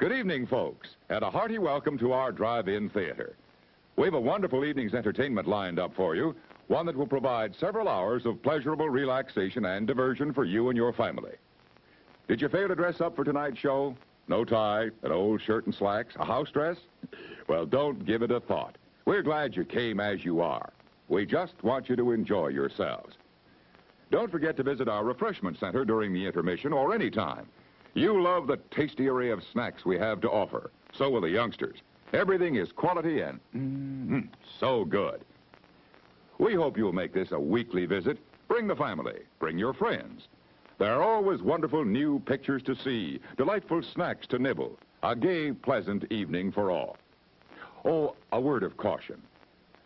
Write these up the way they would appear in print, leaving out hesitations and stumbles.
Good evening, folks, and a hearty welcome to our drive-in theater. We have a wonderful evening's entertainment lined up for you, one that will provide several hours of pleasurable relaxation and diversion for you and your family. Did you fail to dress up for tonight's show? No tie, an old shirt and slacks, a house dress? Well, don't give it a thought. We're glad you came as you are. We just want you to enjoy yourselves. Don't forget to visit our refreshment center during the intermission or any time. You love the tasty array of snacks we have to offer. So will the youngsters. Everything is quality and so good. We hope you'll make this a weekly visit. Bring the family. Bring your friends. There are always wonderful new pictures to see, delightful snacks to nibble, a gay, pleasant evening for all. Oh, a word of caution.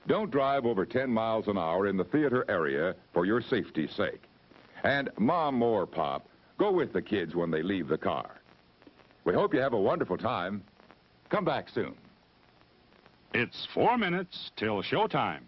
Don't drive over 10 miles an hour in the theater area for your safety's sake. And Mom or Pop, go with the kids when they leave the car. We hope you have a wonderful time. Come back soon. It's 4 minutes till showtime.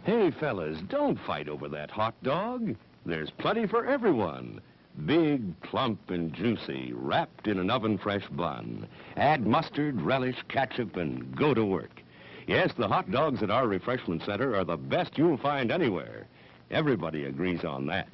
Hey, fellas, don't fight over that hot dog. There's plenty for everyone. Big, plump, and juicy, wrapped in an oven-fresh bun. Add mustard, relish, ketchup, and go to work. Yes, the hot dogs at our refreshment center are the best you'll find anywhere. Everybody agrees on that.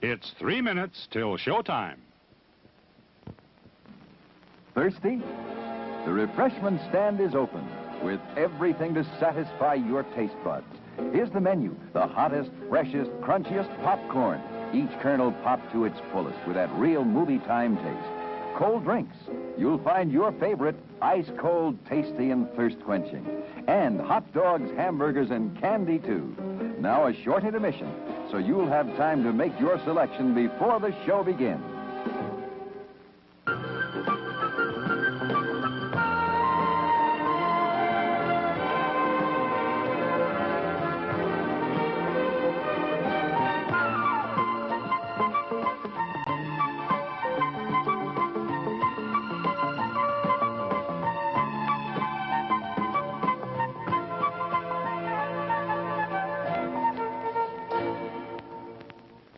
It's 3 minutes till showtime. Thirsty? The refreshment stand is open with everything to satisfy your taste buds. Here's the menu: the hottest, freshest, crunchiest popcorn, each kernel popped to its fullest with that real movie time taste. Cold drinks. You'll find your favorite ice cold, tasty, and thirst quenching. And hot dogs, hamburgers, and candy too. Now a short intermission, so you'll have time to make your selection before the show begins.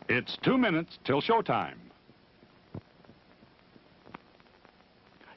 It's 2 minutes till showtime.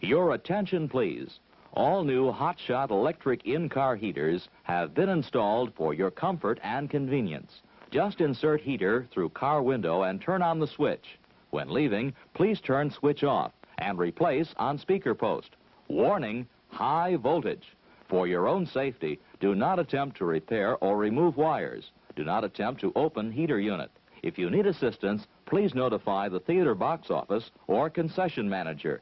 Your attention, please. All new hotshot electric in-car heaters have been installed for your comfort and convenience. Just insert heater through car window and turn on the switch. When leaving, please turn switch off and replace on speaker post. Warning, high voltage. For your own safety, do not attempt to repair or remove wires. Do not attempt to open heater unit. If you need assistance, please notify the theater box office or concession manager.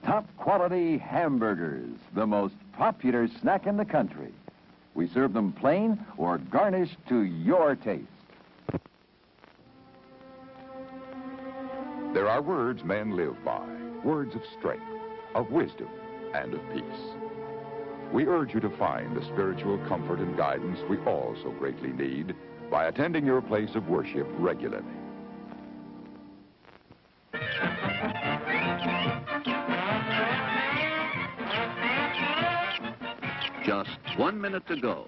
Top quality hamburgers, the most popular snack in the country. We serve them plain or garnished to your taste. There are words men live by, words of strength, of wisdom, and of peace. We urge you to find the spiritual comfort and guidance we all so greatly need by attending your place of worship regularly. Just 1 minute to go.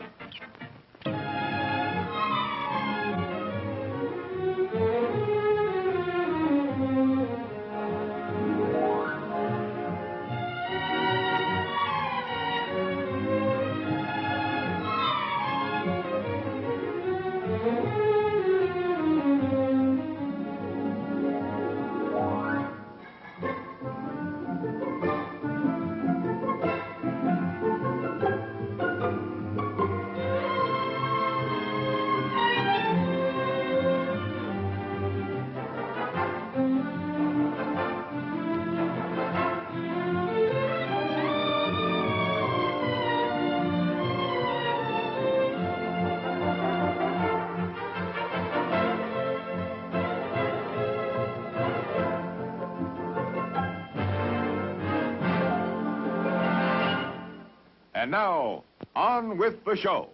And now, on with the show.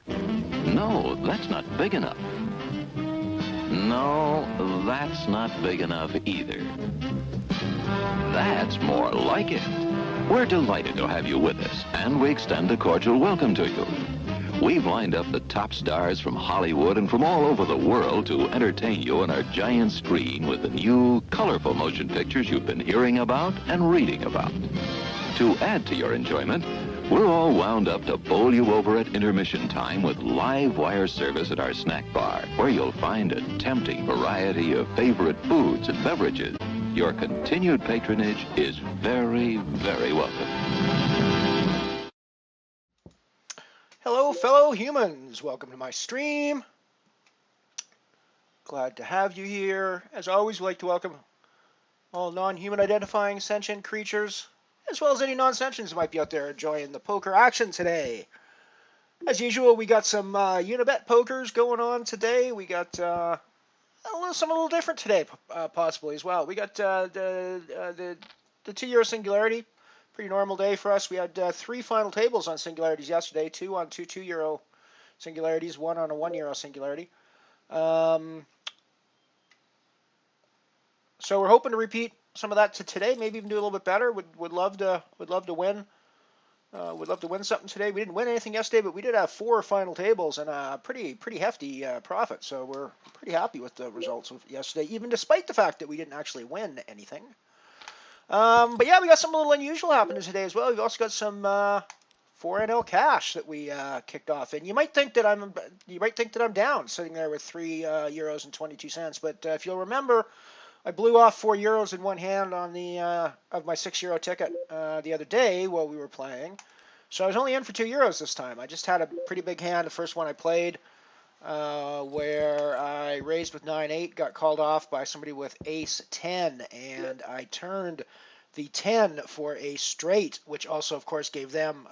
No, that's not big enough. No, that's not big enough either. That's more like it. We're delighted to have you with us, and we extend a cordial welcome to you. We've lined up the top stars from Hollywood and from all over the world to entertain you on our giant screen with the new, colorful motion pictures you've been hearing about and reading about. To add to your enjoyment, we're all wound up to bowl you over at intermission time with live wire service at our snack bar, where you'll find a tempting variety of favorite foods and beverages. Your continued patronage is very, very welcome. Hello, fellow humans. Welcome to my stream. Glad to have you here. As always, we'd like to welcome all non-human identifying sentient creatures, as well as any non-sentients who might be out there enjoying the poker action today. As usual, we got some Unibet pokers going on today. We got something a little different today, possibly as well. We got the €2 Singularity. Pretty normal day for us. We had 3 final tables on Singularities yesterday, 2 on two €2 Singularities, 1 on a €1 Singularity. So we're hoping to repeat some of that to today, maybe even do a little bit better. Would love to win. Would love to win something today. We didn't win anything yesterday, but we did have 4 final tables and a pretty hefty profit. So we're pretty happy with the results of yesterday, even despite the fact that we didn't actually win anything. But yeah, we got something a little unusual happening today as well. We've also got some 4NL cash that we kicked off, and you might think that I'm down, sitting there with €3.22. But if you'll remember, I blew off €4 in one hand on the of my €6 ticket the other day while we were playing. So I was only in for €2 this time. I just had a pretty big hand, the first one I played, where I raised with 9-8, got called off by somebody with Ace-10, and I turned the 10 for a straight, which also, of course, gave them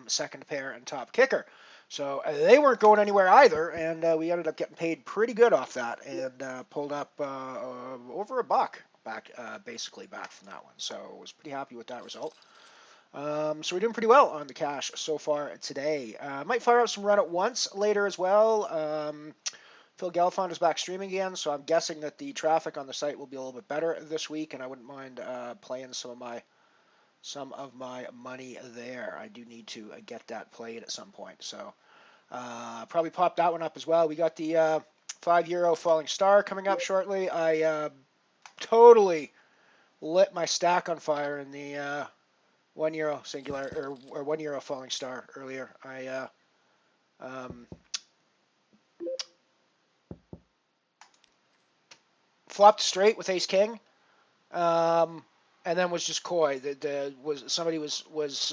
second pair and top kicker. So they weren't going anywhere either, and we ended up getting paid pretty good off that, and pulled up over $1 back, basically back from that one. So I was pretty happy with that result. So we're doing pretty well on the cash so far today. Might fire up some run at once later as well. Phil Gelfond is back streaming again, so I'm guessing that the traffic on the site will be a little bit better this week, and I wouldn't mind playing some of my money there. I do need to get that played at some point, so probably pop that one up as well. We got the €5 Falling Star coming up shortly. I totally lit my stack on fire in the €1 singular or €1 Falling Star earlier. I flopped straight with Ace King, and then was just coy. Somebody was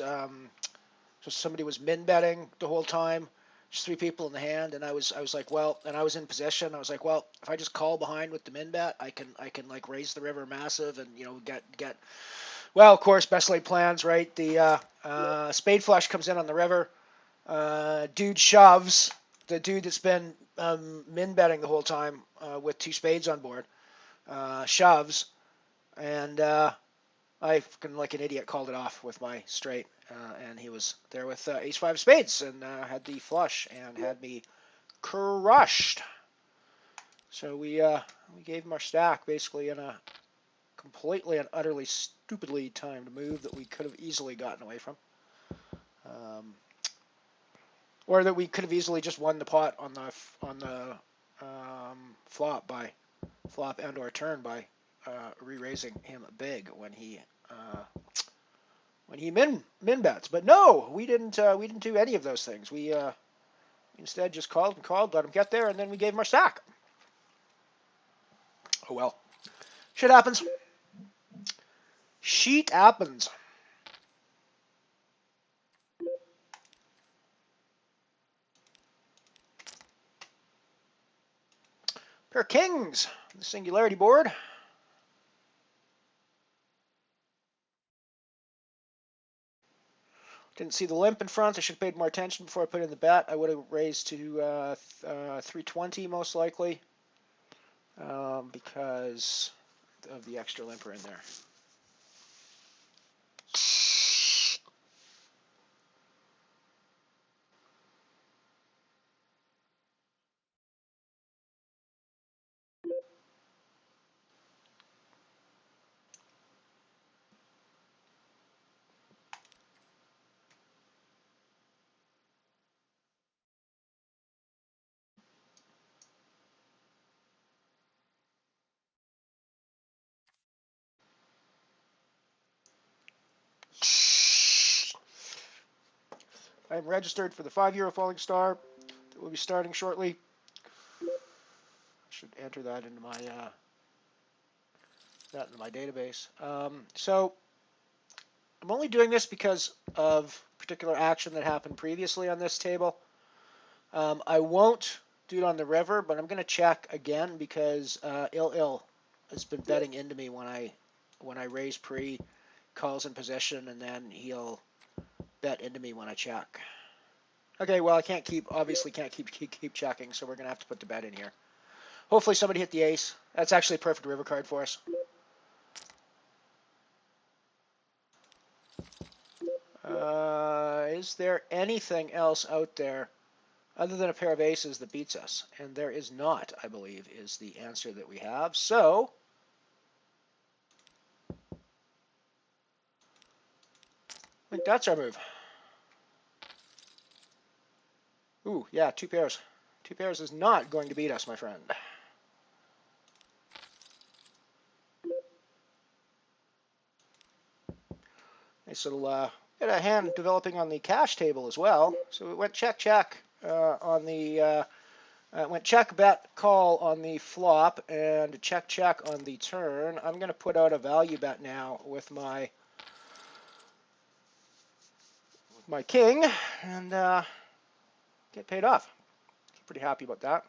min betting the whole time. Just 3 people in the hand, and I was like, well, and I was in position. I was like, well, if I just call behind with the min bet, I can like raise the river massive and get. Well, of course, best laid plans, right? The spade flush comes in on the river. Dude shoves. The dude that's been min betting the whole time with 2 spades on board shoves, and I, like an idiot, called it off with my straight, and he was there with Ace-5 spades and had the flush and had me crushed. So we gave him our stack basically in a completely and utterly stupidly timed move that we could have easily gotten away from, or that we could have easily just won the pot on the flop and or turn by re-raising him big when he min bets. But no, we didn't do any of those things. We instead just called, let him get there, and then we gave him our stack. Oh well, shit happens. Sheet happens. Pair of kings, the Singularity board. Didn't see the limp in front. I should have paid more attention before I put in the bet. I would have raised to 320 most likely, because of the extra limper in there. I'm registered for the 5-Euro Falling Star that will be starting shortly. I should enter that into my database. So I'm only doing this because of particular action that happened previously on this table. I won't do it on the river, but I'm going to check again because Il has been betting into me when I raise pre, calls in position, and then he'll bet into me when I check. Okay, well I obviously can't keep checking, so we're going to have to put the bet in here. Hopefully somebody hit the ace. That's actually a perfect river card for us. Is there anything else out there other than a pair of aces that beats us? And there is not, I believe, is the answer that we have. So I think that's our move. Ooh, yeah, 2 pairs. 2 pairs is not going to beat us, my friend. Nice little got a hand developing on the cash table as well. So it went check check on the went check bet call on the flop and check check on the turn. I'm going to put out a value bet now with my king and get paid off. Pretty happy about that.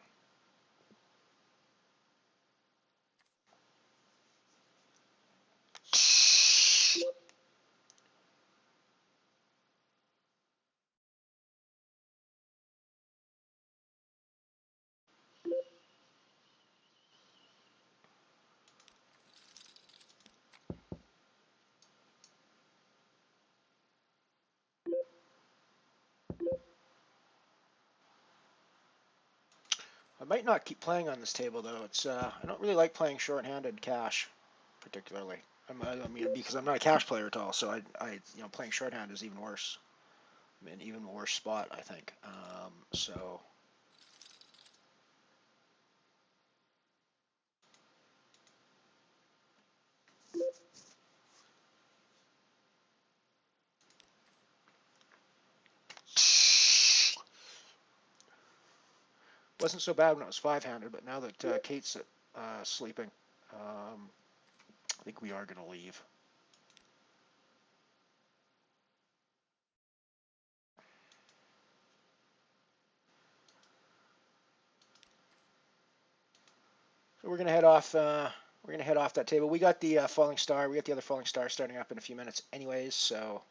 I might not keep playing on this table though. It's I don't really like playing short-handed cash, particularly. I mean, because I'm not a cash player at all, so playing shorthand is even worse. I'm in an even worse spot, I think. So wasn't so bad when it was 5-handed, but now that Kate's sleeping, I think we are going to leave. So we're going to head off. We're going to head off that table. We got the falling star. We got the other falling star starting up in a few minutes, anyways. So.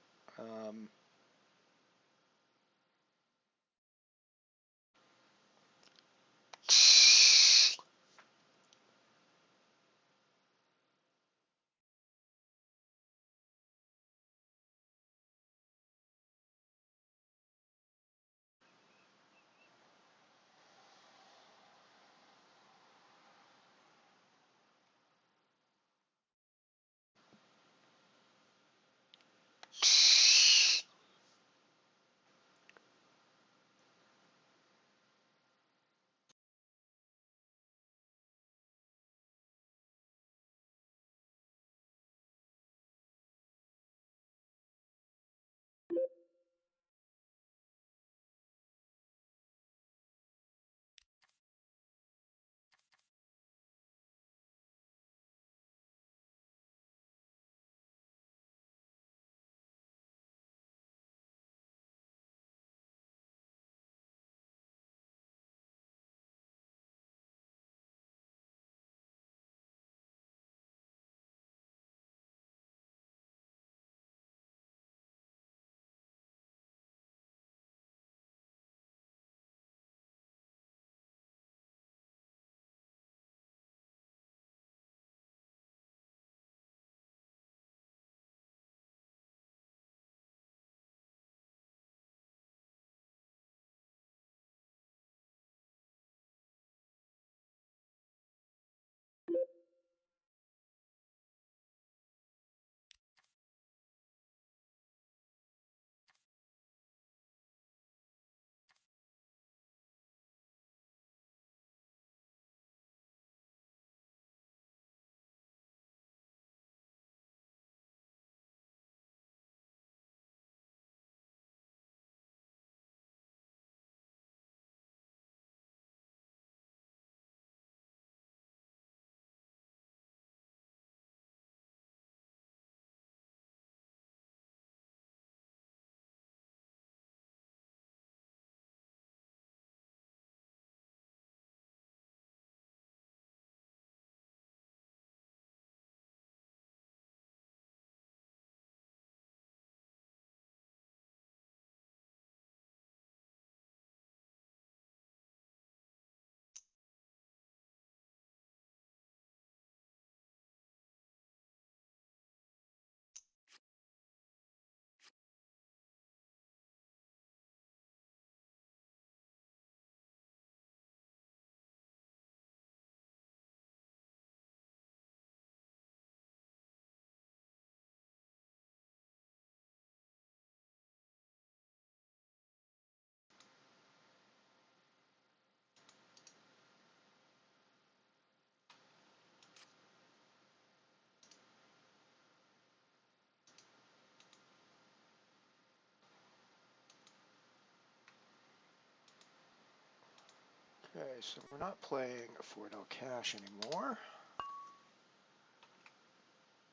so we're not playing for no cash anymore.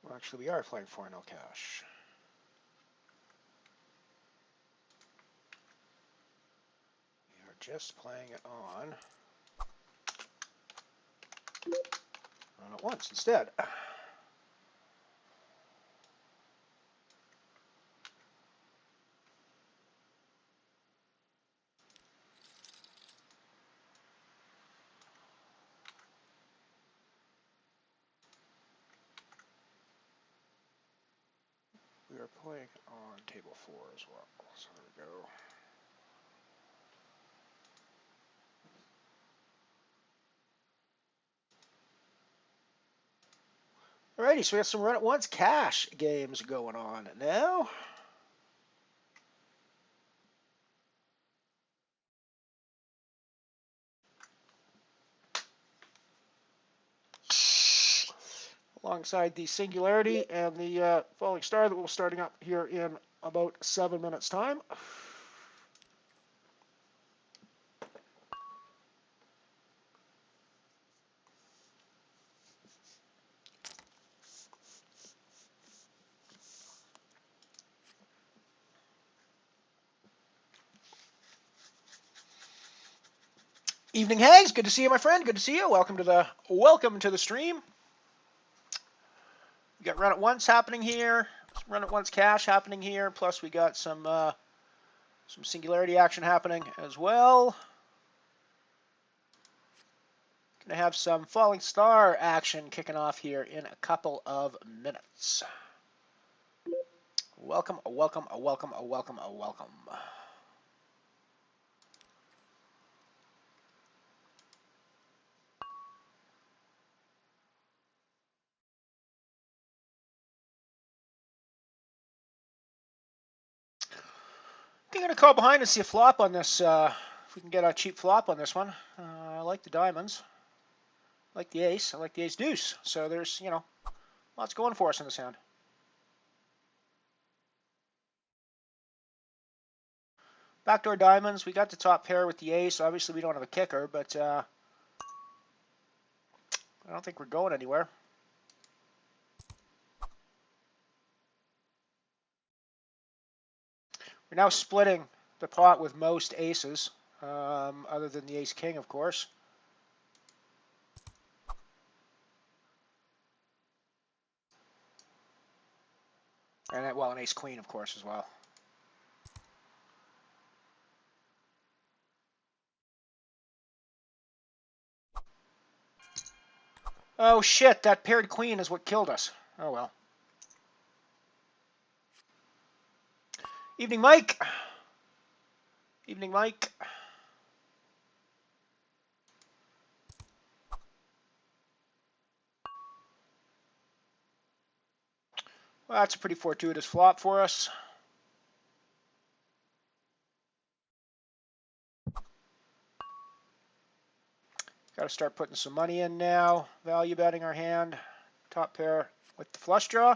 Well, actually, we are playing for no cash. We are just playing it on run at once instead. We are playing on table 4 as well. So there we go. Alrighty, so we have some run at once cash games going on now. Alongside the Singularity and the Falling Star that will be starting up here in about 7 minutes' time. Evening, Hags. Good to see you, my friend. Good to see you. Welcome to the stream. We got run at once happening here. Run at once cash happening here. Plus we got some Singularity action happening as well. Gonna have some Falling Star action kicking off here in a couple of minutes. Welcome, welcome, welcome, welcome, welcome. I'm gonna call behind and see a flop on this. If we can get a cheap flop on this one. I like the diamonds. I like the ace. I like the ace deuce. So there's, lots going for us in this hand. Backdoor diamonds. We got the top pair with the ace. Obviously, we don't have a kicker, but I don't think we're going anywhere. We're now splitting the pot with most aces, other than the ace-king, of course. And, well, an ace-queen, of course, as well. Oh, shit, that paired queen is what killed us. Oh, well. Evening, Mike. Evening, Mike. Well, that's a pretty fortuitous flop for us. Got to start putting some money in now. Value betting our hand. Top pair with the flush draw.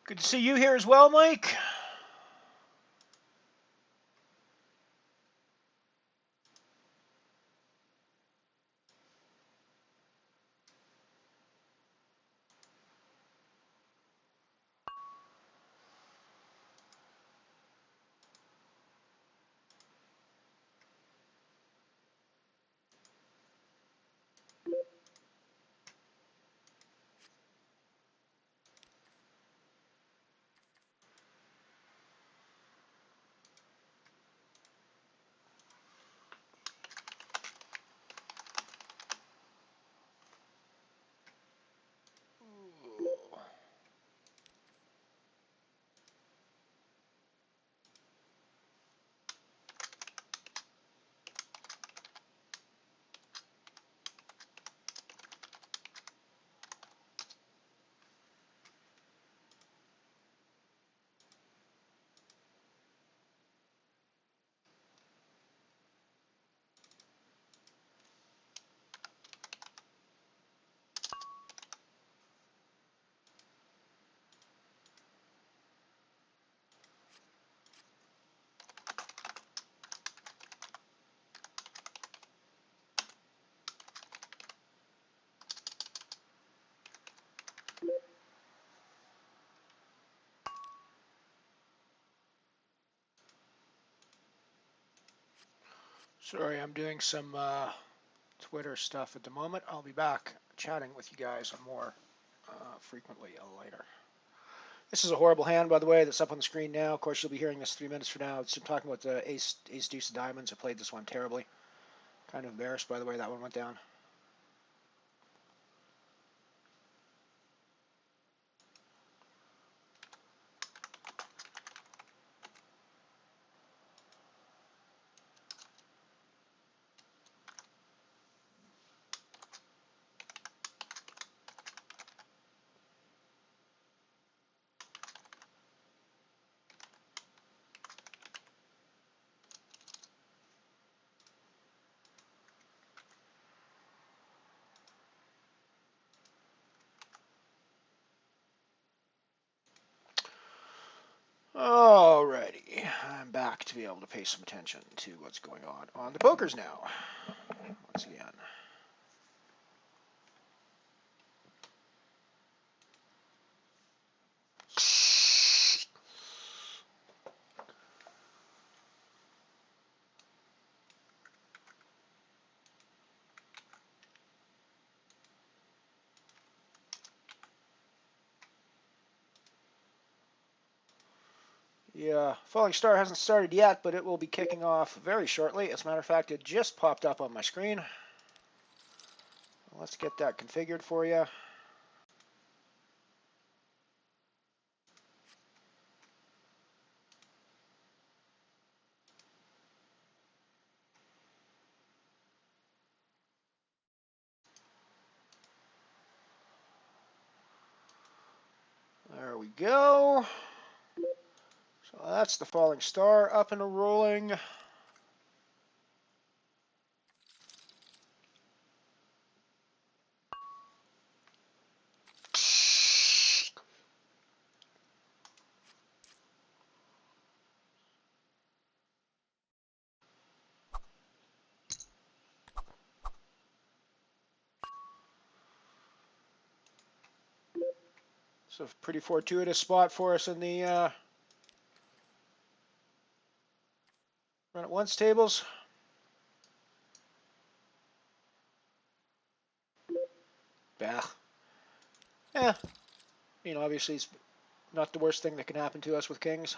Good to see you here as well, Mike. Sorry, I'm doing some Twitter stuff at the moment. I'll be back chatting with you guys more frequently later. This is a horrible hand, by the way, that's up on the screen now. Of course, you'll be hearing this 3 minutes from now. I'm talking about the Ace Deuce of Diamonds. I played this one terribly. Kind of embarrassed, by the way, that one went down. Alrighty, I'm back to be able to pay some attention to what's going on the pokers now. Once again. Yeah, Falling Star hasn't started yet, but it will be kicking off very shortly. As a matter of fact, it just popped up on my screen. Let's get that configured for you. There we go. So that's the Falling Star up and rolling. It's a pretty fortuitous spot for us in the run at once tables. Bah. Yeah. Obviously it's not the worst thing that can happen to us with kings.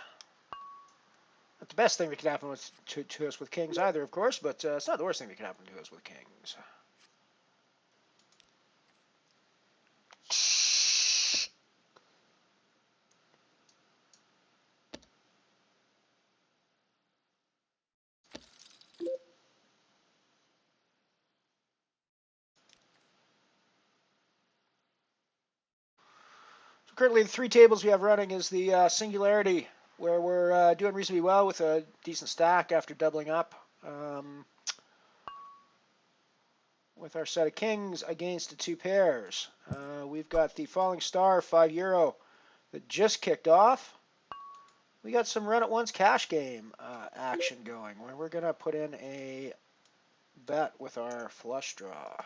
Not the best thing that can happen to us with kings either, of course, but it's not the worst thing that can happen to us with kings. So currently the 3 tables we have running is the Singularity, where we're doing reasonably well with a decent stack after doubling up. With our set of kings against the 2 pairs. We've got the Falling Star €5 that just kicked off. We got some run at once cash game action going where we're going to put in a bet with our flush draw.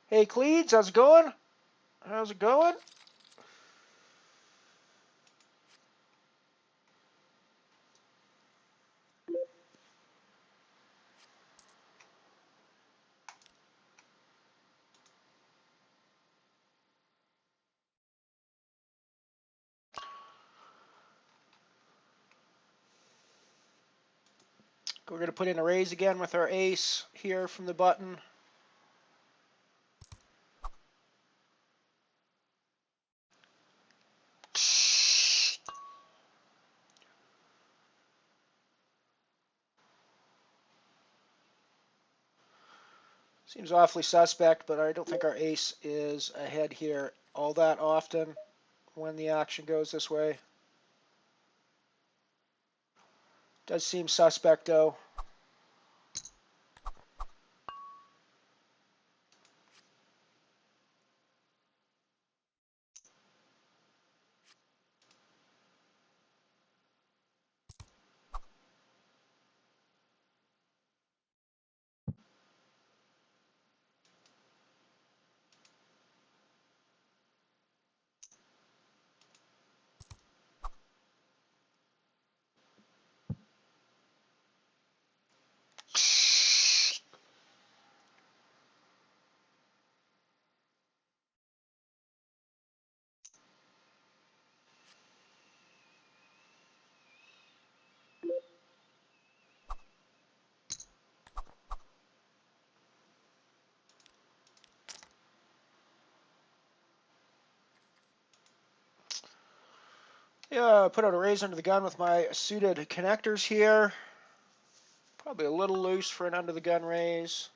Hey Cleeds, how's it going? How's it going? We're going to put in a raise again with our ace here from the button. Seems awfully suspect, but I don't think our ace is ahead here all that often when the action goes this way. Does seem suspect, though. Yeah, I put out a raise under the gun with my suited connectors here. Probably a little loose for an under the gun raise.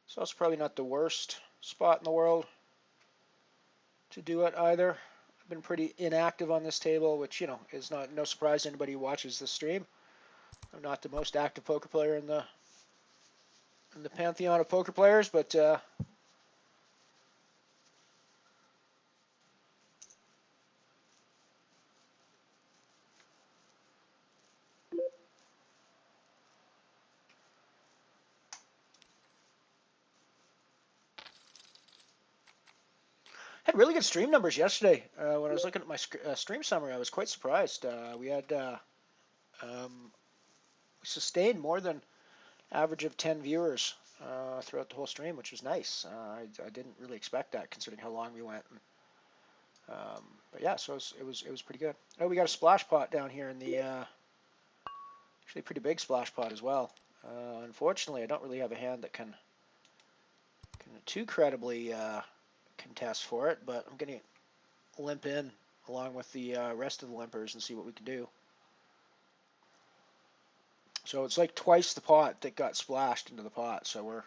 So it's probably not the worst spot in the world to do it either. I've been pretty inactive on this table, which, you know, is no surprise to anybody who watches this stream. I'm not the most active poker player in the pantheon of poker players, but had really good stream numbers yesterday. When I was looking at my stream summary, I was quite surprised. We had we sustained more than average of 10 viewers throughout the whole stream, which was nice. I didn't really expect that, considering how long we went. But yeah, so it was pretty good. Oh, we got a splash pot down here in the actually a pretty big splash pot as well. Unfortunately, I don't really have a hand that can too credibly contest for it, but I'm going to limp in along with the rest of the limpers and see what we can do. So it's like twice the pot that got splashed into the pot, so we're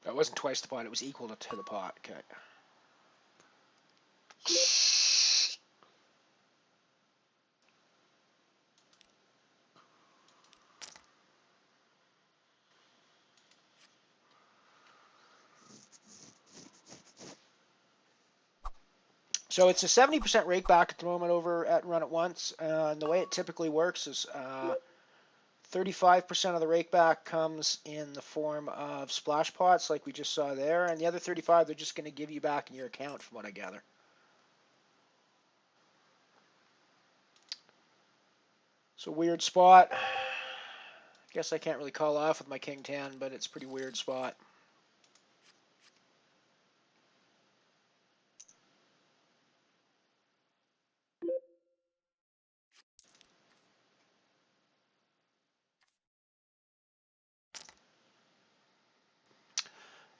it wasn't twice the pot, it was equal to the pot. Okay. So it's a 70% rake back at the moment over at Run It Once, and the way it typically works is 35% of the rake back comes in the form of splash pots like we just saw there, and the other 35 they're just going to give you back in your account from what I gather. It's a weird spot. I guess I can't really call off with my King 10, but it's a pretty weird spot.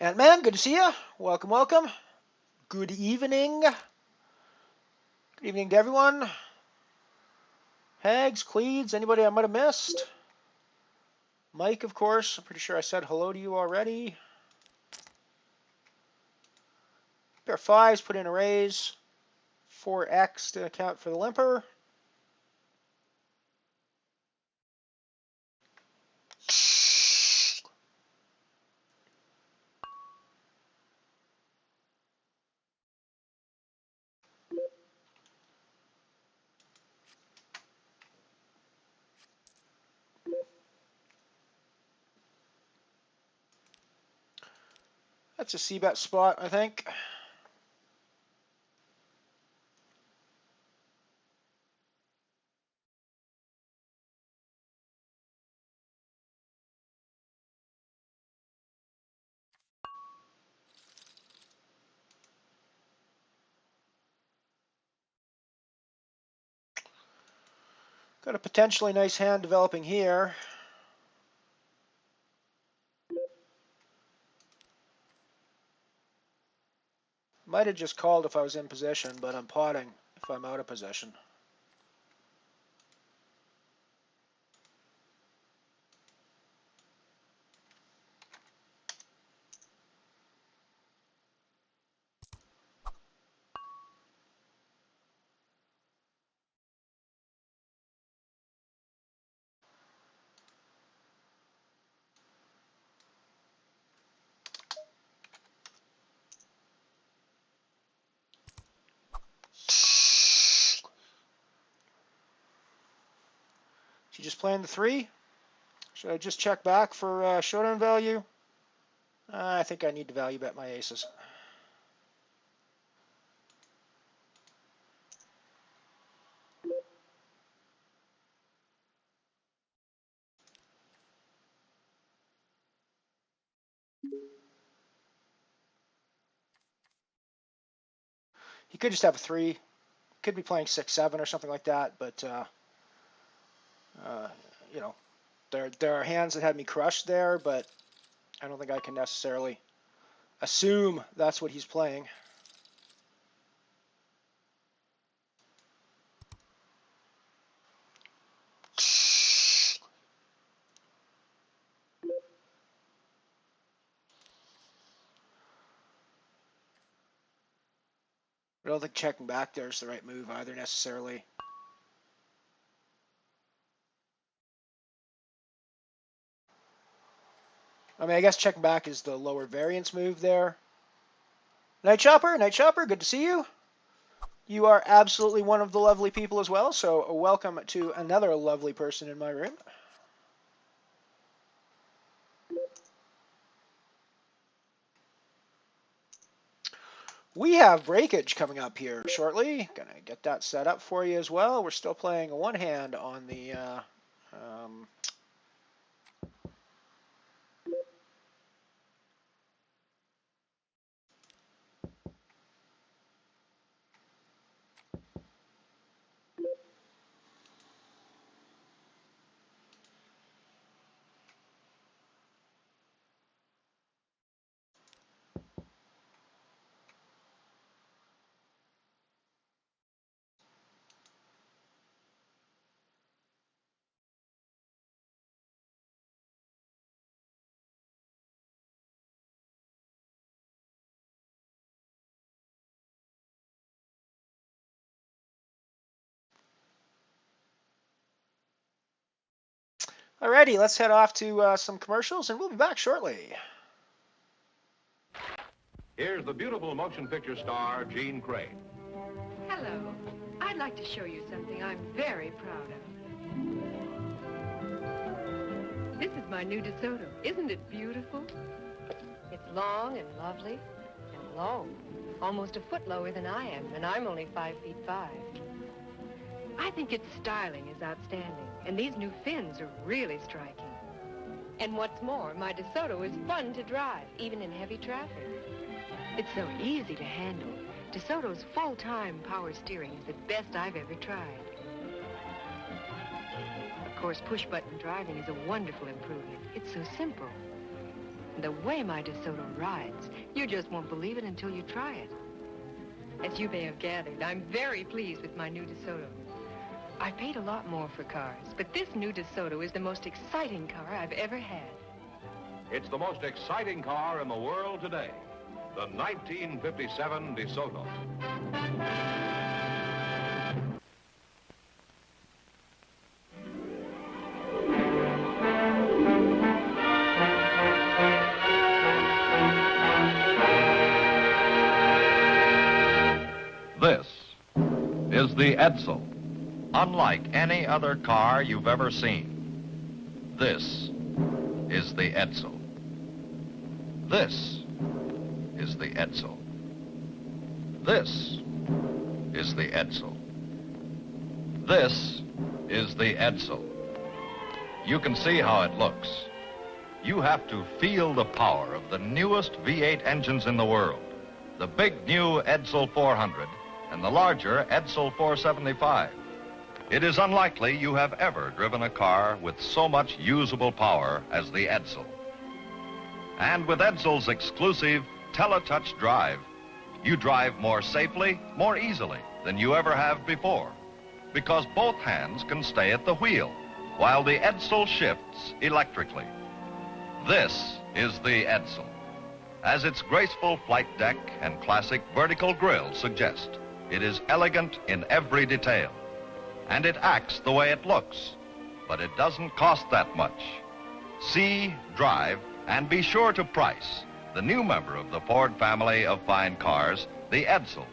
Ant-Man, good to see you. Welcome, welcome. Good evening. Good evening to everyone. Hags, Cleeds, anybody I might have missed? Mike, of course. I'm pretty sure I said hello to you already. Pair of fives, put in a raise. 4x to account for the limper. That's a C-bet spot, I think. Got a potentially nice hand developing here. Might have just called if I was in position, but I'm potting if I'm out of position. She just playing the 3? Should I just check back for showdown value? I think I need to value bet my aces. He could just have a 3. Could be playing 6-7 or something like that, but you know, there are hands that had me crushed there, but I don't think I can necessarily assume that's what he's playing. I don't think checking back there is the right move either necessarily. I mean, I guess checking back is the lower variance move there. Night Chopper, good to see you. You are absolutely one of the lovely people as well, so welcome to another lovely person in my room. We have breakage coming up here shortly. Gonna get that set up for you as well. We're still playing one hand on the Alrighty, let's head off to some commercials, and we'll be back shortly. Here's the beautiful motion picture star, Jean Craig. Hello. I'd like to show you something I'm very proud of. This is my new DeSoto. Isn't it beautiful? It's long and lovely and low. Almost a foot lower than I am, and I'm only 5 feet 5. I think its styling is outstanding, and these new fins are really striking. And what's more, my DeSoto is fun to drive, even in heavy traffic. It's so easy to handle. DeSoto's full-time power steering is the best I've ever tried. Of course, push-button driving is a wonderful improvement. It's so simple. And the way my DeSoto rides, you just won't believe it until you try it. As you may have gathered, I'm very pleased with my new DeSoto. I paid a lot more for cars, but this new DeSoto is the most exciting car I've ever had. It's the most exciting car in the world today, the 1957 DeSoto. This is the Edsel, unlike any other car you've ever seen. This is the Edsel. This is the Edsel. This is the Edsel. This is the Edsel. You can see how it looks. You have to feel the power of the newest V8 engines in the world. The big new Edsel 400 and the larger Edsel 475. It is unlikely you have ever driven a car with so much usable power as the Edsel. And with Edsel's exclusive TeleTouch drive, you drive more safely, more easily than you ever have before, because both hands can stay at the wheel while the Edsel shifts electrically. This is the Edsel, as its graceful flight deck and classic vertical grille suggest. It is elegant in every detail, and it acts the way it looks, but it doesn't cost that much. See, drive, and be sure to price the new member of the Ford family of fine cars, the Edsel,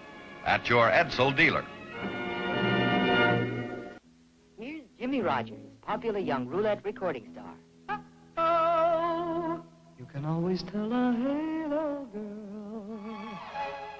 at your Edsel dealer. Here's Jimmy Rogers, popular young roulette recording star. can always tell a halo girl.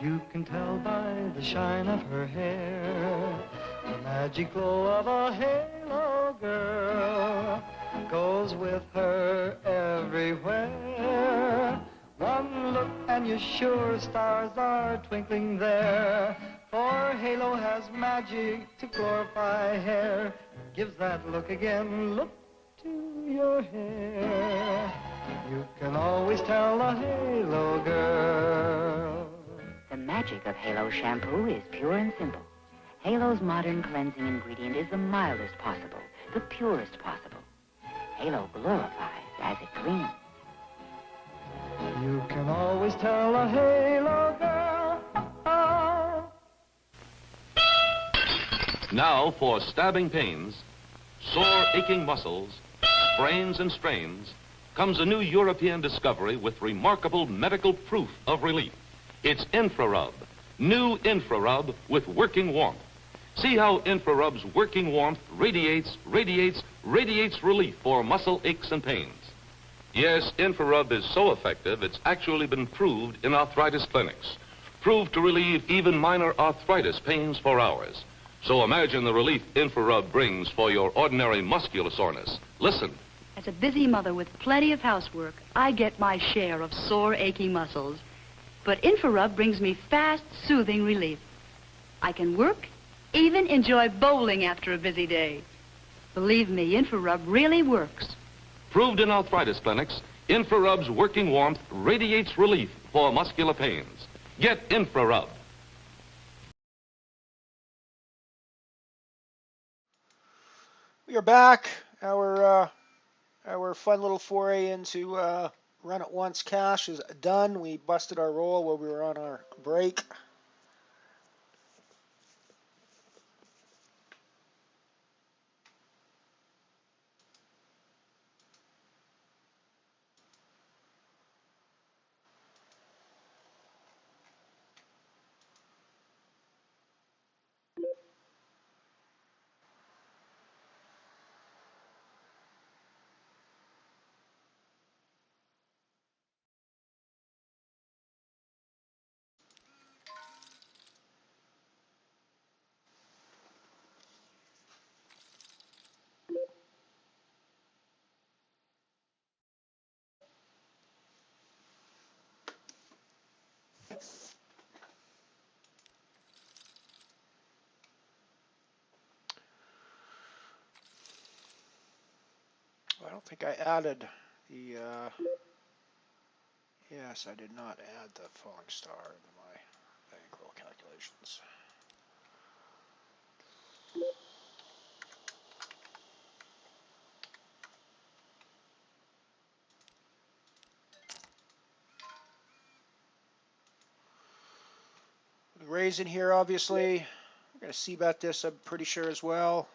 You can tell by the shine of her hair. The magic glow of a halo girl goes with her everywhere. One look and you're sure stars are twinkling there. For halo has magic to glorify hair. Gives that look again, look to your hair. You can always tell a halo girl. The magic of Halo shampoo is pure and simple. Halo's modern cleansing ingredient is the mildest possible, the purest possible. Halo glorifies as it gleams. You can always tell a halo girl. Now for stabbing pains, sore aching muscles, sprains and strains, comes a new European discovery with remarkable medical proof of relief. It's Infrarub, new Infrarub with working warmth. See how Infrarub's working warmth radiates relief for muscle aches and pains. Yes, Infrarub is so effective, it's actually been proved in arthritis clinics. Proved to relieve even minor arthritis pains for hours. So imagine the relief Infrarub brings for your ordinary muscular soreness. Listen. As a busy mother with plenty of housework, I get my share of sore, aching muscles. But Infrarub brings me fast, soothing relief. I can work, even enjoy bowling after a busy day. Believe me, Infrarub really works. Proved in arthritis clinics, Infrarub's working warmth radiates relief for muscular pains. Get Infrarub. We are back. Our fun little foray into run at once cash is done. We busted our roll while we were on our break. I don't think I added the, yes, I did not add the falling star into my bankroll calculations. Raise in here, obviously. I'm going to c-bet this, I'm pretty sure, as well.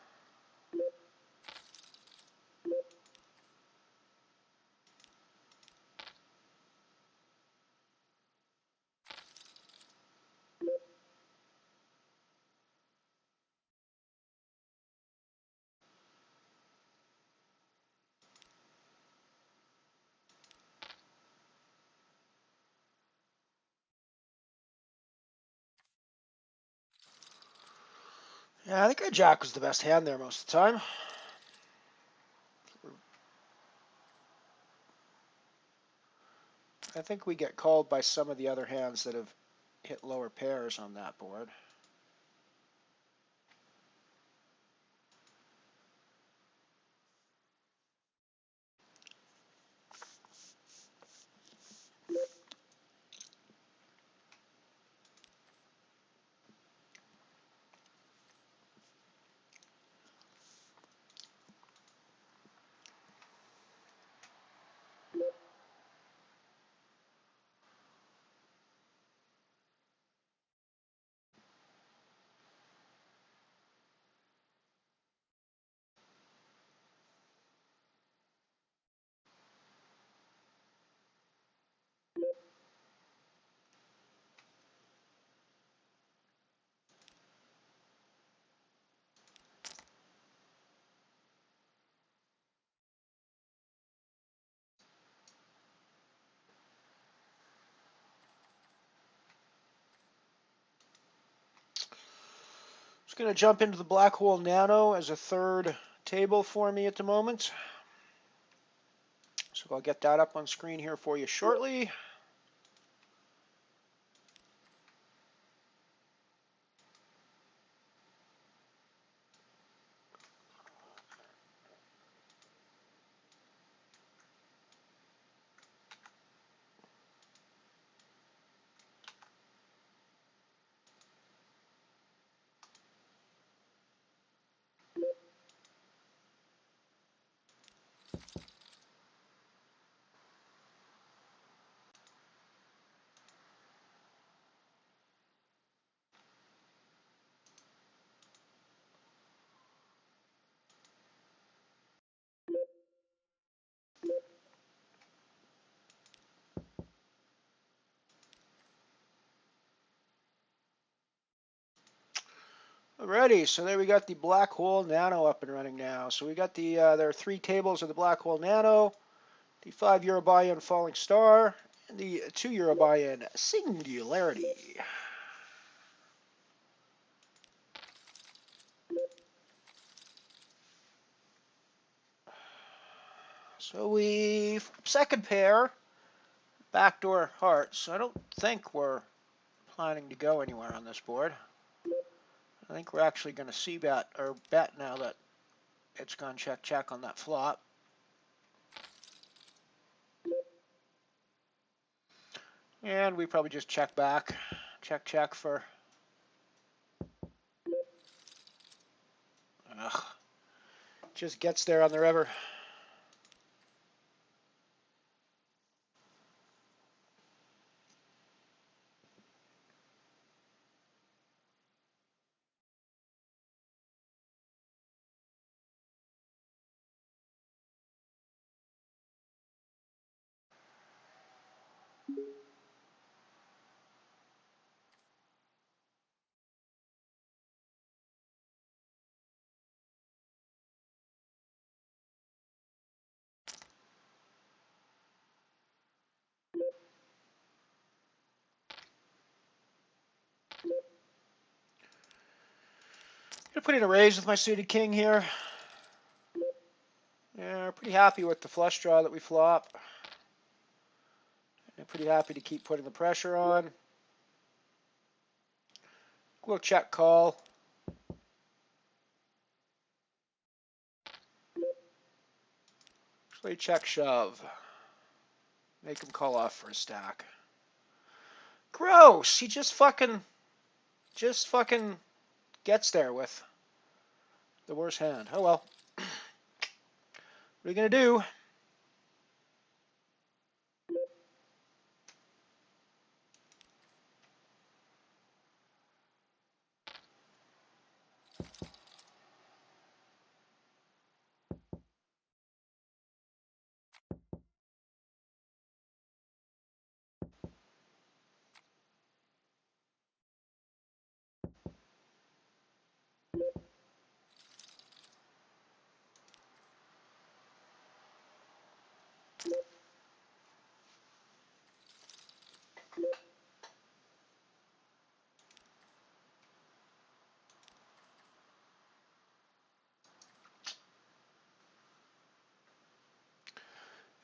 Yeah, I think our jack was the best hand there most of the time. I think we get called by some of the other hands that have hit lower pairs on that board. going to jump into the Black Hole Nano as a third table for me at the moment. So I'll get that up on screen here for you shortly. Alrighty, so there we got the Black Hole Nano up and running now. So we got there are 3 tables of the Black Hole Nano, the €5 buy-in Falling Star, and the €2 buy-in Singularity. So second pair, backdoor hearts. I don't think we're planning to go anywhere on this board. I think we're actually going to c-bet or bet now that it's gone check on that flop. And we probably just check back. Check for... Ugh. Just gets there on the river. Gonna put in a raise with my suited king here. Yeah, pretty happy with the flush draw that we flop. I'm pretty happy to keep putting the pressure on. We'll check call. Play check shove. Make him call off for a stack. Gross! He just fucking gets there with the worst hand. Oh well. What are you gonna do?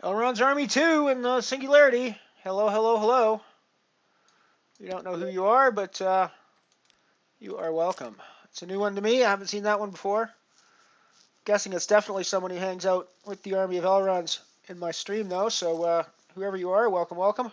Elrond's Army 2 in the Singularity. Hello, hello, hello. You don't know who you are, but you are welcome. It's a new one to me. I haven't seen that one before. Guessing it's definitely someone who hangs out with the Army of Elrons in my stream, though. So whoever you are, welcome, welcome.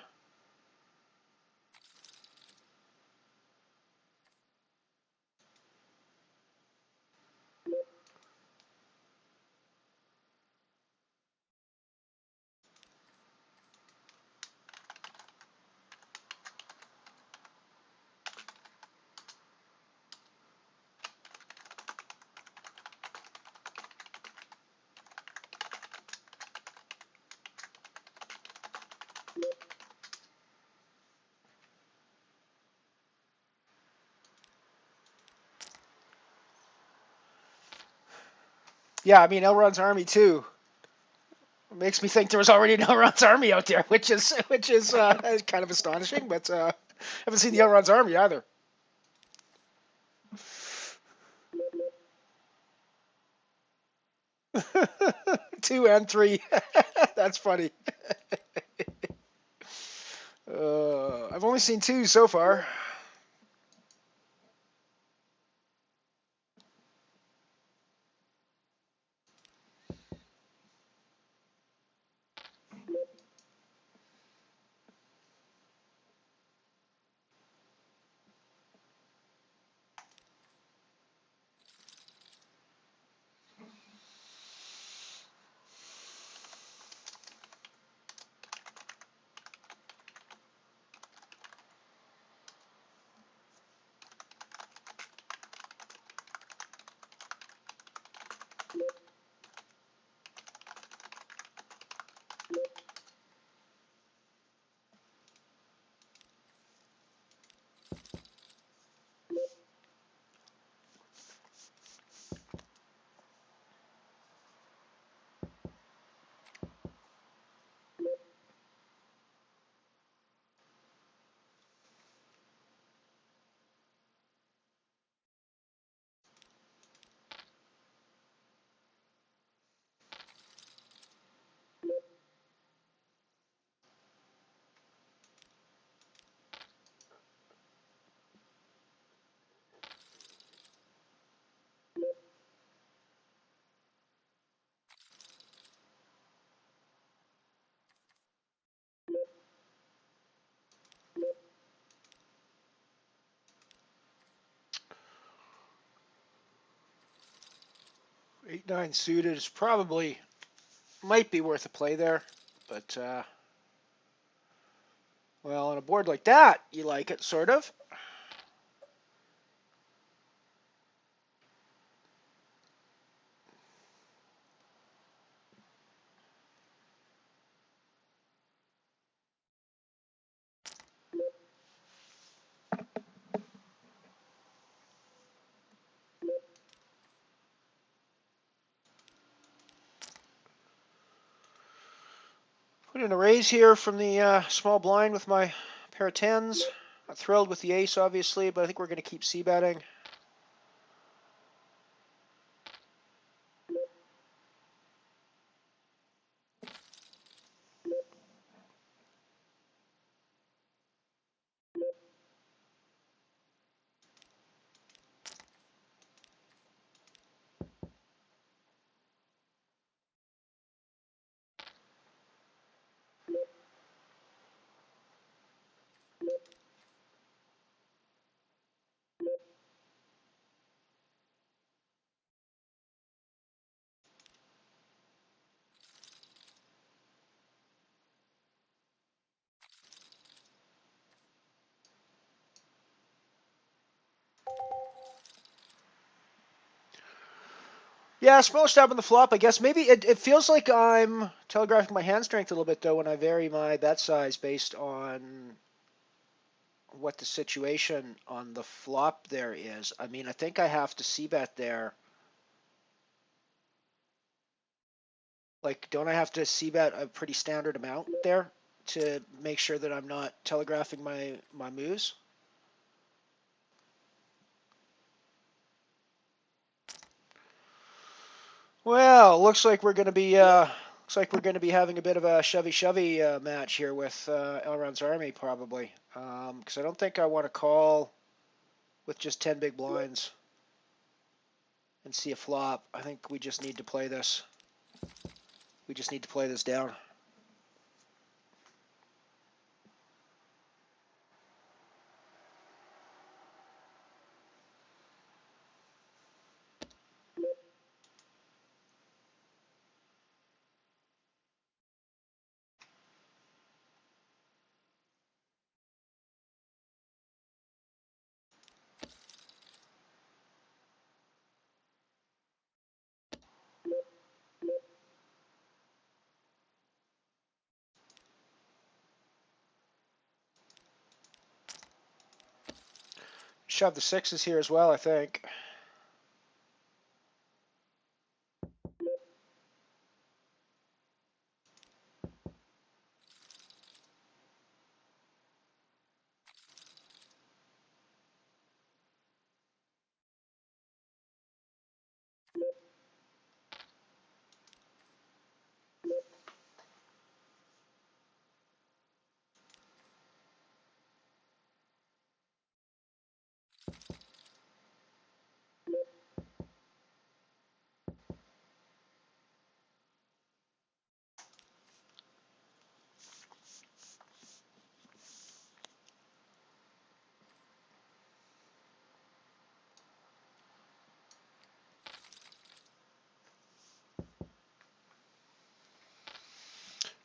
Yeah, I mean Elrond's Army 2. It makes me think there was already an Elrond's Army out there, which is kind of astonishing. But I haven't seen the Elrond's Army either. 2 and 3. That's funny. I've only seen 2 so far. Eight nine suited is probably might be worth a play there, but well, on a board like that, you like it sort of. Put in a raise here from the small blind with my pair of 10s. I'm thrilled with the ace, obviously, but I think we're going to keep c-betting. Yeah, small stab on the flop, I guess. Maybe it feels like I'm telegraphing my hand strength a little bit, though, when I vary my bet size based on what the situation on the flop there is. I mean, I think I have to c-bet there. Like, don't I have to c-bet a pretty standard amount there to make sure that I'm not telegraphing my moves? Well, looks like we're gonna be having a bit of a shovey match here with Elrond's army probably, because I don't think I want to call with just 10 big blinds and see a flop. I think we just need to play this. We just need to play this down. Shove the sixes here as well, I think.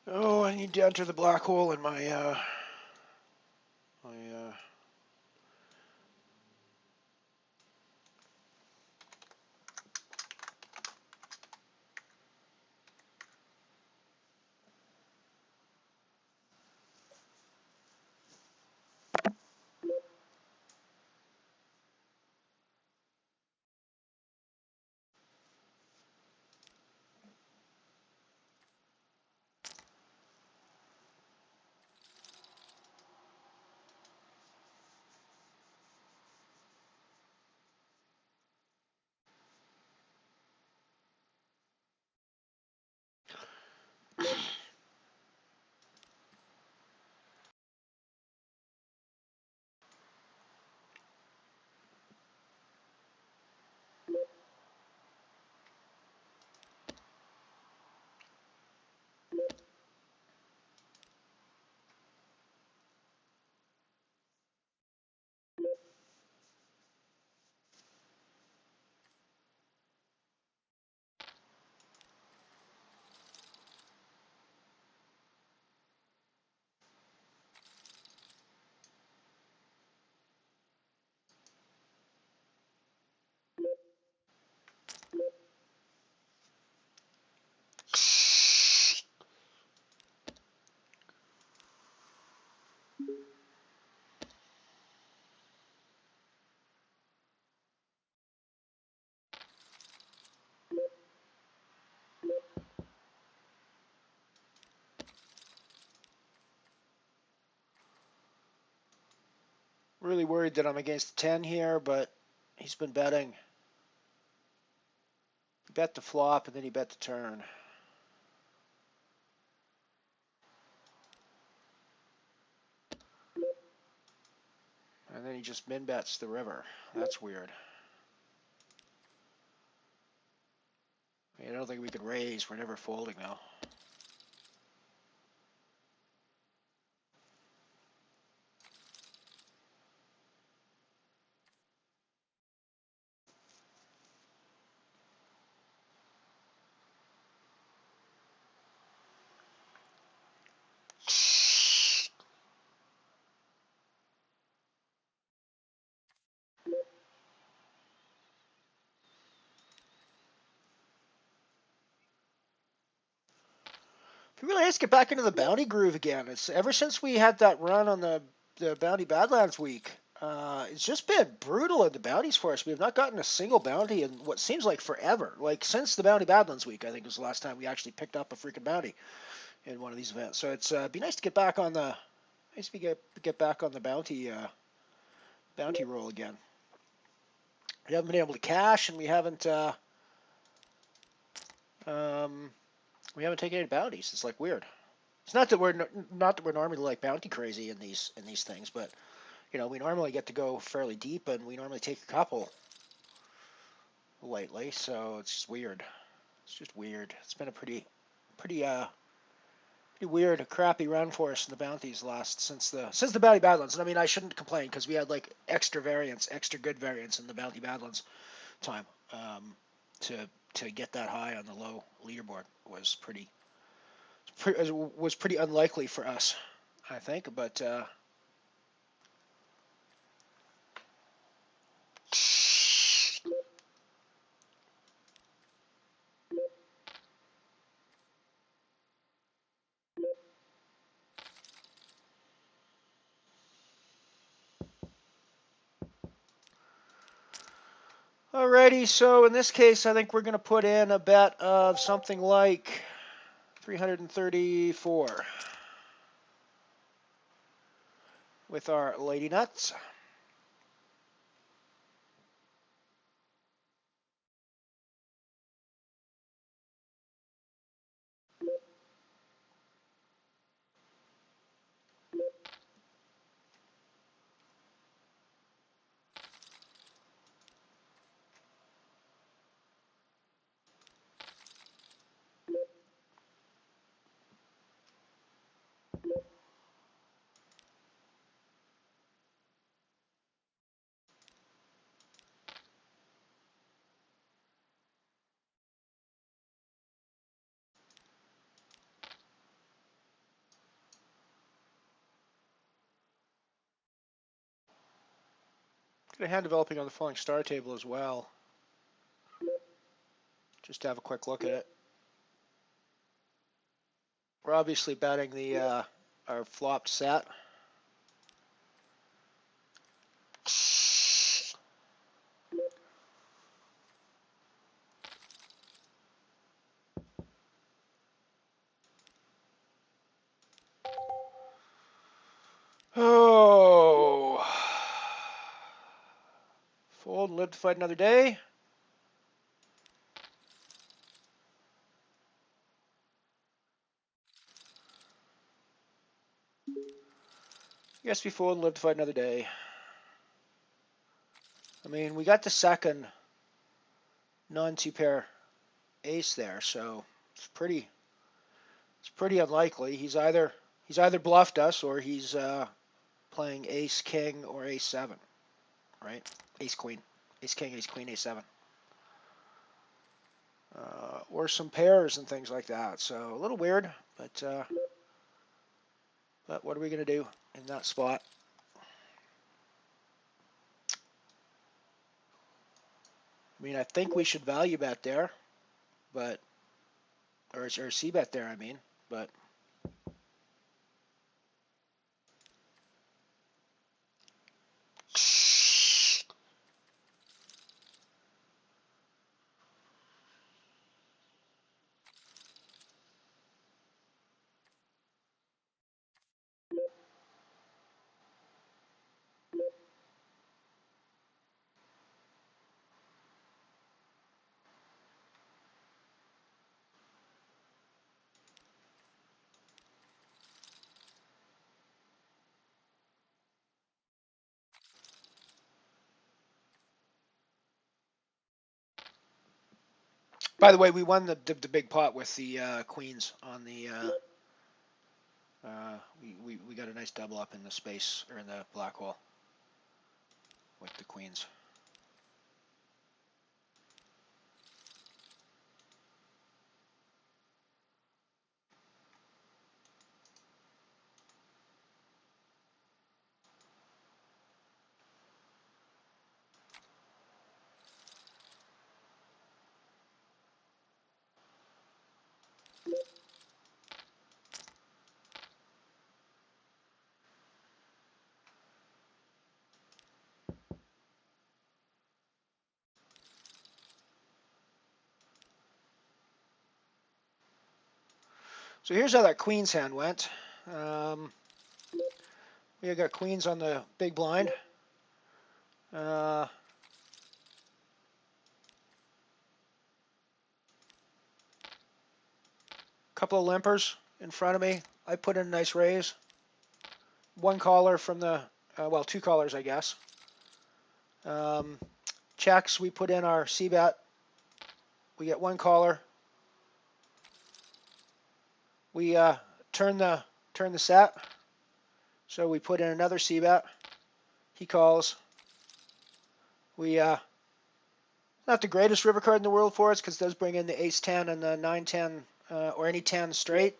Oh, I need to enter the black hole in my really worried that I'm against 10 here, but he's been betting. He bet the flop and then he bet the turn. And then he just min bets the river. That's weird. I don't think we could raise. We're never folding now. He really has to get back into the bounty groove again. It's ever since we had that run on the Bounty Badlands week. It's just been brutal in the bounties for us. We have not gotten a single bounty in what seems like forever. Like since the Bounty Badlands week, I think was the last time we actually picked up a freaking bounty in one of these events. So it's be nice to get back on the get back on the bounty roll again. We haven't been able to cash, and we haven't taken any bounties. It's like weird. It's not that we're normally like bounty crazy in these things, but you know we normally get to go fairly deep, and we normally take a couple lately. So it's just weird. It's just weird. It's been a pretty weird, crappy run for us in the bounties since the Bounty Badlands. And I mean, I shouldn't complain because we had like extra good variance in the Bounty Badlands time. To get that high on the low leaderboard was pretty unlikely for us, I think. But alrighty, so in this case, I think we're going to put in a bet of something like 334 with our Lady Nuts. Got a hand developing on the falling star table as well. Just to have a quick look at it. We're obviously betting the our flopped set. Oh. Fold and live to fight another day. Yes, we fold and live to fight another day. I mean, we got the second non-two pair ace there, so it's pretty unlikely. He's either bluffed us or he's playing ace king or ace seven, right? Ace queen, ace king, ace queen, ace seven, or some pairs and things like that. So a little weird, but what are we gonna do in that spot? I mean, I think we should value bet there, but or C bet there. I mean, but. By the way, we won the big pot with the queens on the. We got a nice double up in the space or in the black hole with the queens. So here's how that queen's hand went. We got queens on the big blind. Couple of limpers in front of me. I put in a nice raise. One caller from the, well, two callers, I guess. Checks, we put in our C bet. We get one caller. We turn the set. So we put in another C bet. He calls. We not the greatest river card in the world for us because it does bring in the ace 10 and the 9-10 or any 10 straight,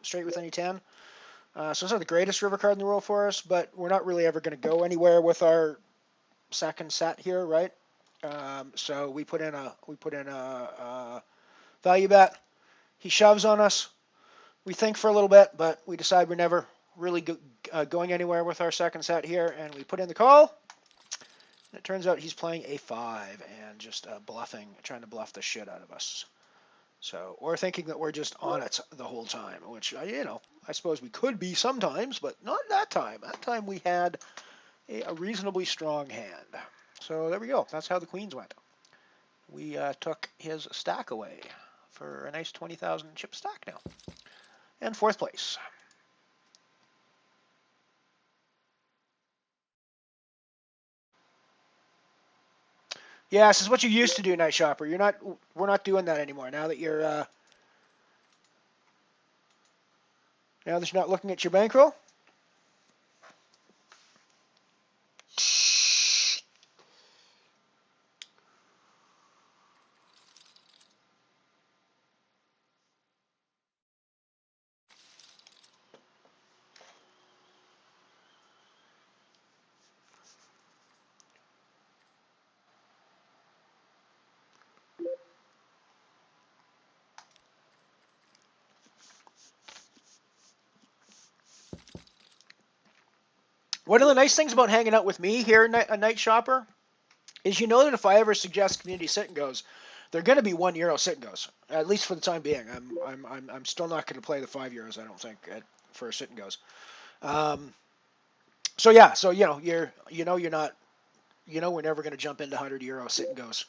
straight with any 10. So it's not the greatest river card in the world for us, but we're not really ever going to go anywhere with our second set here, right? So we put in a value bet. He shoves on us. We think for a little bit, but we decide we're never really going anywhere with our second set here, and we put in the call. And it turns out he's playing a5 and just bluffing, trying to bluff the shit out of us. So, or thinking that we're just on it the whole time, which, I suppose we could be sometimes, but not that time. That time we had a reasonably strong hand. So there we go. That's how the queens went. We took his stack away for a nice 20,000 chip stack now. And fourth place. Yeah, this is what you used to do, Night Shopper. We're not doing that anymore. Now that you're not looking at your bankroll. One of the nice things about hanging out with me here, a Night Shopper, is you know that if I ever suggest community sit and goes, they're going to be €1 sit and goes, at least for the time being. I'm still not going to play the €5, I don't think, for sit and goes. So yeah, so we're never going to jump into €100 sit and goes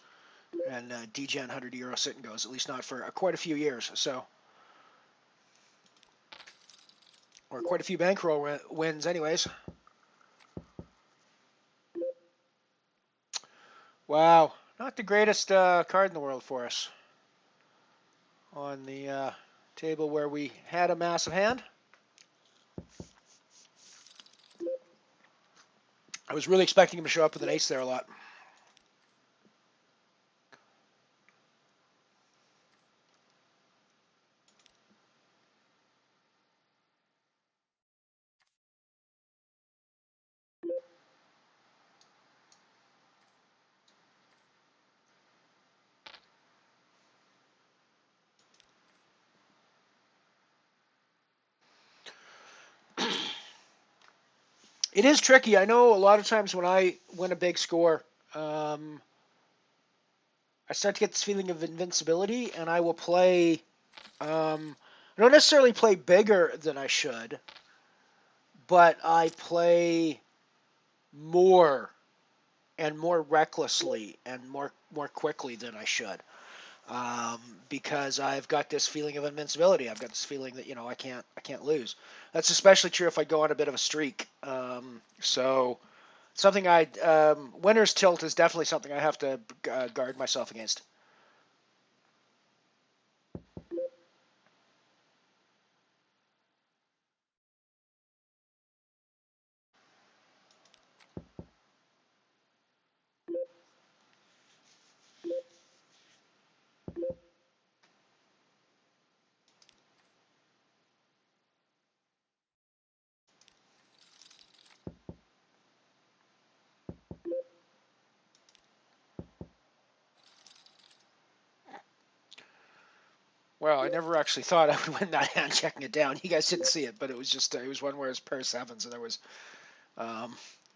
and degen €100 sit and goes, at least not for quite a few years. So, or quite a few bankroll wins, anyways. Wow, not the greatest card in the world for us on the table where we had a massive hand. I was really expecting him to show up with an ace there a lot. It is tricky. I know a lot of times when I win a big score, I start to get this feeling of invincibility, and I will play. I don't necessarily play bigger than I should, but I play more and more recklessly and more quickly than I should, because I've got this feeling of invincibility. I've got this feeling that I can't lose. That's especially true if I go on a bit of a streak. So something winner's tilt is definitely something I have to guard myself against. Well, I never actually thought I would win that hand checking it down. You guys didn't see it, but it was just it was one where it was pair of sevens, and there was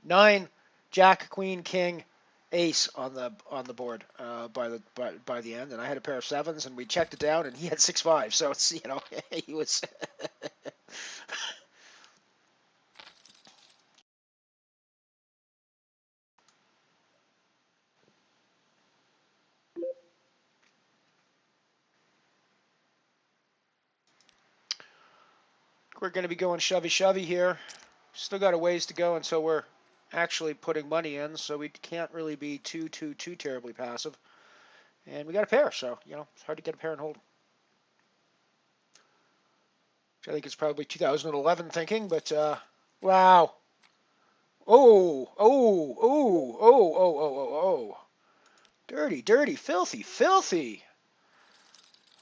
9, Jack, Queen, King, Ace on the board by the end, and I had a pair of sevens, and we checked it down, and he had 6-5. So it's he was. We're going to be going shovey here. Still got a ways to go until we're actually putting money in, so we can't really be too terribly passive. And we got a pair, so it's hard to get a pair and hold. I think it's probably 2011 thinking, but wow. Oh. Dirty, filthy.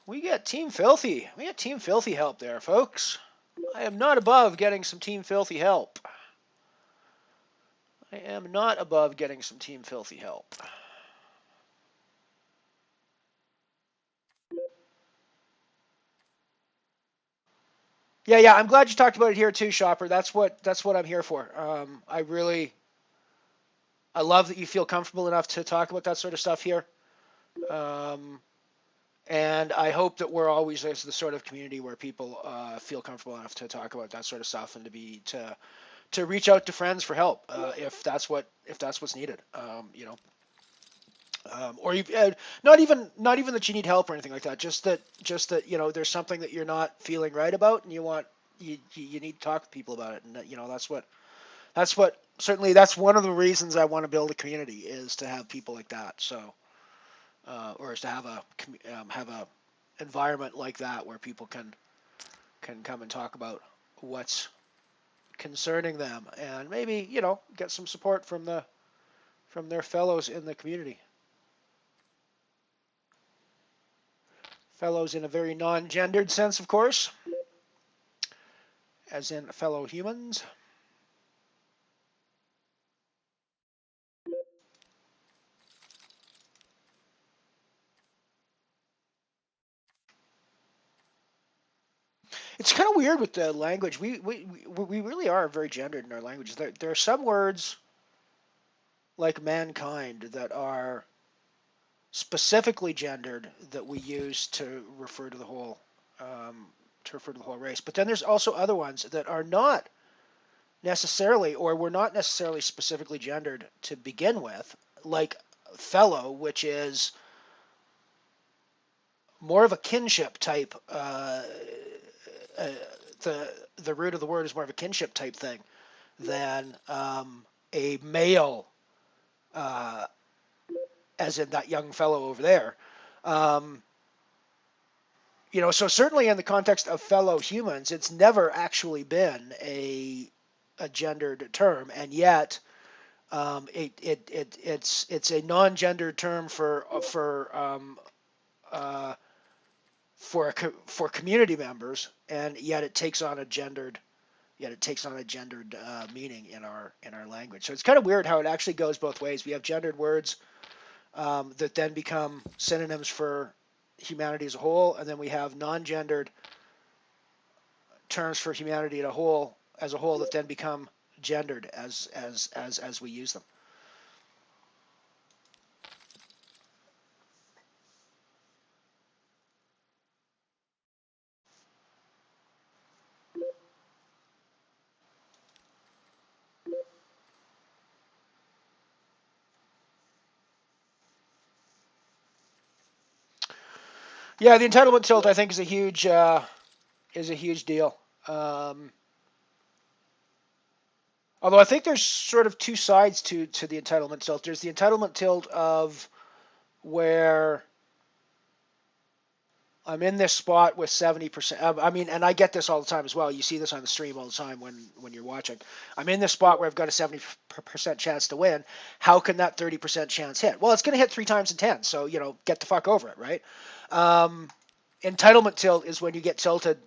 We got Team Filthy. We got Team Filthy help there, folks. I am not above getting some Team Filthy help. Yeah, I'm glad you talked about it here too, Shopper. That's what I'm here for. I love that you feel comfortable enough to talk about that sort of stuff here. And I hope that we're always as the sort of community where people feel comfortable enough to talk about that sort of stuff and to reach out to friends for help if that's what's needed. Or not even that you need help or anything like that. Just that there's something that you're not feeling right about, and you need to talk to people about it. And that's what certainly that's one of the reasons I want to build a community is to have people like that. So. Or is to have a environment like that where people can come and talk about what's concerning them and maybe get some support from their fellows in the community. Fellows in a very non-gendered sense, of course, as in fellow humans. It's kind of weird with the language. We really are very gendered in our languages. There are some words like mankind that are specifically gendered that we use to refer to the whole race. But then there's also other ones that are not necessarily, or were not necessarily specifically gendered to begin with, like fellow, which is more of a kinship type. The root of the word is more of a kinship type thing than a male, as in that young fellow over there. So certainly in the context of fellow humans, it's never actually been a gendered term, and yet it's a non-gendered term for community members, and yet it takes on a gendered meaning in our language. So it's kind of weird how it actually goes both ways. We have gendered words that then become synonyms for humanity as a whole, and then we have non-gendered terms for humanity as a whole that then become gendered as we use them. Yeah, the entitlement tilt I think is a huge deal. Although I think there's sort of two sides to the entitlement tilt. There's the entitlement tilt of where I'm in this spot with 70%. And I get this all the time as well. You see this on the stream all the time when you're watching. I'm in this spot where I've got a 70% chance to win. How can that 30% chance hit? Well, it's going to hit 3 times in 10. So, get the fuck over it, right? Entitlement tilt is when you get tilted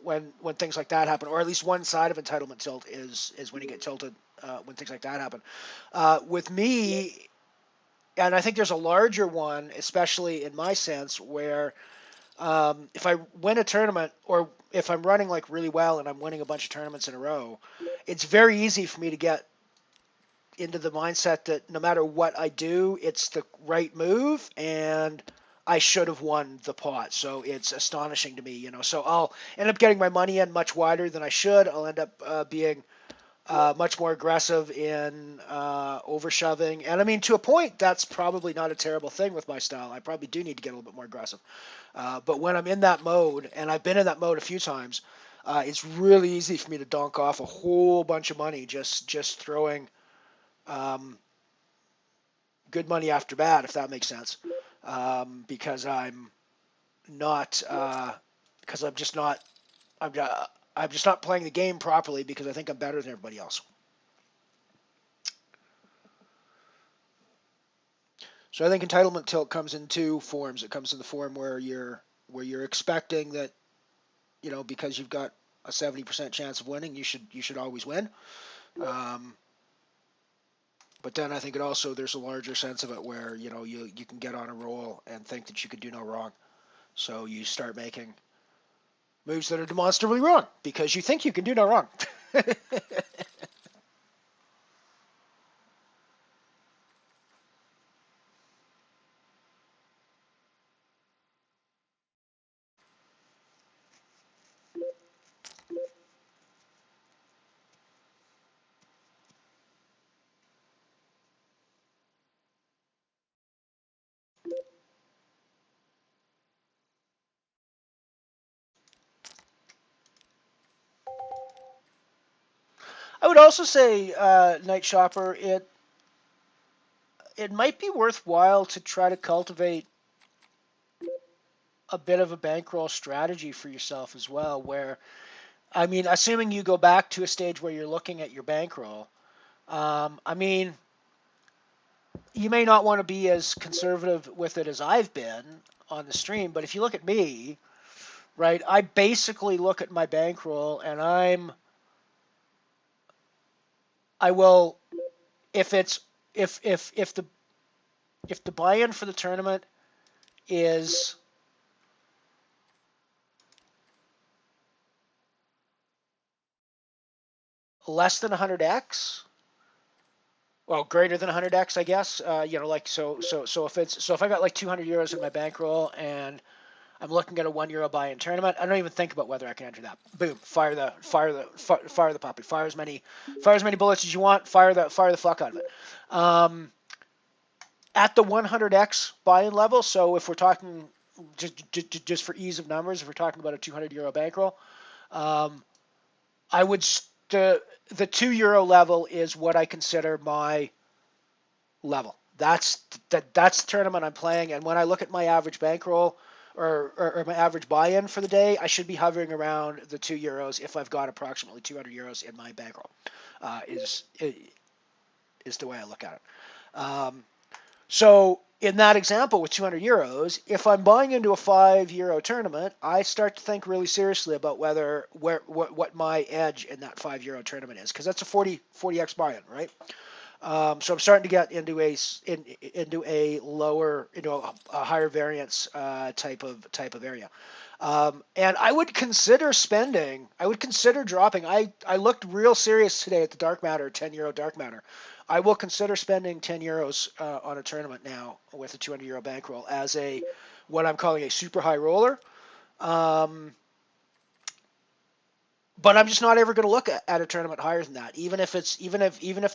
when things like that happen, or at least one side of entitlement tilt is when you get tilted when things like that happen. With me, and I think there's a larger one, especially in my sense, where if I win a tournament, or if I'm running like really well and I'm winning a bunch of tournaments in a row, it's very easy for me to get into the mindset that no matter what I do, it's the right move, and I should have won the pot. So it's astonishing to me, So I'll end up getting my money in much wider than I should. I'll end up being much more aggressive in overshoving. And I mean, to a point, that's probably not a terrible thing with my style. I probably do need to get a little bit more aggressive. But when I'm in that mode, and I've been in that mode a few times, it's really easy for me to donk off a whole bunch of money just throwing good money after bad, if that makes sense. Because I'm just not playing the game properly because I think I'm better than everybody else. So I think entitlement tilt comes in two forms. It comes in the form where you're expecting that, because you've got a 70% chance of winning, you should always win. But then I think there's a larger sense of it where, you can get on a roll and think that you can do no wrong. So you start making moves that are demonstrably wrong because you think you can do no wrong. I would also say, Night Shopper, it might be worthwhile to try to cultivate a bit of a bankroll strategy for yourself as well, where, assuming you go back to a stage where you're looking at your bankroll, you may not want to be as conservative with it as I've been on the stream, but if you look at me, right, I basically look at my bankroll and I will, if the buy-in for the tournament is less than 100x, well, greater than 100x, I guess. Like if I got like 200 euros in my bankroll and I'm looking at a €1 buy-in tournament, I don't even think about whether I can enter that. Boom, fire the puppy. Fire as many bullets as you want. Fire the fuck out of it. At the 100x buy-in level, so if we're talking just for ease of numbers, if we're talking about a €200 bankroll, I would the €2 level is what I consider my level. That's the tournament I'm playing, and when I look at my average bankroll or my average buy-in for the day, I should be hovering around the €2 if I've got approximately €200 in my bankroll. Is the way I look at it. So in that example with €200, if I'm buying into a €5 tournament, I start to think really seriously about what my edge in that €5 tournament is, because that's a 40x buy-in, right? So I'm starting to get into a lower, a higher variance type of area. And I would consider dropping. I looked real serious today at the dark matter, €10 dark matter. I will consider spending €10 on a tournament now with a €200 bankroll as what I'm calling a super high roller. But I'm just not ever going to look at a tournament higher than that, even if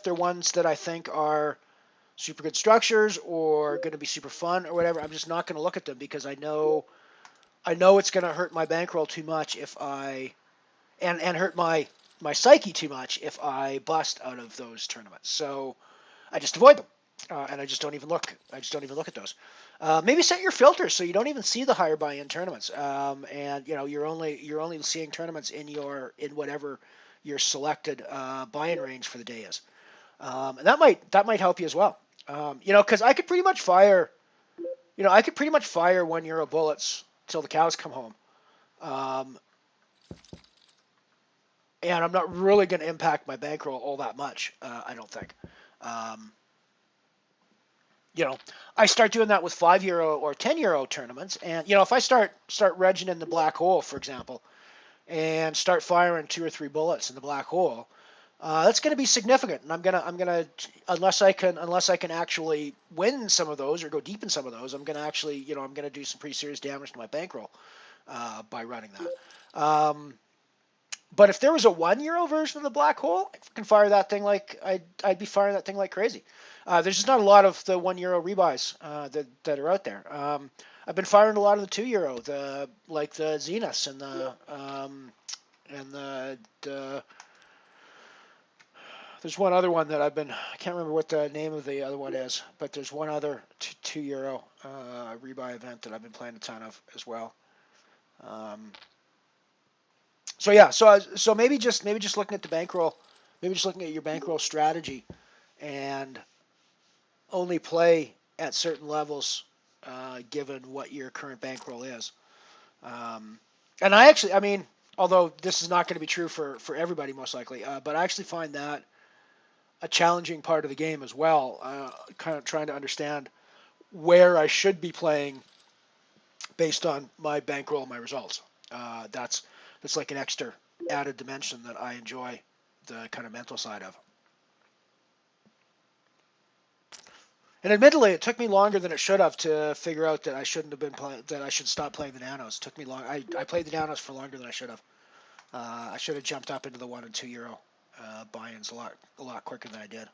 they're ones that I think are super good structures or going to be super fun or whatever. I'm just not going to look at them because I know it's going to hurt my bankroll too much and hurt my psyche too much if I bust out of those tournaments. So I just avoid them, and I just don't even look. At those. Maybe set your filters so you don't even see the higher buy-in tournaments, and you're only seeing tournaments in whatever your selected buy-in range for the day is, and that might help you as well. Because I could pretty much fire €1 bullets till the cows come home. And I'm not really going to impact my bankroll all that much, I don't think. I start doing that with €5 or €10 tournaments, and if I start regging in the black hole, for example, and start firing 2 or 3 bullets in the black hole, that's going to be significant, and I'm gonna unless I can actually win some of those or go deep in some of those, I'm gonna do some pretty serious damage to my bankroll by running that. But if there was a €1 version of the black hole, I can fire that thing like I'd be firing that thing like crazy. There's just not a lot of the €1 rebuys that are out there. I've been firing a lot of the €2, the Zeniths and the there's one other one that I can't remember what the name of the other one is, but there's one other €2 rebuy event that I've been playing a ton of as well. So yeah, so maybe just looking at the bankroll, maybe just looking at your bankroll strategy, and only play at certain levels given what your current bankroll is. And I mean, although this is not going to be true for everybody most likely, but I actually find that a challenging part of the game as well. Kind of trying to understand where I should be playing based on my bankroll and my results. That's like an extra added dimension that I enjoy the kind of mental side of. And admittedly, it took me longer than it should have to figure out that I shouldn't have been that I should stop playing the nanos. It took me long. I played the nanos for longer than I should have. I should have jumped up into the €1 and €2 buy-ins a lot quicker than I did.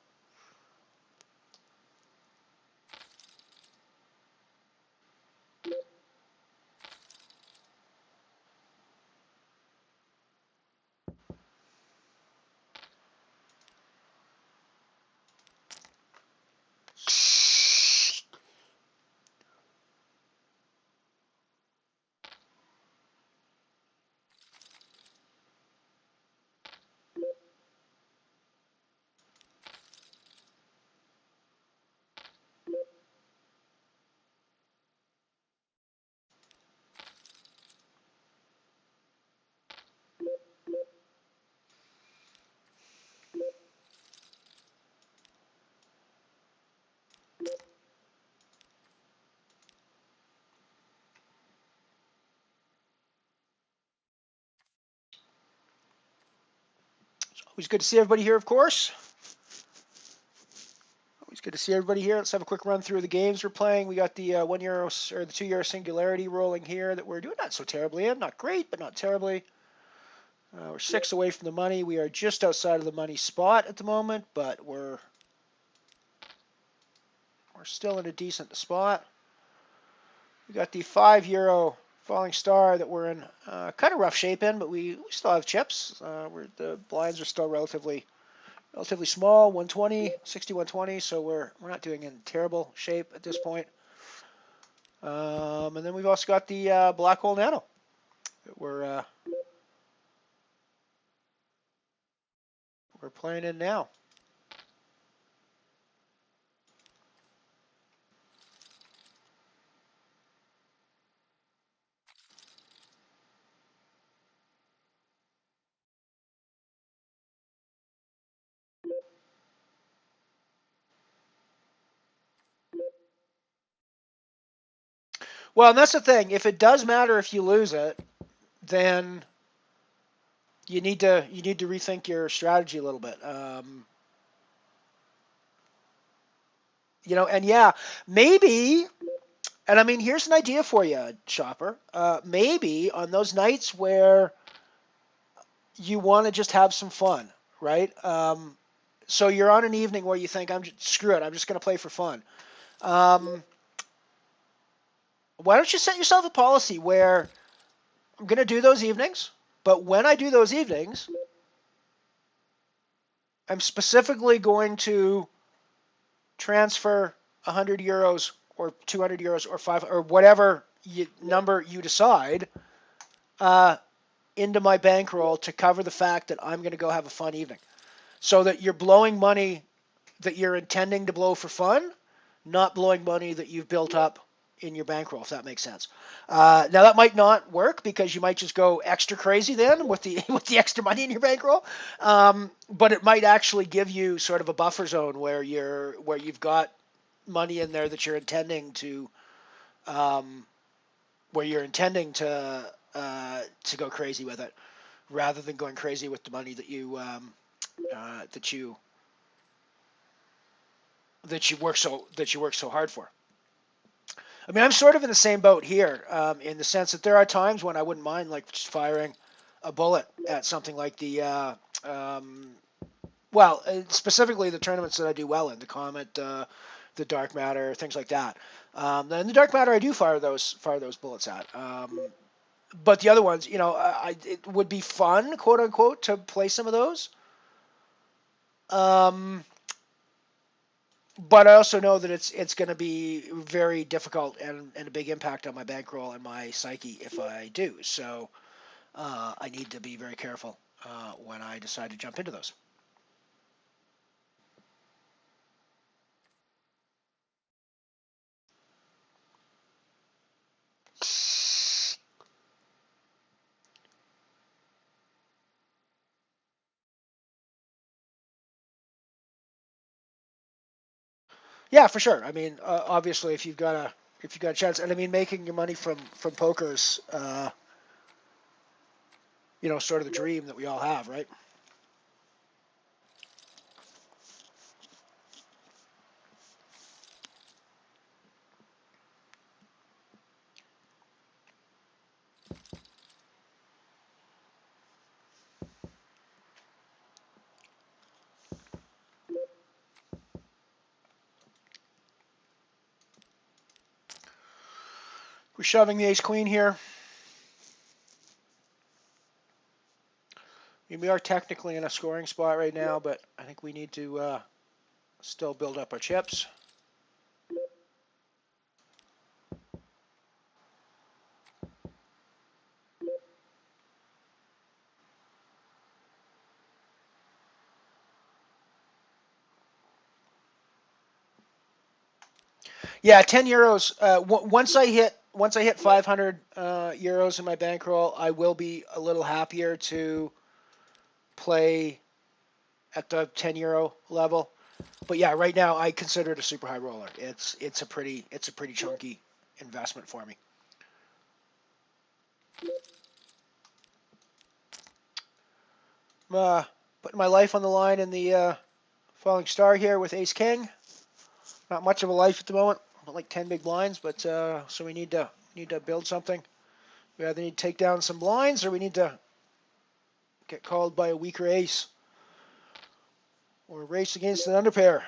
Always good to see everybody here, of course. Always good to see everybody here. Let's have a quick run through the games we're playing. We got the €1 or the €2 Singularity rolling here that we're doing not so terribly in. Not great, but not terribly. We're 6 away from the money. We are just outside of the money spot at the moment, but we're still in a decent spot. We got the €5 Falling Star that we're in kind of rough shape in, but we still have chips. The blinds are still relatively small, 120, 60, 120, so we're not doing in terrible shape at this point. And then we've also got the Black Hole Nano that we're playing in now. Well, and that's the thing. If it does matter if you lose it, then you need to rethink your strategy a little bit. And yeah, maybe. And I mean, here's an idea for you, shopper. Maybe on those nights where you want to just have some fun, right? So you're on an evening where you think, screw it, I'm just going to play for fun. Why don't you set yourself a policy where I'm going to do those evenings, but when I do those evenings, I'm specifically going to transfer €100 or €200 or €500 or whatever number you decide into my bankroll to cover the fact that I'm going to go have a fun evening. So that you're blowing money that you're intending to blow for fun, not blowing money that you've built up in your bankroll, if that makes sense. Now that might not work because you might just go extra crazy then with the extra money in your bankroll, but it might actually give you sort of a buffer zone where you've got money in there that you're intending to go crazy with it, rather than going crazy with the money that you work so hard for. I mean, I'm sort of in the same boat here, in the sense that there are times when I wouldn't mind like just firing a bullet at something like the specifically the tournaments that I do well in, the Comet, the Dark Matter, things like that. And the Dark Matter I do fire those bullets at. But the other ones, it would be fun, quote unquote, to play some of those. But I also know that it's going to be very difficult and a big impact on my bankroll and my psyche if I do. So I need to be very careful when I decide to jump into those. Yeah, for sure. I mean, obviously, if you've got a chance, and I mean, making your money from poker's, sort of the dream that we all have, right? We're shoving the ace-queen here. I mean, we are technically in a scoring spot right now, but I think we need to still build up our chips. Yeah, €10. Once I hit 500 euros in my bankroll, I will be a little happier to play at the €10 level. But yeah, right now I consider it a super high roller. It's a pretty chunky investment for me. Putting my life on the line in the falling star here with Ace King. Not much of a life at the moment. Like 10 big blinds, but so we need to build something. We either need to take down some blinds or we need to get called by a weaker ace or race against an underpair.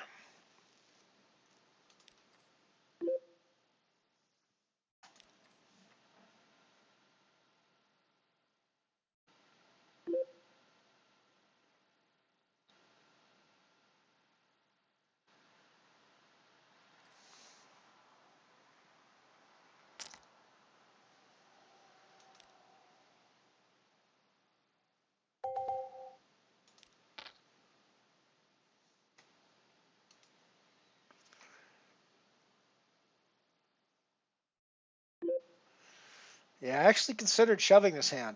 Yeah, I actually considered shoving this hand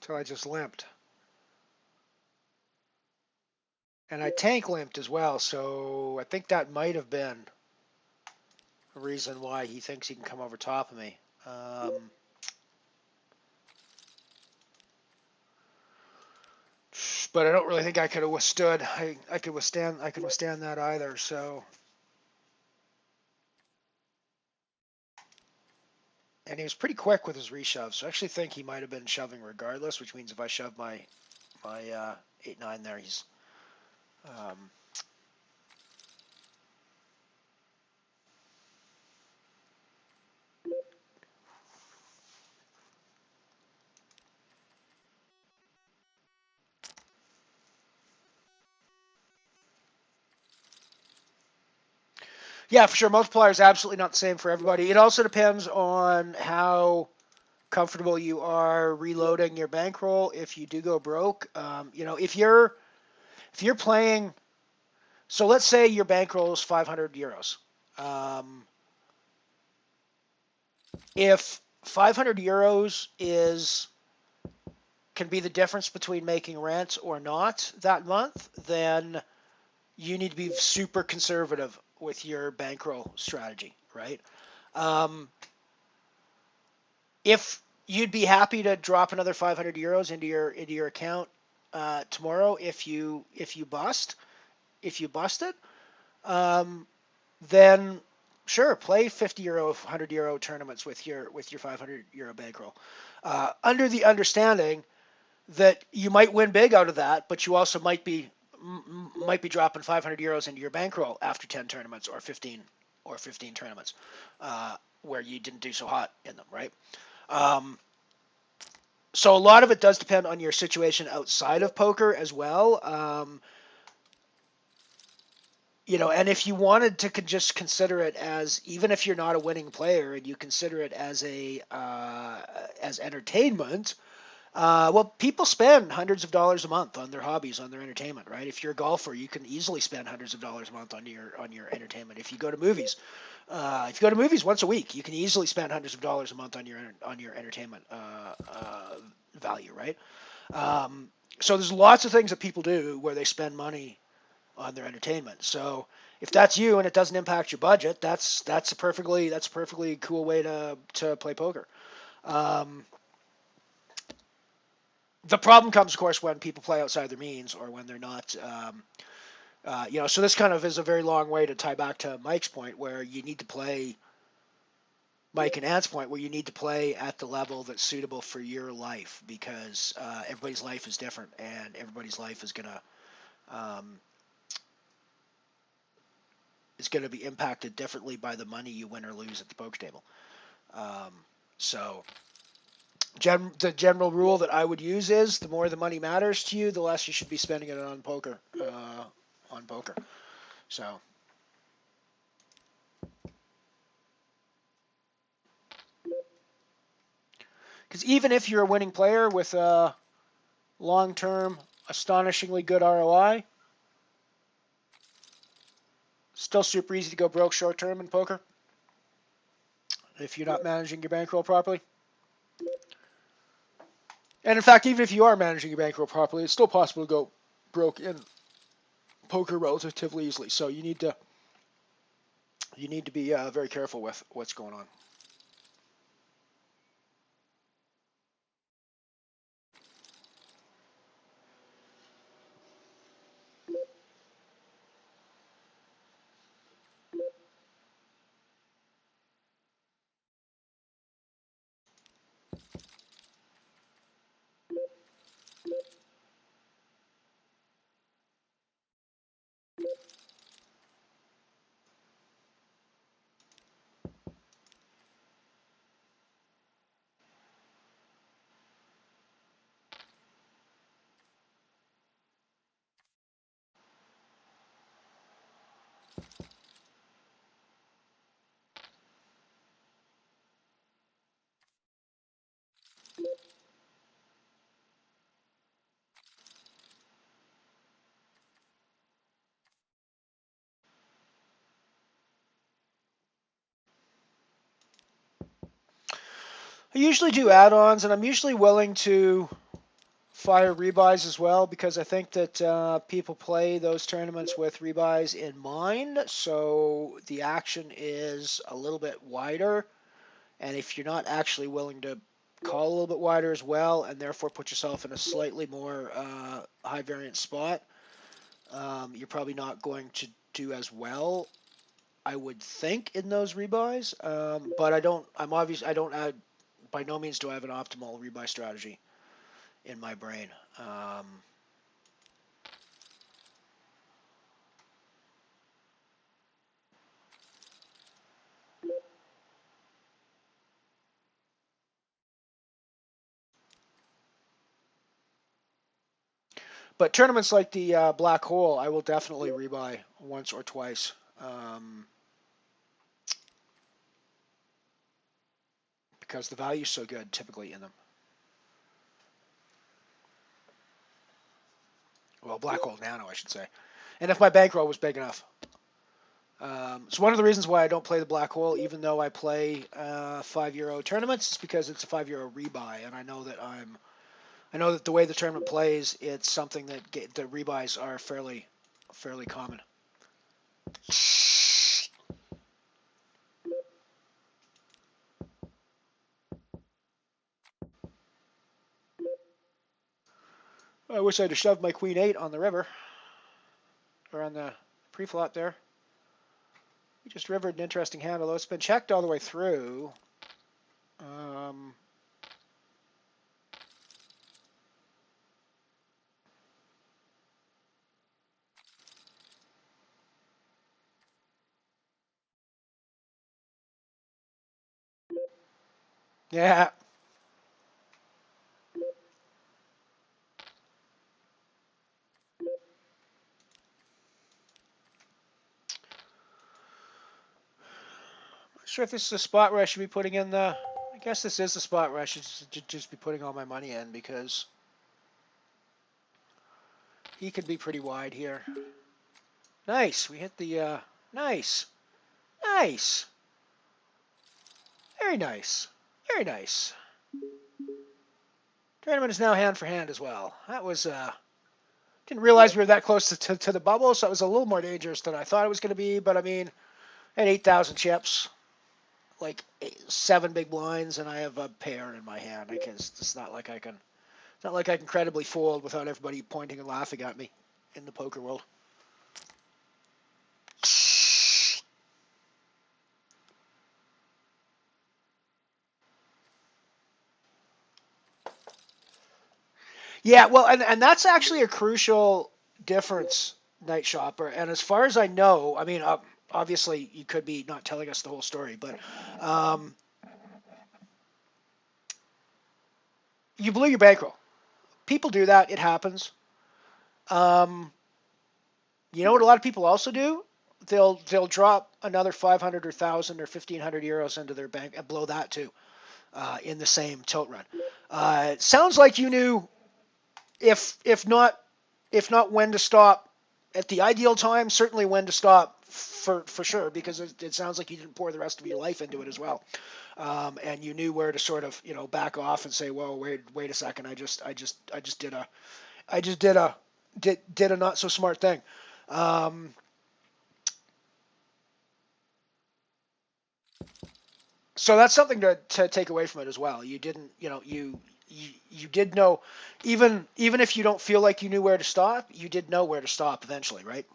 until I just limped. And I tank limped as well, so I think that might have been a reason why he thinks he can come over top of me. But I don't really think I could have withstood. I could withstand that either. So, and he was pretty quick with his reshove. So I actually think he might have been shoving regardless, which means if I shove my 8-9 there, he's yeah, for sure. Multiplier is absolutely not the same for everybody. It also depends on how comfortable you are reloading your bankroll if you do go broke. If you're playing, so let's say your bankroll is 500 euros. If 500 euros can be the difference between making rent or not that month, then you need to be super conservative with your bankroll strategy, right? If you'd be happy to drop another 500 euros into your account tomorrow if you bust it, then sure, play 50 euro, 100 euro tournaments with your 500 euro bankroll, under the understanding that you might win big out of that, but you also might be dropping 500 euros into your bankroll after 10 tournaments or 15 tournaments where you didn't do so hot in them, right? So a lot of it does depend on your situation outside of poker as well. And if you wanted to just consider it as, even if you're not a winning player and you consider it as as entertainment, well, people spend hundreds of dollars a month on their hobbies, on their entertainment, right? If you're a golfer, you can easily spend hundreds of dollars a month on your entertainment. If you go to movies, once a week, you can easily spend hundreds of dollars a month on your entertainment value, right? So there's lots of things that people do where they spend money on their entertainment. So if that's you and it doesn't impact your budget, that's a perfectly cool way to play poker. The problem comes, of course, when people play outside their means or when they're not, so this kind of is a very long way to tie back to Mike's point, where you need to play, Mike and Ant's point, where you need to play at the level that's suitable for your life, because everybody's life is different and everybody's life is gonna be impacted differently by the money you win or lose at the poker table. So the general rule that I would use is, the more the money matters to you, the less you should be spending it on poker. So, because even if you're a winning player with a long-term, astonishingly good ROI, still super easy to go broke short-term in poker if you're not managing your bankroll properly. And in fact, even if you are managing your bankroll properly, it's still possible to go broke in poker relatively easily. So you need to be very careful with what's going on. I usually do add-ons, and I'm usually willing to fire rebuys as well, because I think that people play those tournaments with rebuys in mind, so the action is a little bit wider. And if you're not actually willing to call a little bit wider as well, and therefore put yourself in a slightly more high variance spot, you're probably not going to do as well, I would think, in those rebuys. But I don't. I'm obvious. I don't. By no means do I have an optimal rebuy strategy in my brain. But tournaments like the Black Hole, I will definitely rebuy once or twice. Because the value's so good typically in them. Well, Black Hole Nano, I should say. And if my bankroll was big enough. So one of the reasons why I don't play the Black Hole, even though I play €5 tournaments, is because it's a €5 rebuy, and I know that the way the tournament plays, it's something that the rebuys are fairly common. I wish I'd have shoved my Queen 8 on the river, or on the pre-flop there. We just rivered an interesting hand, although it's been checked all the way through. Yeah. Not sure if this is a spot where I should be putting in the... I guess this is the spot where I should just be putting all my money in, because he could be pretty wide here. Nice. We hit the... nice. Nice. Very nice. Very nice. Tournament is now hand for hand as well. That was... didn't realize we were that close to the bubble, so it was a little more dangerous than I thought it was going to be, but I mean, I had 8,000 chips, like 7 big blinds, and I have a pair in my hand. It's not like I can credibly fold without everybody pointing and laughing at me in the poker world. Yeah, well, and that's actually a crucial difference, Night Shopper. And as far as I know, I mean, obviously you could be not telling us the whole story, but you blew your bankroll. People do that. It happens. You know what a lot of people also do? They'll drop another 500 or 1,000 or 1,500 euros into their bank and blow that too in the same tilt run. It sounds like you knew if not when to stop at the ideal time, certainly when to stop for sure, because it sounds like you didn't pour the rest of your life into it as well, and you knew where to sort of back off and say, whoa, wait a second, I just did a not so smart thing. So that's something to take away from it as well. You didn't, you did know, even if you don't feel like you knew where to stop, you did know where to stop eventually, right?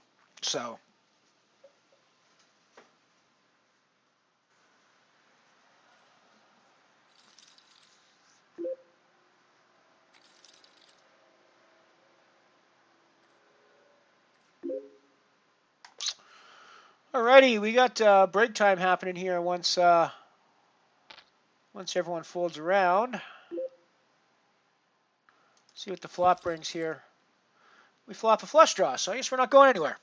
So. Alrighty, we got break time happening here once everyone folds around. See what the flop brings here. We flop a flush draw, so I guess we're not going anywhere.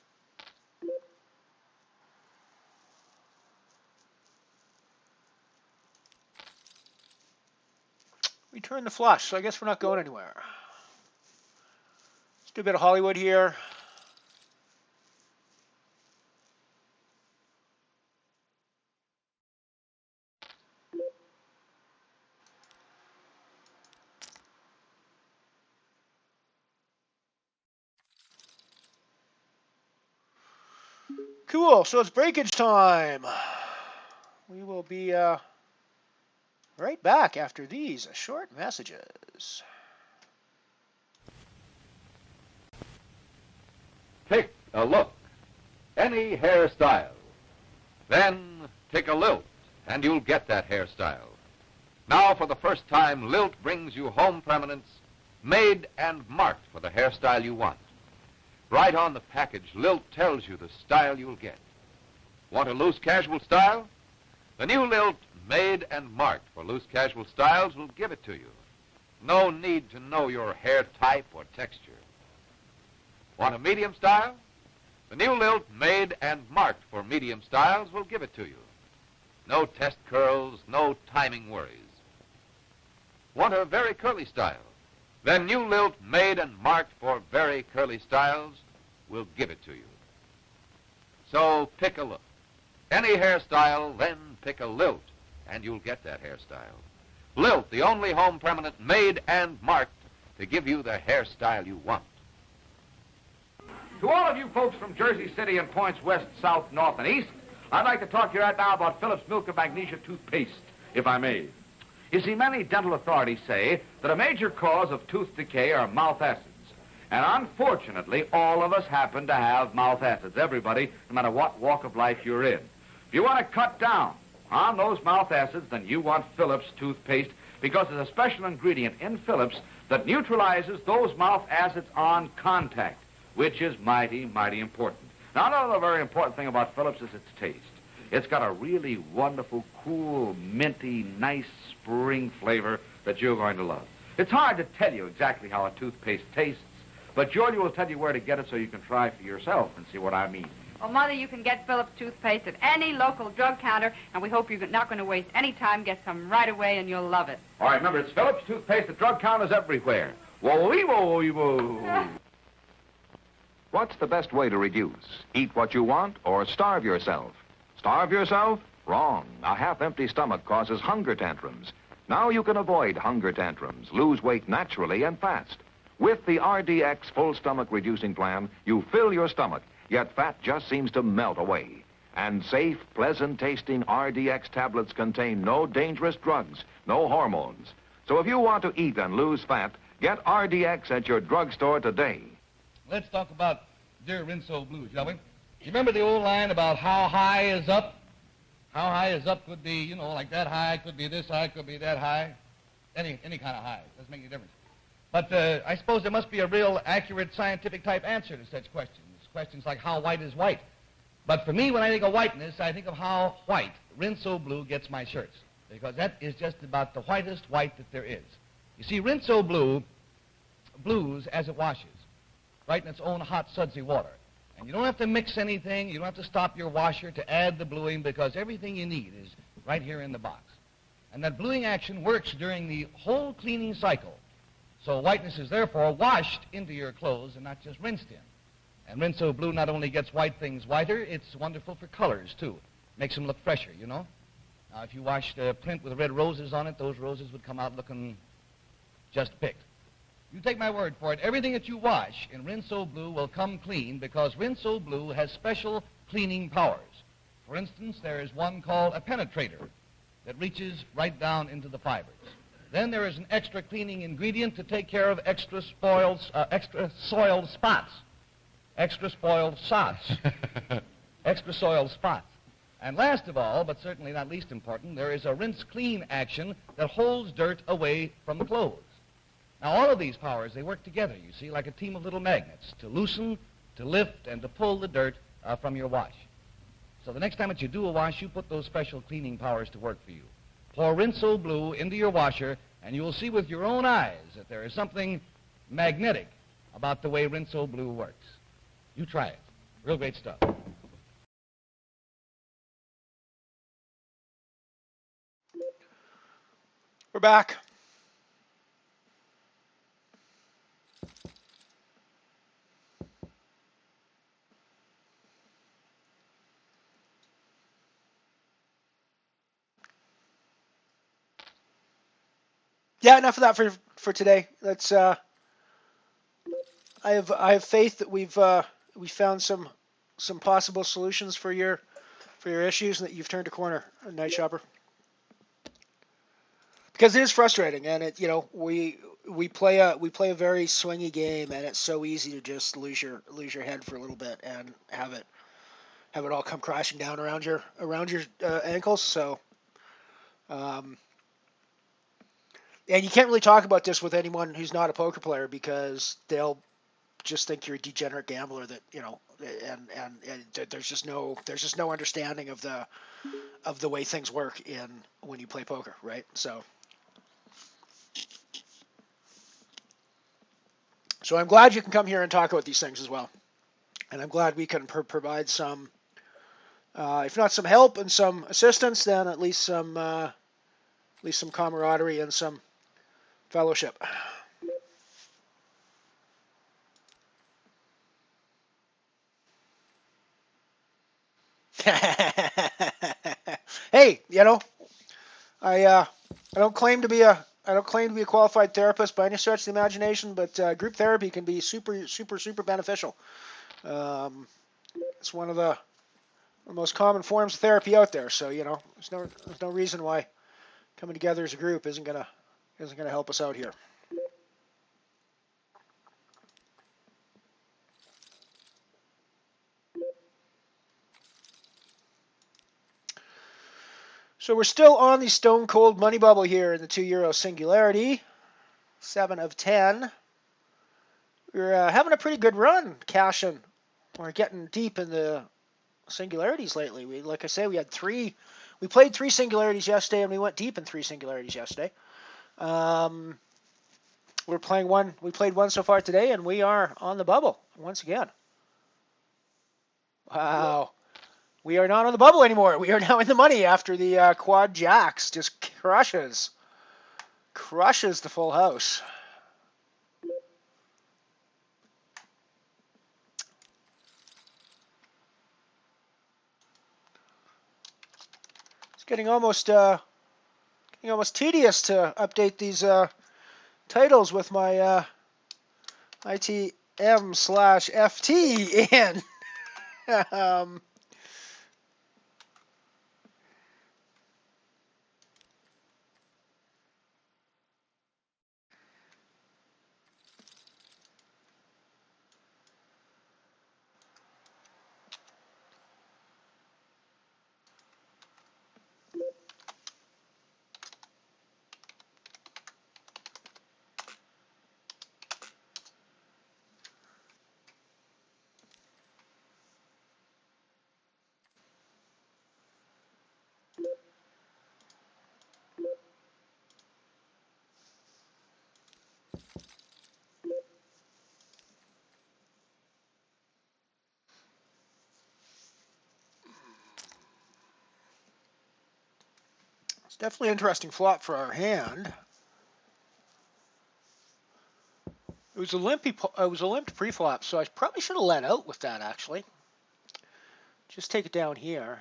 Return the flush, so I guess we're not going anywhere. Let's do a bit of Hollywood here. Cool, so it's breakage time. We will be right back after these short messages. Take a look. Any hairstyle. Then take a lilt, and you'll get that hairstyle. Now, for the first time, Lilt brings you home permanents made and marked for the hairstyle you want. Right on the package, Lilt tells you the style you'll get. Want a loose casual style? The new Lilt, made and marked for loose casual styles, will give it to you. No need to know your hair type or texture. Want a medium style? The new Lilt, made and marked for medium styles, will give it to you. No test curls, no timing worries. Want a very curly style? Then new Lilt, made and marked for very curly styles, will give it to you. So pick a look. Any hairstyle, then pick a Lilt, and you'll get that hairstyle. Lilt, the only home permanent made and marked to give you the hairstyle you want. To all of you folks from Jersey City and points west, south, north, and east, I'd like to talk to you right now about Phillips Milk and Magnesia toothpaste, if I may. You see, many dental authorities say that a major cause of tooth decay are mouth acids. And unfortunately, all of us happen to have mouth acids, everybody, no matter what walk of life you're in. If you want to cut down on those mouth acids, then you want Phillips toothpaste, because there's a special ingredient in Phillips that neutralizes those mouth acids on contact, which is mighty, mighty important. Now, another very important thing about Phillips is its taste. It's got a really wonderful, cool, minty, nice spring flavor that you're going to love. It's hard to tell you exactly how a toothpaste tastes, but Julia will tell you where to get it so you can try for yourself and see what I mean. Well, Mother, you can get Phillips toothpaste at any local drug counter, and we hope you're not going to waste any time. Get some right away, and you'll love it. All right, remember, it's Phillips toothpaste at drug counters everywhere. Whoa-wee-whoa-wee-whoa. What's the best way to reduce? Eat what you want or starve yourself? Starve yourself? Wrong. A half-empty stomach causes hunger tantrums. Now you can avoid hunger tantrums, lose weight naturally and fast. With the RDX full stomach reducing plan, you fill your stomach, yet fat just seems to melt away. And safe, pleasant-tasting RDX tablets contain no dangerous drugs, no hormones. So if you want to eat and lose fat, get RDX at your drugstore today. Let's talk about Dear Rinso Blue, shall we? You remember the old line about how high is up? How high is up could be, you know, like that high, could be this high, could be that high. Any kind of high. Doesn't make any difference. But I suppose there must be a real accurate scientific type answer to such questions. Questions like how white is white. But for me, when I think of whiteness, I think of how white Rinso Blue gets my shirts. Because that is just about the whitest white that there is. You see, Rinso Blue blues as it washes, right in its own hot, sudsy water. And you don't have to mix anything. You don't have to stop your washer to add the bluing, because everything you need is right here in the box. And that bluing action works during the whole cleaning cycle. So whiteness is therefore washed into your clothes and not just rinsed in. And Rinso Blue not only gets white things whiter, it's wonderful for colors, too. Makes them look fresher, you know. Now, if you washed a print with red roses on it, those roses would come out looking just picked. You take my word for it, everything that you wash in Rinso Blue will come clean, because Rinso Blue has special cleaning powers. For instance, there is one called a penetrator that reaches right down into the fibers. Then there is an extra cleaning ingredient to take care of extra soiled spots. Extra spoiled sots. Extra soiled spots. And last of all, but certainly not least important, there is a rinse-clean action that holds dirt away from the clothes. Now, all of these powers, they work together, you see, like a team of little magnets to loosen, to lift, and to pull the dirt from your wash. So the next time that you do a wash, you put those special cleaning powers to work for you. Pour Rinso Blue into your washer, and you will see with your own eyes that there is something magnetic about the way Rinso Blue works. You try it. Real great stuff. We're back. Yeah, enough of that for today. Let's. I have faith that we found some possible solutions for your issues, and that you've turned a corner, Night Shopper. Because it is frustrating, and we play a very swingy game, and it's so easy to just lose your head for a little bit and have it all come crashing down around your ankles. So, and you can't really talk about this with anyone who's not a poker player, because they'll just think you're a degenerate gambler, that and there's just no understanding of the way things work when you play poker, right? So I'm glad you can come here and talk about these things as well, and I'm glad we can provide some, if not some help and some assistance, then at least some camaraderie and some fellowship. Hey, I don't claim to be a qualified therapist by any stretch of the imagination, but group therapy can be super beneficial. It's one of the most common forms of therapy out there. So there's no reason why coming together as a group isn't gonna help us out here. So we're still on the stone cold money bubble here in the €2 singularity. 7 of 10. We're having a pretty good run, cashing. We're getting deep in the singularities lately. Like I say, we played 3 singularities yesterday, and we went deep in 3 singularities yesterday. We played one so far today, and we are on the bubble once again. Wow. We are not on the bubble anymore. We are now in the money after the quad jacks just crushes the full house. It's getting almost tedious to update these titles with my ITM/FT in. It's definitely an interesting flop for our hand. It was a limped pre-flop, so I probably should have let out with that, actually. Just take it down here.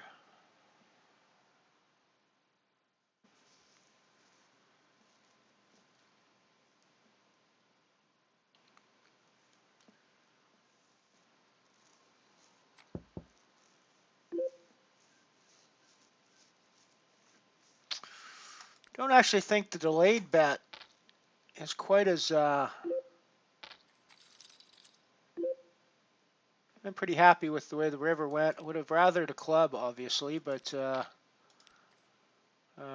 Don't actually think the delayed bet is quite as... I'm pretty happy with the way the river went. I would have rathered a club, obviously, but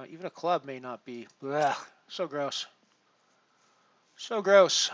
even a club may not be... Ugh, so gross. So gross.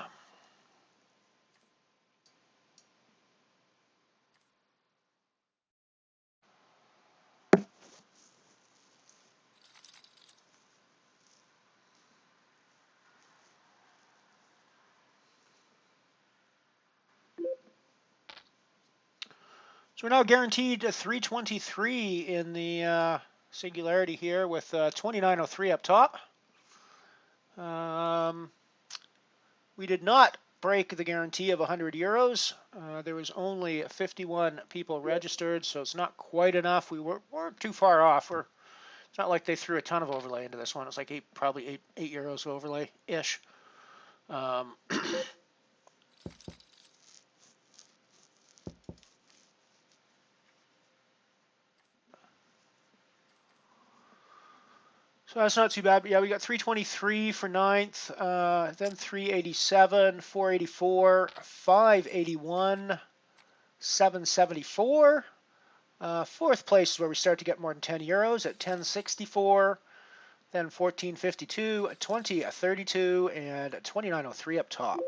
So we're now guaranteed a 323 in the singularity here with 2903 up top. We did not break the guarantee of 100 euros. There was only 51 people registered, so it's not quite enough. We weren't too far off. It's not like they threw a ton of overlay into this one. It was like probably 8 euros overlay-ish. So that's not too bad. But yeah, we got 323 for ninth, then 387, 484, 581, 774. Fourth place is where we start to get more than 10 euros at 1064, then 1452, 2032, and 2903 up top.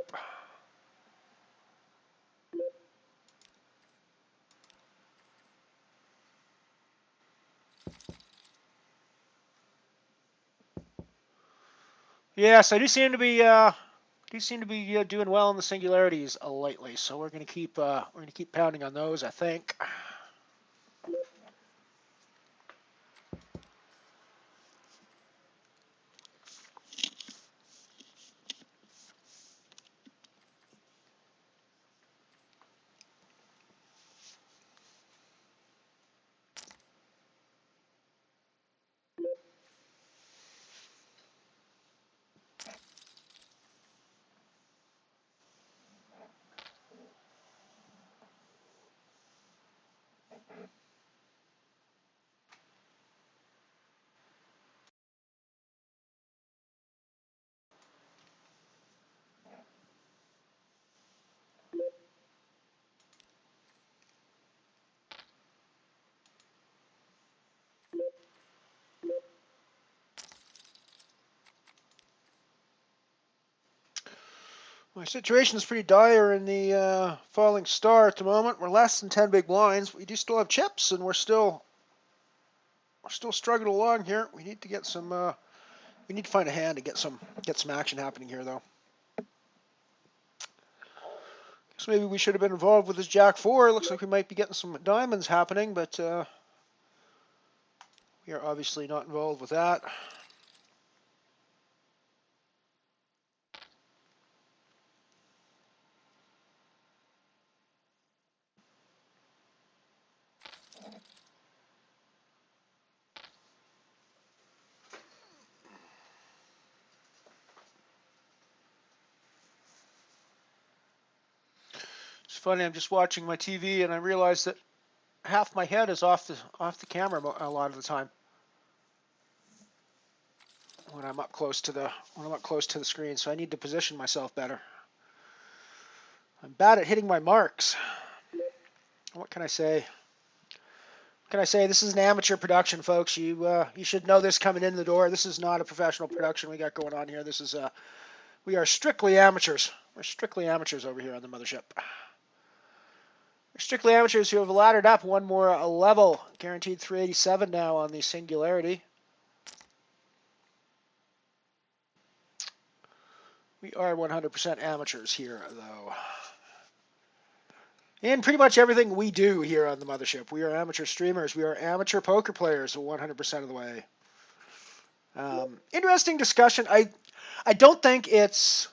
Yes, I do seem to be doing well in the singularities lately, so we're gonna keep pounding on those, I think. My situation is pretty dire in the falling star at the moment. We're less than 10 big blinds. We do still have chips, and we're still struggling along here. We need to get some. We need to find a hand to get some action happening here, though. So maybe we should have been involved with this Jack 4. It looks like we might be getting some diamonds happening, but we are obviously not involved with that. It's funny, I'm just watching my TV and I realize that half my head is off the camera a lot of the time when I'm up close to the screen. So I need to position myself better. I'm bad at hitting my marks. What can I say? What can I say? This is an amateur production, folks. You should know this coming in the door. This is not a professional production we got going on here. This is we are strictly amateurs. We're strictly amateurs over here on the Mothership. We're strictly amateurs who have laddered up one more level, guaranteed 387 now on the Singularity. We are 100% amateurs here, though. In pretty much everything we do here on the Mothership. We are amateur streamers. We are amateur poker players 100% of the way. Interesting discussion. I don't think it's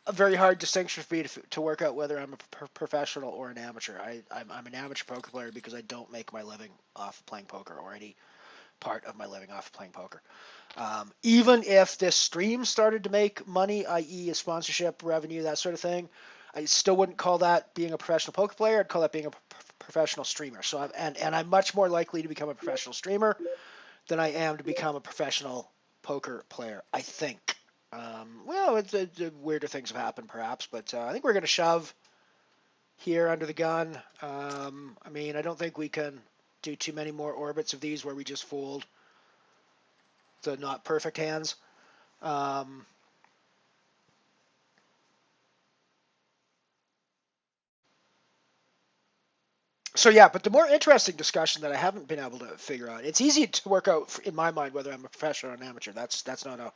a very hard distinction for me to work out whether I'm a professional or an amateur. I'm an amateur poker player because I don't make my living off playing poker, or any part of my living off playing poker. Even if this stream started to make money, i.e. a sponsorship revenue, that sort of thing, I still wouldn't call that being a professional poker player. I'd call that being a professional streamer. So I'm much more likely to become a professional streamer than I am to become a professional poker player, I think. Well, weirder things have happened, perhaps, but I think we're going to shove here under the gun. I mean, I don't think we can do too many more orbits of these where we just fold the not perfect hands. So yeah, but the more interesting discussion that I haven't been able to figure out, it's easy to work out in my mind whether I'm a professional or an amateur. That's not a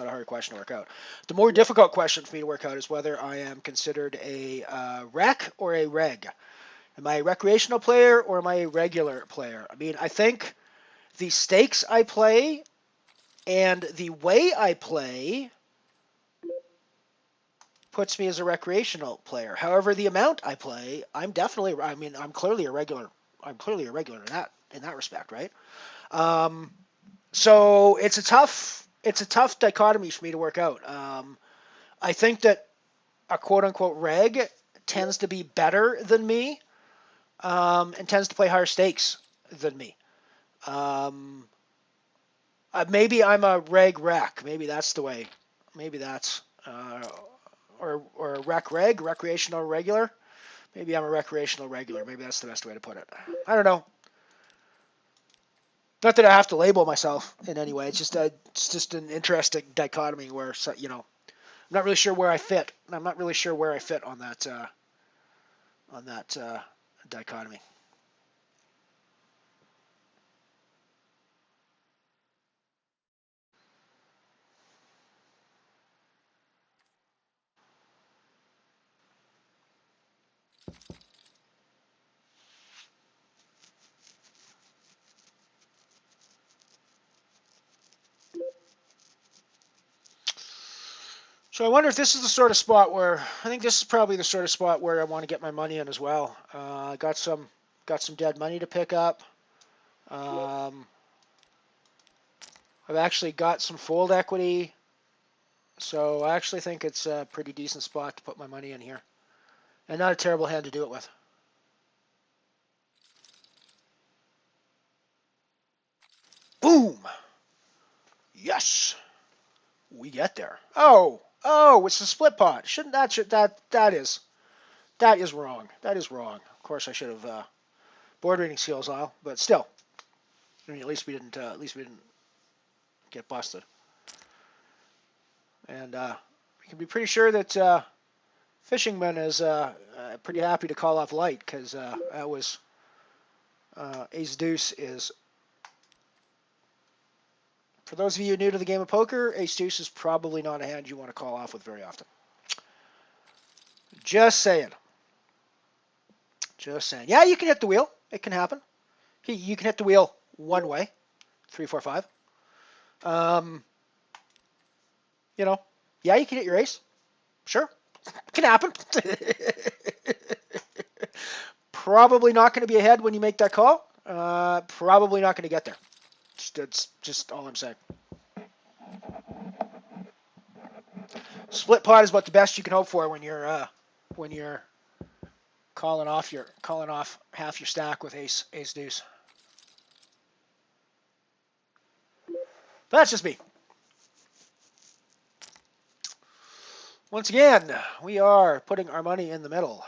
hard question to work out. The more difficult question for me to work out is whether I am considered a rec or a reg. Am I a recreational player or am I a regular player? I mean, I think the stakes I play and the way I play puts me as a recreational player. However, the amount I play, I'm clearly a regular. I'm clearly a regular in that respect, right? So it's a tough dichotomy for me to work out. I think that a quote unquote reg tends to be better than me, and tends to play higher stakes than me. Maybe I'm a reg-rec. Maybe that's the way. Maybe that's or a rec-reg, recreational regular. Maybe I'm a recreational regular. Maybe that's the best way to put it. I don't know. Not that I have to label myself in any way. It's just an interesting dichotomy where I'm not really sure where I fit. I'm not really sure where I fit on that dichotomy. So I wonder if this is the sort of spot where I think this is probably the sort of spot where I want to get my money in as well. Got some dead money to pick up. I've actually got some fold equity, so I actually think it's a pretty decent spot to put my money in here, and not a terrible hand to do it with. Boom! Yes, we get there. Oh, it's a split pot. That is wrong. That is wrong. Of course, I should have board reading skills, but still, I mean, at least we didn't get busted, and we can be pretty sure that Fishingman is pretty happy to call off light because that was ace deuce is. For those of you new to the game of poker, ace deuce is probably not a hand you want to call off with very often. Just saying. Just saying. Yeah, you can hit the wheel. It can happen. You can hit the wheel one way. 3, 4, 5. Yeah, you can hit your ace. Sure. It can happen. Probably not going to be ahead when you make that call. Probably not going to get there. That's just all I'm saying. Split pot is about the best you can hope for when you're calling off half your stack with ace deuce. But that's just me. Once again, we are putting our money in the middle.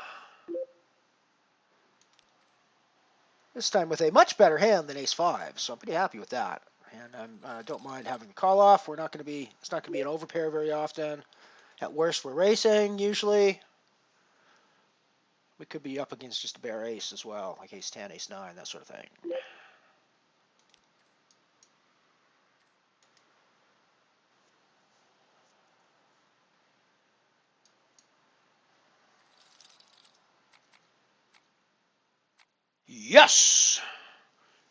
This time with a much better hand than ace-5, so I'm pretty happy with that. And I don't mind having a call off. It's not going to be an overpair very often. At worst, we're racing usually. We could be up against just a bare ace as well, like ace-10, ace-9, that sort of thing. Yes!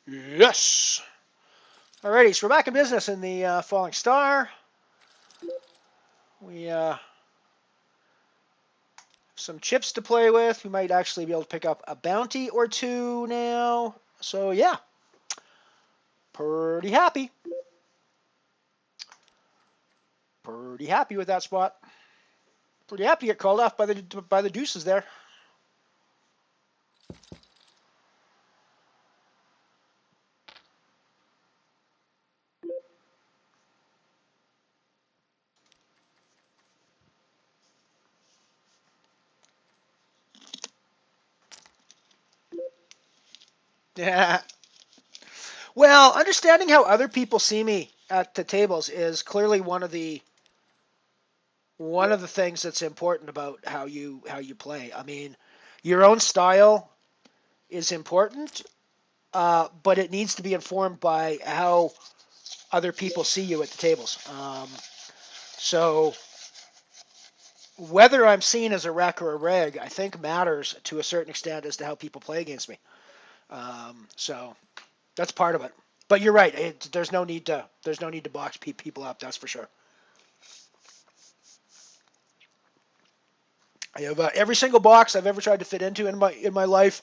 Yes! Alrighty, so we're back in business in the Falling Star. We have some chips to play with. We might actually be able to pick up a bounty or two now. So yeah, pretty happy. Pretty happy with that spot. Pretty happy to get called off by the deuces there. Yeah. Well, understanding how other people see me at the tables is clearly one of the things that's important about how you play. I mean, your own style is important, but it needs to be informed by how other people see you at the tables. So whether I'm seen as a rec or a reg, I think matters to a certain extent as to how people play against me. So that's part of it. But you're right. There's no need to box people up. That's for sure. I have every single box I've ever tried to fit into in my life.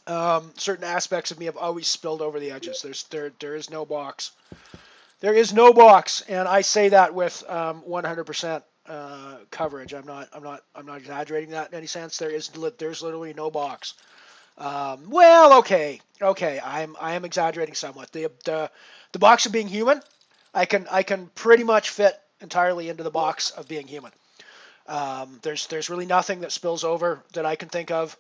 Certain aspects of me have always spilled over the edges. There is no box. There is no box, and I say that with 100% coverage. I'm not exaggerating that in any sense. There's literally no box. Well, okay. I am exaggerating somewhat. The box of being human, I can pretty much fit entirely into the box of being human. There's really nothing that spills over that I can think of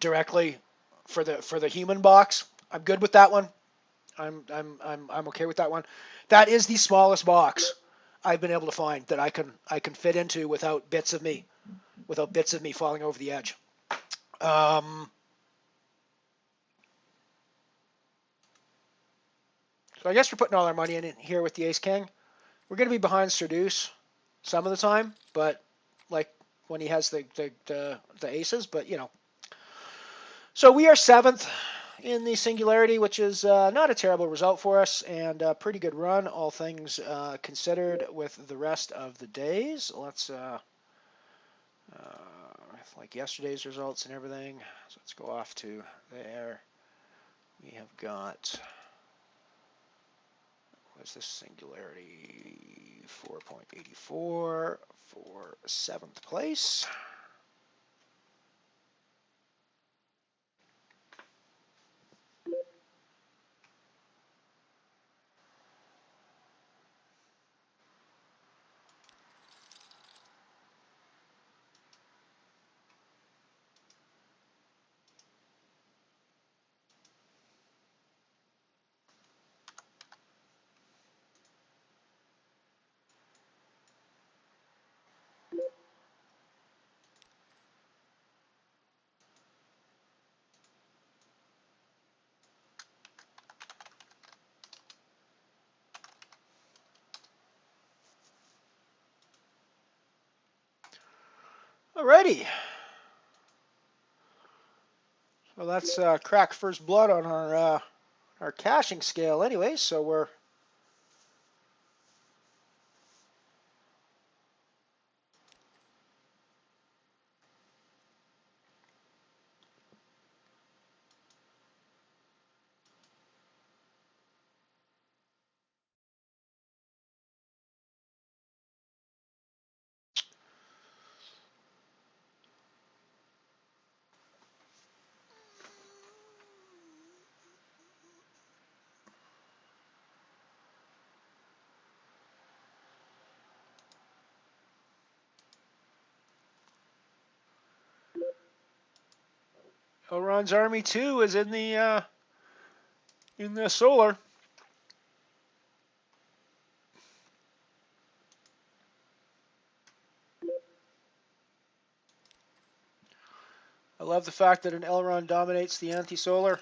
directly for the human box. I'm good with that one. I'm okay with that one. That is the smallest box I've been able to find that I can fit into without bits of me falling over the edge. So I guess we're putting all our money in here with the Ace King. We're going to be behind Serdouce some of the time, but like when he has the aces, but you know. So we are 7th in the Singularity, which is not a terrible result for us, and a pretty good run, all things considered, with the rest of the days. Let's, like yesterday's results and everything, so let's go off to there. We have got, what's this Singularity? 4.84 for 7th place. Alrighty. So that's crack first blood on our caching scale anyway, so we're Elrond's Army 2 is in the solar. I love the fact that an Elrond dominates the anti-solar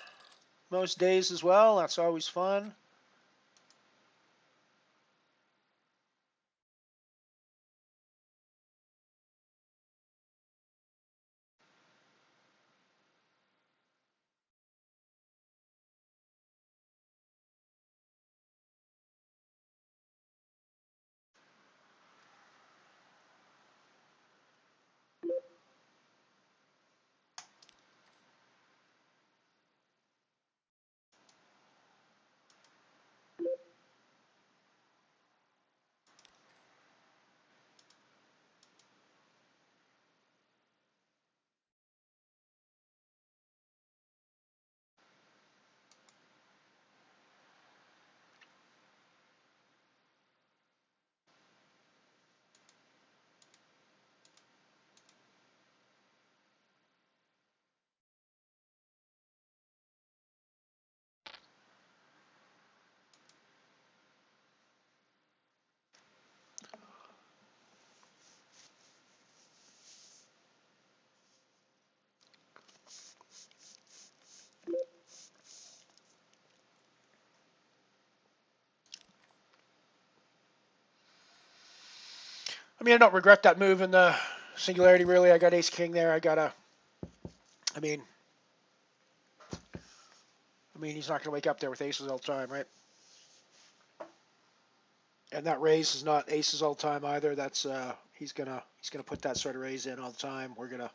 most days as well. That's always fun. I mean, I don't regret that move in the Singularity, really. I got Ace King there. I mean, he's not going to wake up there with aces all the time, right? And that raise is not aces all the time either. That's, he's gonna put that sort of raise in all the time. We're gonna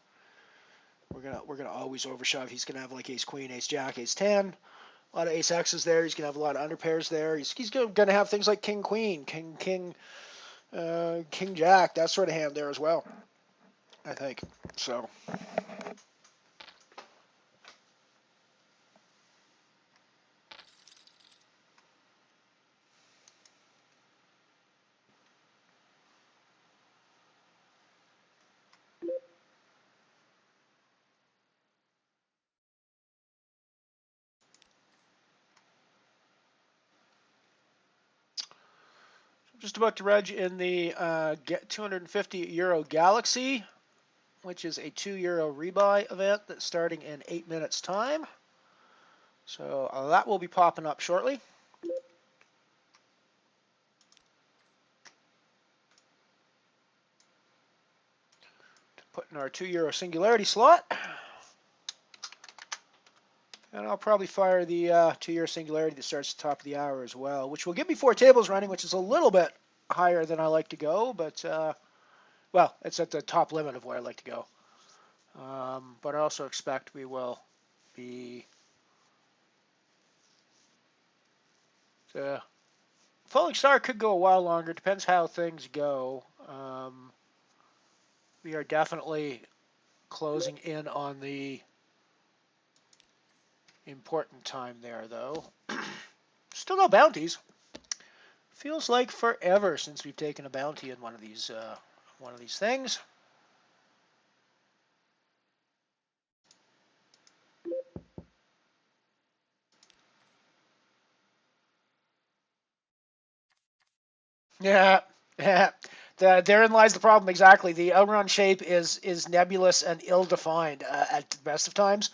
always overshove. He's gonna have like ace queen, ace jack, ace 10. A lot of ace X's there. He's gonna have a lot of underpairs there. He's gonna have things like king queen, king jack, that sort of hand there as well, I think. So. Just about to reg in the €250 Galaxy, which is a €2 rebuy event that's starting in 8 minutes time. So that will be popping up shortly. Put in our €2 Singularity slot. And I'll probably fire the €2 Singularity that starts at the top of the hour as well, which will give me 4 tables running, which is a little bit higher than I like to go, but, well, it's at the top limit of where I like to go. But I also expect we will be... The Falling Star could go a while longer, depends how things go. We are definitely closing in on the important time there, though. Still no bounties. Feels like forever since we've taken a bounty in one of these things. Yeah. Therein lies the problem exactly. The outrun shape is nebulous and ill-defined at the best of times.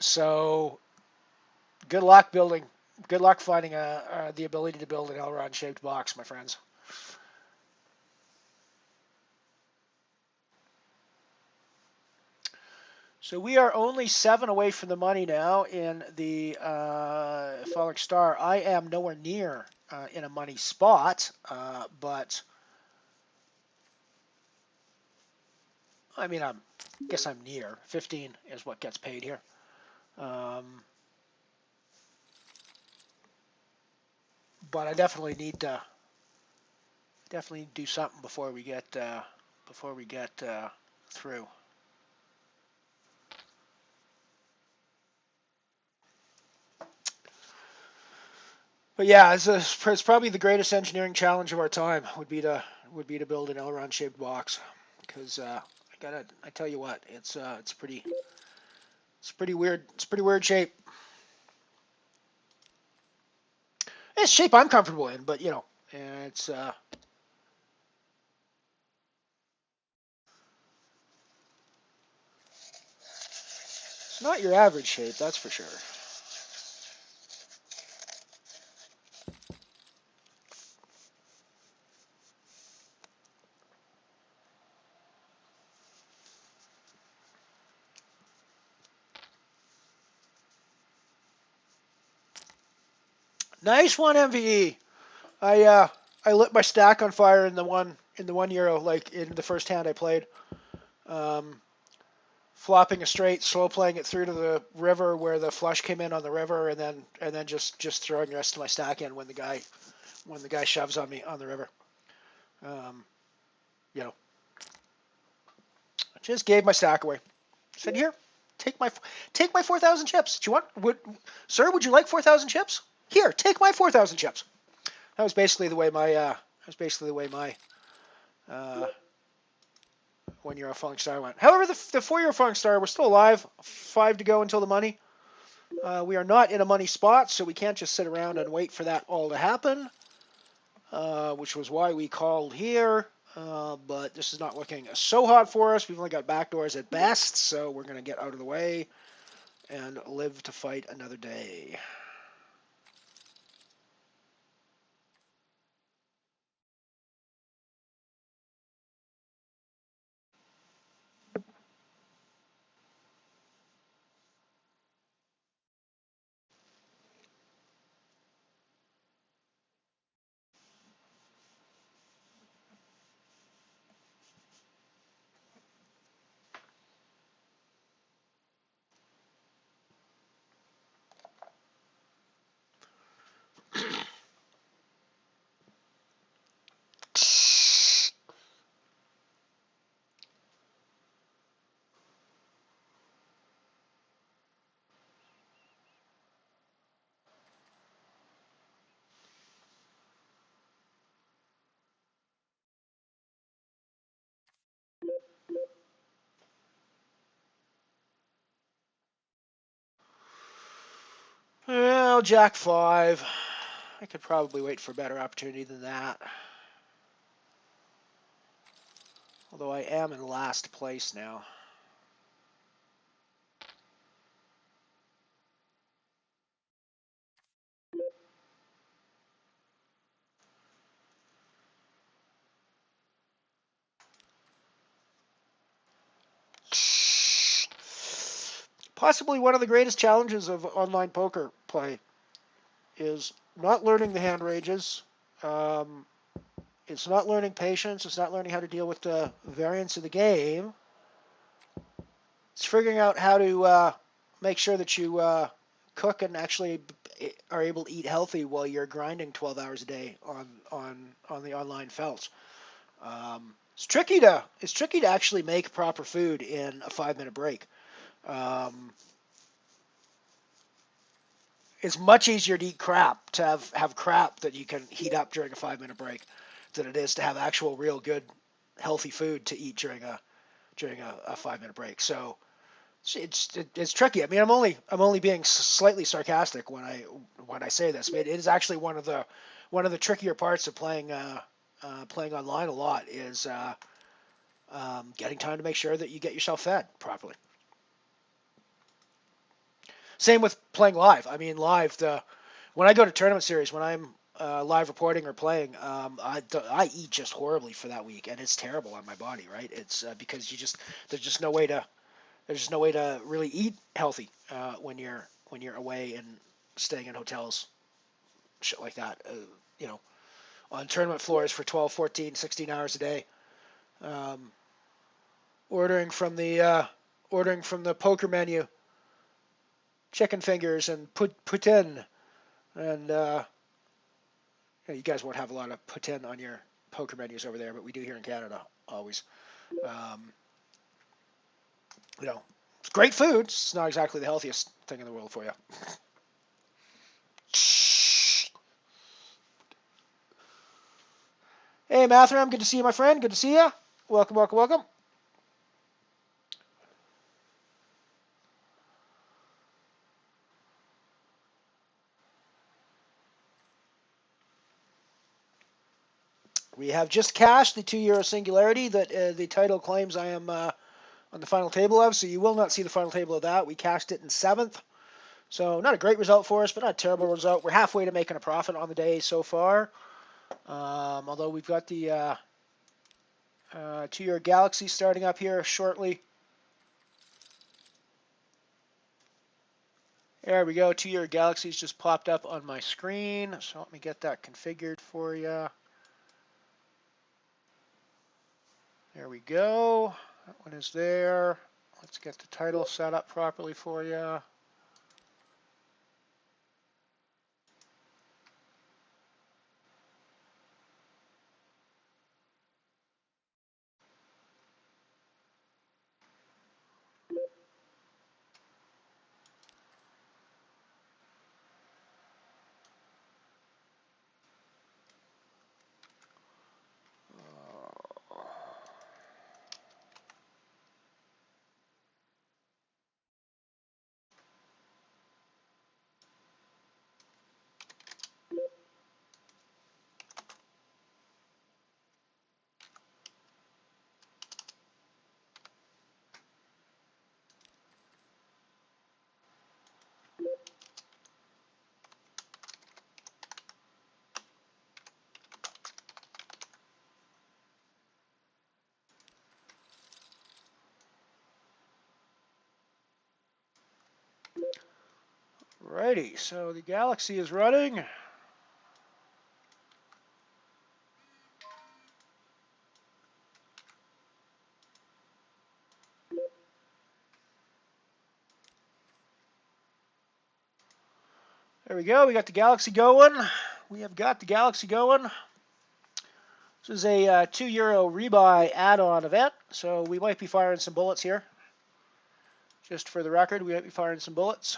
So good luck building. Good luck finding the ability to build an outrun shaped box, my friends. So we are only 7 away from the money now in the Falling Star. I am nowhere near in a money spot, but I mean, I guess I'm near. 15 is what gets paid here. But I definitely need to do something before we get through. But yeah, it's probably the greatest engineering challenge of our time would be to build an Elrond shaped box, because I tell you what, it's pretty weird. It's pretty weird shape. It's a shape I'm comfortable in, but you know, it's not your average shape, that's for sure. Nice one, MVE. I lit my stack on fire in the €1 like in the first hand I played. Flopping a straight, slow playing it through to the river where the flush came in on the river, and then just throwing the rest of my stack in when the guy shoves on me on the river. You know, I just gave my stack away. Said, here, take my 4,000 chips. Do you want? Sir, would you like 4,000 chips? Here, take my 4,000 chips. That was basically the way my €1 Falling Star went. However, the €4 Falling Star, we're still alive. 5 to go until the money. We are not in a money spot, so we can't just sit around and wait for that all to happen, which was why we called here. But this is not looking so hot for us. We've only got backdoors at best, so we're going to get out of the way and live to fight another day. Well, Jack 5. I could probably wait for a better opportunity than that. Although I am in last place now. Possibly one of the greatest challenges of online poker play is not learning the hand ranges. It's not learning patience. It's not learning how to deal with the variance of the game. It's figuring out how to make sure that you cook and actually are able to eat healthy while you're grinding 12 hours a day on the online felts. It's tricky to actually make proper food in a 5-minute break. It's much easier to eat crap, to have crap that you can heat up during a 5-minute break, than it is to have actual, real good, healthy food to eat during a 5-minute break. So it's tricky. I mean, I'm only being slightly sarcastic when I say this. I mean, it is actually one of the trickier parts of playing online a lot is getting time to make sure that you get yourself fed properly. Same with playing live. I mean, when I go to tournament series, when I'm live reporting or playing, I eat just horribly for that week, and it's terrible on my body, right? It's because there's just no way to really eat healthy when you're away and staying in hotels, shit like that. On tournament floors for 12, 14, 16 hours a day, ordering from the poker menu. Chicken fingers and poutine, and you guys won't have a lot of poutine on your poker menus over there, but we do here in Canada always. It's great food. It's not exactly the healthiest thing in the world for you. Hey, Mathram, good to see you, my friend. Good to see you. Welcome, welcome, welcome. We have just cashed the €2 singularity that the title claims I am on the final table of, so you will not see the final table of that. We cashed it in 7th, so not a great result for us, but not a terrible result. We're halfway to making a profit on the day so far, although we've got the €2 Galaxy starting up here shortly. There we go, €2 Galaxy's just popped up on my screen, so let me get that configured for you. There we go. That one is there. Let's get the title set up properly for you. Righty, so the Galaxy is running. There we go, we got the Galaxy going. We have got the Galaxy going. This is a €2 rebuy add-on event, so we might be firing some bullets here. Just for the record, we might be firing some bullets.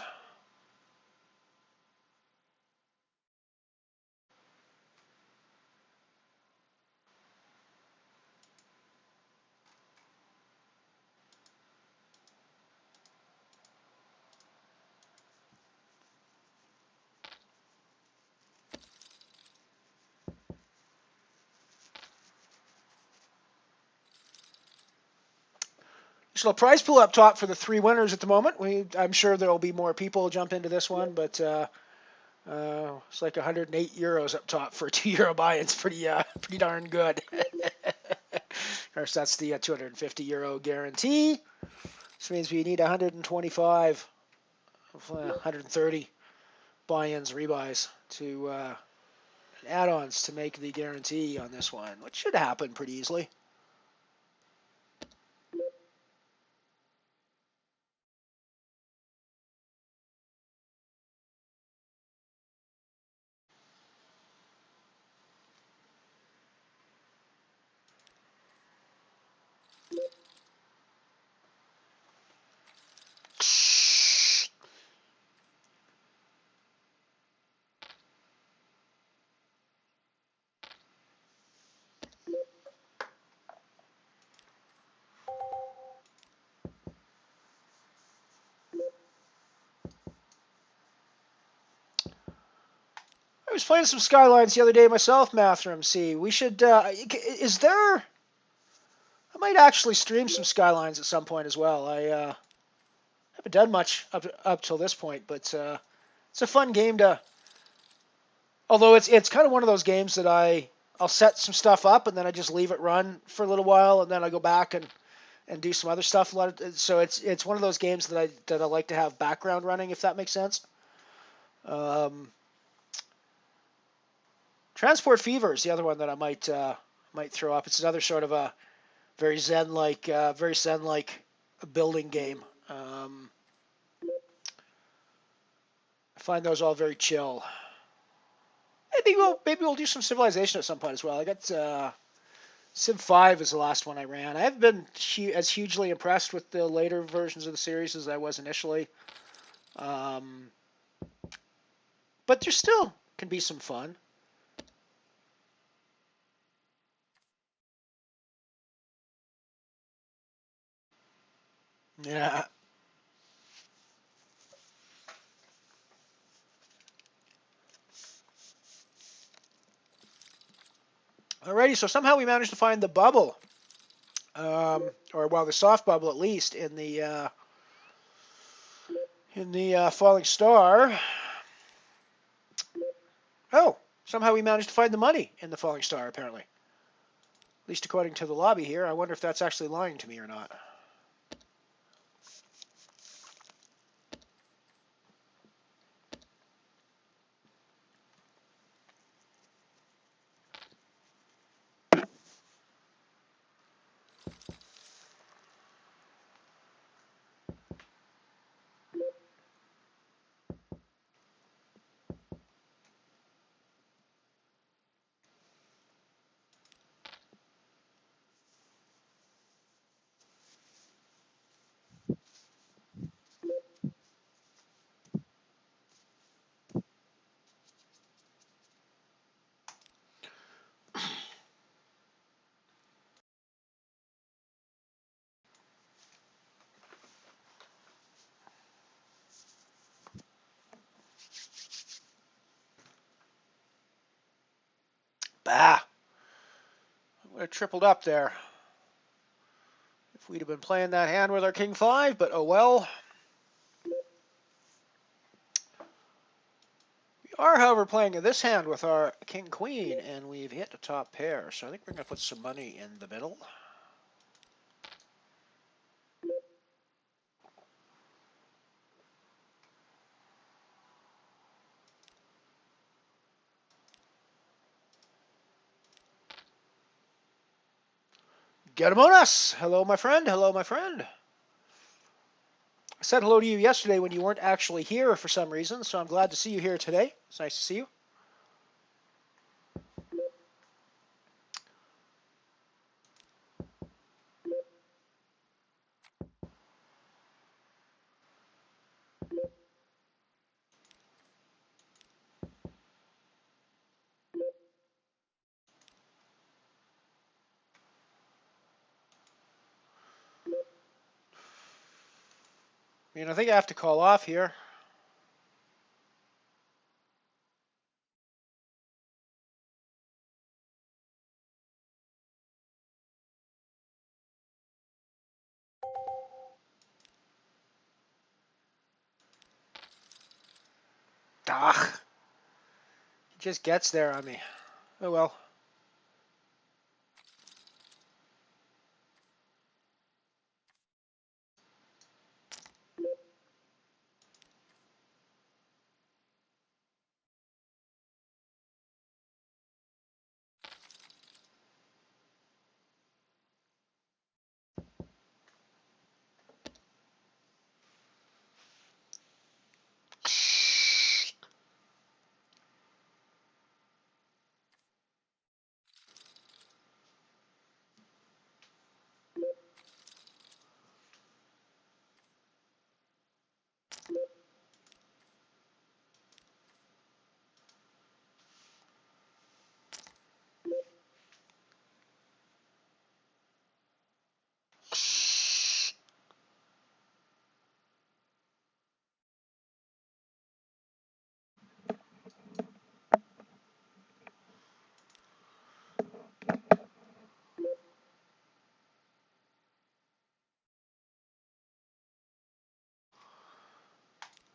Original prize pool up top for the 3 winners at the moment. I'm sure there will be more people jump into this one, but it's like 108 euros up top for a €2 buy-in. It's pretty darn good. Of course, that's the 250 euro guarantee. This means we need 125, 130 buy-ins, rebuys to add-ons to make the guarantee on this one, which should happen pretty easily. I was playing some Skylines the other day myself, Mathram. See, we should. Is there? I might actually stream some Skylines at some point as well. I haven't done much up till this point, but it's a fun game to. Although it's kind of one of those games that I'll set some stuff up and then I just leave it run for a little while and then I go back and do some other stuff. So it's one of those games that I like to have background running, if that makes sense. Transport Fever is the other one that I might throw up. It's another sort of a very zen-like building game. I find those all very chill. Maybe we'll do some Civilization at some point as well. I got Civ 5 is the last one I ran. I haven't been as hugely impressed with the later versions of the series as I was initially, but there still can be some fun. Yeah. Alrighty, so somehow we managed to find the bubble, the soft bubble at least in the falling star. Oh, somehow we managed to find the money in the falling star, apparently. At least according to the lobby here. I wonder if that's actually lying to me or not. Bah! Would have tripled up there if we'd have been playing that hand with our King 5, but oh well. We are, however, playing this hand with our King Queen, and we've hit the top pair, so I think we're going to put some money in the middle. Get him on us! Hello, my friend. Hello, my friend. I said hello to you yesterday when you weren't actually here for some reason, so I'm glad to see you here today. It's nice to see you. I think I have to call off here. He just gets there on me. Oh well.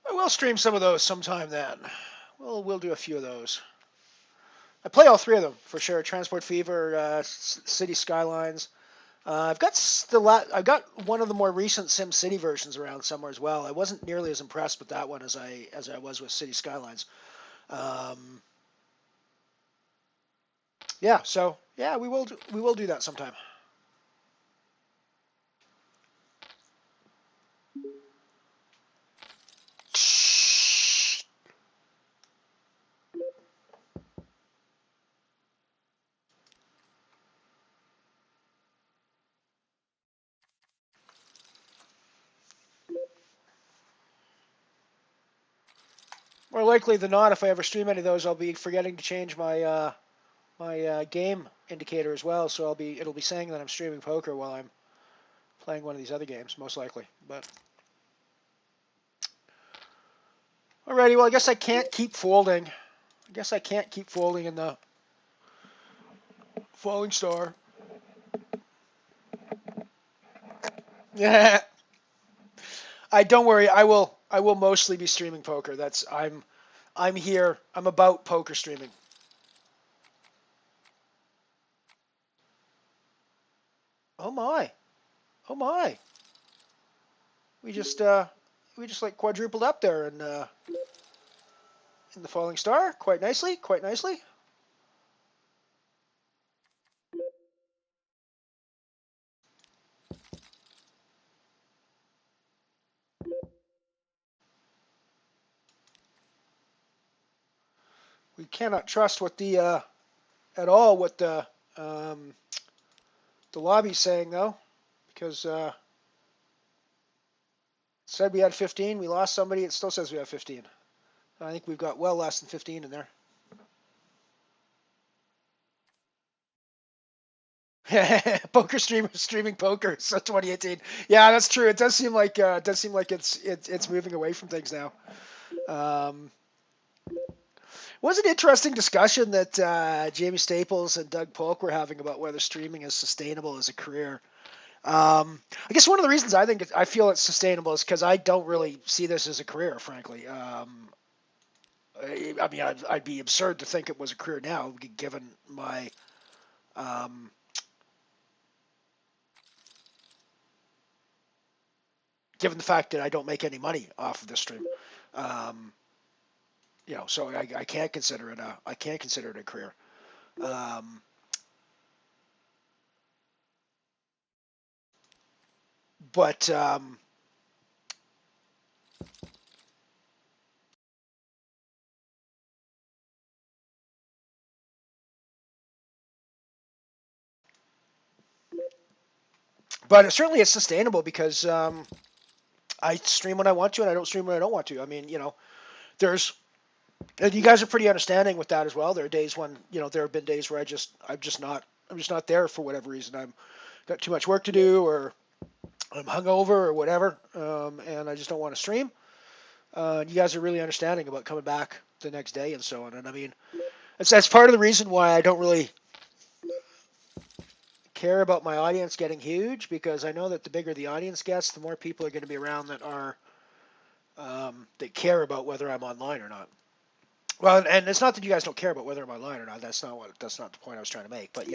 We'll stream some of those sometime then. We'll do a few of those. I play all three of them for sure. Transport Fever, City Skylines. I've got one of the more recent Sim City versions around somewhere as well. I wasn't nearly as impressed with that one as I was with City Skylines. Yeah, so yeah, we will do that sometime. More likely than not, if I ever stream any of those, I'll be forgetting to change my game indicator as well. So it'll be saying that I'm streaming poker while I'm playing one of these other games, most likely. But alrighty, well I guess I can't keep folding. I guess I can't keep folding in the falling star. Yeah. Don't worry. I will mostly be streaming poker. I'm here. I'm about poker streaming. Oh my. Oh my. We just like quadrupled up there in the falling star. Quite nicely. Quite nicely. We cannot trust what the at all what the lobby's saying though, because it said we had 15. We lost somebody. It still says we have 15. I think we've got well less than 15 in there. Poker streaming poker. So 2018. Yeah, that's true. It does seem like it's moving away from things now. Was an interesting discussion that Jamie Staples and Doug Polk were having about whether streaming is sustainable as a career. I guess one of the reasons I feel it's sustainable is because I don't really see this as a career, frankly. I mean, I'd be absurd to think it was a career now, given my given the fact that I don't make any money off of this stream. So I can't consider it a career. But certainly it's sustainable because I stream when I want to and I don't stream when I don't want to. I mean, and you guys are pretty understanding with that as well. There are days when, there have been days where I'm just not there for whatever reason. I'm got too much work to do, or I'm hungover, or whatever, and I just don't want to stream. You guys are really understanding about coming back the next day and so on. And I mean, that's part of the reason why I don't really care about my audience getting huge, because I know that the bigger the audience gets, the more people are going to be around that are that care about whether I'm online or not. Well, and it's not that you guys don't care about whether I'm online or not. That's not the point I was trying to make. But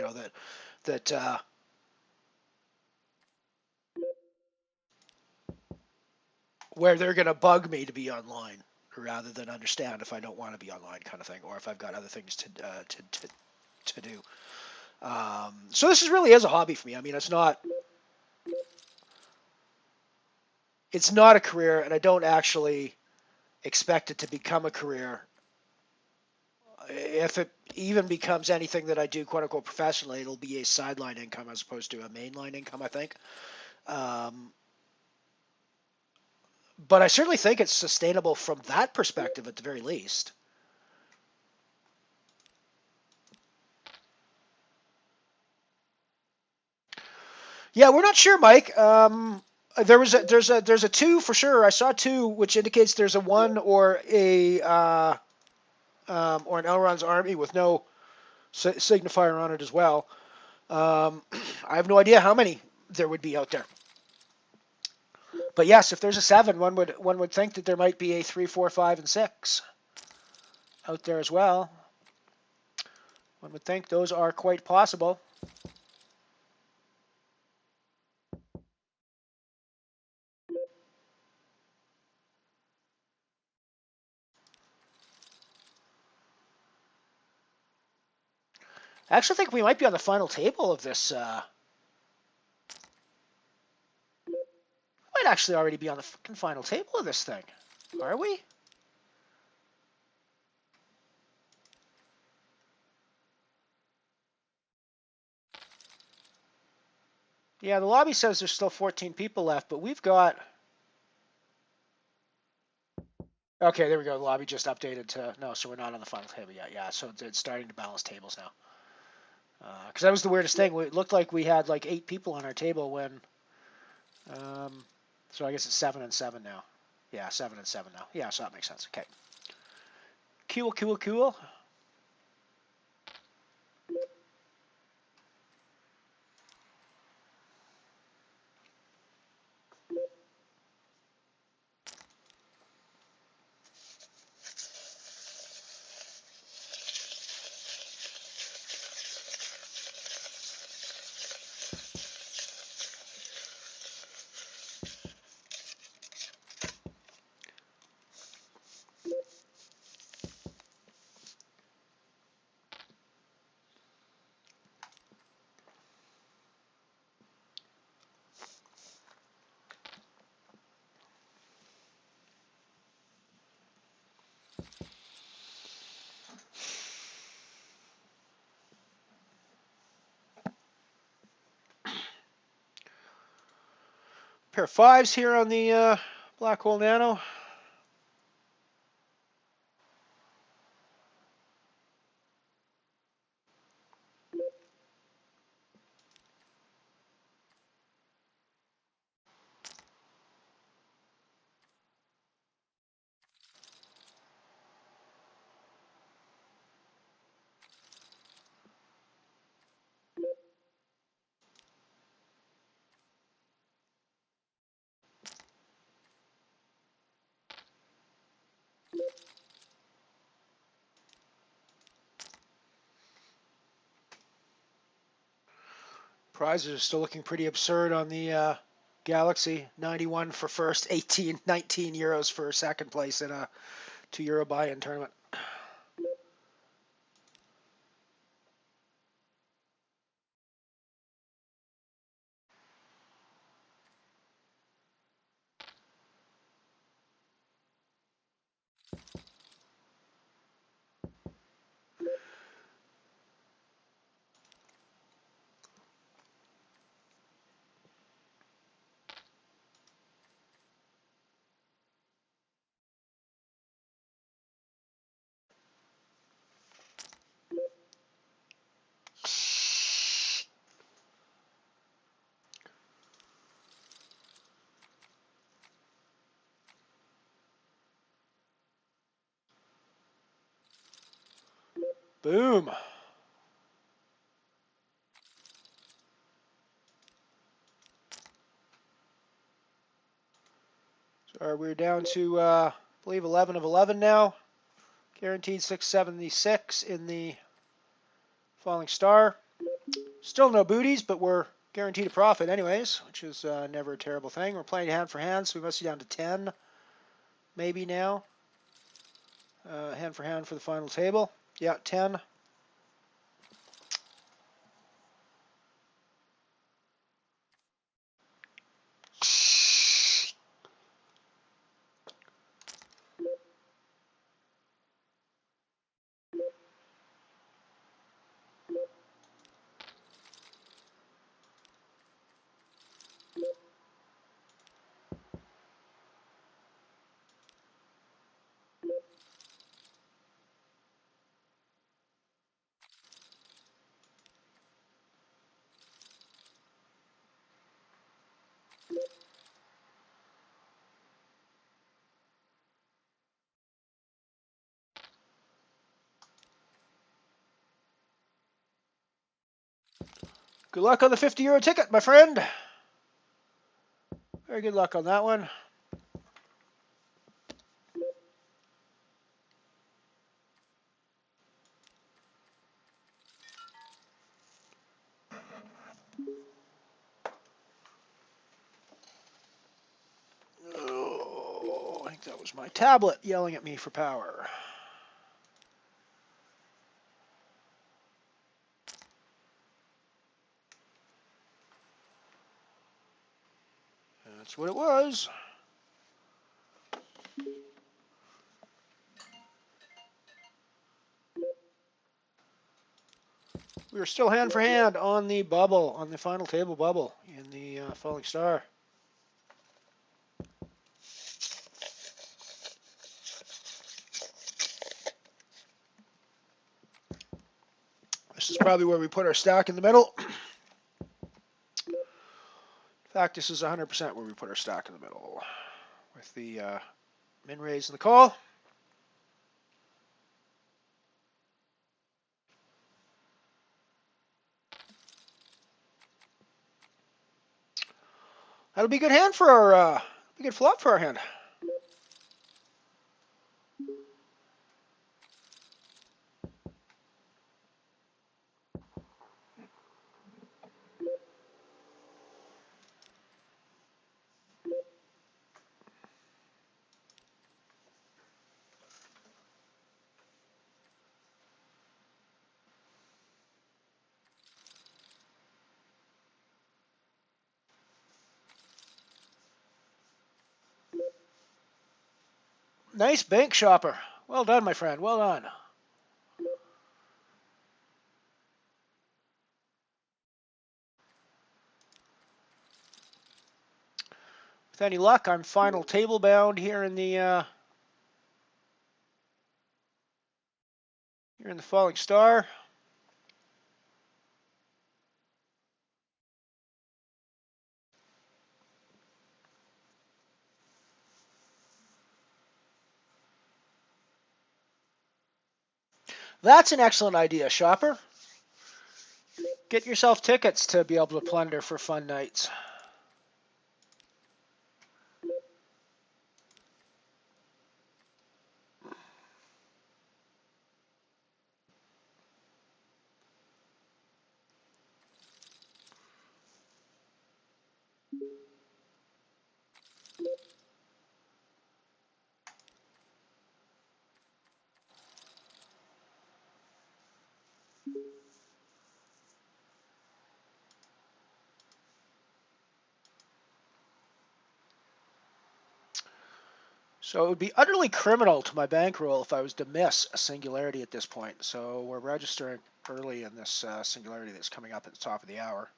that where they're going to bug me to be online rather than understand if I don't want to be online, kind of thing, or if I've got other things to do. So this really is a hobby for me. I mean, it's not a career, and I don't actually expect it to become a career. If it even becomes anything that I do, quote unquote, professionally, it'll be a sideline income as opposed to a mainline income, I think. But I certainly think it's sustainable from that perspective at the very least. Yeah, we're not sure, Mike. There's a 2 for sure. I saw 2, which indicates there's a 1 or an Elrond's army with no signifier on it as well. I have no idea how many there would be out there. But yes, if there's a 7, one would think that there might be a 3, 4, 5, and 6 out there as well. One would think those are quite possible. I actually think we might be on the final table of this. Might actually already be on the fucking final table of this thing. Are we? Yeah, the lobby says there's still 14 people left, but we've got... Okay, there we go. The lobby just updated to... No, so we're not on the final table yet. Yeah, so it's starting to balance tables now. Because that was the weirdest thing. It looked like we had like 8 people on our table when... so I guess it's 7 and 7 now. Yeah, 7 and 7 now. Yeah, so that makes sense. Okay. Cool. Pair of 5s here on the Black Hole Nano. Prizes are still looking pretty absurd on the Galaxy. 91 for first, 19 euros for second place in a €2 buy-in tournament. Boom. So we're down to, I believe, 11 of 11 now. Guaranteed 676 in the falling star. Still no booties, but we're guaranteed a profit anyways, which is never a terrible thing. We're playing hand for hand, so we must be down to 10 maybe now. Hand for hand for the final table. Yeah, 10. Good luck on the 50 euro ticket, my friend. Very good luck on that one. Oh, I think that was my tablet yelling at me for power. That's what it was. We are still hand for hand on the bubble, on the final table bubble in the falling star. This is probably where we put our stack in the middle. In fact, this is 100% where we put our stack in the middle with the min raise and the call. That'll be a good hand for our, be a good flop for our hand. Nice bank shopper. Well done, my friend. Well done. With any luck, I'm final table bound here in the falling star. That's an excellent idea, shopper. Get yourself tickets to be able to plunder for fun nights. So it would be utterly criminal to my bankroll if I was to miss a singularity at this point. So we're registering early in this singularity that's coming up at the top of the hour.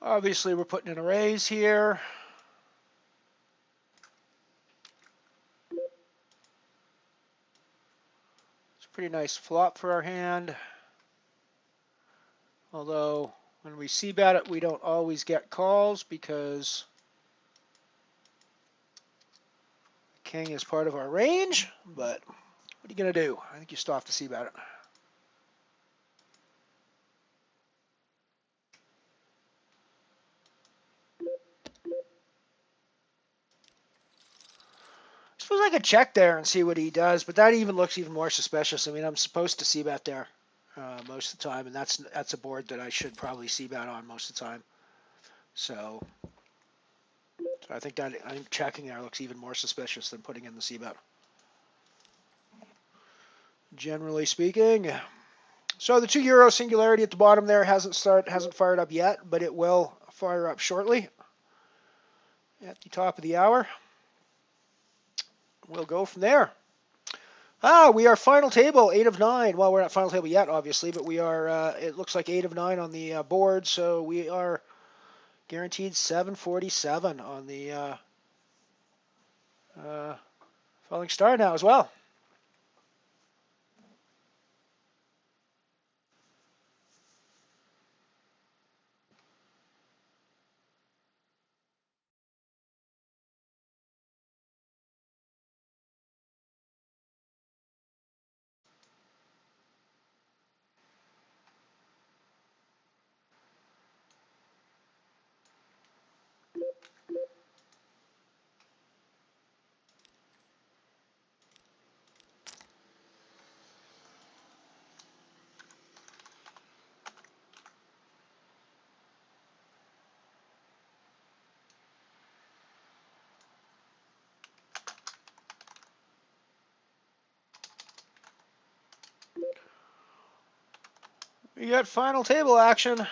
Obviously, we're putting in a raise here. It's a pretty nice flop for our hand. Although, when we c-bet it, we don't always get calls because king is part of our range. But what are you going to do? I think you still have to c-bet it. I suppose I could check there and see what he does, but that even looks even more suspicious. I mean, I'm supposed to c-bet there most of the time, and that's a board that I should probably c-bet on most of the time. So I think checking there looks even more suspicious than putting in the c-bet. Generally speaking. So the €2 singularity at the bottom there hasn't fired up yet, but it will fire up shortly at the top of the hour. We'll go from there. We are final table, 8 of 9. Well, we're not final table yet, obviously, but we are, it looks like 8 of 9 on the board, so we are guaranteed 747 on the falling star now as well. We got final table action.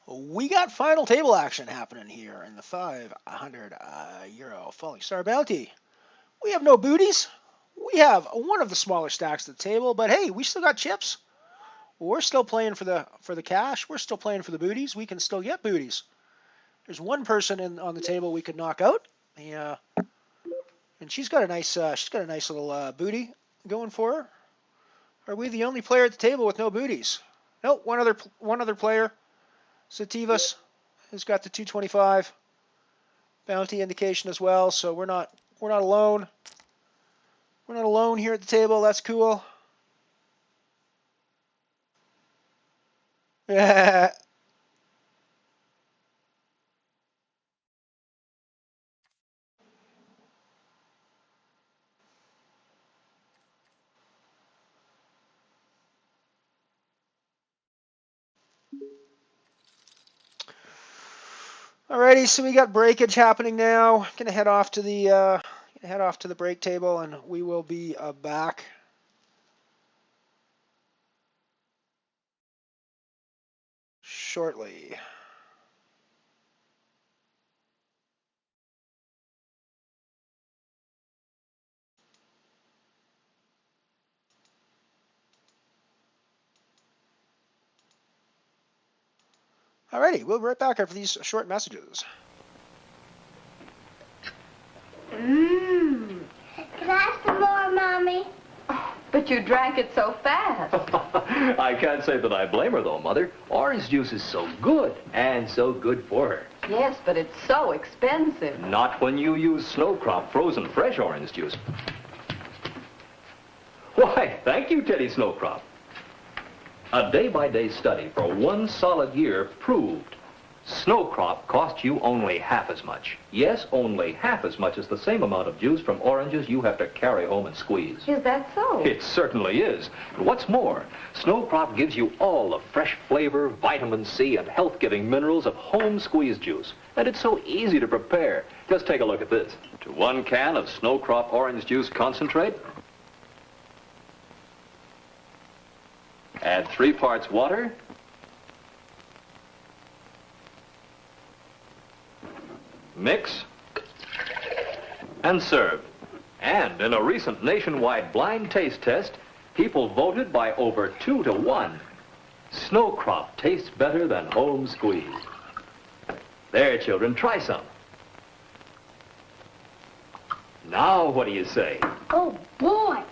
We got final table action happening here in the 500 euro falling star bounty. We have no booties. We have one of the smaller stacks at the table, but hey, we still got chips. We're still playing for the cash. We're still playing for the booties. We can still get booties. There's one person on the table we could knock out. And she's got a nice little booty going for her. Are we the only player at the table with no booties? Nope, one other player, Sativas, has got the 225 bounty indication as well. So we're not alone. We're not alone here at the table. That's cool. Yeah. Alrighty, so we got breakage happening now. Gonna head off to the break table, and we will be back. Shortly. Alrighty, we'll be right back after these short messages. Mmm. Can I have some more, Mommy? But you drank it so fast. I can't say that I blame her, though, Mother. Orange juice is so good, and so good for her. Yes, but it's so expensive. Not when you use Snowcrop frozen fresh orange juice. Why, thank you, Teddy Snowcrop. A day-by-day study for 1 solid year proved Snowcrop costs you only half as much. Yes, only half as much as the same amount of juice from oranges you have to carry home and squeeze. Is that so? It certainly is. And what's more, Snowcrop gives you all the fresh flavor, vitamin C, and health-giving minerals of home squeezed juice. And it's so easy to prepare. Just take a look at this. To 1 can of Snowcrop orange juice concentrate, add 3 parts water, mix, and served. And in a recent nationwide blind taste test, people voted by over 2 to 1. Snow Crop tastes better than home squeeze. There, children, try some. Now, what do you say? Oh, boy.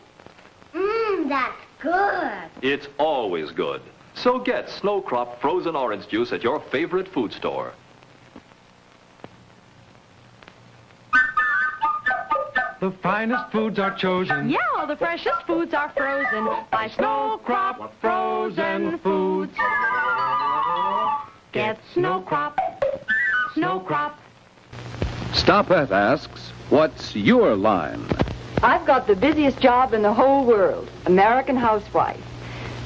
That's good. It's always good. So get Snow Crop frozen orange juice at your favorite food store. The finest foods are chosen. Yeah, the freshest foods are frozen by Snow Crop Frozen Foods. Get Snow Crop. Snow Crop. Stopette asks, what's your line? I've got the busiest job in the whole world, American housewife.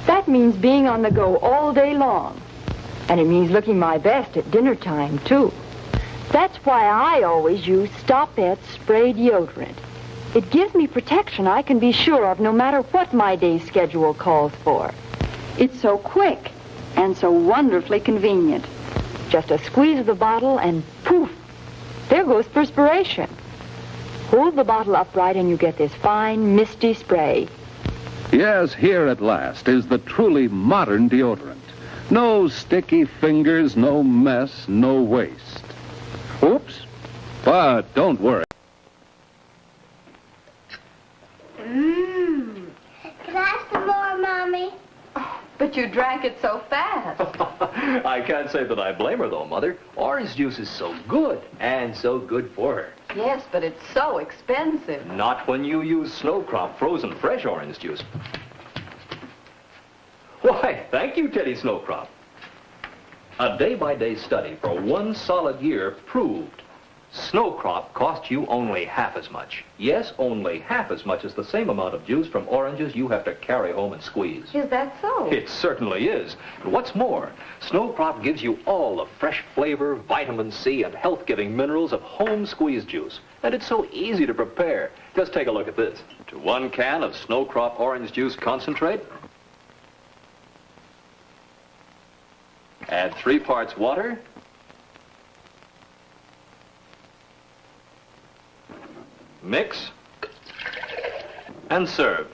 That means being on the go all day long. And it means looking my best at dinner time, too. That's why I always use Stopette spray deodorant. It gives me protection I can be sure of no matter what my day's schedule calls for. It's so quick and so wonderfully convenient. Just a squeeze of the bottle and poof, there goes perspiration. Hold the bottle upright and you get this fine, misty spray. Yes, here at last is the truly modern deodorant. No sticky fingers, no mess, no waste. Oops. But don't worry. Can I have some more, Mommy? But you drank it so fast. I can't say that I blame her, though, Mother. Orange juice is so good, and so good for her. Yes, but it's so expensive. Not when you use Snow Crop frozen fresh orange juice. Why, thank you, Teddy Snowcrop. A day-by-day study for 1 solid year proved Snow Crop costs you only half as much. Yes, only half as much as the same amount of juice from oranges you have to carry home and squeeze. Is that so? It certainly is. And what's more, Snow Crop gives you all the fresh flavor, vitamin C, and health-giving minerals of home squeeze juice. And it's so easy to prepare. Just take a look at this. To 1 can of Snow Crop orange juice concentrate, add 3 parts water, mix, and serve.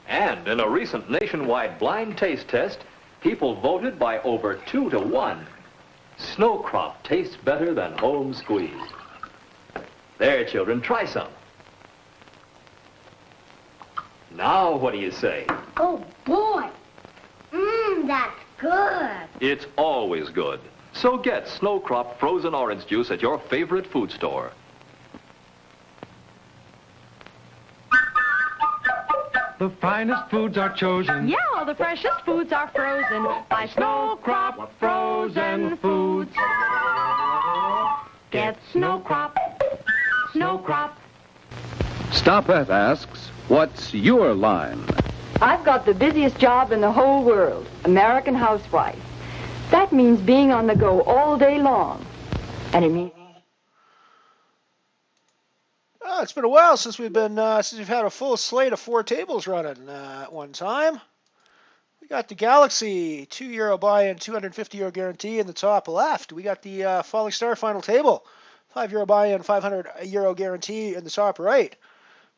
And in a recent nationwide blind taste test, people voted by over 2 to 1. Snow Crop tastes better than home squeeze. There, children, try some. Now, what do you say? Oh, boy. That's good. It's always good. So get Snow Crop frozen orange juice at your favorite food store. The finest foods are chosen. Yeah, the freshest foods are frozen by Snow Crop Frozen Foods. Get Snow Crop. Snow Crop. Stopette asks, what's your line? I've got the busiest job in the whole world, American housewife. That means being on the go all day long. And it means... Oh, it's been a while since we've had a full slate of 4 tables running at one time. We got the Galaxy €2 buy-in, €250 guarantee in the top left. We got the Falling Star final table, €5 buy-in, €500 guarantee in the top right.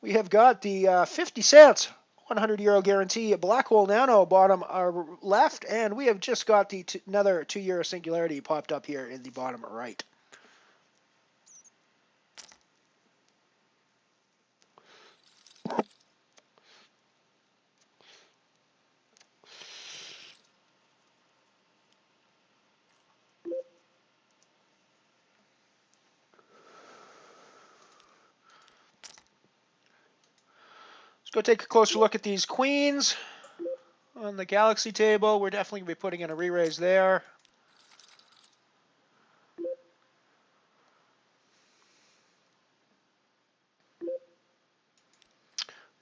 We have got the 50 cents, €100 guarantee at Black Hole Nano bottom left, and we have just got the another €2 Singularity popped up here in the bottom right. Go take a closer look at these queens on the Galaxy table. We're definitely going to be putting in a re-raise there.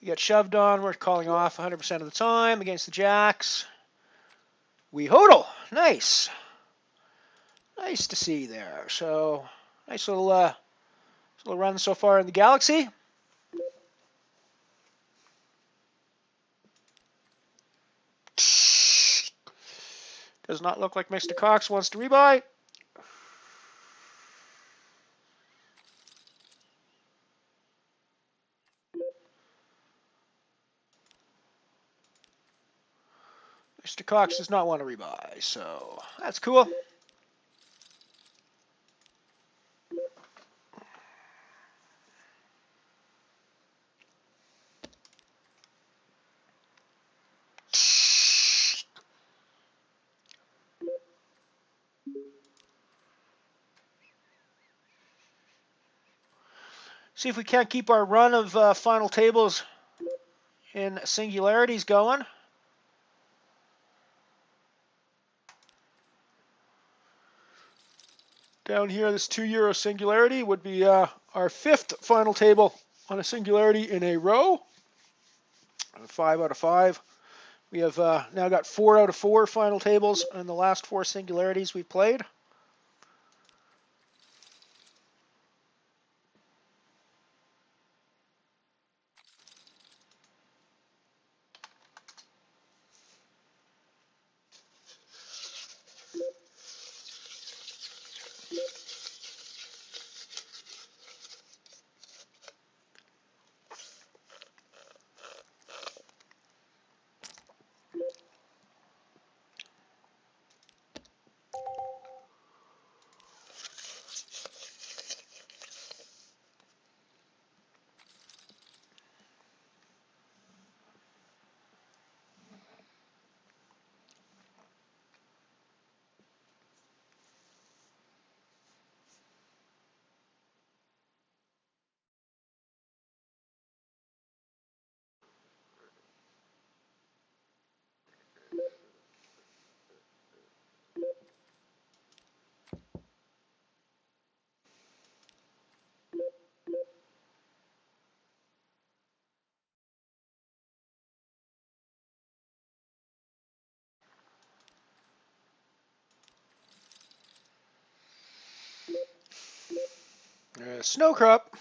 We get shoved on. We're calling off 100% of the time against the jacks. We hodl. Nice. Nice to see there. So nice little run so far in the Galaxy. Does not look like Mr. Cox wants to rebuy. Mr. Cox does not want to rebuy, so that's cool. See if we can't keep our run of final tables in singularities going. Down here, this €2 singularity would be our 5th final table on a singularity in a row. 5 out of 5. We have now got 4 out of 4 final tables in the last 4 singularities we've played. Snow crop.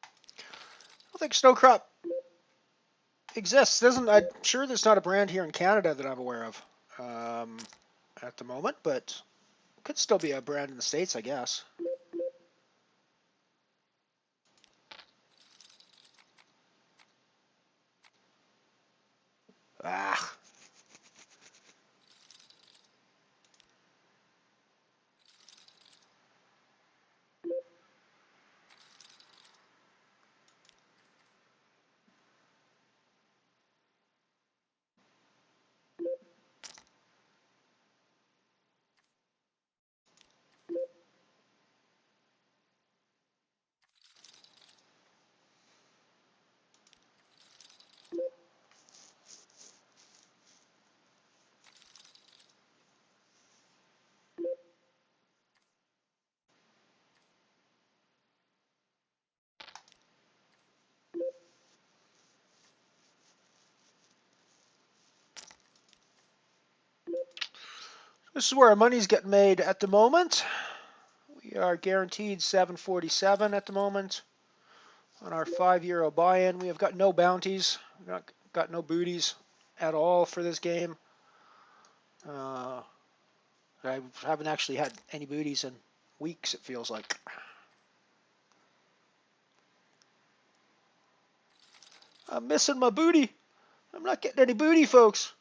I don't think snow crop exists. I'm sure there's not a brand here in Canada that I'm aware of at the moment, but could still be a brand in the States, I guess. Ah. This is where our money's getting made at the moment. We are guaranteed 747 at the moment on our €5 buy-in. We have got no bounties. We've got no booties at all for this game. I haven't actually had any booties in weeks, it feels like. I'm missing my booty. I'm not getting any booty, folks.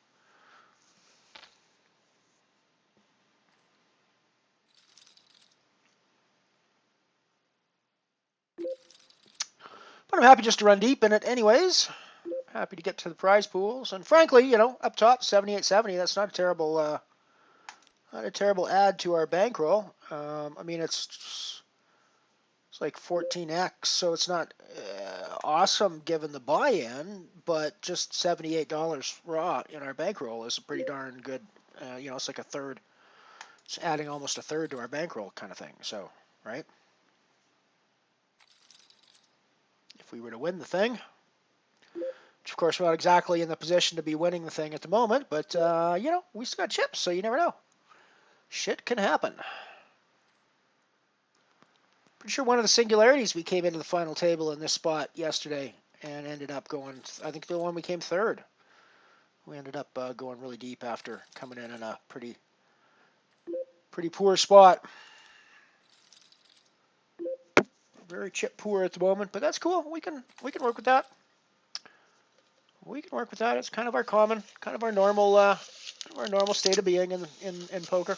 But I'm happy just to run deep in it anyways. Happy to get to the prize pools. And frankly, up top, 78.70, that's not a terrible add to our bankroll. I mean, it's like 14x, so it's not awesome given the buy-in, but just $78 raw in our bankroll is a pretty darn good, it's like a third. It's adding almost a third to our bankroll kind of thing, so, right? If we were to win the thing, which of course we're not exactly in the position to be winning the thing at the moment, but, we still got chips, so you never know. Shit can happen. Pretty sure one of the singularities we came into the final table in this spot yesterday and ended up going, I think the one we came third. We ended up going really deep after coming in a pretty poor spot. Very chip poor at the moment, but that's cool. We can work with that. We can work with that. It's kind of our normal state of being in poker.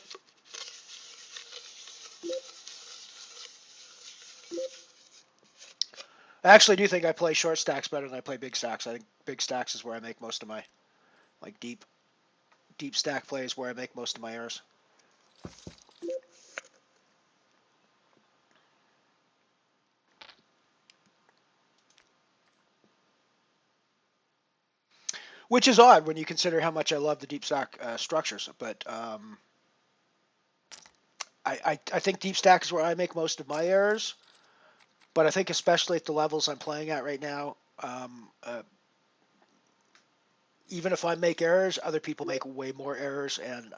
I actually do think I play short stacks better than I play big stacks. I think big stacks is where I make most of my, like, deep stack plays where I make most of my errors. Which is odd when you consider how much I love the deep stack structures. But I think deep stack is where I make most of my errors. But I think especially at the levels I'm playing at right now, even if I make errors, other people make way more errors, and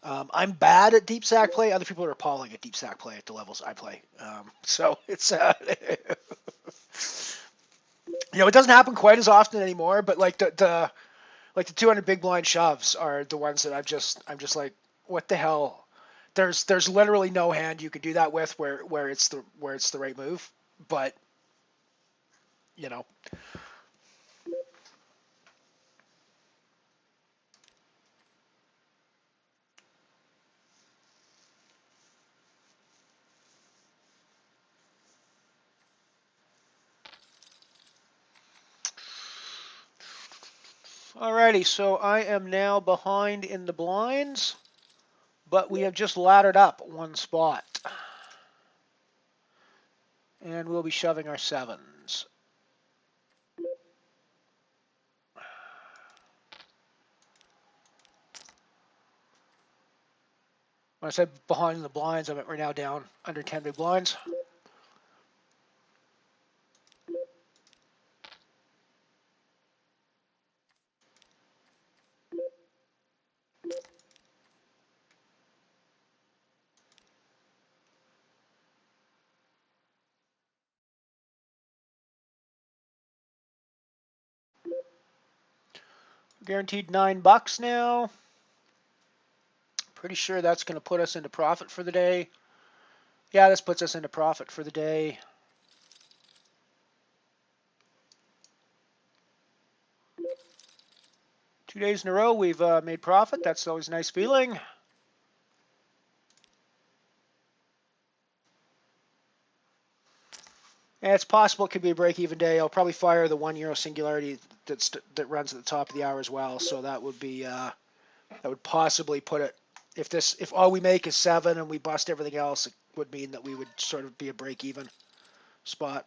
I'm bad at deep stack play. Other people are appalling at deep stack play at the levels I play. So it's it doesn't happen quite as often anymore. But like the 200 big blind shoves are the ones that I'm just like, what the hell? There's literally no hand you can do that with where it's the right move. But Alrighty, so I am now behind in the blinds, but we have just laddered up one spot. And we'll be shoving our sevens. When I said behind in the blinds, I meant we're now down under 10 big blinds. Guaranteed $9 now. Pretty sure that's going to put us into profit for the day. Yeah, this puts us into profit for the day. Two days in a row we've made profit. That's always a nice feeling. And it's possible it could be a break-even day. I'll probably fire the €1 singularity that runs at the top of the hour as well. So that would be that would possibly put it. If all we make is 7 and we bust everything else, it would mean that we would sort of be a break-even spot.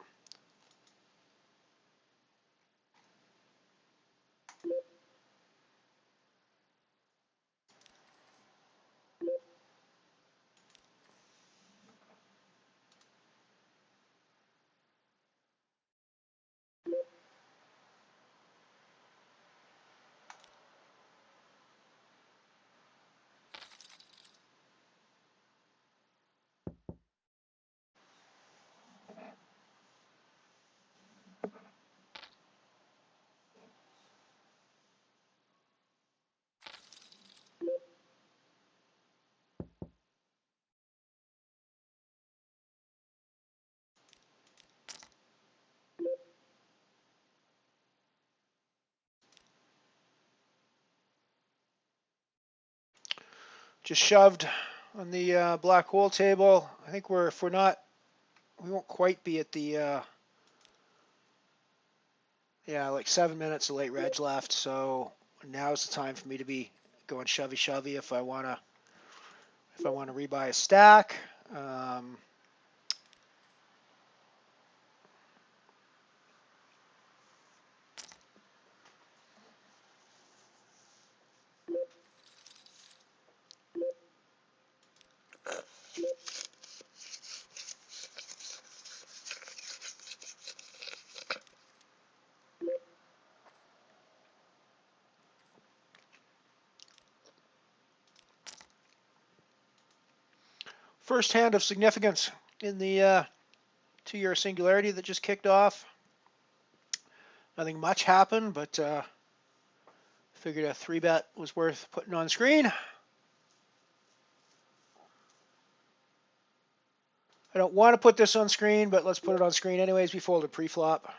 Just shoved on the black hole table. I think we won't quite be at the like 7 minutes of late reg left. So now's the time for me to be going shovey if I wanna rebuy a stack. First hand of significance in the 2-year singularity that just kicked off. Nothing much happened, but figured a 3-bet was worth putting on screen. I don't want to put this on screen, but let's put it on screen anyways. We folded pre-flop.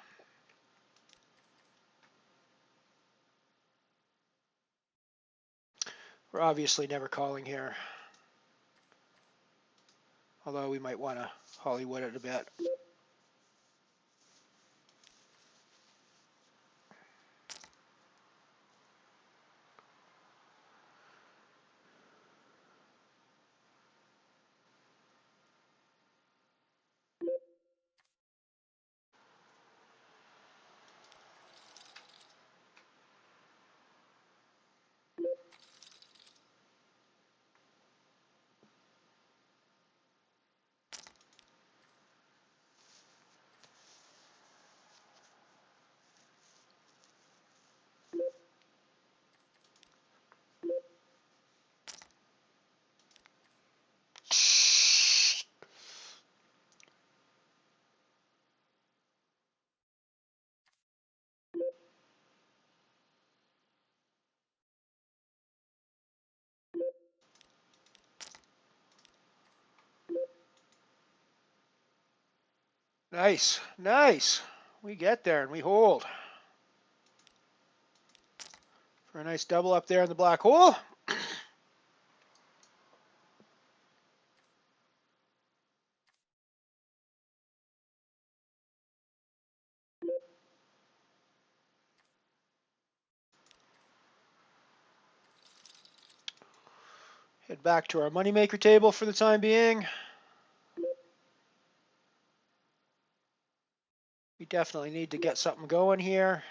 We're obviously never calling here. Although we might want to Hollywood it a bit. Nice, nice. We get there and we hold. For a nice double up there in the black hole. Head back to our moneymaker table for the time being. We definitely need to get something going here.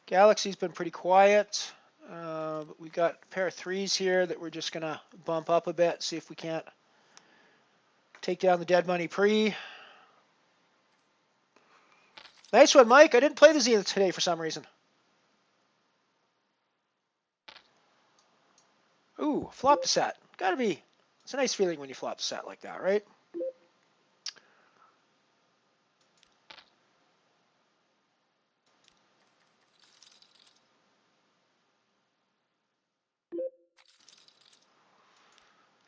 Galaxy's been pretty quiet. But we've got a pair of threes here that we're just going to bump up a bit, see if we can't take down the dead money pre. Nice one, Mike. I didn't play the Zenith today for some reason. Ooh, flop the set. Gotta be. It's a nice feeling when you flop the set like that, right?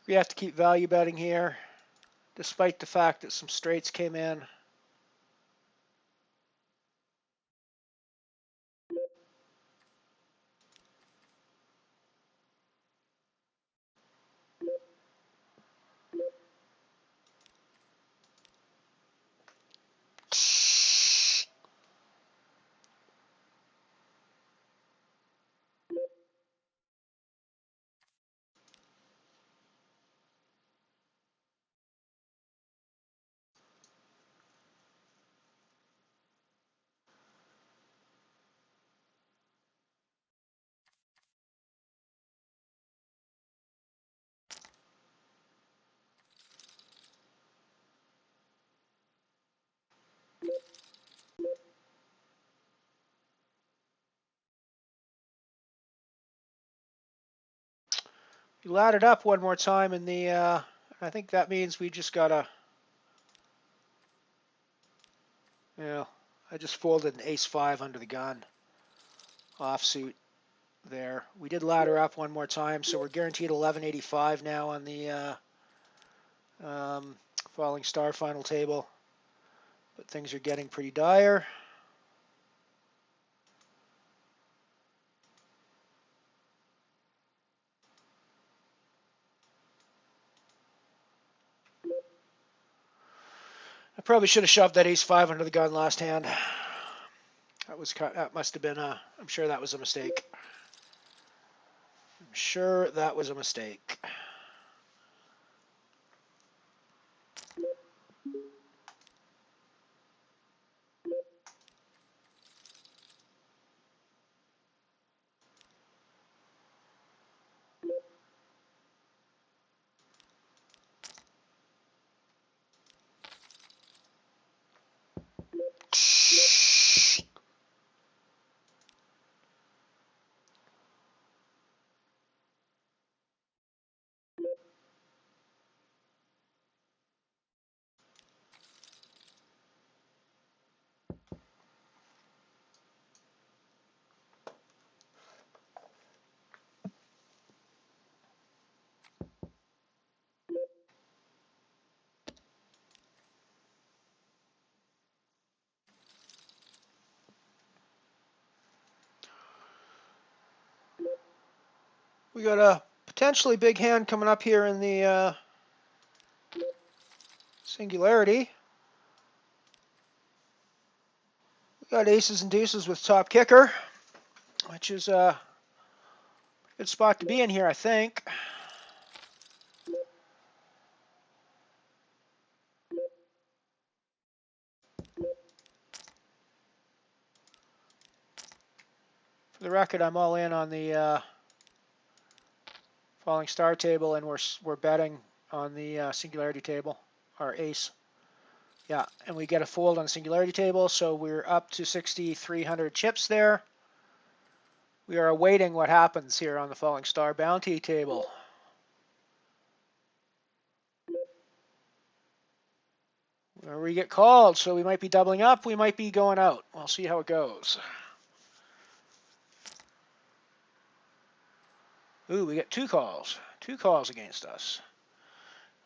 We have to keep value betting here, despite the fact that some straights came in. We laddered up one more time in the, I think that means we just gotta, I just folded an ace-5 under the gun. Offsuit there. We did ladder up one more time, so we're guaranteed 1185 now on the falling star final table. But things are getting pretty dire. I probably should have shoved that ace-5 under the gun last hand. That must have been I'm sure that was a mistake. I'm sure that was a mistake. We got a potentially big hand coming up here in the singularity. We got aces and deuces with top kicker, which is a good spot to be in here, I think. For the record, I'm all in on the falling star table, and we're betting on the singularity table, our ace. Yeah, and we get a fold on the singularity table, so we're up to 6,300 chips there. We are awaiting what happens here on the falling star bounty table. Where we get called, so we might be doubling up, we might be going out. We'll see how it goes. Ooh, we get two calls against us.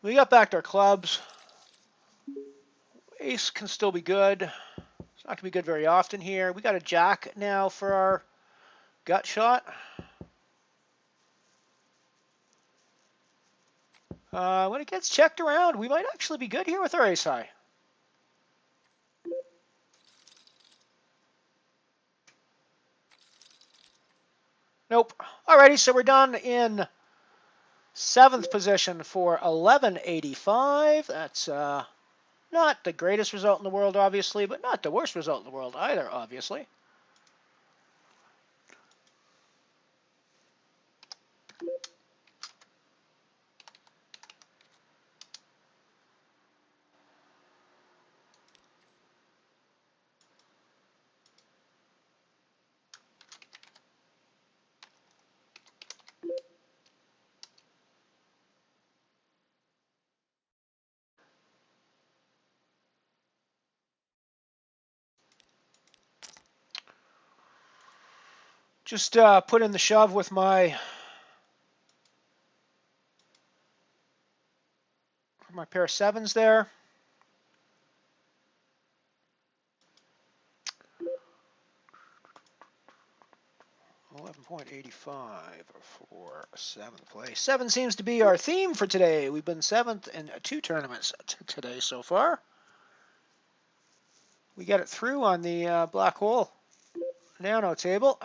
We got backed our clubs. Ace can still be good. It's not going to be good very often here. We got a jack now for our gut shot. When it gets checked around, we might actually be good here with our ace high. Nope. Alrighty, so we're done in 7th position for 1185. That's not the greatest result in the world, obviously, but not the worst result in the world either, obviously. Just put in the shove with my pair of sevens there. .85 for 7th place. 7 seems to be our theme for today. We've been 7th in 2 tournaments today so far. We got it through on the black hole nano table.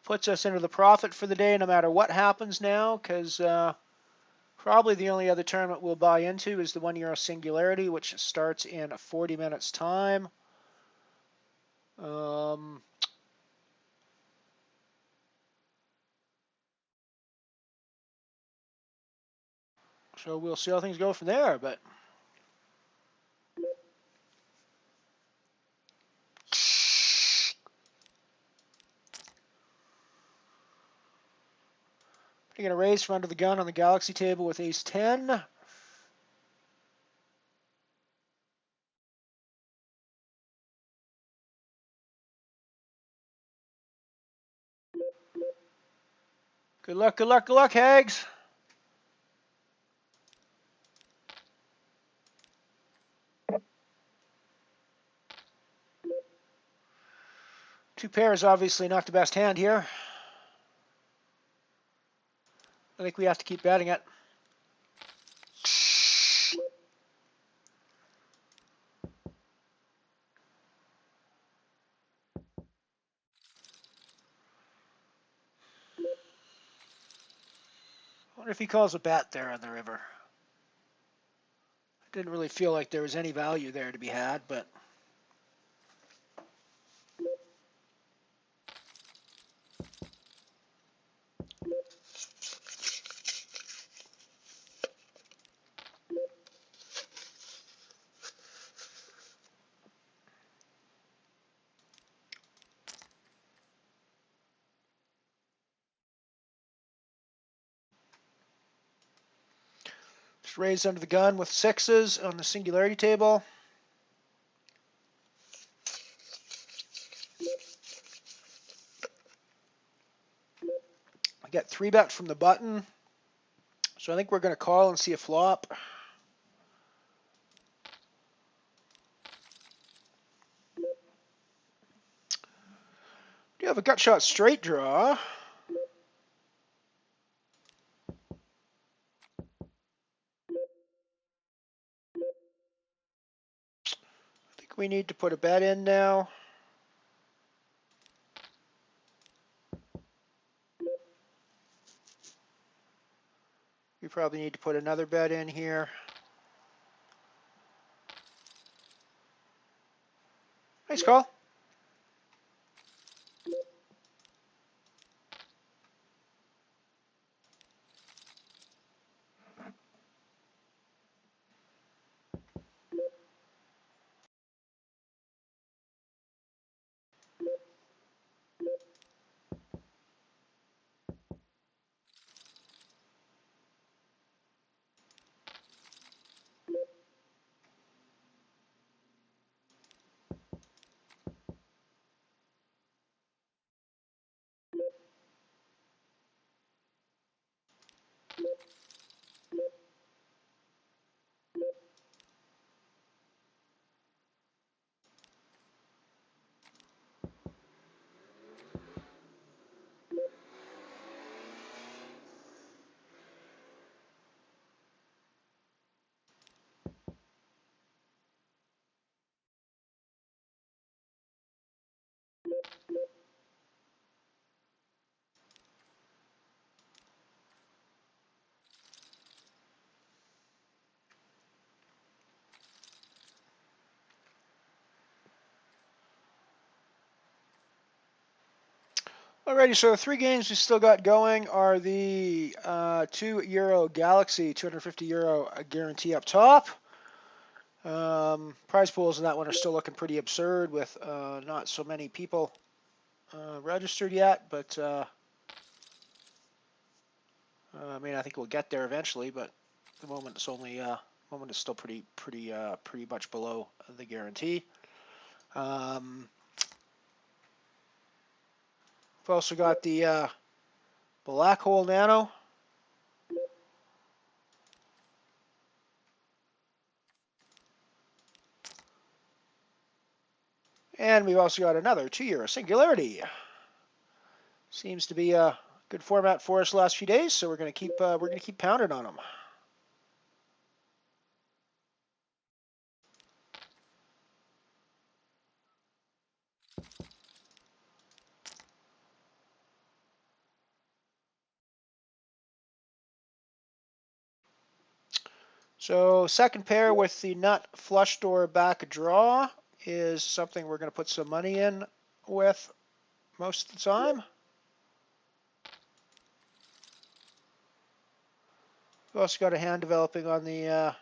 Puts us into the profit for the day no matter what happens now, because probably the only other tournament we'll buy into is the 1 Euro Singularity, which starts in 40 minutes time. So we'll see how things go from there, but you're going to raise from under the gun on the Galaxy table with ace 10. Good luck, good luck, good luck, Hags. Two pairs, obviously not the best hand here. I think we have to keep betting it. I wonder if he calls a bet there on the river. I didn't really feel like there was any value there to be had, but just raised under the gun with sixes on the singularity table. I got 3-bet from the button, so I think we're going to call and see a flop. have a gut shot straight draw. I think we need to put a bet in now. We probably need to put another bet in here. Nice call. Alrighty, so the 3 games we still got going are the €2 Galaxy, €250 guarantee up top. Prize pools in that one are still looking pretty absurd with not so many people registered yet, but I mean, I think we'll get there eventually, but at the moment it's only moment is still pretty much below the guarantee. We've also got the Black Hole Nano. And we've also got another 2-year Singularity. Seems to be a good format for us the last few days, so we're going to keep pounding on them. So second pair with the nut flush door back draw is something we're going to put some money in with most of the time. We've also got a hand developing on the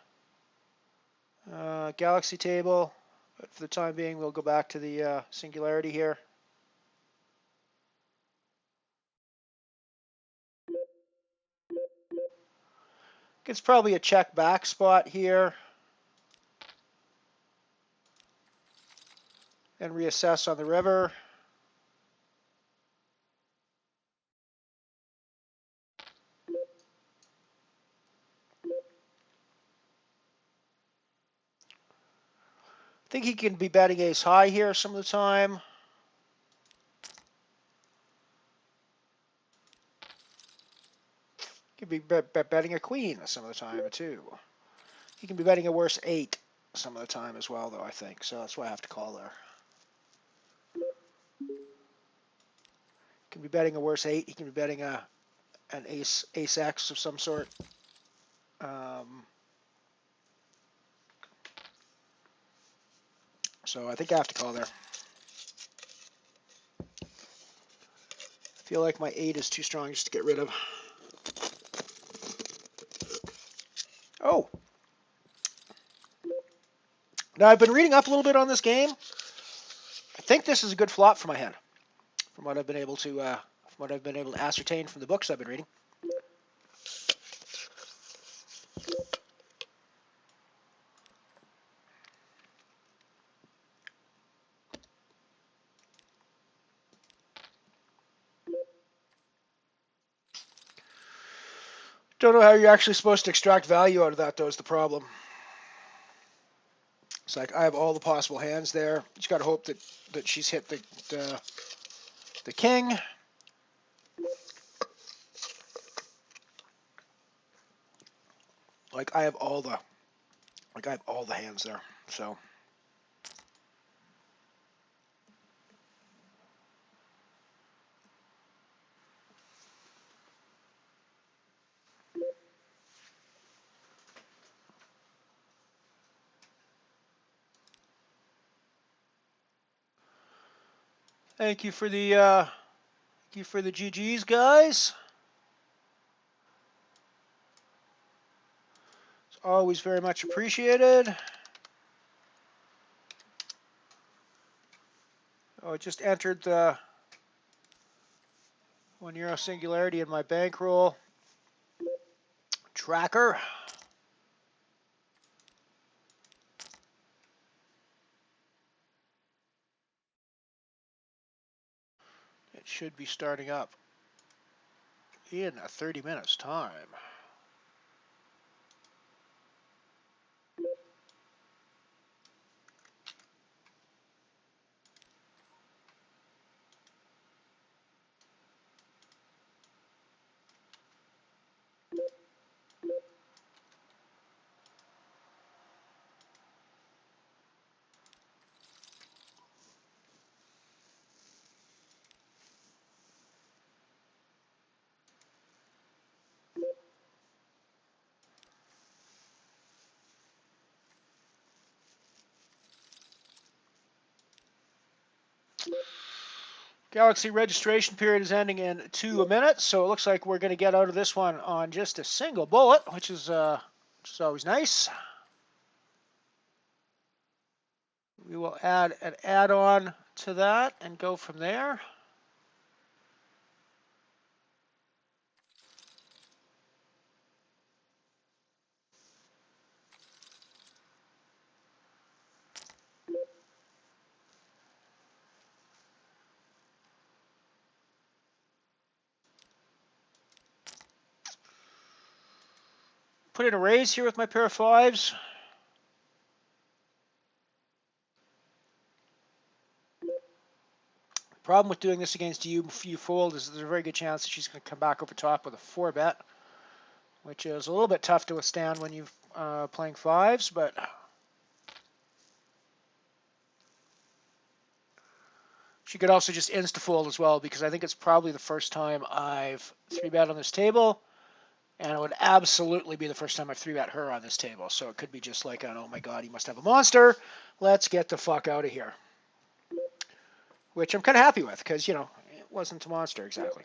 Galaxy table, but for the time being we'll go back to the Singularity here. It's probably a check back spot here. And reassess on the river. I think he can be betting ace high here some of the time. Could be betting a queen some of the time too. He can be betting a worse 8 some of the time as well, though, I think. So that's why I have to call there. He can be betting a worse 8. He can be betting an ace X of some sort. So I think I have to call there. I feel like my 8 is too strong just to get rid of. Oh. Now I've been reading up a little bit on this game. I think this is a good flop for my hand, from what I've been able to ascertain from the books I've been reading. Don't know how you're actually supposed to extract value out of that, though, is the problem. It's like I have all the possible hands there. You just got to hope that she's hit the the king. Like I have all the hands there. So thank you for the GGs, guys. It's always very much appreciated. Oh, I just entered the €1 singularity in my bankroll tracker. It should be starting up in 30 minutes time. Galaxy registration period is ending in 2 minutes, so it looks like we're going to get out of this one on just a single bullet, which is always nice. We will add an add-on to that and go from there. Put in a raise here with my pair of fives. The problem with doing this against you fold is there's a very good chance that she's going to come back over top with a 4-bet, which is a little bit tough to withstand when you're playing fives, but she could also just insta-fold as well, because I think it's probably the first time I've 3-bet on this table, and it would absolutely be the first time I've 3-bet her on this table. So it could be just like, oh my god, he must have a monster. Let's get the fuck out of here. Which I'm kind of happy with, because, you know, it wasn't a monster exactly.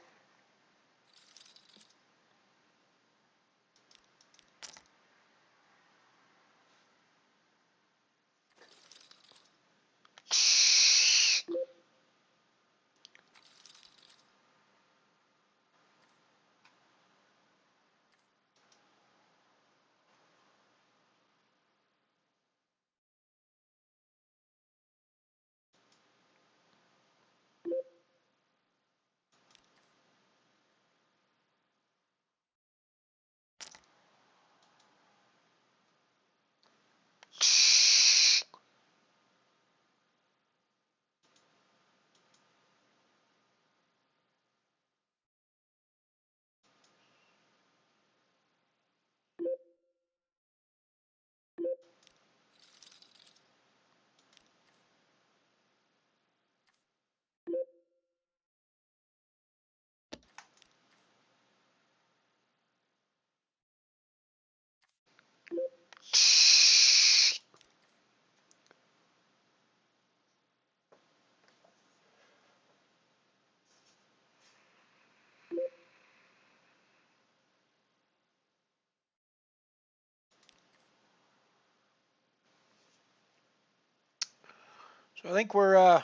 So I think we're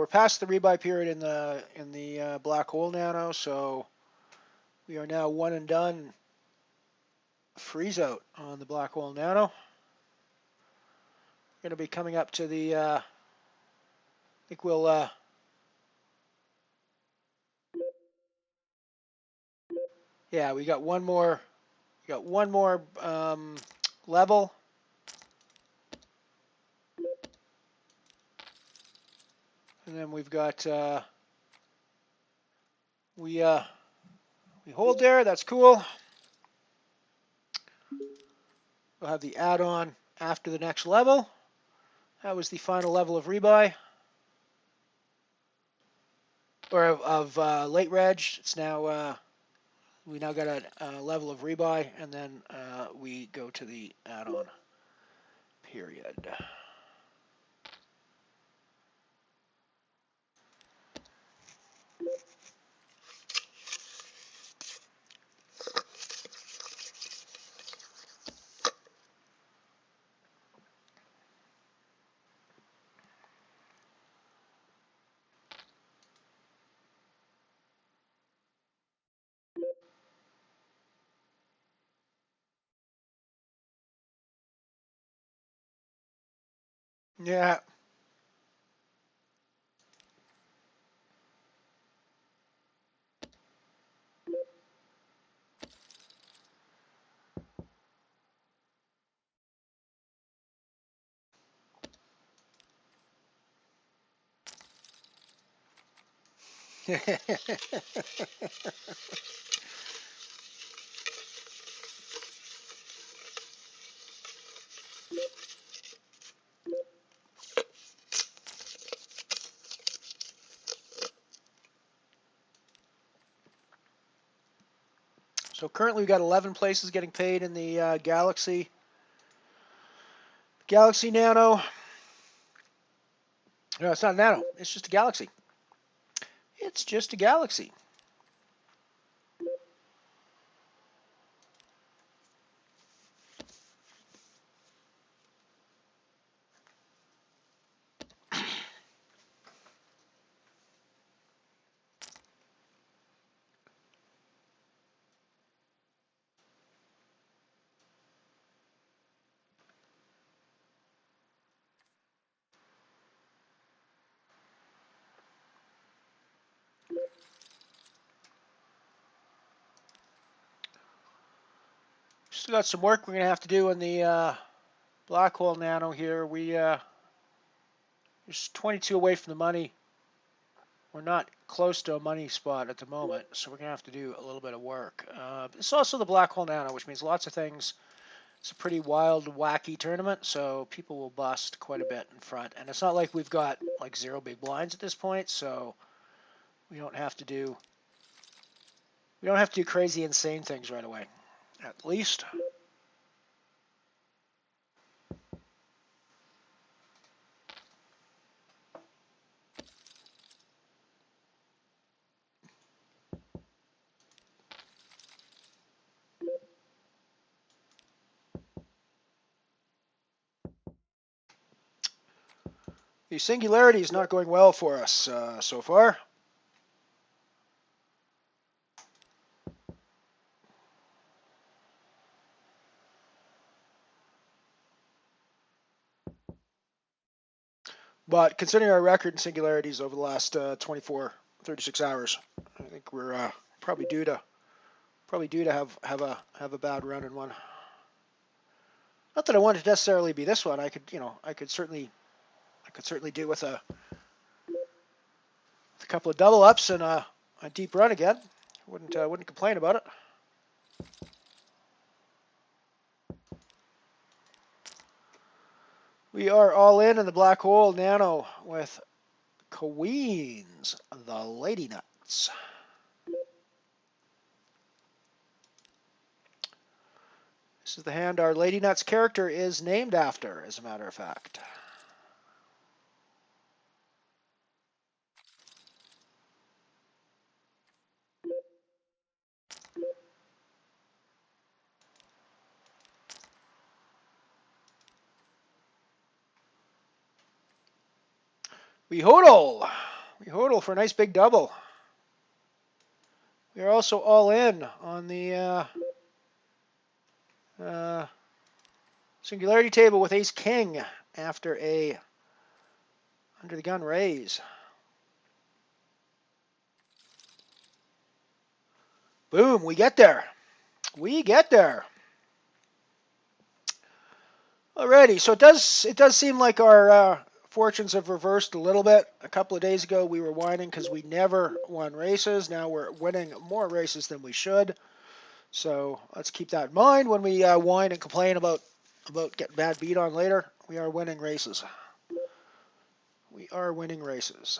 past the rebuy period in the black hole nano, so we are now one and done. Freeze out on the black hole nano. We're going to be coming up to the I think we'll yeah, we got one more level. And then we've got We hold there. That's cool. We'll have the add-on after the next level. That was the final level of rebuy. Or of late reg. It's now, we now got a level of rebuy, and then we go to the add-on period. Yeah. So currently we've got 11 places getting paid in the Galaxy Nano. No, it's not a Nano. It's just a Galaxy. It's just a Galaxy. Still got some work we're going to have to do in the black hole nano here. Just 22 away from the money. We're not close to a money spot at the moment, so we're going to have to do a little bit of work. It's also the black hole nano, which means lots of things. It's a pretty wild, wacky tournament, so people will bust quite a bit in front. And it's not like we've got like 0 big blinds at this point, so we don't have to do crazy, insane things right away, at least. The singularity is not going well for us so far. But considering our record in singularities over the last 24, 36 hours, I think we're probably due to have a bad run in one. Not that I want it to necessarily be this one. I could certainly do with a couple of double ups and a deep run again. Wouldn't complain about it. We are all in the black hole nano with Queens, the Lady Nuts. This is the hand our Lady Nuts character is named after, as a matter of fact. We hodl for a nice big double. We are also all in on the singularity table with ace king after a under the gun raise. Boom, we get there. We get there. Alrighty, so it does seem like our fortunes have reversed a little bit. A couple of days ago, we were whining because we never won races. Now we're winning more races than we should. So let's keep that in mind when we whine and complain about getting bad beat on later. We are winning races. We are winning races.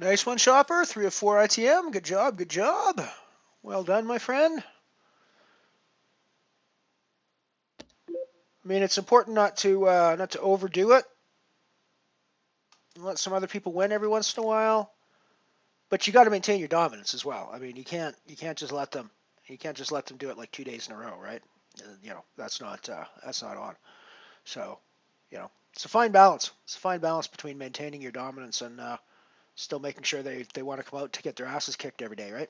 Nice one, Shopper. 3 of 4 ITM. Good job, good job. Well done, my friend. I mean, it's important not to overdo it. Let some other people win every once in a while, but you got to maintain your dominance as well. I mean, you can't just let them do it like 2 days in a row, right? That's not on. So, it's a fine balance. It's a fine balance between maintaining your dominance and still making sure they want to come out to get their asses kicked every day, right?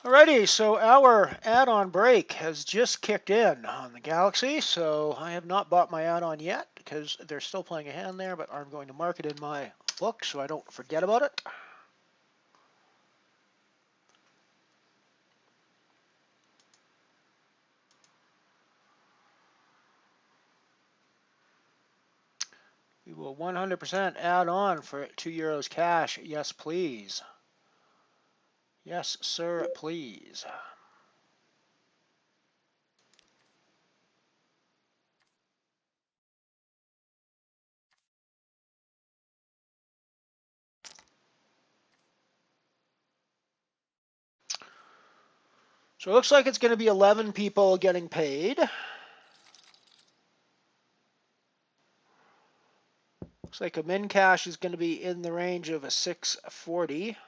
Alrighty, so our add-on break has just kicked in on the Galaxy, so I have not bought my add-on yet because they're still playing a hand there, but I'm going to mark it in my book so I don't forget about it. We will 100% add on for €2 cash. Yes, please. Yes, sir, please. So it looks like it's going to be 11 people getting paid. Looks like a min cash is going to be in the range of a 640.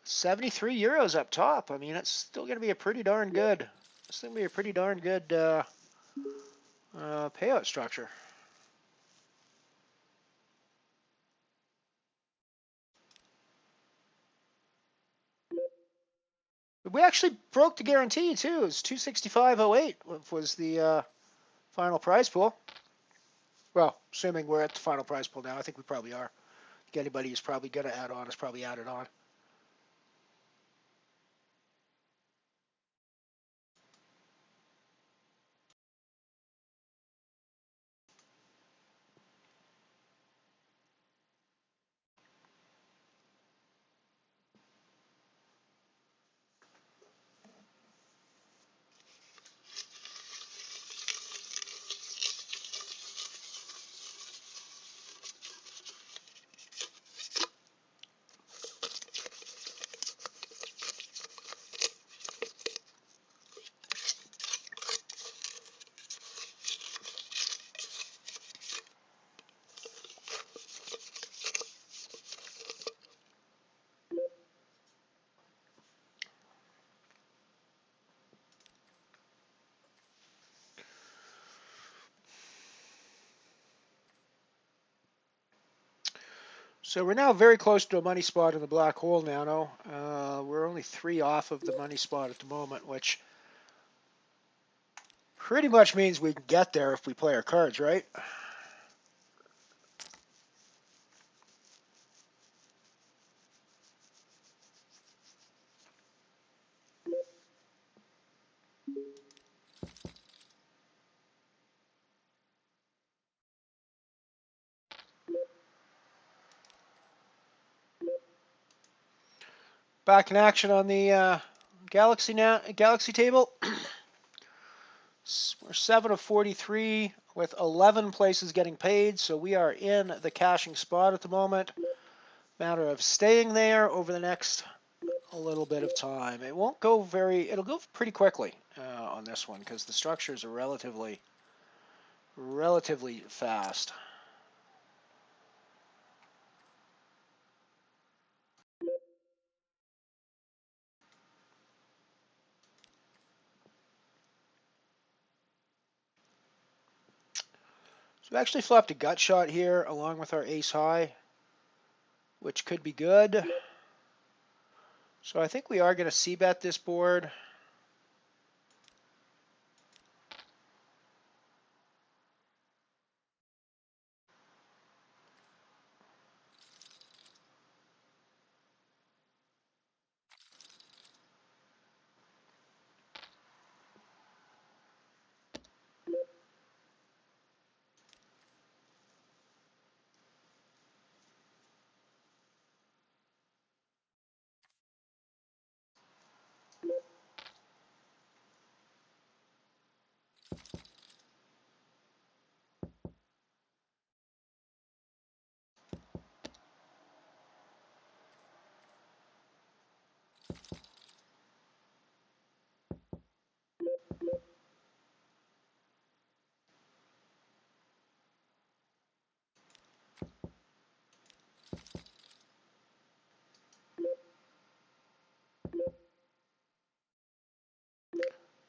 €73 up top. I mean, it's still going to be a pretty darn good. It's going to be a pretty darn good payout structure. We actually broke the guarantee too. It's 265.08 was the final prize pool. Well, assuming we're at the final prize pool now, I think we probably are. I think anybody who's probably going to add on has probably added on. So we're now very close to a money spot in the black hole now. We're only 3 off of the money spot at the moment, which pretty much means we can get there if we play our cards right. Back in action on the Galaxy table. We're 7 of 43 with 11 places getting paid, so we are in the cashing spot at the moment. Matter of staying there over the next a little bit of time. It won't go it'll go pretty quickly on this one because the structures are relatively fast. So we actually flopped a gut shot here along with our ace high, which could be good. So I think we are going to c-bet this board.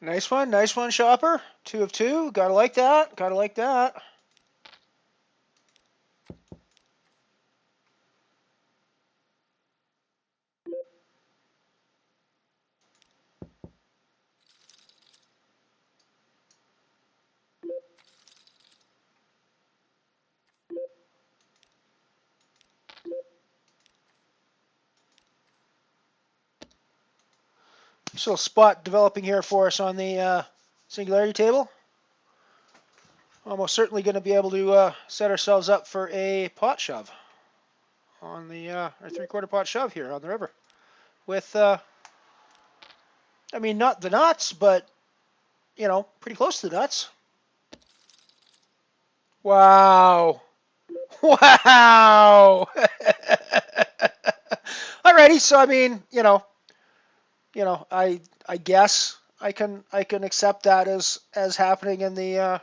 Nice one, Shopper. 2 of 2. Gotta like that. Gotta like that. Nice little spot developing here for us on the singularity table. Almost certainly going to be able to set ourselves up for a pot shove on the our 3/4 pot shove here on the river. With I mean, not the nuts, but you know, pretty close to the nuts. Wow. Wow. Alrighty, so I mean, I guess I can accept that as happening in the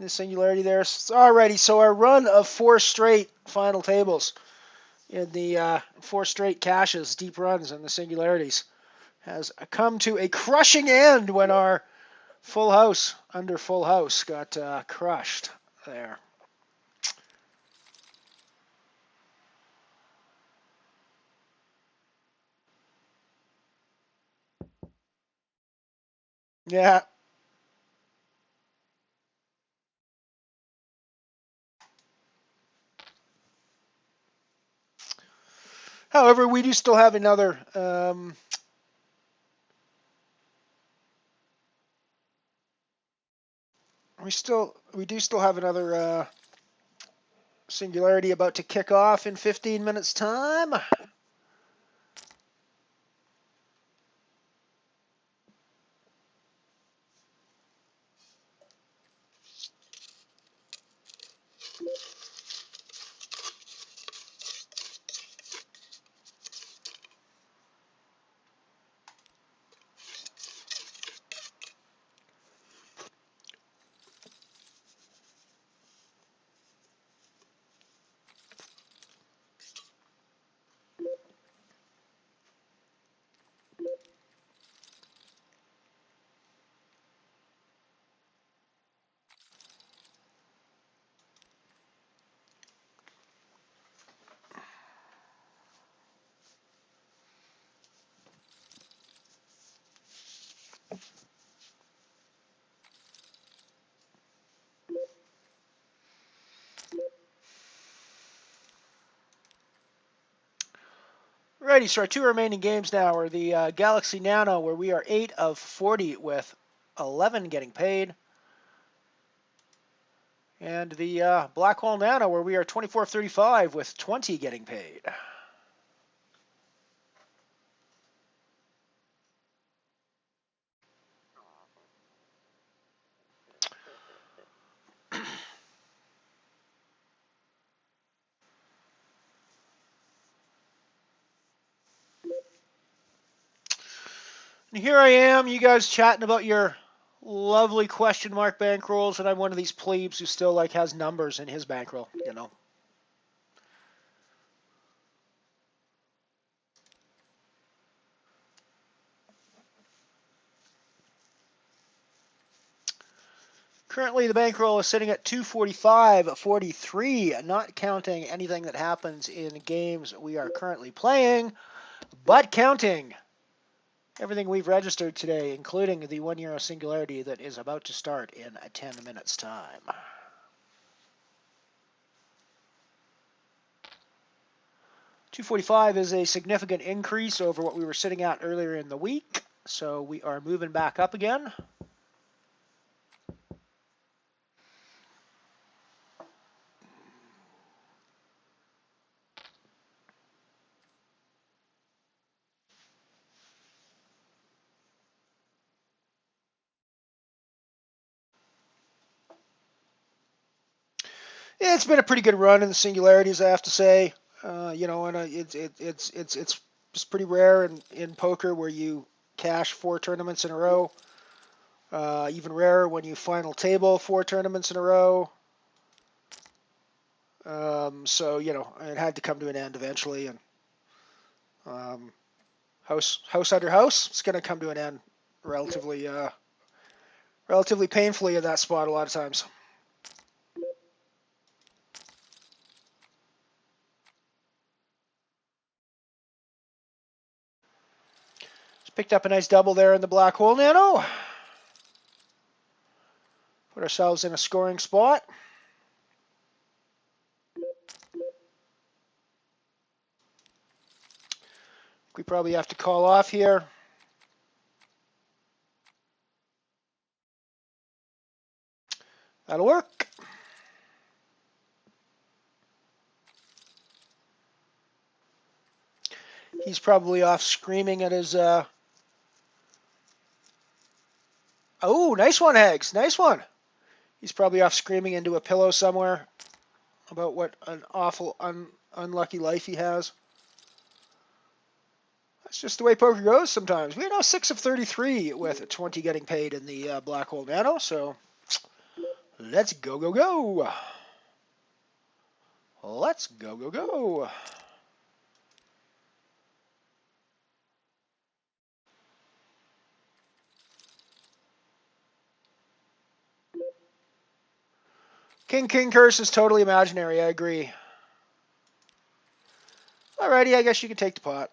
singularity there. Alrighty, so our run of 4 straight final tables in the 4 straight cashes, deep runs in the singularities, has come to a crushing end when our full house under full house got crushed there. Yeah. However, we do still have another we do still have another singularity about to kick off in 15 minutes time. Righty, so our 2 remaining games now are the Galaxy Nano, where we are 8 of 40 with 11 getting paid, and the Black Hole Nano, where we are 24 of 35 with 20 getting paid. And here I am, you guys chatting about your lovely question mark bankrolls, and I'm one of these plebes who still like has numbers in his bankroll, you know. Currently, the bankroll is sitting at 245.43, not counting anything that happens in games we are currently playing, but counting everything we've registered today, including the €1 Singularity that is about to start in 10 minutes' time. $245 is a significant increase over what we were sitting at earlier in the week, so we are moving back up again. It's been a pretty good run in the Singularities, I have to say. It's just pretty rare in poker where you cash 4 tournaments in a row. Even rarer when you final table 4 tournaments in a row. So it had to come to an end eventually, and house under house, it's going to come to an end relatively painfully in that spot a lot of times. Just picked up a nice double there in the black hole nano. Put ourselves in a scoring spot. We probably have to call off here. That'll work. He's probably off screaming at his... Oh, nice one, Eggs. Nice one. He's probably off screaming into a pillow somewhere about what an awful, unlucky life he has. That's just the way poker goes sometimes. We are now 6 of 33 with 20 getting paid in the black hole nano, so let's go, go, go. Let's go, go, go. King curse is totally imaginary, I agree. Alrighty, I guess you can take the pot.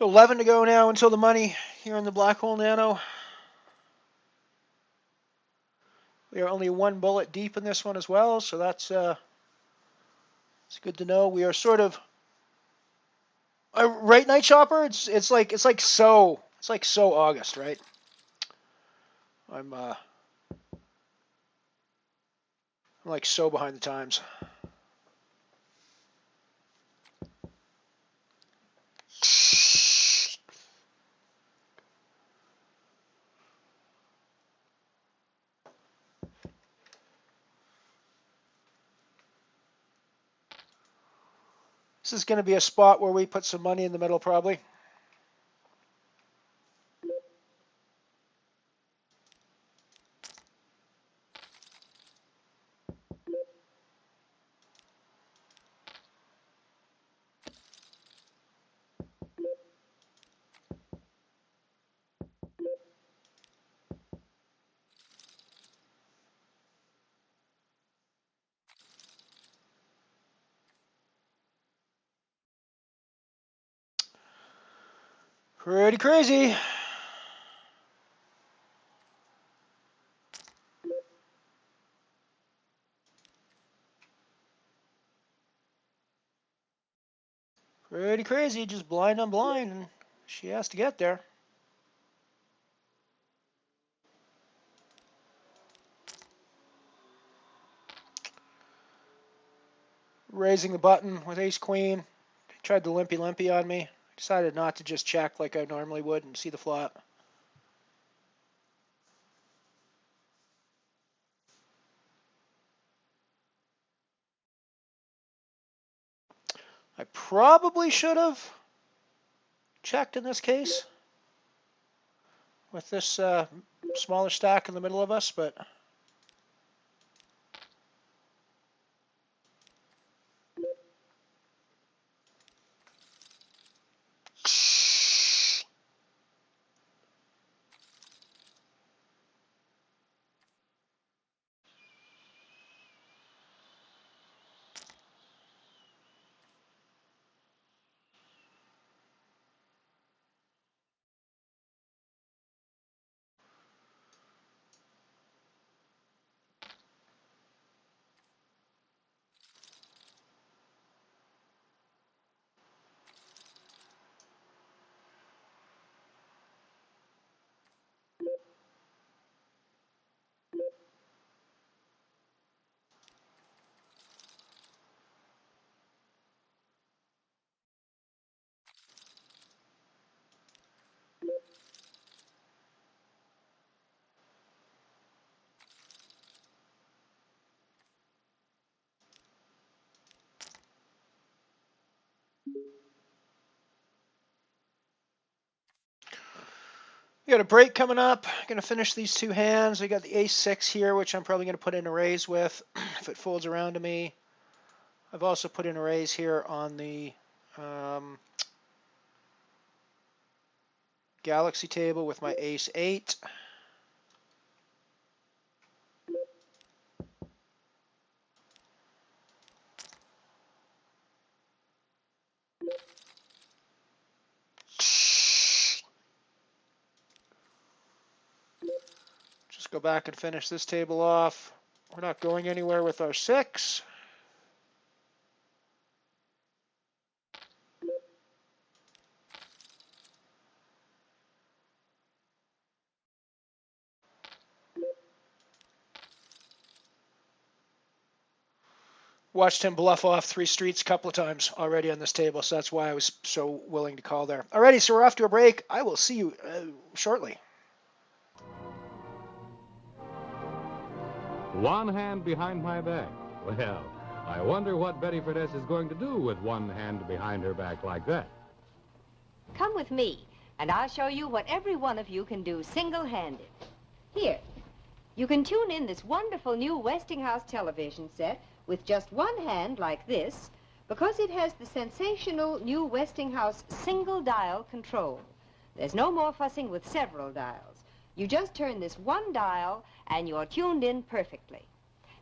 $11 to go now until the money here in the black hole nano. We are only 1 bullet deep in this one as well, so that's it's good to know. We are sort of right, Night Chopper. It's like so August, right? I'm like so behind the times. This is going to be a spot where we put some money in the middle, probably. Pretty crazy. Pretty crazy, just blind on blind, and she has to get there. Raising the button with ace-queen. Tried the limpy on me. Decided not to just check like I normally would and see the flop. I probably should have checked in this case with this smaller stack in the middle of us, but we got a break coming up. Going to finish these two hands. We got the ace-6 here, which I'm probably going to put in a raise with if it folds around to me. I've also put in a raise here on the Galaxy table with my ace-8. Just go back and finish this table off. We're not going anywhere with our 6. Watched him bluff off 3 streets a couple of times already on this table, so that's why I was so willing to call there. Alrighty, so we're off to a break. I will see you shortly. One hand behind my back. Well, I wonder what Betty Ferness is going to do with one hand behind her back like that. Come with me, and I'll show you what every one of you can do single-handed. Here, you can tune in this wonderful new Westinghouse television set with just one hand like this, because it has the sensational new Westinghouse single-dial control. There's no more fussing with several dials. You just turn this one dial, and you're tuned in perfectly.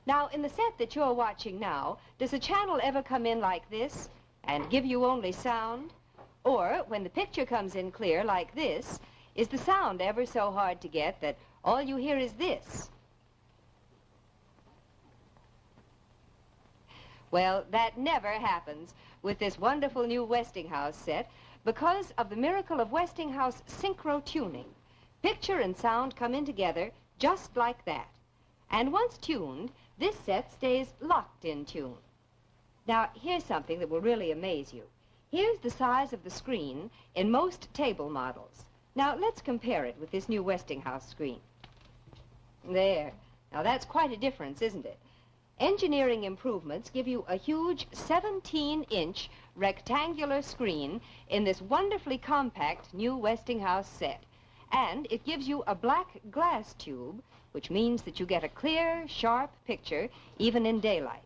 Now, in the set that you're watching now, does a channel ever come in like this and give you only sound? Or, when the picture comes in clear like this, is the sound ever so hard to get that all you hear is this? Well, that never happens with this wonderful new Westinghouse set because of the miracle of Westinghouse synchro tuning. Picture and sound come in together just like that. And once tuned, this set stays locked in tune. Now, here's something that will really amaze you. Here's the size of the screen in most table models. Now, let's compare it with this new Westinghouse screen. There. Now, that's quite a difference, isn't it? Engineering improvements give you a huge 17-inch rectangular screen in this wonderfully compact new Westinghouse set. And it gives you a black glass tube, which means that you get a clear, sharp picture even in daylight.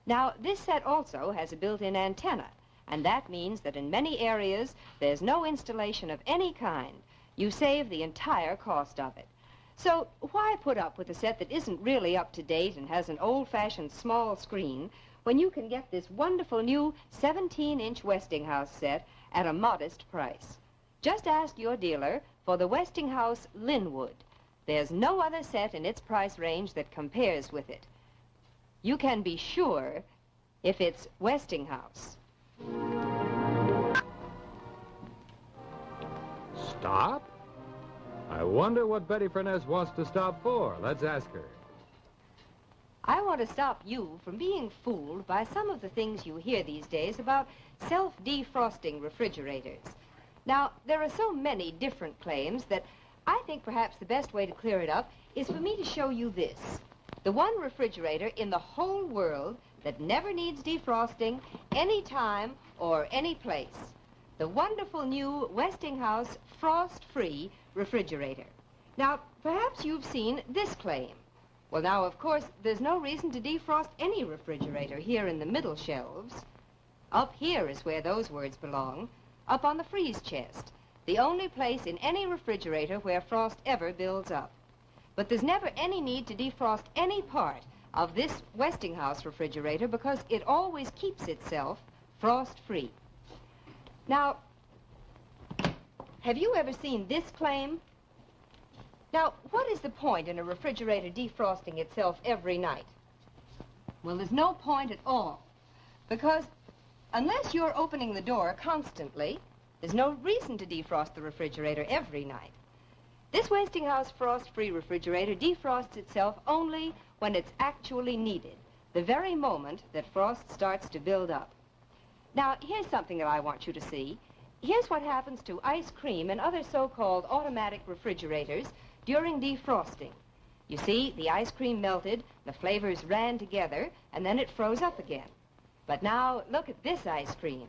Now, this set also has a built-in antenna, and that means that in many areas there's no installation of any kind. You save the entire cost of it. So why put up with a set that isn't really up to date and has an old-fashioned small screen when you can get this wonderful new 17-inch Westinghouse set at a modest price? Just ask your dealer for the Westinghouse Linwood. There's no other set in its price range that compares with it. You can be sure if it's Westinghouse. Stop? I wonder what Betty Furness wants to stop for. Let's ask her. I want to stop you from being fooled by some of the things you hear these days about self-defrosting refrigerators. Now, there are so many different claims that I think perhaps the best way to clear it up is for me to show you this. The one refrigerator in the whole world that never needs defrosting any time or any place. The wonderful new Westinghouse frost-free refrigerator. Now, perhaps you've seen this claim. Well, now, of course, there's no reason to defrost any refrigerator here in the middle shelves. Up here is where those words belong, up on the freeze chest, the only place in any refrigerator where frost ever builds up. But there's never any need to defrost any part of this Westinghouse refrigerator because it always keeps itself frost-free. Now, have you ever seen this claim? Now, what is the point in a refrigerator defrosting itself every night? Well, there's no point at all, because unless you're opening the door constantly, there's no reason to defrost the refrigerator every night. This Westinghouse frost-free refrigerator defrosts itself only when it's actually needed, the very moment that frost starts to build up. Now, here's something that I want you to see. Here's what happens to ice cream and other so-called automatic refrigerators during defrosting. You see, the ice cream melted, the flavors ran together, and then it froze up again. But now, look at this ice cream.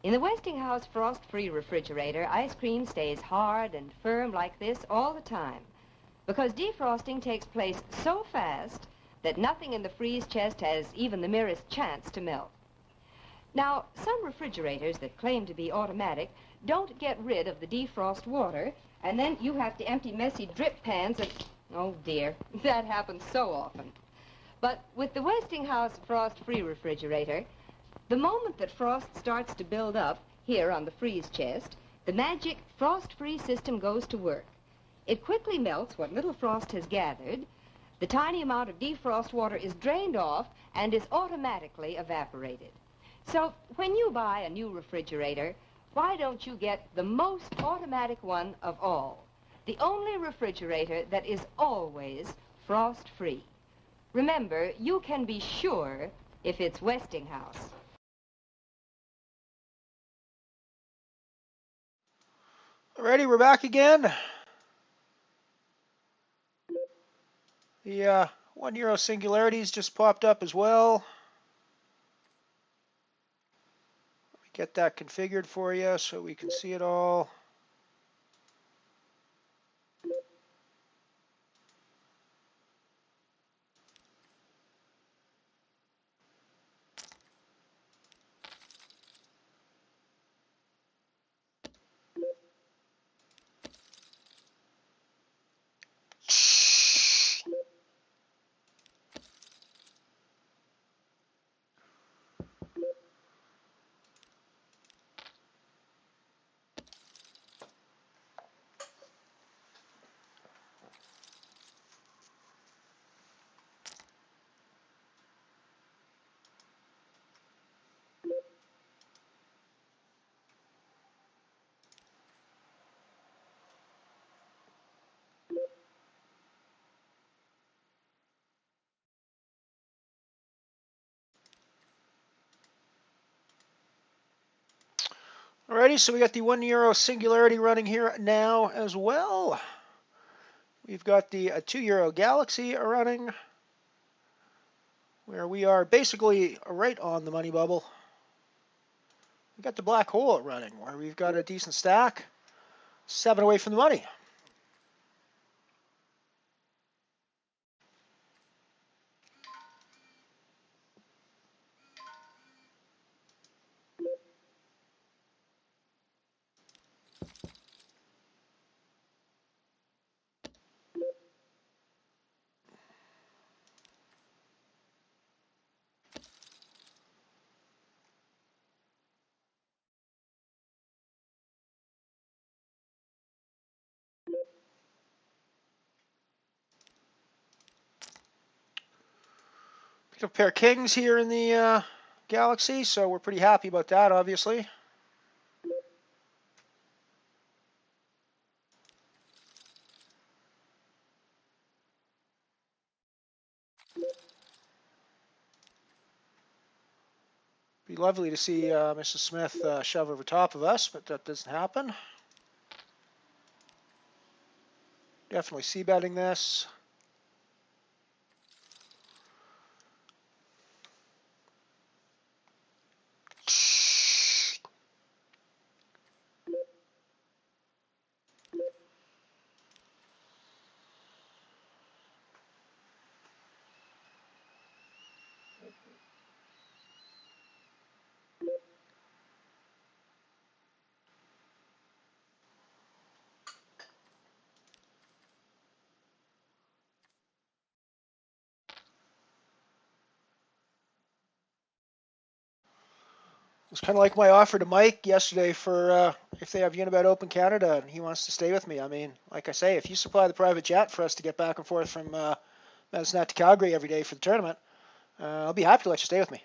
In the Westinghouse frost-free refrigerator, ice cream stays hard and firm like this all the time, because defrosting takes place so fast that nothing in the freeze chest has even the merest chance to melt. Now, some refrigerators that claim to be automatic don't get rid of the defrost water, and then you have to empty messy drip pans and... Oh, dear, that happens so often. But with the Westinghouse frost-free refrigerator, the moment that frost starts to build up here on the freeze chest, the magic frost-free system goes to work. It quickly melts what little frost has gathered. The tiny amount of defrost water is drained off and is automatically evaporated. So when you buy a new refrigerator, why don't you get the most automatic one of all? The only refrigerator that is always frost-free. Remember, you can be sure if it's Westinghouse. Alrighty, we're back again. The €1 singularities just popped up as well. Let me get that configured for you so we can see it all. Alrighty, so we got the €1 singularity running here now as well. We've got the €2 Galaxy running. where we are basically right on the money bubble. We got the black hole running, where we've got a decent stack, 7 away from the money. Picked up a pair of kings here in the Galaxy, so we're pretty happy about that, obviously. Be lovely to see Mrs. Smith shove over top of us, but that doesn't happen. Definitely c-betting this. It's kind of like my offer to Mike yesterday for if they have Unibet Open Canada and he wants to stay with me. I mean, like I say, if you supply the private jet for us to get back and forth from Medicine to Calgary every day for the tournament, I'll be happy to let you stay with me.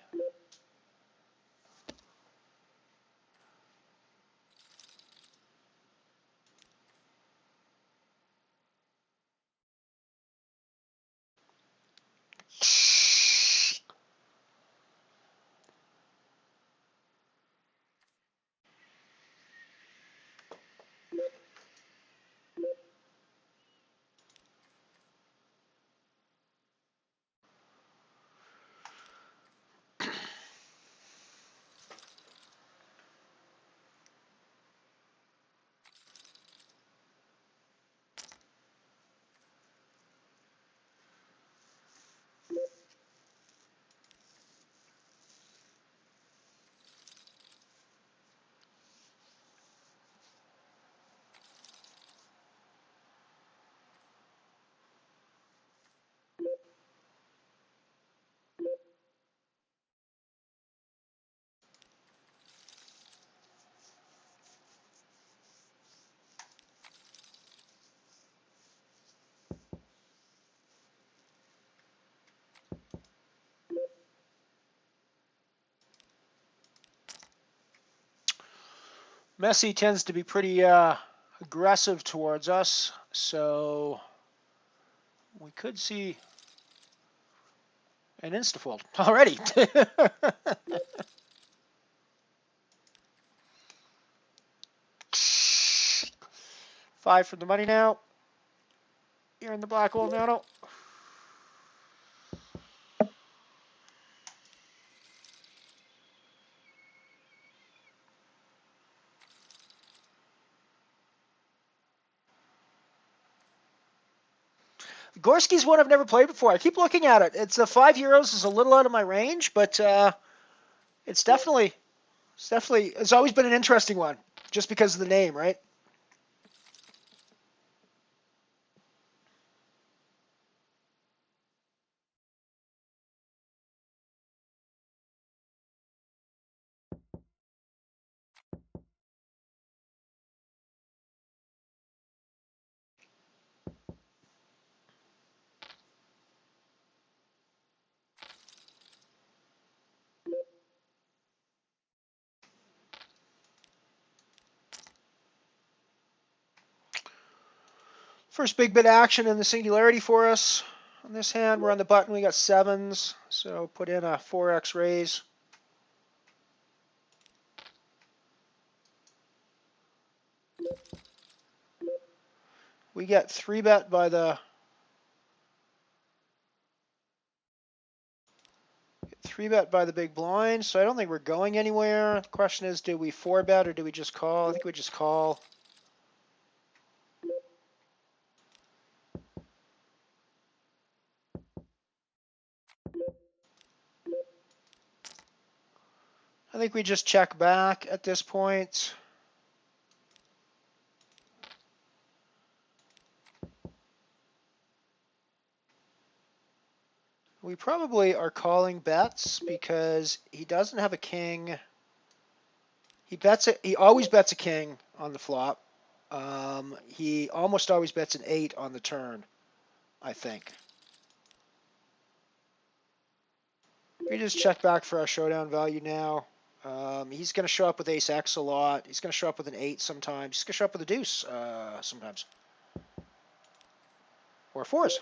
Messi tends to be pretty aggressive towards us, so we could see an instafold already. 5 from the money now. You're in the black hole now. Gorski's one I've never played before. I keep looking at it. It's €5 is a little out of my range, but it's definitely it's always been an interesting one, just because of the name, right? First big bit of action in the singularity for us. On this hand, we're on the button. We got 7s, so put in a 4x raise. We get 3-bet by the 3-bet by the big blind, so I don't think we're going anywhere. The question is, do we 4-bet or do we just call? I think we just call. I think we just check back at this point. We probably are calling bets because he doesn't have a king. He always bets a king on the flop. He almost always bets an 8 on the turn, I think. We just check back for our showdown value now. He's going to show up with ace X a lot. He's going to show up with an 8 sometimes. He's going to show up with a deuce sometimes. Or 4s.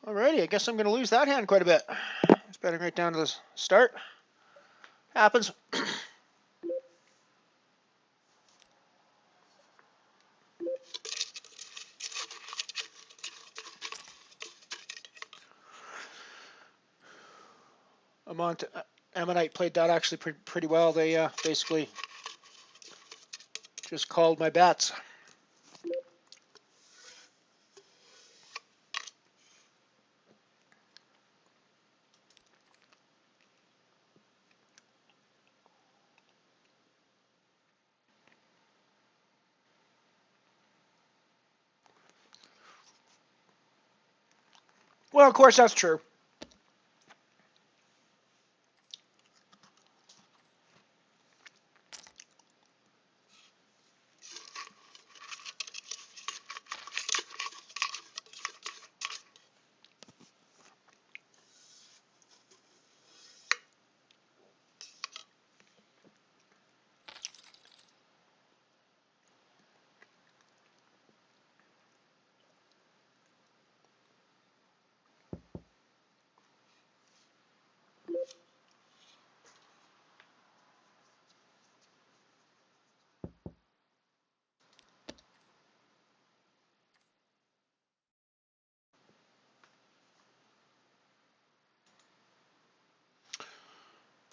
Alrighty, I guess I'm going to lose that hand quite a bit. It's betting right down to the start. Happens. Ammonite played that actually pretty well. They basically just called my bets. Well, of course, that's true.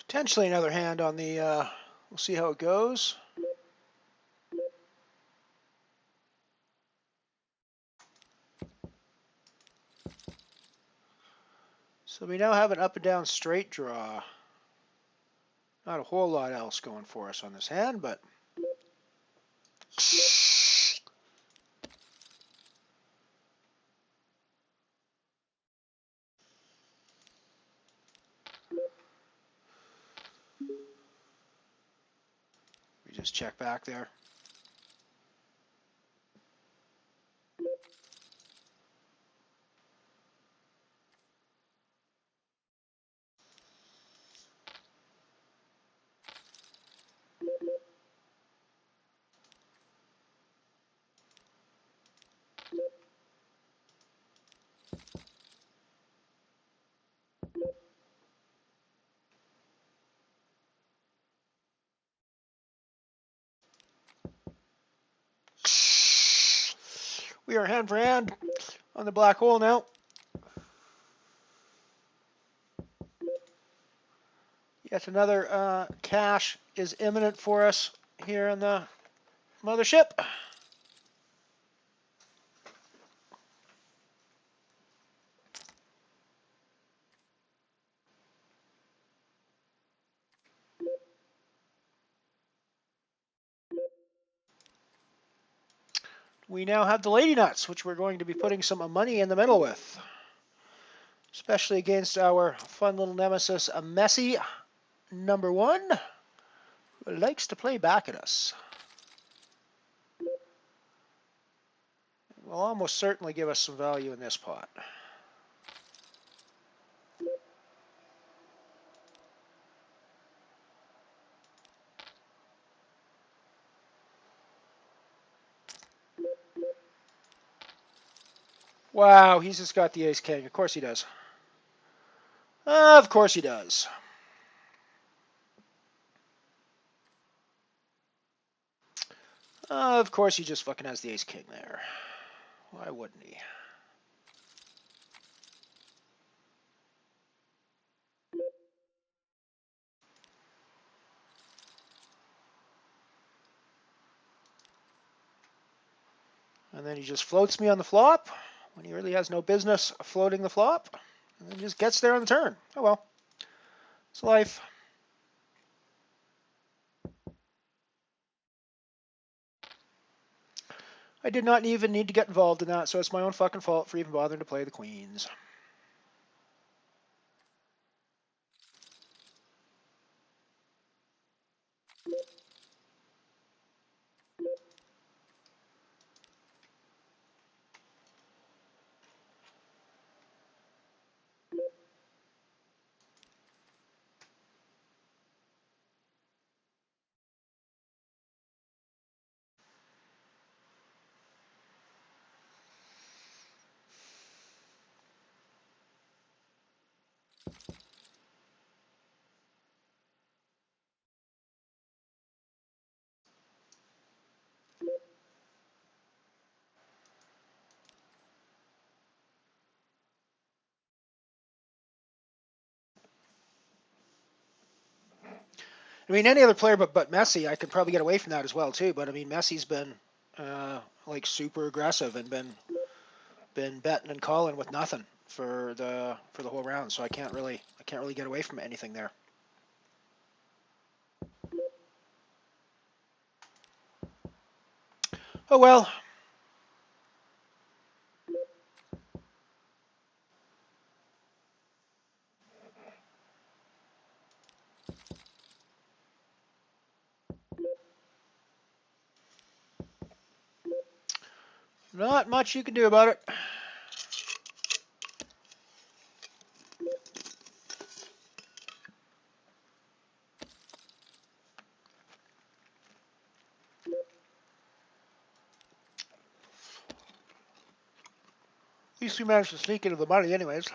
Potentially another hand on the, we'll see how it goes. So we now have an up and down straight draw. Not a whole lot else going for us on this hand, but we just check back there. We are hand for hand on the black hole now. Yet another cash is imminent for us here in the Mothership. We now have the Lady Nuts, which we're going to be putting some money in the middle with. Especially against our fun little nemesis, a messy number 1, who likes to play back at us. Will almost certainly give us some value in this pot. Wow, he's just got the ace-king. Of course he does. Of course he does. Of course he just fucking has the ace-king there. Why wouldn't he? And then he just floats me on the flop when he really has no business floating the flop. And then just gets there on the turn. Oh well. It's life. I did not even need to get involved in that, so it's my own fucking fault for even bothering to play the queens. I mean, any other player but Messi, I could probably get away from that as well too. But I mean, Messi's been like super aggressive and been betting and calling with nothing for the whole round. So I can't really get away from anything there. Oh well. Not much you can do about it. At least we managed to sneak into the money anyways.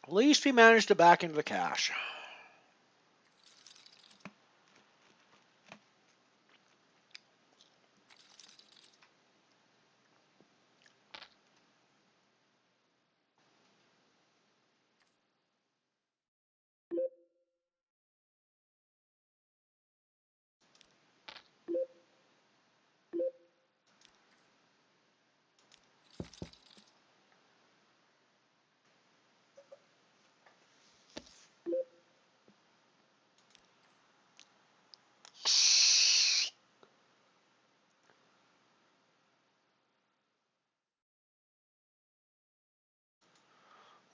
At least we managed to back into the cash.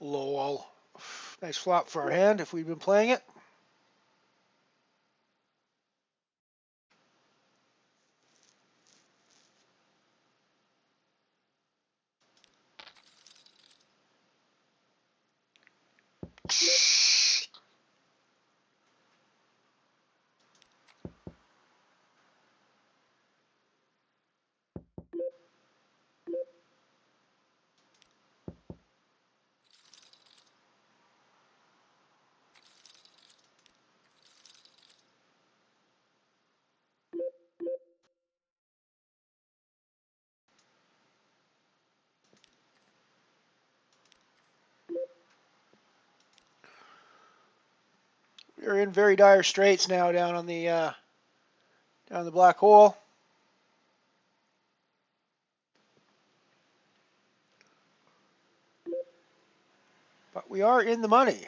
Lol. Nice flop for our hand if we'd been playing it. We're in very dire straits now down on the black hole. But we are in the money.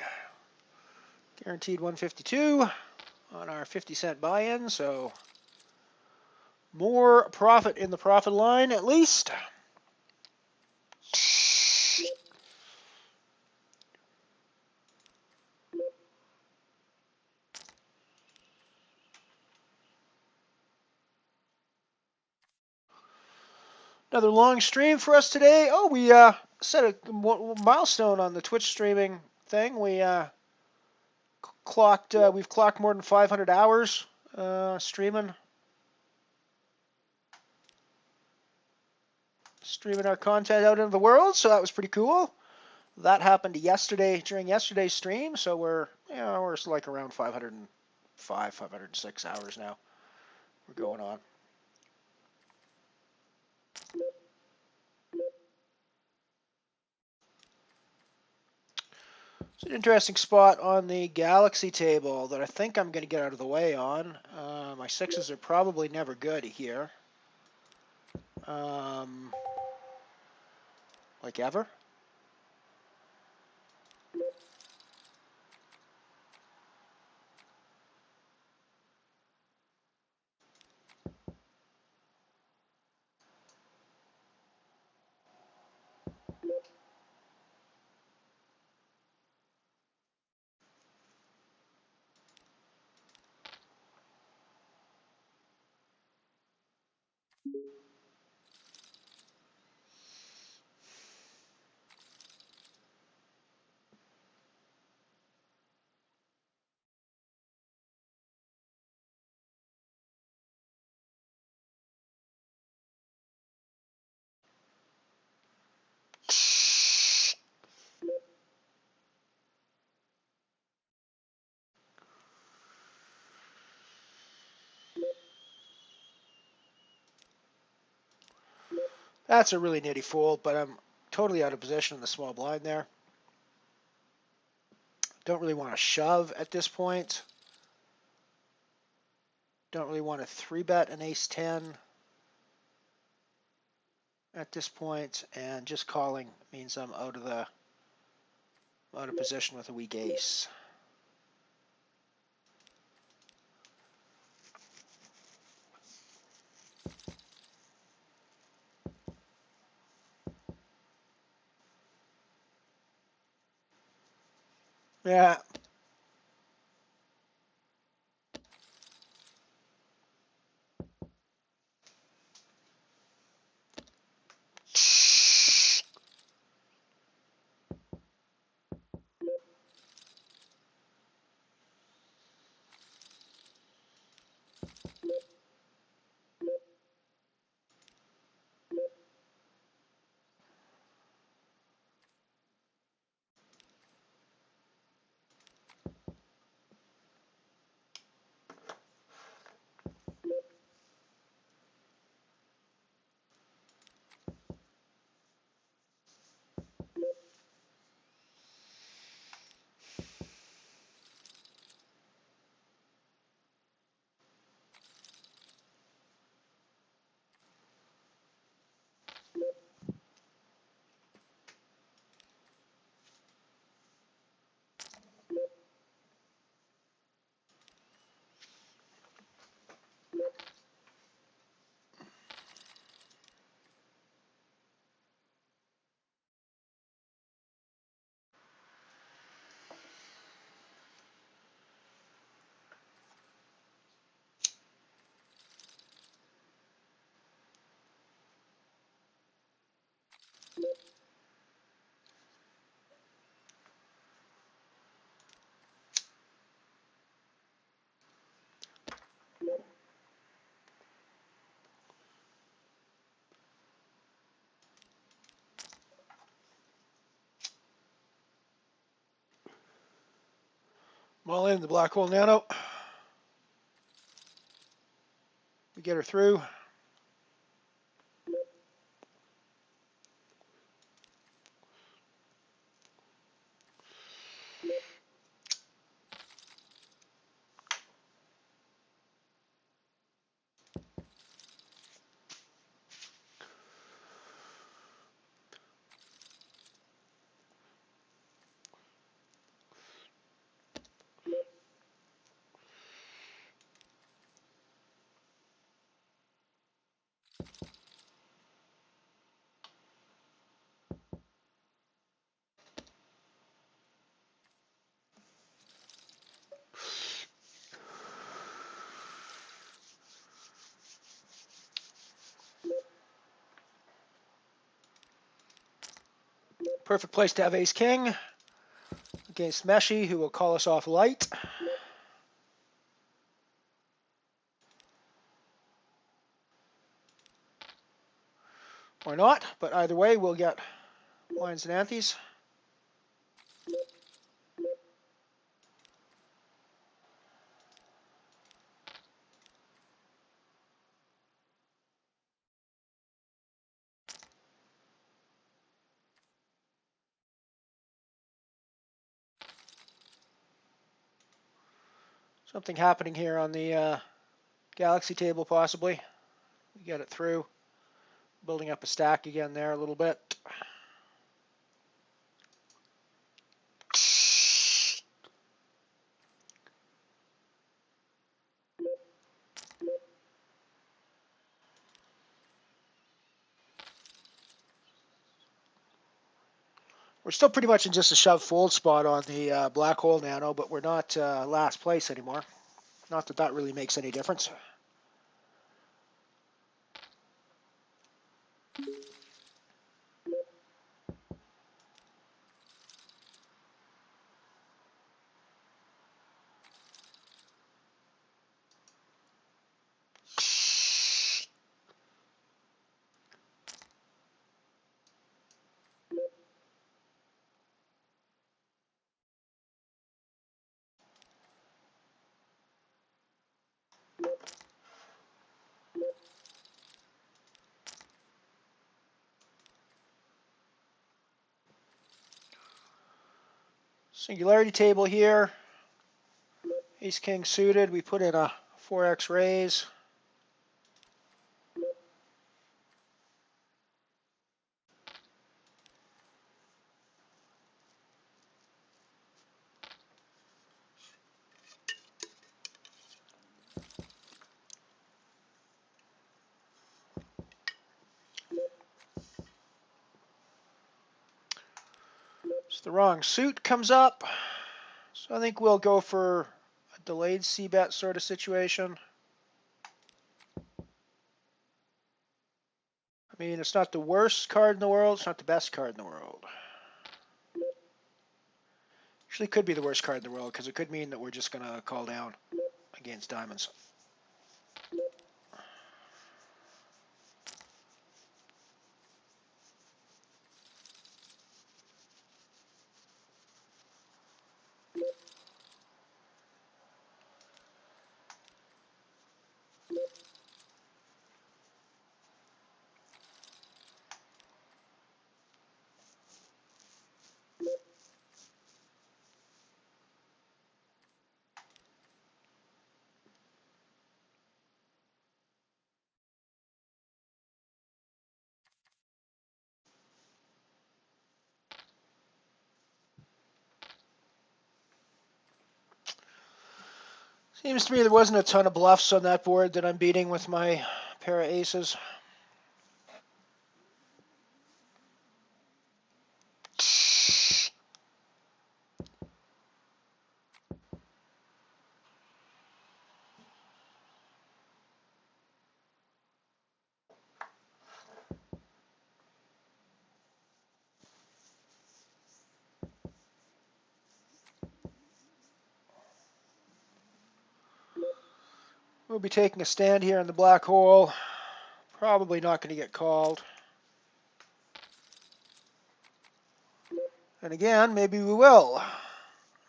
Guaranteed 152 on our 50-cent buy-in, so More profit in the profit line, at least. Another long stream for us today. Oh, we set a milestone on the Twitch streaming thing. We've clocked more than 500 hours streaming our content out into the world. So that was pretty cool. That happened yesterday during yesterday's stream. So we're like around 505, 506 hours now. We're going on. It's an interesting spot on the Galaxy table that I think I'm going to get out of the way on. My sixes are probably never good here. Like ever. That's a really nitty fold, but I'm totally out of position in the small blind there. Don't really want to shove at this point. Don't really want to 3-bet an ace-10 at this point, and just calling means I'm out of position with a weak ace. Yeah. I'm all in the black hole nano. We get her through. Perfect place to have ace-king against Meshi, who will call us off light. Or not, but either way, we'll get lines and antes. Something happening here on the Galaxy table, possibly. We get it through. Building up a stack again there a little bit. We're still pretty much in just a shove fold spot on the black hole nano, but we're not last place anymore. Not that that really makes any difference. Singularity table here. Ace-king suited. We put in a 4x raise. So the wrong suit comes up. So I think we'll go for a delayed c-bet sort of situation. I mean, it's not the worst card in the world. It's not the best card in the world. Actually, could be the worst card in the world because it could mean that we're just going to call down against diamonds. Seems to me there wasn't a ton of bluffs on that board that I'm beating with my pair of aces. We'll be taking a stand here in the black hole. Probably not going to get called. And again, maybe we will.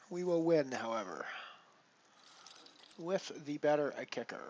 We will win, however, with the better kicker.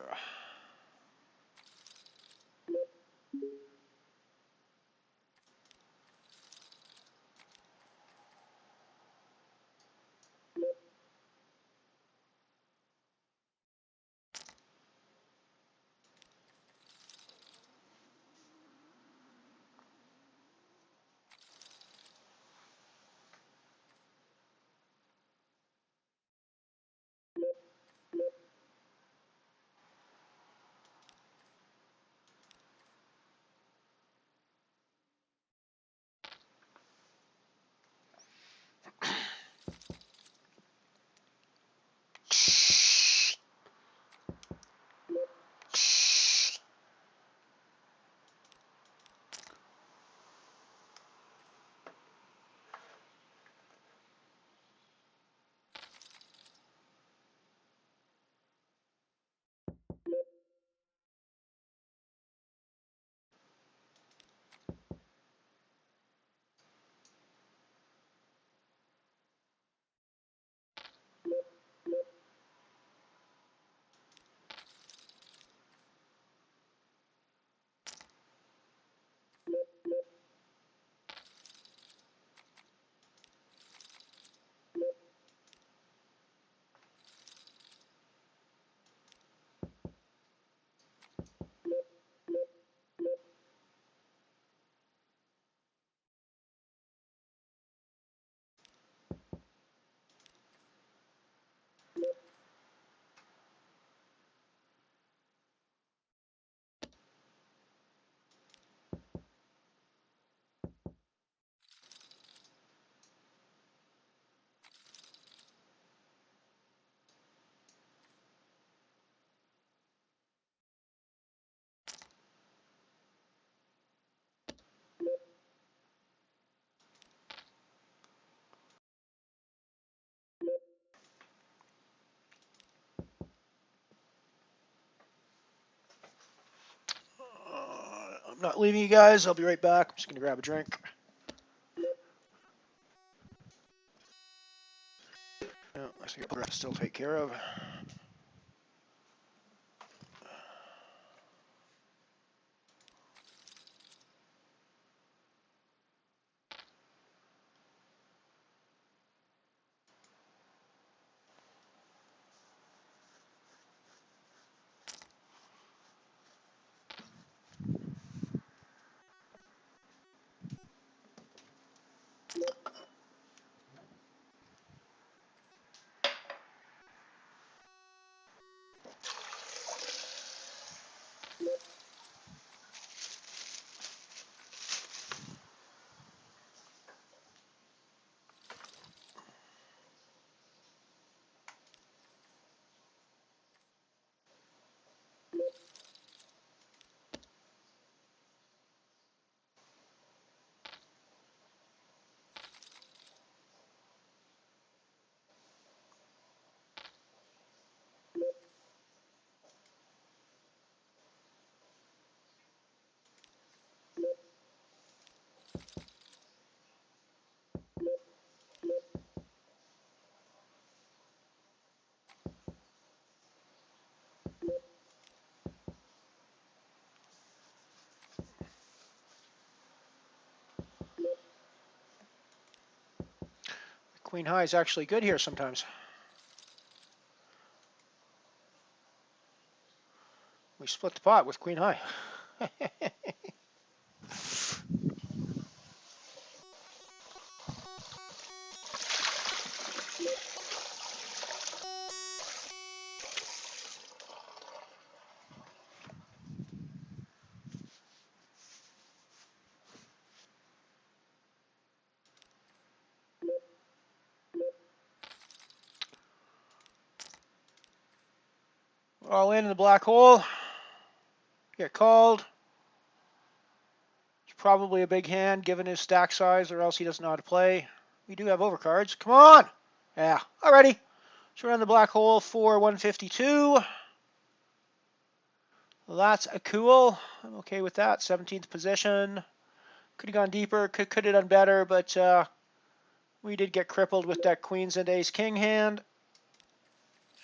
not leaving you guys. I'll be right back. I'm just going to grab a drink. Oh, I think I'll still take care of. Queen high is actually good here sometimes. We split the pot with queen high. All in the black hole. Get called. It's probably a big hand given his stack size, or else he doesn't know how to play. We do have overcards. Come on! Yeah, alrighty. So we're on the black hole for 152. Well, that's a cool. I'm okay with that. 17th position. Could have gone deeper. Could have done better, but we did get crippled with that queens and ace king hand.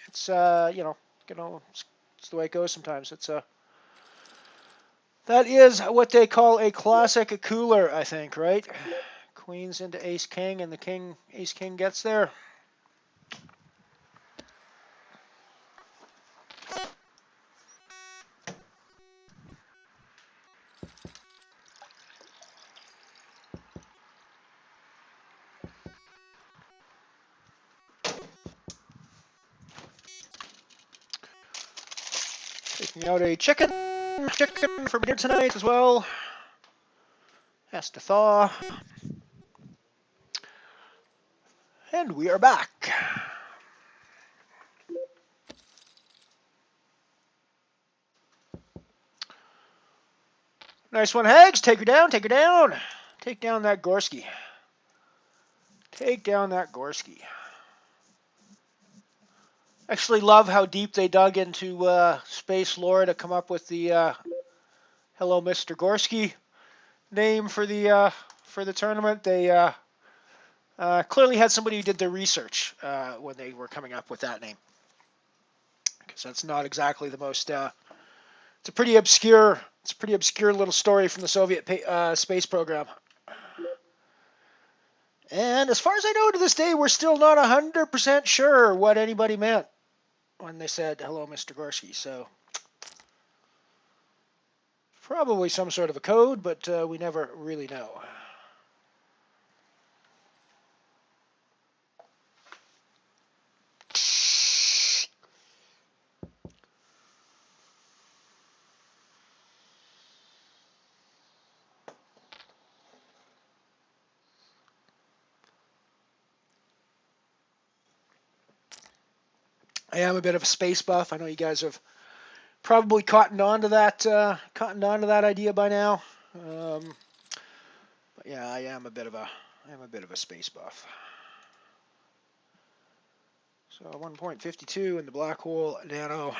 It's it's the way it goes sometimes. That is what they call a classic cooler, I think, right? Queens into ace king, and the king ace king gets there. Taking out a chicken for dinner tonight as well. Has to thaw. And we are back. Nice one, Hags. Take her down, take her down. Take down that Gorski. Take down that Gorski. Actually love how deep they dug into space lore to come up with the Hello Mr. Gorski name for the tournament. They clearly had somebody who did their research when they were coming up with that name, because that's not exactly the most. It's a pretty obscure little story from the Soviet space program. And as far as I know, to this day, we're still not 100% sure what anybody meant when they said "Hello, Mr. Gorski." So probably some sort of a code, but we never really know. I am a bit of a space buff. I know you guys have probably cottoned on to that idea by now. But yeah, I am a bit of a space buff. So 1.52 in the black hole nano.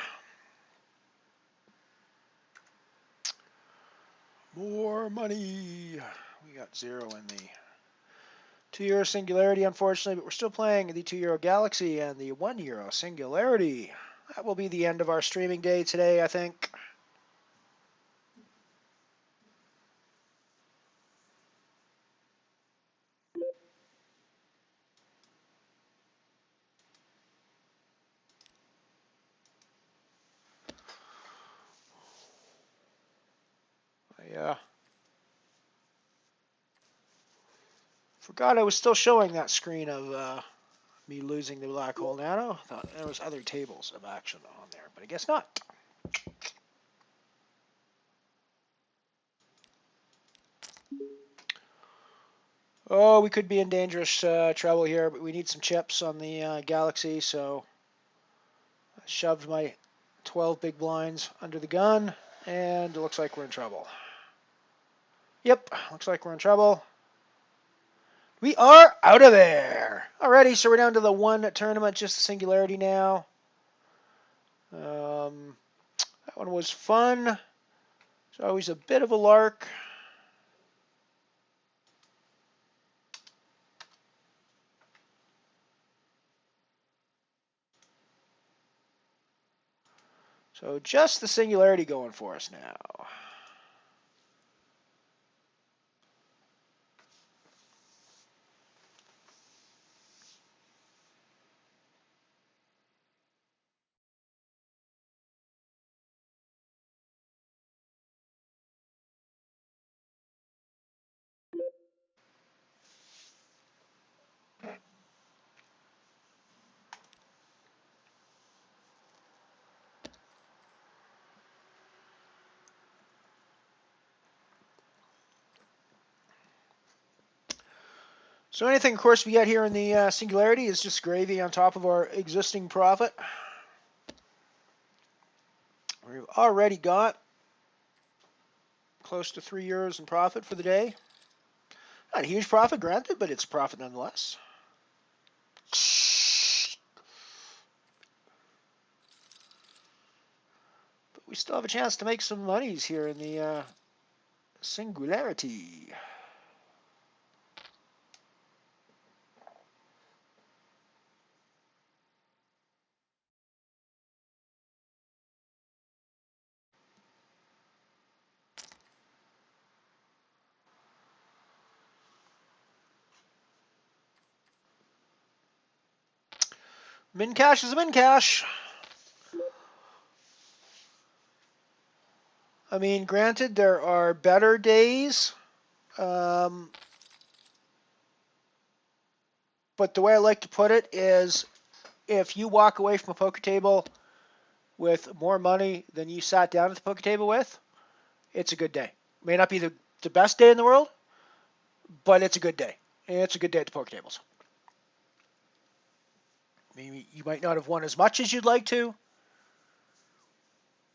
More money. We got 0 in the 2 Euro Singularity, unfortunately, but we're still playing the 2 Euro Galaxy and the 1 Euro Singularity. That will be the end of our streaming day today, I think. I forgot I was still showing that screen of me losing the Black Hole Nano. I thought there was other tables of action on there, but I guess not. Oh, we could be in dangerous trouble here, but we need some chips on the Galaxy, so I shoved my 12 big blinds under the gun, and it looks like we're in trouble. Yep, looks like we're in trouble. We are out of there. Alrighty, so we're down to the 1 tournament, just the Singularity now. That one was fun. It's always a bit of a lark. So just the Singularity going for us now. So anything, of course, we got here in the Singularity is just gravy on top of our existing profit. We've already got close to €3 in profit for the day. Not a huge profit, granted, but it's a profit nonetheless. But we still have a chance to make some monies here in the Singularity. Min cash is a min cash. I mean, granted, there are better days. But the way I like to put it is, if you walk away from a poker table with more money than you sat down at the poker table with, it's a good day. It may not be the best day in the world, but it's a good day. And it's a good day at the poker tables. Maybe you might not have won as much as you'd like to.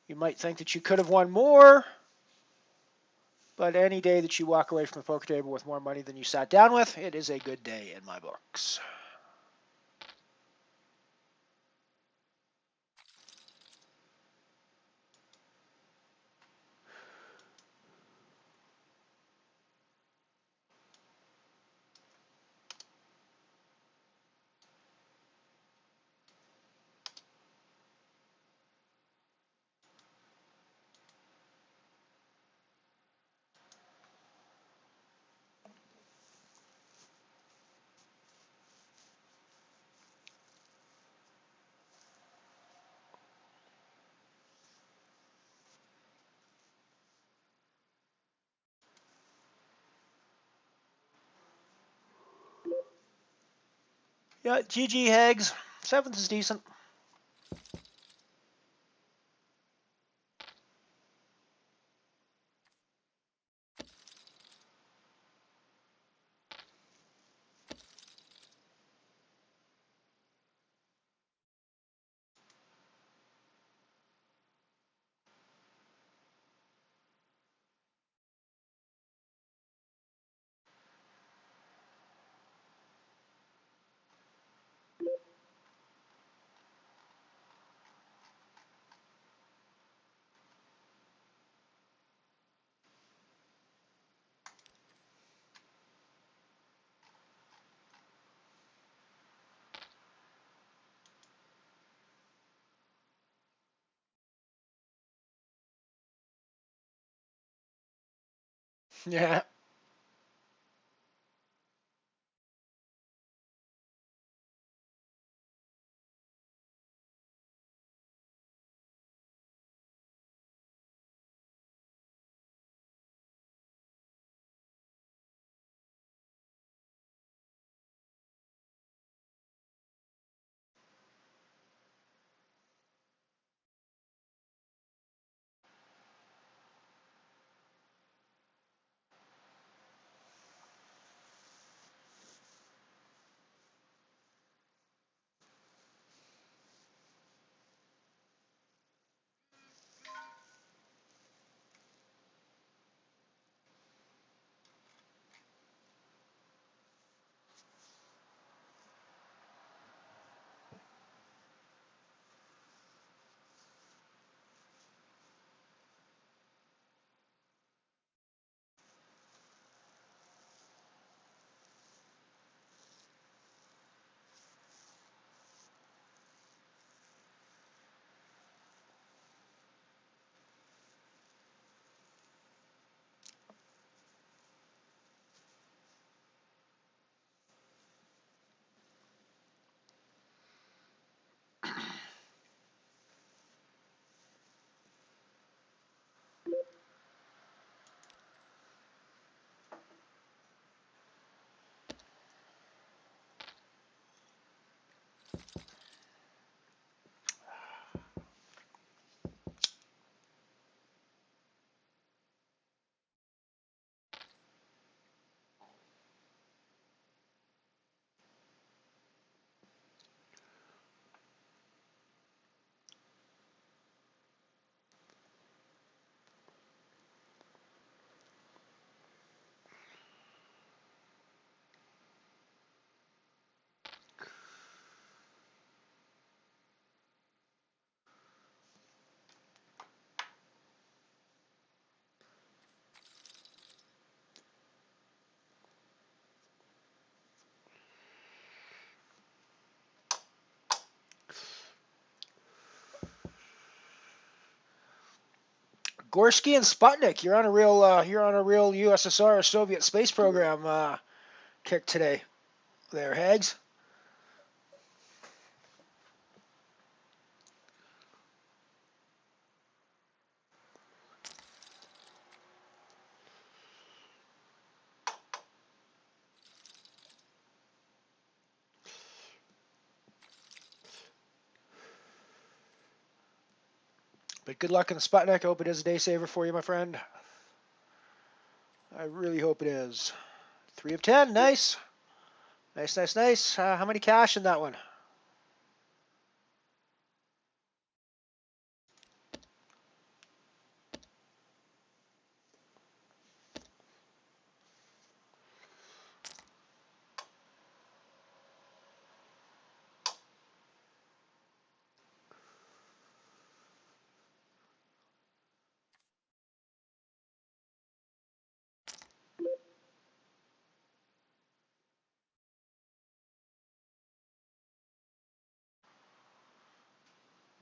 You might think that you could have won more. But any day that you walk away from a poker table with more money than you sat down with, it is a good day in my books. Yeah, GG Hags. 7th is decent. Yeah. Gorsky and Sputnik, you're on a real USSR Soviet space program kick today. There, Hags. But good luck in the Sputnik. I hope it is a day saver for you, my friend. I really hope it is. 3 of 10, nice. Nice, nice, nice. How many cash in that one?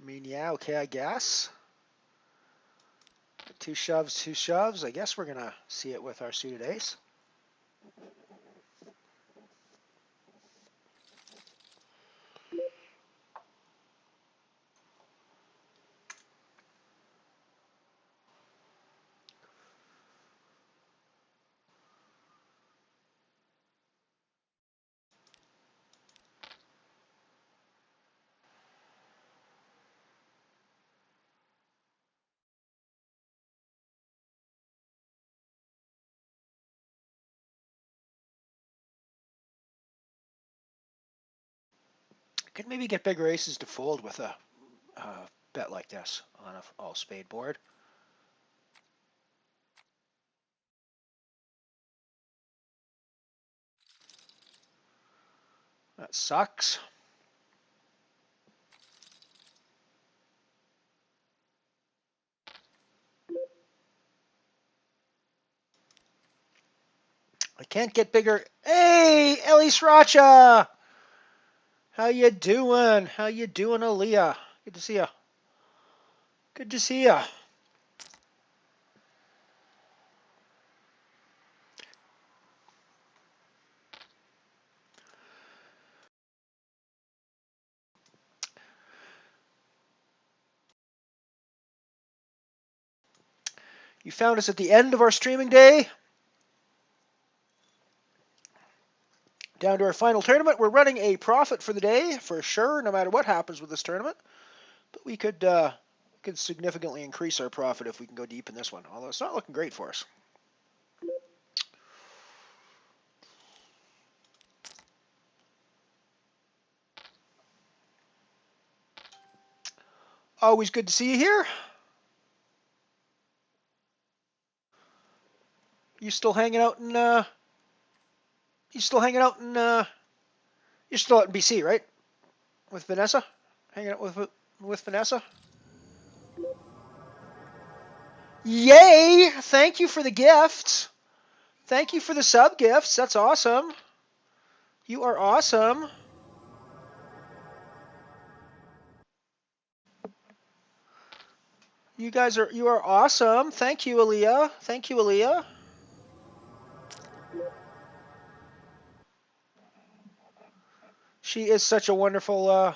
I mean, yeah, okay, I guess. 2 shoves, 2 shoves. I guess we're going to see it with our suited ace. Could maybe get bigger aces to fold with a bet like this on an all spade board. That sucks. I can't get bigger. Hey, Ellie Sriracha! How you doing? How you doing, Aaliyah? Good to see ya. Good to see ya. You found us at the end of our streaming day. Down to our final tournament. We're running a profit for the day, for sure, no matter what happens with this tournament. But we could significantly increase our profit if we can go deep in this one, although it's not looking great for us. Always good to see you here. You still hanging out in you're still out in BC, right? With Vanessa? Hanging out with Vanessa? Yay! Thank you for the gift. Thank you for the sub gifts. That's awesome. You are awesome. You are awesome. Thank you, Aaliyah. Thank you, Aaliyah. She is such a wonderful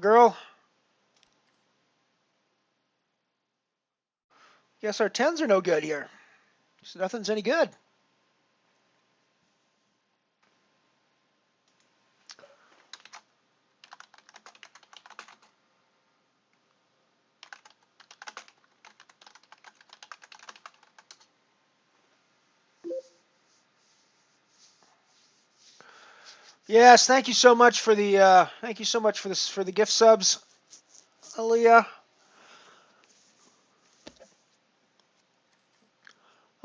girl. Guess our 10s are no good here. So nothing's any good. Yes, thank you so much for the for the gift subs, Aaliyah.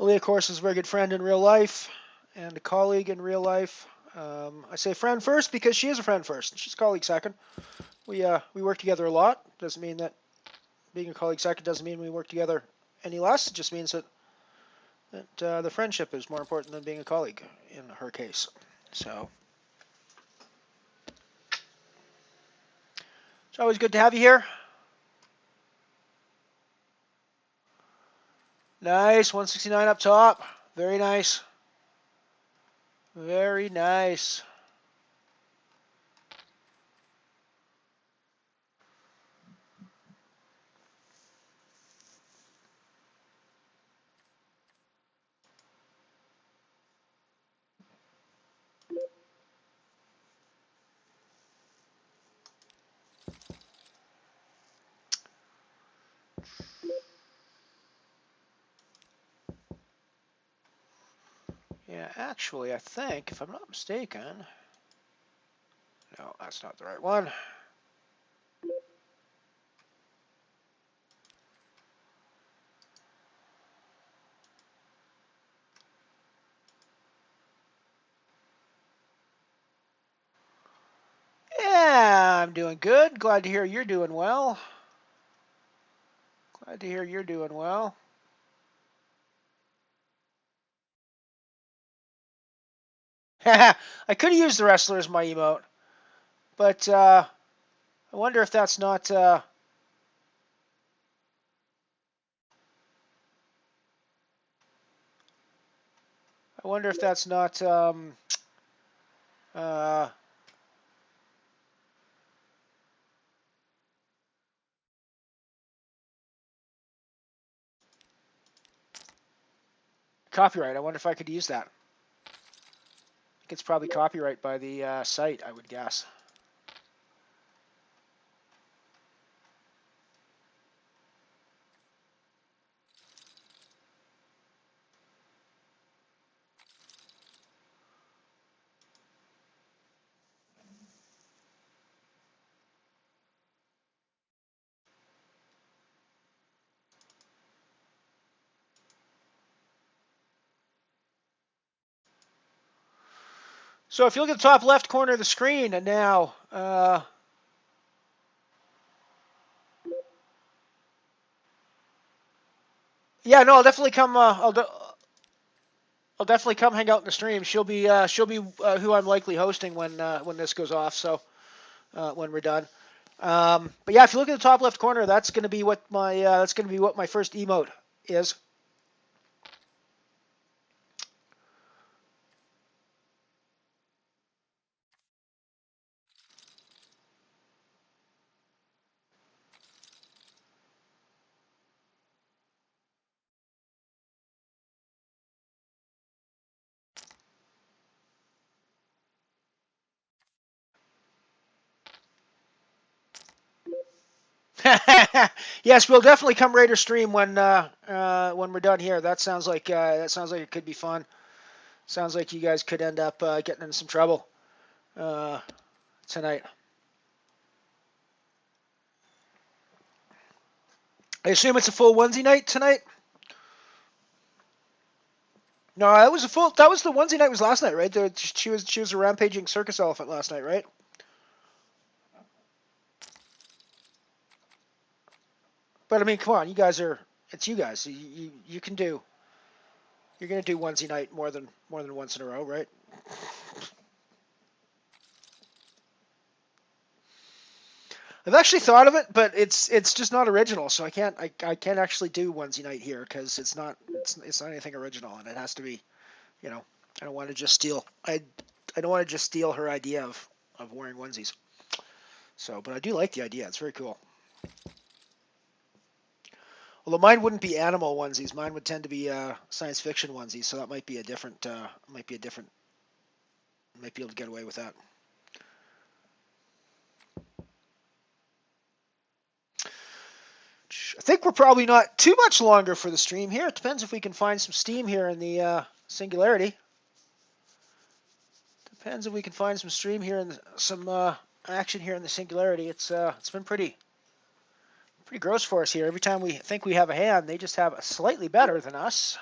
Aaliyah, of course, is a very good friend in real life and a colleague in real life. I say friend first because she is a friend first. She's a colleague second. We work together a lot. Doesn't mean that being a colleague second doesn't mean we work together any less. It just means that the friendship is more important than being a colleague in her case. So it's always good to have you here. Nice, 169 up top. Very nice. Very nice. Yeah, actually, I think, if I'm not mistaken, no, that's not the right one. Yeah, I'm doing good. Glad to hear you're doing well. Glad to hear you're doing well. I could have used the wrestler as my emote, but I wonder if that's not. I wonder if that's not. Copyright. I wonder if I could use that. I think it's probably copyright by the site, I would guess. So if you look at the top left corner of the screen, and now, yeah, no, I'll definitely come. I'll definitely come hang out in the stream. She'll be who I'm likely hosting when this goes off. So when we're done. But yeah, if you look at the top left corner, that's going to be what my first emote is. Yes, we'll definitely come Raider stream when we're done here. That sounds like it could be fun. Sounds like you guys could end up getting in some trouble tonight. I assume it's a full onesie night tonight. No, that was the onesie night was last night, right? She was a rampaging circus elephant last night, right? But I mean, come on, it's you guys. You can do. You're gonna do onesie night more than once in a row, right? I've actually thought of it, but it's just not original, so I can't actually do onesie night here because it's not anything original, and it has to be, I don't want to just steal I don't want to just steal her idea of wearing onesies. So, but I do like the idea. It's very cool. Although mine wouldn't be animal onesies, mine would tend to be science fiction onesies, so that might be might be able to get away with that. I think we're probably not too much longer for the stream here. It depends if we can find some steam here in the Singularity. Depends if we can find some stream here and some action here in the Singularity. It's been pretty gross for us here. Every time we think we have a hand, they just have a slightly better than us.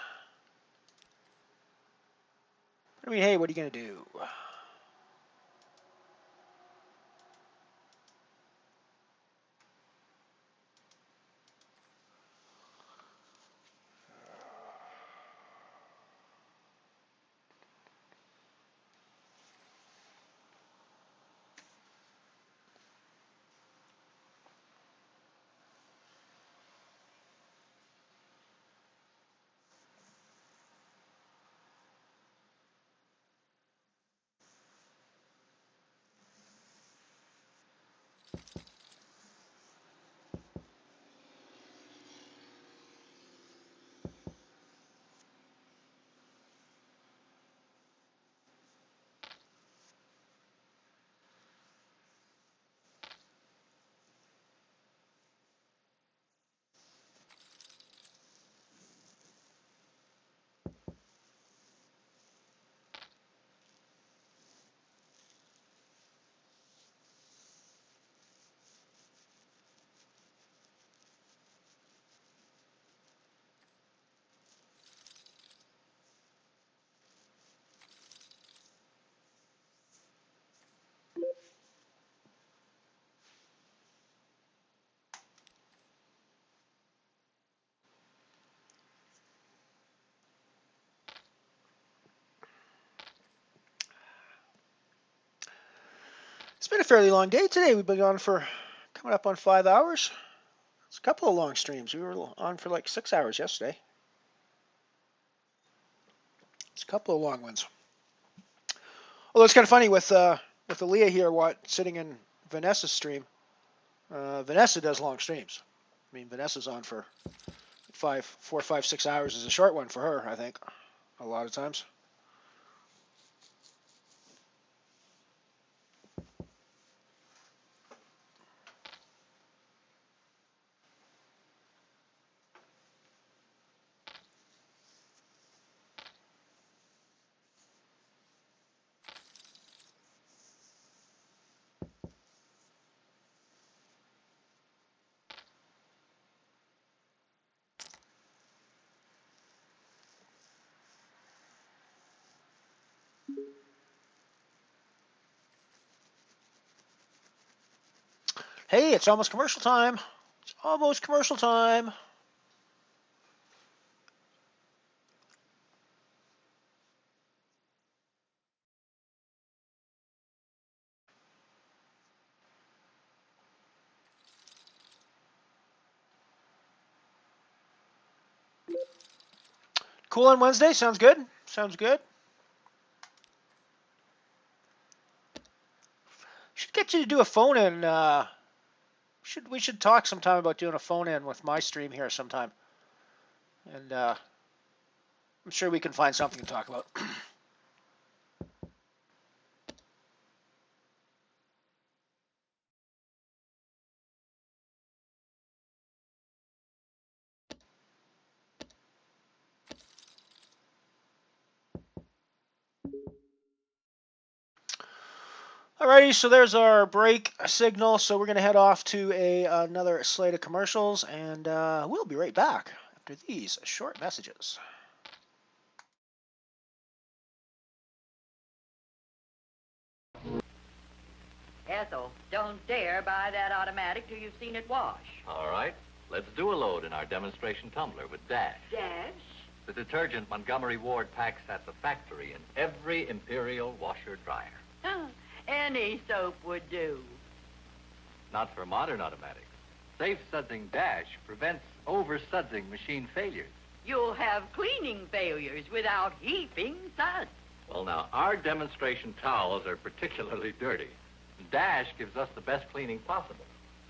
But I mean, hey, what are you gonna do? It's been a fairly long day today. We've been on for coming up on 5 hours. It's a couple of long streams. We were on for like 6 hours yesterday. It's a couple of long ones. Although it's kind of funny with Aaliyah here, sitting in Vanessa's stream. Vanessa does long streams. I mean, Vanessa's on for 4, 5, 6 hours is a short one for her, I think, a lot of times. Hey, it's almost commercial time. It's almost commercial time. Cool on Wednesday? Sounds good. Sounds good. Should get you to do a phone in. We should talk sometime about doing a phone in with my stream here sometime. And I'm sure we can find something to talk about. Alrighty, so there's our break signal. So we're going to head off to another slate of commercials, and we'll be right back after these short messages. Ethel, don't dare buy that automatic till you've seen it wash. All right, let's do a load in our demonstration tumbler with Dash. Dash? The detergent Montgomery Ward packs at the factory in every Imperial washer-dryer. Any soap would do. Not for modern automatics. Safe sudsing Dash prevents over-sudsing machine failures. You'll have cleaning failures without heaping suds. Well, now, our demonstration towels are particularly dirty. Dash gives us the best cleaning possible.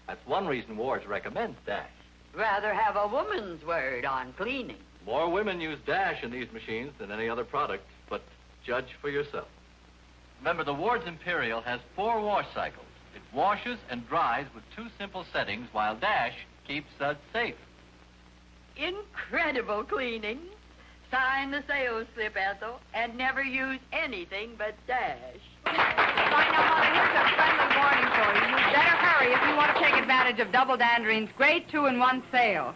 That's one reason Ward's recommends Dash. Rather have a woman's word on cleaning. More women use Dash in these machines than any other product, but judge for yourself. Remember, the Ward's Imperial has 4 wash cycles. It washes and dries with 2 simple settings, while Dash keeps suds safe. Incredible cleaning. Sign the sales slip, Ethel, and never use anything but Dash. Right now, Mother, here's a friendly warning for you. You'd better hurry if you want to take advantage of Double Danderine's great 2-in-1 sale.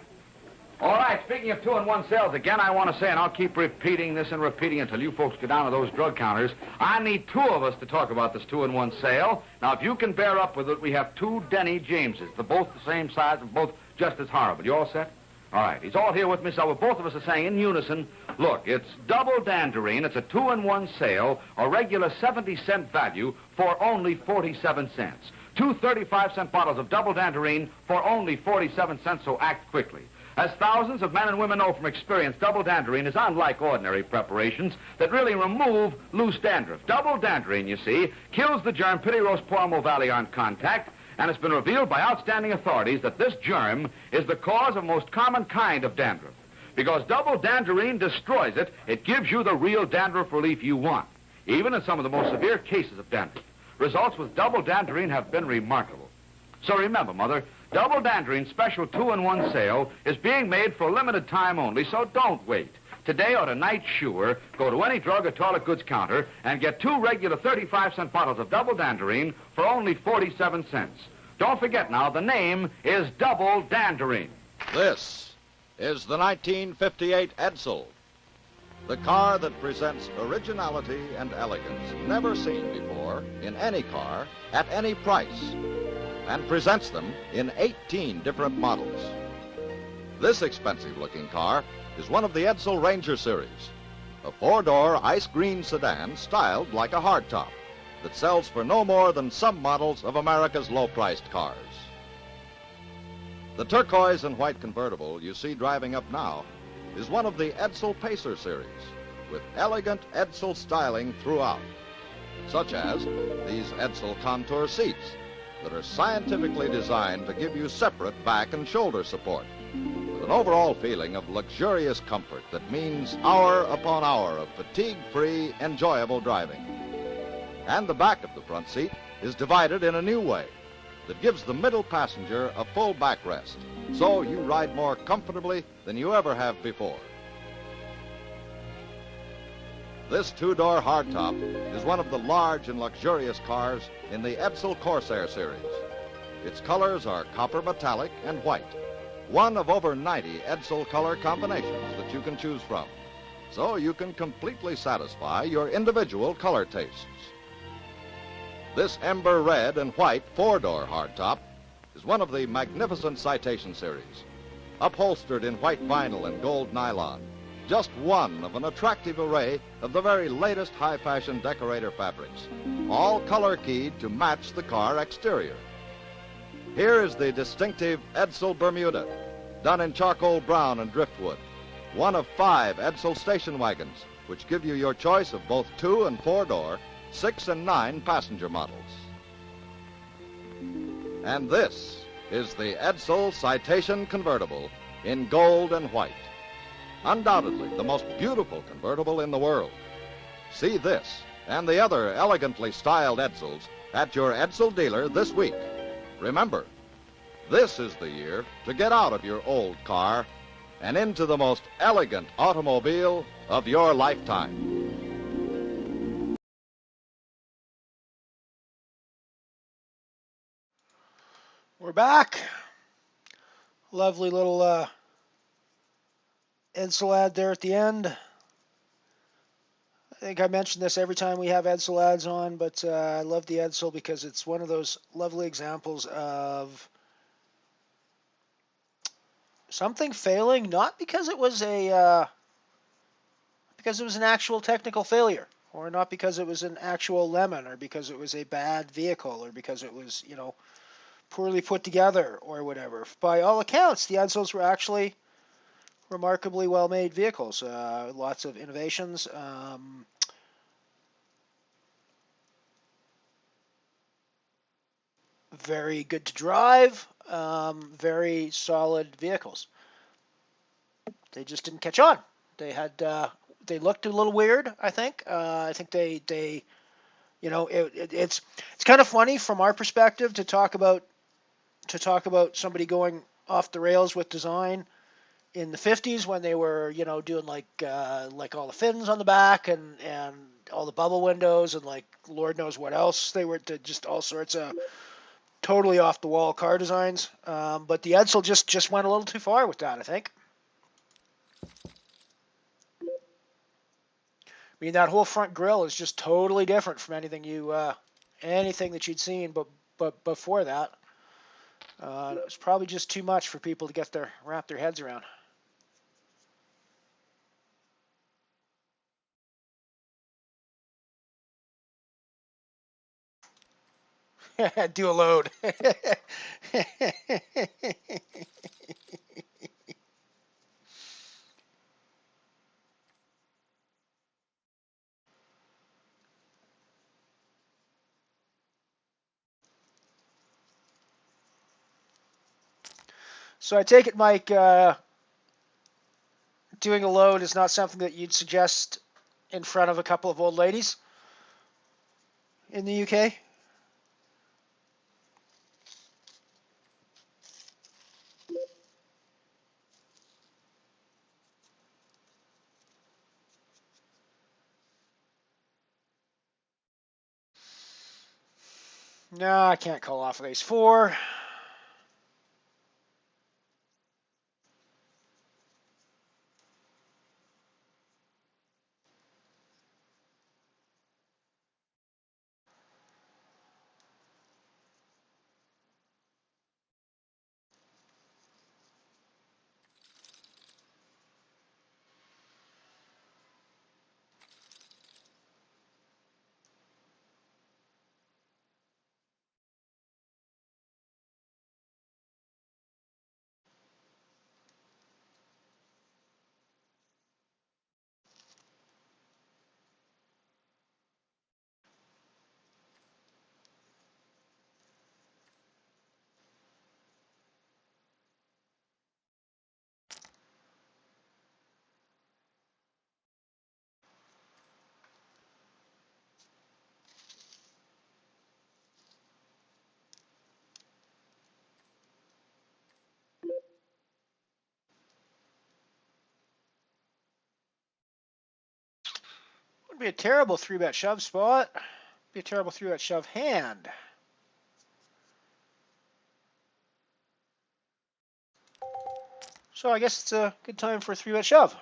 All right, speaking of 2-in-1 sales, again, I want to say, and I'll keep repeating this and repeating until you folks go down to those drug counters, I need 2 of us to talk about this 2-in-1 sale. Now, if you can bear up with it, we have 2 Denny Jameses. They're both the same size and both just as horrible. You all set? All right, he's all here with me, so both of us are saying in unison, look, it's Double Danderine. It's a 2-in-1 sale, a regular 70-cent value for only 47 cents. 2 35-cent bottles of Double Danderine for only 47 cents, so act quickly. As thousands of men and women know from experience, Double Danderine is unlike ordinary preparations that really remove loose dandruff. Double Danderine, you see, kills the germ Pityros Pormo Valley on contact, and it's been revealed by outstanding authorities that this germ is the cause of most common kind of dandruff. Because Double Danderine destroys it, it gives you the real dandruff relief you want, even in some of the most severe cases of dandruff. Results with Double Danderine have been remarkable. So remember, Mother, Double Danderine's special 2-in-1 sale is being made for a limited time only, so don't wait. Today or tonight, sure, go to any drug or toilet goods counter and get 2 regular 35-cent bottles of Double Danderine for only 47 cents. Don't forget now, the name is Double Danderine. This is the 1958 Edsel, the car that presents originality and elegance never seen before in any car at any price, and presents them in 18 different models. This expensive-looking car is one of the Edsel Ranger series, a 4-door ice green sedan styled like a hardtop that sells for no more than some models of America's low-priced cars. The turquoise and white convertible you see driving up now is one of the Edsel Pacer series with elegant Edsel styling throughout, such as these Edsel Contour seats that are scientifically designed to give you separate back and shoulder support, with an overall feeling of luxurious comfort that means hour upon hour of fatigue-free, enjoyable driving. And the back of the front seat is divided in a new way that gives the middle passenger a full backrest, so you ride more comfortably than you ever have before. This 2-door hardtop is one of the large and luxurious cars in the Edsel Corsair series. Its colors are copper metallic and white, one of over 90 Edsel color combinations that you can choose from, so you can completely satisfy your individual color tastes. This ember red and white 4-door hardtop is one of the magnificent Citation series, upholstered in white vinyl and gold nylon, just one of an attractive array of the very latest high-fashion decorator fabrics, all color-keyed to match the car exterior. Here is the distinctive Edsel Bermuda, done in charcoal brown and driftwood, one of 5 Edsel station wagons, which give you your choice of both 2- and 4-door, 6- and 9 passenger models. And this is the Edsel Citation Convertible in gold and white. Undoubtedly the most beautiful convertible in the world. See this and the other elegantly styled Edsels at your Edsel dealer this week. Remember, this is the year to get out of your old car and into the most elegant automobile of your lifetime. We're back. Lovely little Edsel there at the end. I think I mention this every time we have Edsel ads on, but I love the Edsel because it's one of those lovely examples of something failing, not because it was an actual technical failure, or not because it was an actual lemon, or because it was a bad vehicle, or because it was, poorly put together, or whatever. By all accounts, the Edsels were actually remarkably well-made vehicles. Lots of innovations. Very good to drive. Very solid vehicles. They just didn't catch on. They had they looked a little weird. I think. I think they it's kind of funny from our perspective to talk about somebody going off the rails with design in the 50s when they were doing like all the fins on the back and all the bubble windows and like Lord knows what else they were, just all sorts of totally off the wall car designs. But the Edsel just went a little too far with that, I think. I mean, that whole front grille is just totally different from anything that you'd seen, but before that, it was probably just too much for people to wrap their heads around. Do a load. So I take it, Mike, doing a load is not something that you'd suggest in front of a couple of old ladies in the UK? No, I can't call off of ace four. Would be a terrible 3-bet shove spot. Be a terrible 3-bet shove hand. So I guess it's a good time for a 3-bet shove.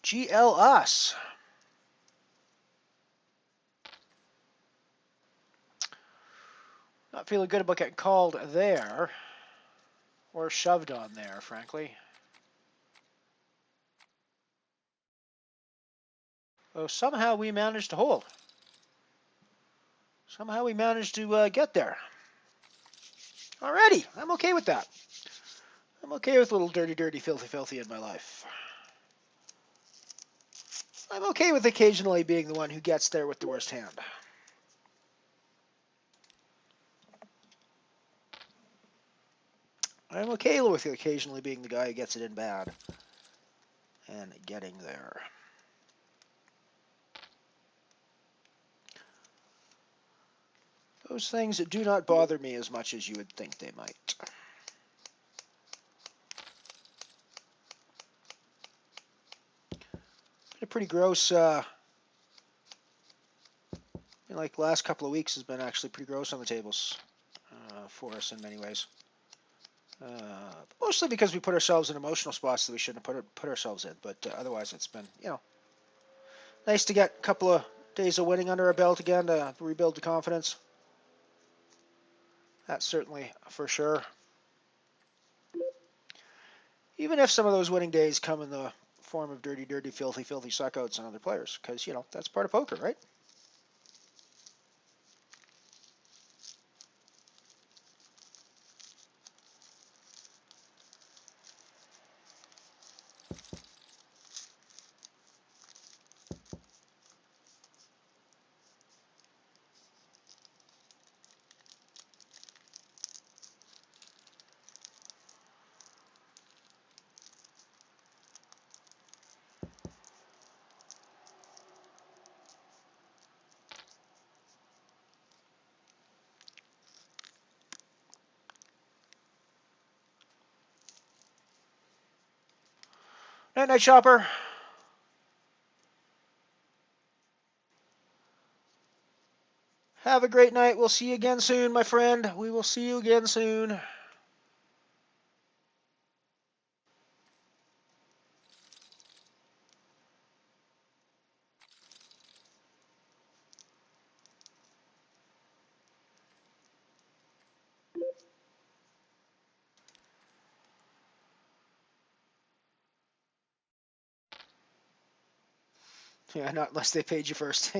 GL us. Not feeling good about getting called there. Or shoved on there, frankly. Oh, somehow we managed to hold. Somehow we managed to get there. Alrighty, I'm okay with that. I'm okay with a little dirty, filthy in my life. I'm okay with occasionally being the one who gets there with the worst hand. I'm okay with occasionally being the guy who gets it in bad and getting there. Those things that do not bother me as much as you would think they might. pretty gross. Like the last couple of weeks has been actually pretty gross on the tables for us in many ways. Mostly because we put ourselves in emotional spots that we shouldn't have put ourselves in. But otherwise, it's been, nice to get a couple of days of winning under our belt again to rebuild the confidence. That's certainly for sure. Even if some of those winning days come in the form of dirty, filthy suckouts on other players, because, that's part of poker, right? Night, Chopper. Have a great night. We'll see you again soon, my friend. We will see you again soon. Yeah, not unless they paid you first.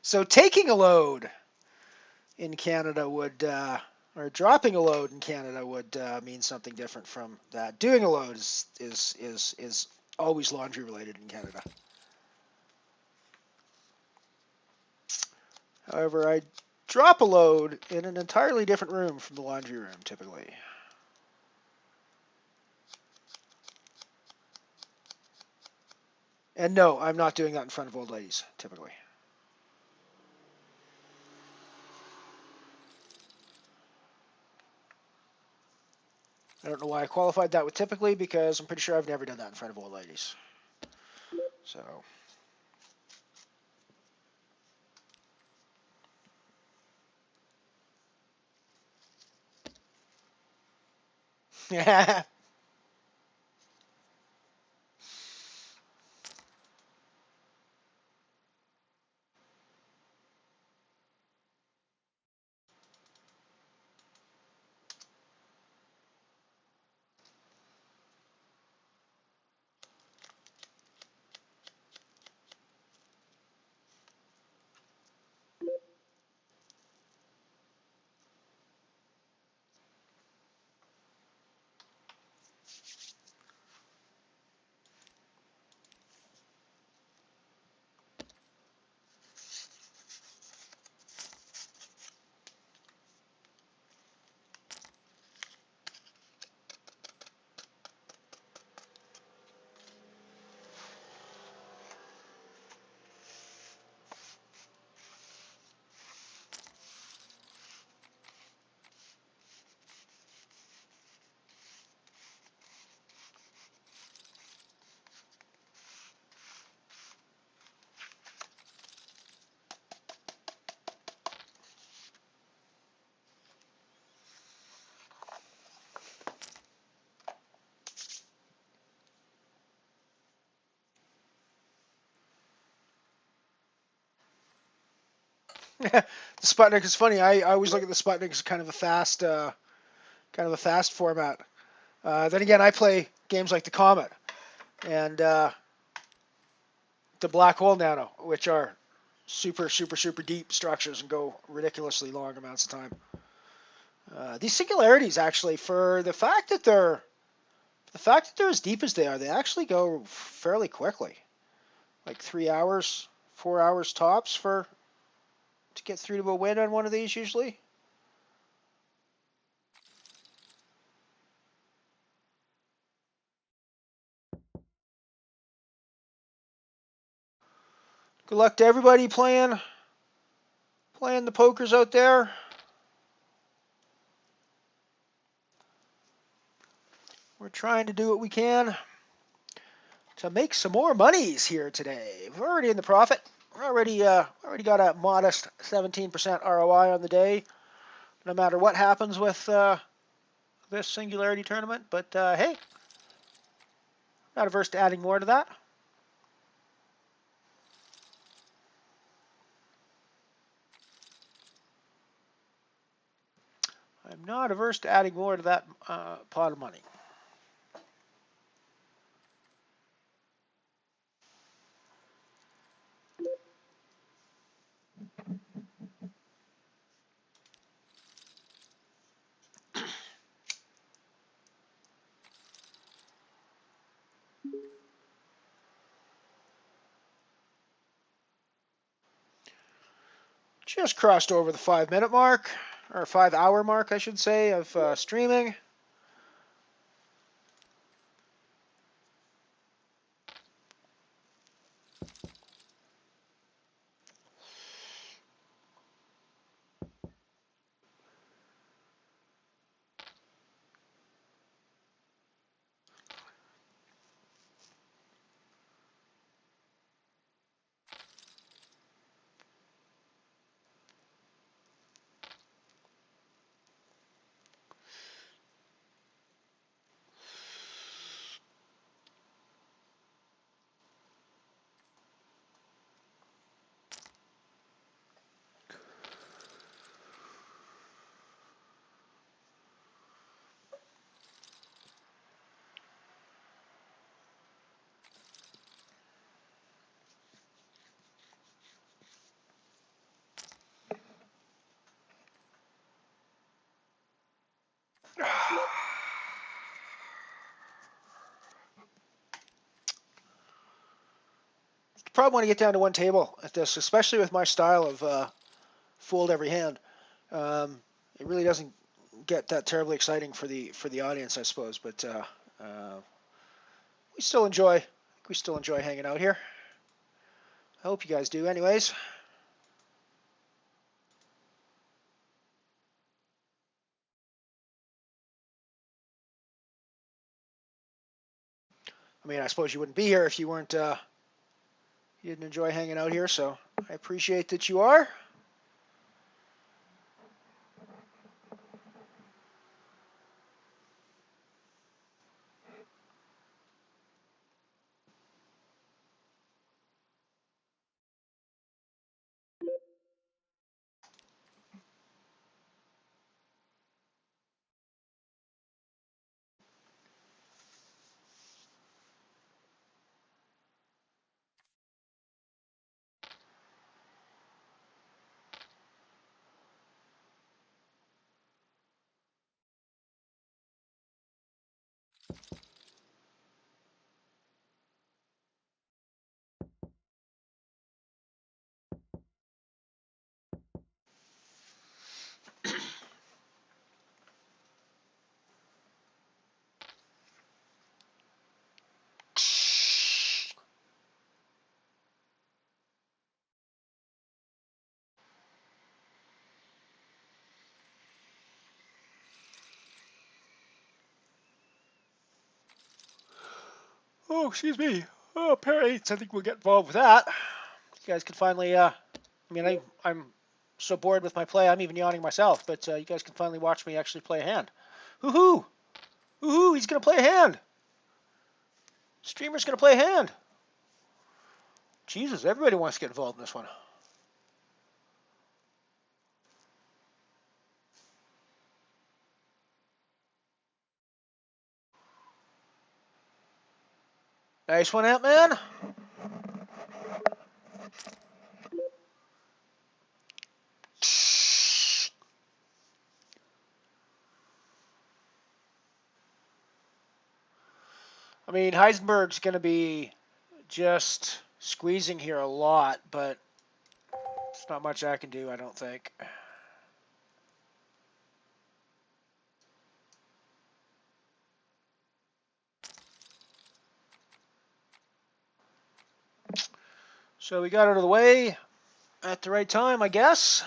So taking a load in Canada would, or dropping a load in Canada would mean something different from that. Doing a load is always laundry related in Canada. However, I drop a load in an entirely different room from the laundry room, typically. And no, I'm not doing that in front of old ladies, typically. I don't know why I qualified that with typically, because I'm pretty sure I've never done that in front of old ladies. So... Yeah. The Sputnik is funny. I always look at the Sputnik as kind of a fast format. Then again, I play games like the Comet and the Black Hole Nano, which are super deep structures and go ridiculously long amounts of time. These singularities, actually, for the fact that they're as deep as they are, they actually go fairly quickly, like 3 hours, 4 hours tops to get through to a win on one of these usually. Good luck to everybody playing the pokers out there. We're trying to do what we can to make some more monies here today. We're already in the profit. We're already got a modest 17% ROI on the day, no matter what happens with this Singularity tournament. But hey, not averse to adding more to that. I'm not averse to adding more to that pot of money. Just crossed over the 5-minute mark, or 5-hour mark, I should say, of streaming. Probably want to get down to one table at this, especially with my style of fooled every hand. It really doesn't get that terribly exciting for the audience, I suppose. But we still enjoy hanging out here. I hope you guys do, anyways. I mean, I suppose you wouldn't be here if you weren't. You didn't enjoy hanging out here, so I appreciate that you are. Oh, excuse me. Oh, pair eights. I think we'll get involved with that. You guys can finally. I mean, I'm so bored with my play, I'm even yawning myself. But you guys can finally watch me actually play a hand. Woohoo! Woohoo! He's gonna play a hand. Streamer's gonna play a hand. Jesus, everybody wants to get involved in this one. Nice one, Ant-Man. I mean, Heisenberg's going to be just squeezing here a lot, but there's not much I can do, I don't think. So we got out of the way at the right time, I guess.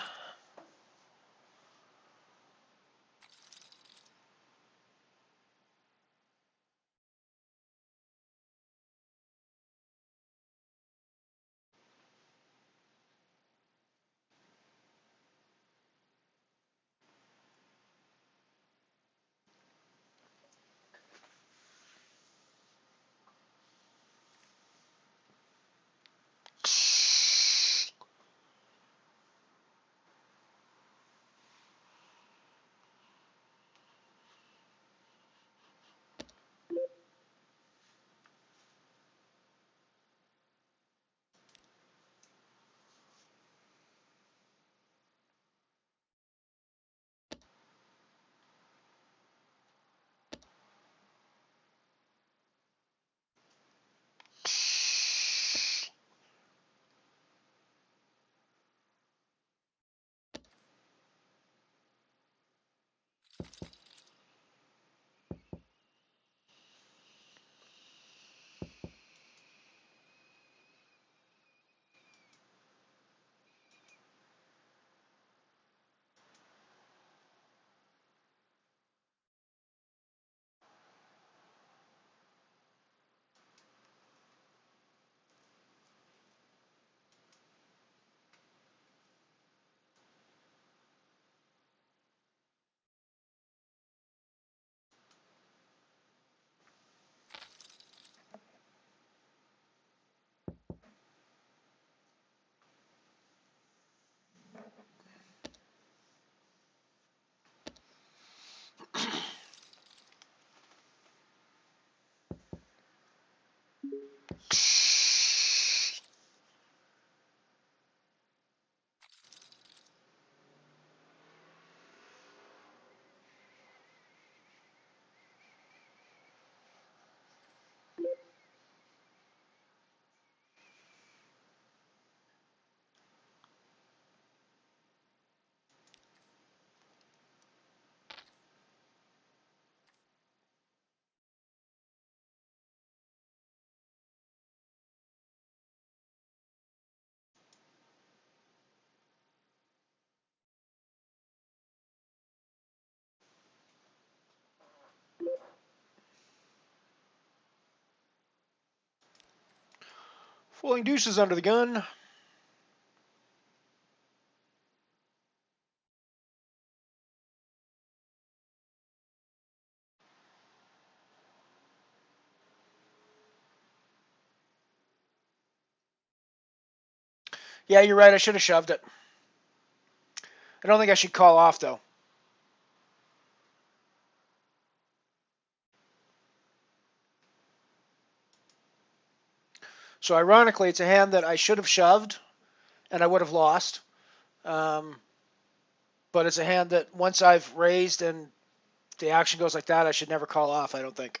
Folding deuces under the gun. Yeah, you're right. I should have shoved it. I don't think I should call off, though. So ironically, it's a hand that I should have shoved, and I would have lost. But it's a hand that once I've raised and the action goes like that, I should never call off, I don't think.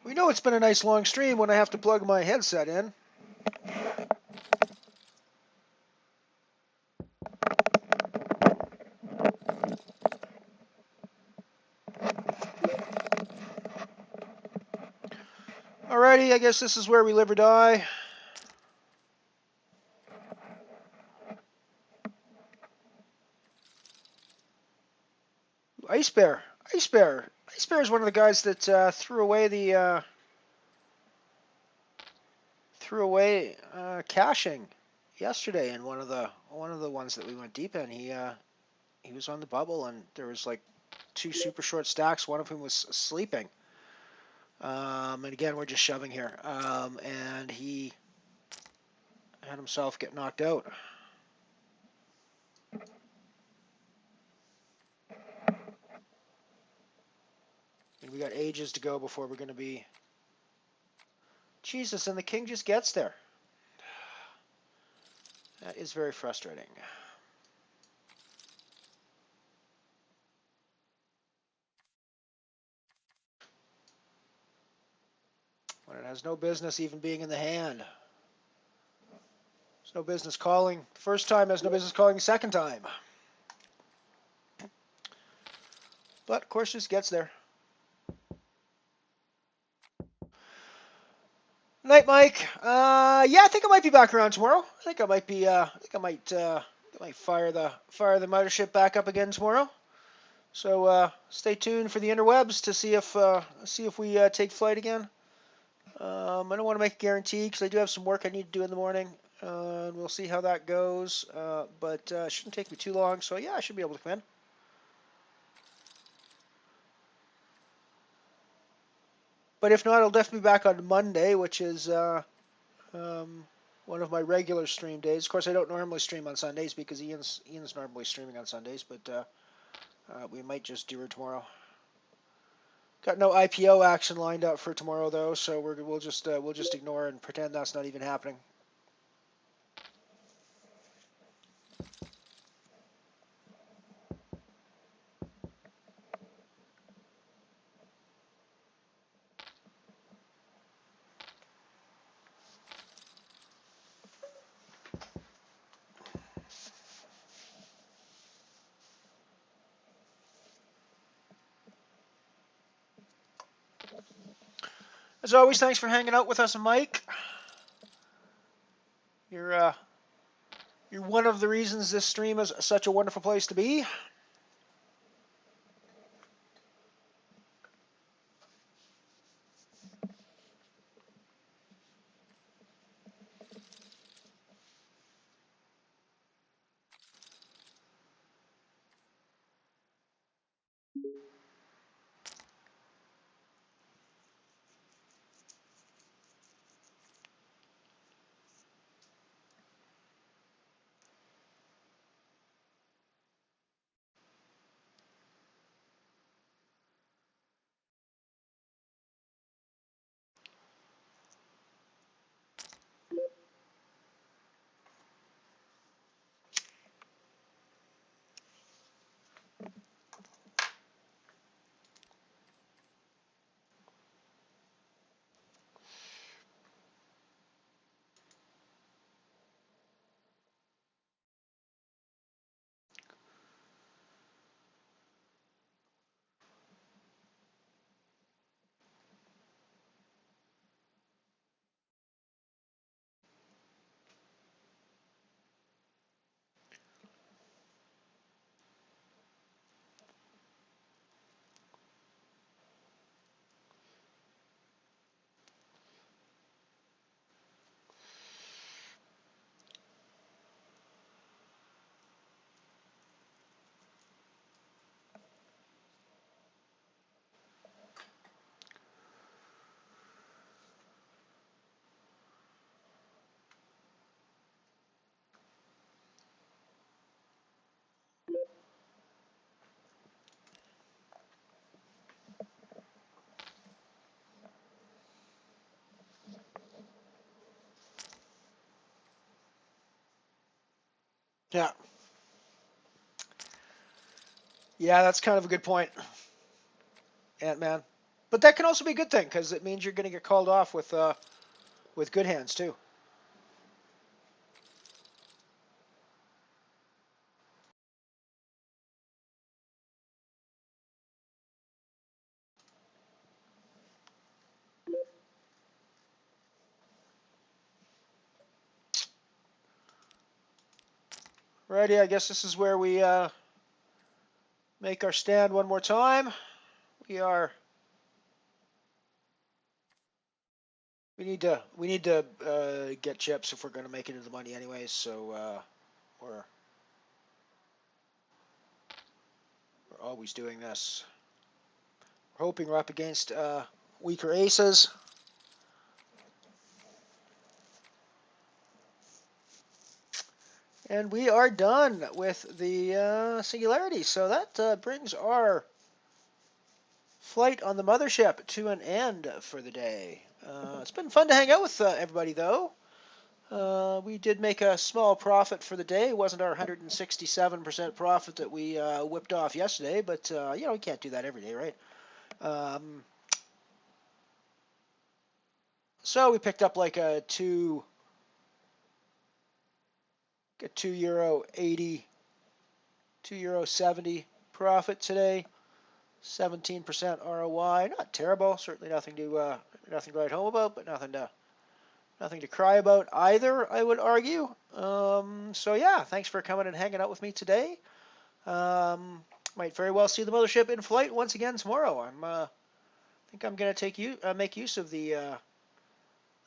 We know it's been a nice long stream when I have to plug my headset in. Alrighty, I guess this is where we live or die. Ice Bear. Ice Bear. Ice Bear is one of the guys that threw away caching yesterday in one of the ones that we went deep in. He was on the bubble, and there was like 2 super short stacks, one of whom was sleeping. And again, we're just shoving here. And he had himself get knocked out. And we got ages to go before we're going to be... Jesus, and the king just gets there. That is very frustrating. When it has no business even being in the hand. There's no business calling. First time, has no business calling second time. But, of course, just gets there. Night, Mike. Yeah, I think I might be back around tomorrow. I think I might be. I might fire the Mothership back up again tomorrow. So stay tuned for the interwebs to see if we take flight again. I don't want to make a guarantee because I do have some work I need to do in the morning, and we'll see how that goes. But it shouldn't take me too long. So yeah, I should be able to come in. But if not, I'll definitely be back on Monday, which is one of my regular stream days. Of course, I don't normally stream on Sundays because Ian's normally streaming on Sundays, but we might just do it tomorrow. Got no IPO action lined up for tomorrow though, so we'll just ignore and pretend that's not even happening. As always, thanks for hanging out with us, Mike. You're one of the reasons this stream is such a wonderful place to be. Yeah. Yeah, that's kind of a good point, Ant-Man. But that can also be a good thing, because it means you're going to get called off with good hands, too. Righty, I guess this is where we make our stand one more time. We need to get chips if we're going to make it into the money anyways. So we're always doing this. We're hoping we're up against weaker aces. And we are done with the singularity. So that brings our flight on the Mothership to an end for the day. It's been fun to hang out with everybody, though. We did make a small profit for the day. It wasn't our 167% profit that we whipped off yesterday, but you know, we can't do that every day, right? So we picked up like a €2.80, €2.70 profit today. 17% ROI, not terrible. Certainly nothing to write home about, but nothing to cry about either, I would argue. So yeah, thanks for coming and hanging out with me today. Might very well see the Mothership in flight once again tomorrow. I think I'm going to make use of the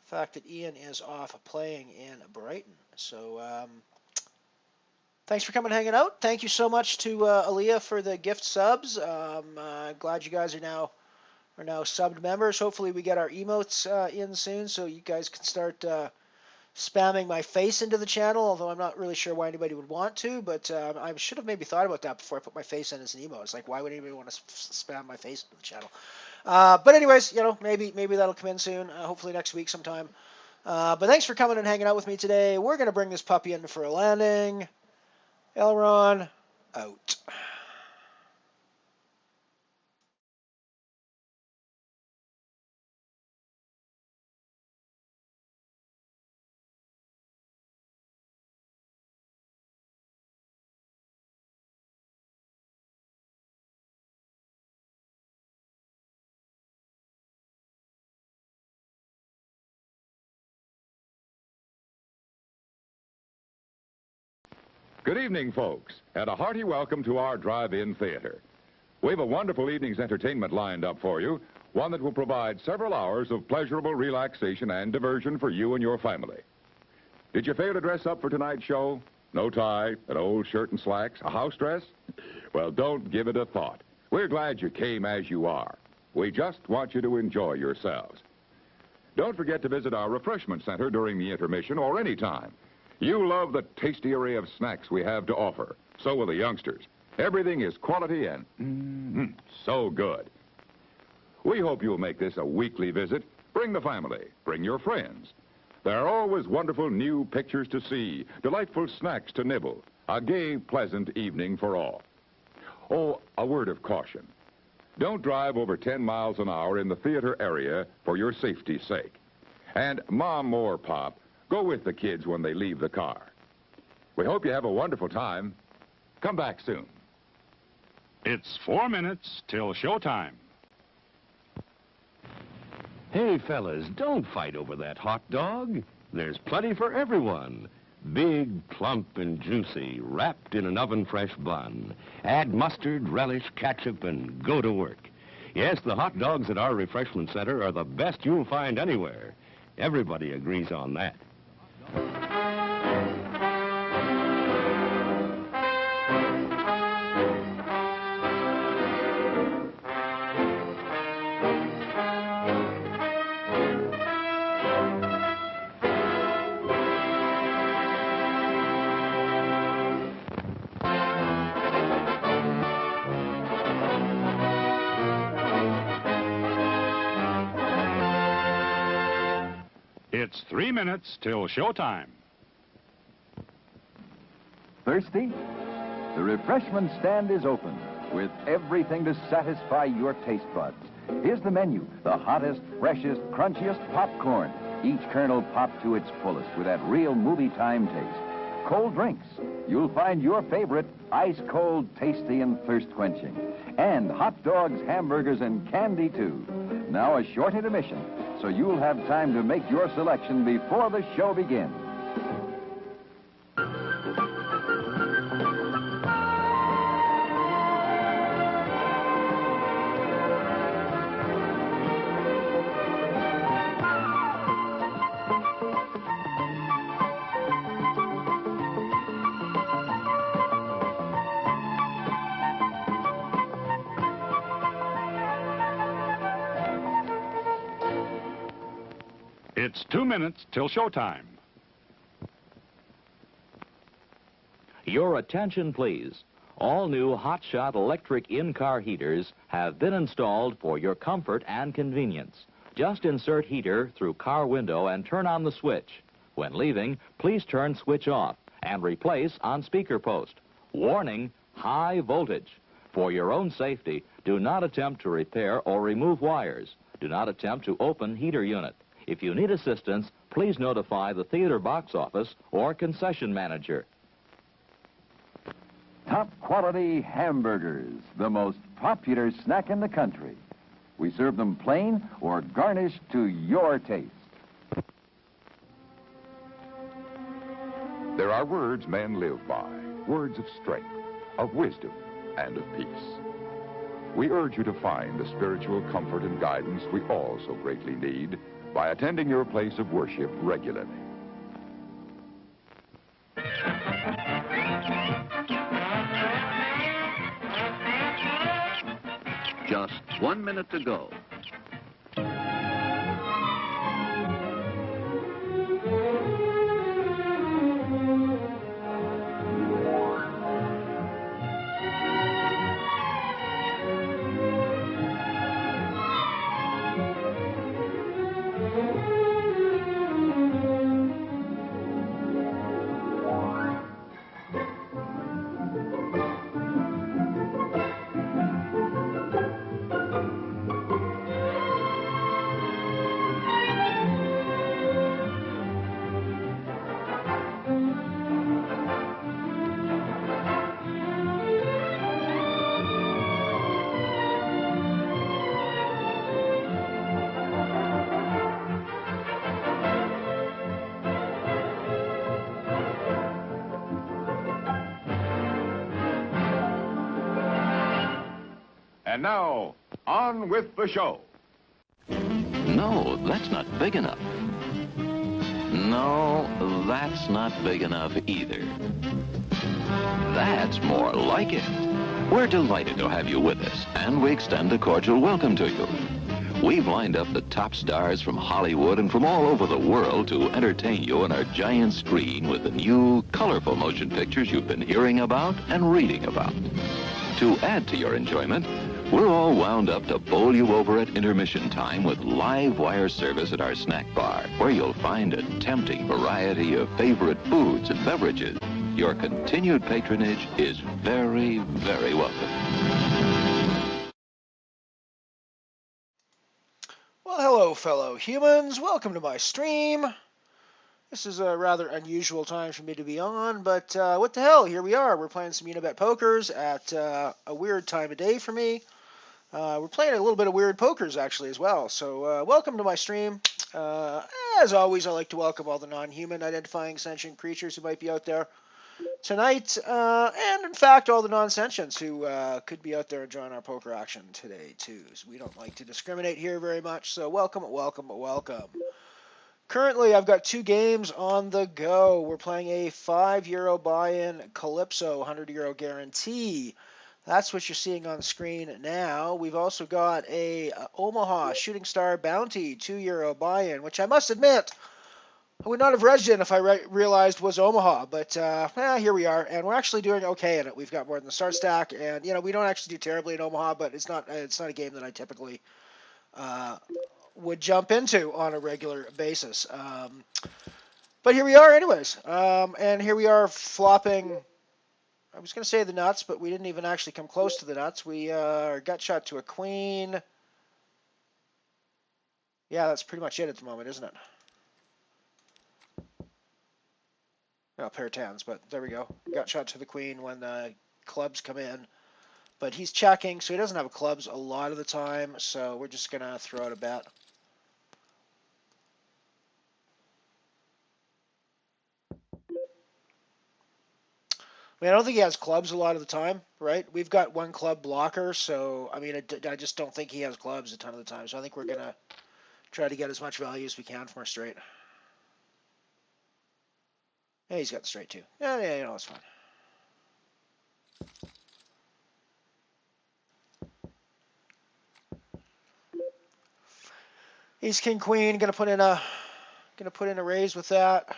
fact that Ian is off playing in Brighton. So thanks for coming and hanging out. Thank you so much to Aaliyah for the gift subs. Glad you guys are now subbed members. Hopefully we get our emotes in soon so you guys can start spamming my face into the channel, although I'm not really sure why anybody would want to, but I should have maybe thought about that before I put my face in as an emote. It's like, why would anybody want to spam my face into the channel? But anyways, you know, maybe that'll come in soon, hopefully next week sometime. But thanks for coming and hanging out with me today. We're going to bring this puppy in for a landing. Elron, out. Good evening, folks, and a hearty welcome to our drive-in theater. We have a wonderful evening's entertainment lined up for you, one that will provide several hours of pleasurable relaxation and diversion for you and your family. Did you fail to dress up for tonight's show? No tie, an old shirt and slacks, a house dress? Well, don't give it a thought. We're glad you came as you are. We just want you to enjoy yourselves. Don't forget to visit our refreshment center during the intermission or any time. You love the tasty array of snacks we have to offer. So will the youngsters. Everything is quality and so good. We hope you'll make this a weekly visit. Bring the family. Bring your friends. There are always wonderful new pictures to see, delightful snacks to nibble, a gay, pleasant evening for all. Oh, a word of caution. Don't drive over 10 miles an hour in the theater area for your safety's sake. And Mom or Pop, go with the kids when they leave the car. We hope you have a wonderful time. Come back soon. It's 4 minutes till showtime. Hey, fellas, don't fight over that hot dog. There's plenty for everyone. Big, plump, and juicy, wrapped in an oven-fresh bun. Add mustard, relish, ketchup, and go to work. Yes, the hot dogs at our refreshment center are the best you'll find anywhere. Everybody agrees on that. It's 3 minutes till showtime. Thirsty? The refreshment stand is open with everything to satisfy your taste buds. Here's the menu: the hottest, freshest, crunchiest popcorn. Each kernel popped to its fullest with that real movie time taste. Cold drinks. You'll find your favorite ice cold, tasty, and thirst quenching. And hot dogs, hamburgers, and candy too. Now a short intermission, so you'll have time to make your selection before the show begins. It's 2 minutes till showtime. Your attention, please. All new hotshot electric in-car heaters have been installed for your comfort and convenience. Just insert heater through car window and turn on the switch. When leaving, please turn switch off and replace on speaker post. Warning, high voltage. For your own safety, do not attempt to repair or remove wires. Do not attempt to open heater unit. If you need assistance, please notify the theater box office or concession manager. Top quality hamburgers, the most popular snack in the country. We serve them plain or garnished to your taste. There are words men live by, words of strength, of wisdom, and of peace. We urge you to find the spiritual comfort and guidance we all so greatly need by attending your place of worship regularly. Just 1 minute to go. And now, on with the show. No, that's not big enough. No, that's not big enough either. That's more like it. We're delighted to have you with us, and we extend a cordial welcome to you. We've lined up the top stars from Hollywood and from all over the world to entertain you on our giant screen with the new, colorful motion pictures you've been hearing about and reading about. To add to your enjoyment, we're all wound up to bowl you over at intermission time with live wire service at our snack bar, where you'll find a tempting variety of favorite foods and beverages. Your continued patronage is very, very welcome. Well, hello, fellow humans. Welcome to my stream. This is a rather unusual time for me to be on, but what the hell? Here we are. We're playing some Unibet Pokers at a weird time of day for me. We're playing a little bit of weird pokers, actually, as well. So welcome to my stream. As always, I like to welcome all the non-human identifying sentient creatures who might be out there tonight, and in fact, all the non-sentients who could be out there enjoying our poker action today, too. So we don't like to discriminate here very much, so welcome, welcome, welcome. Currently, I've got 2 games on the go. We're playing a €5 buy-in Calypso, €100 guarantee. That's what you're seeing on screen now. We've also got a Omaha Shooting Star Bounty €2 buy-in, which I must admit, I would not have read in if I realized was Omaha, but here we are, and we're actually doing okay in it. We've got more than the start stack, and we don't actually do terribly in Omaha, but it's not a game that I typically would jump into on a regular basis. But here we are anyways, and here we are flopping I was going to say the nuts, but we didn't even actually come close to the nuts. We gut shot to a queen. Yeah, that's pretty much it at the moment, isn't it? Well, pair of tens, but there we go. Gut shot to the queen when clubs come in. But he's checking, so he doesn't have clubs a lot of the time, so we're just going to throw out a bet. I mean, I don't think he has clubs a lot of the time, right? We've got one club blocker, so, I mean, I just don't think he has clubs a ton of the time. So I think we're going to try to get as much value as we can from our straight. Yeah, he's got the straight too. Yeah, you know, it's fine. Ace King Queen, gonna put in a raise with that.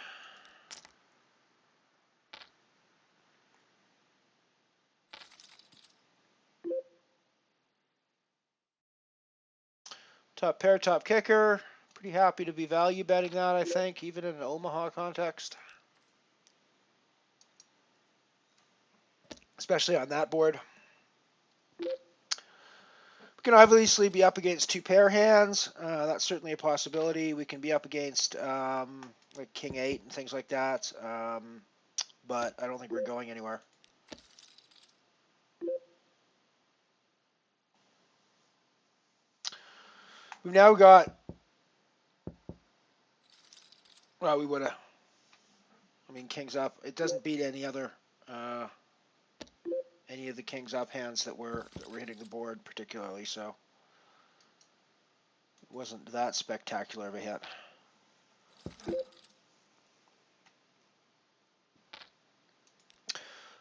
Top pair, top kicker. Pretty happy to be value betting that, I think, even in an Omaha context. Especially on that board. We can obviously be up against two pair hands. That's certainly a possibility. We can be up against like King 8 and things like that. But I don't think we're going anywhere. We've now got, well, we would have, I mean, kings up. It doesn't beat any of the kings up hands that were hitting the board particularly, so it wasn't that spectacular of a hit.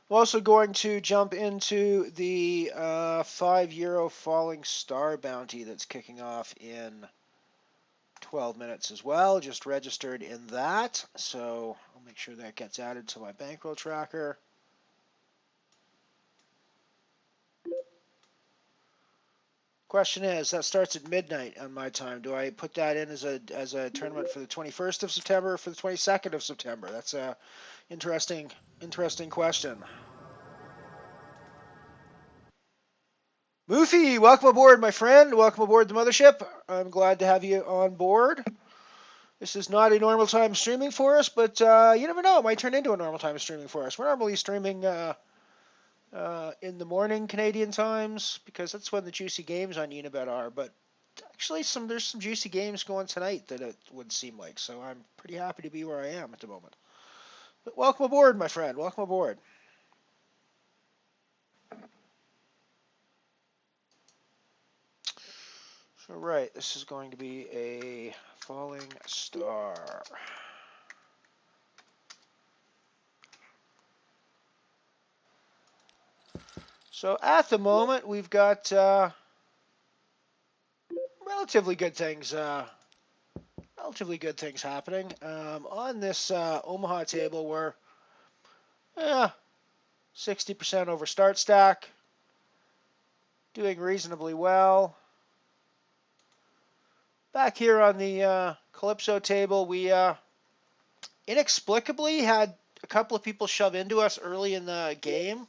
I'm also going to jump into the €5 falling star bounty that's kicking off in 12 minutes as well. Just registered in that, so I'll make sure that gets added to my bankroll tracker. Question is, that starts at midnight on my time. Do I put that in as a tournament for the 21st of September or for the 22nd of September? That's a interesting question. Moofy, welcome aboard, my friend. Welcome aboard the Mothership. I'm glad to have you on board. This is not a normal time streaming for us, but you never know. It might turn into a normal time streaming for us. We're normally streaming in the morning Canadian times because that's when the juicy games on Unibet are. But actually, there's some juicy games going tonight that it would seem like. So I'm pretty happy to be where I am at the moment. But welcome aboard, my friend. Welcome aboard. So right, this is going to be a falling star. So at the moment, we've got relatively good things happening. On this Omaha table, we're 60% over start stack, doing reasonably well. Back here on the Calypso table, we inexplicably had a couple of people shove into us early in the game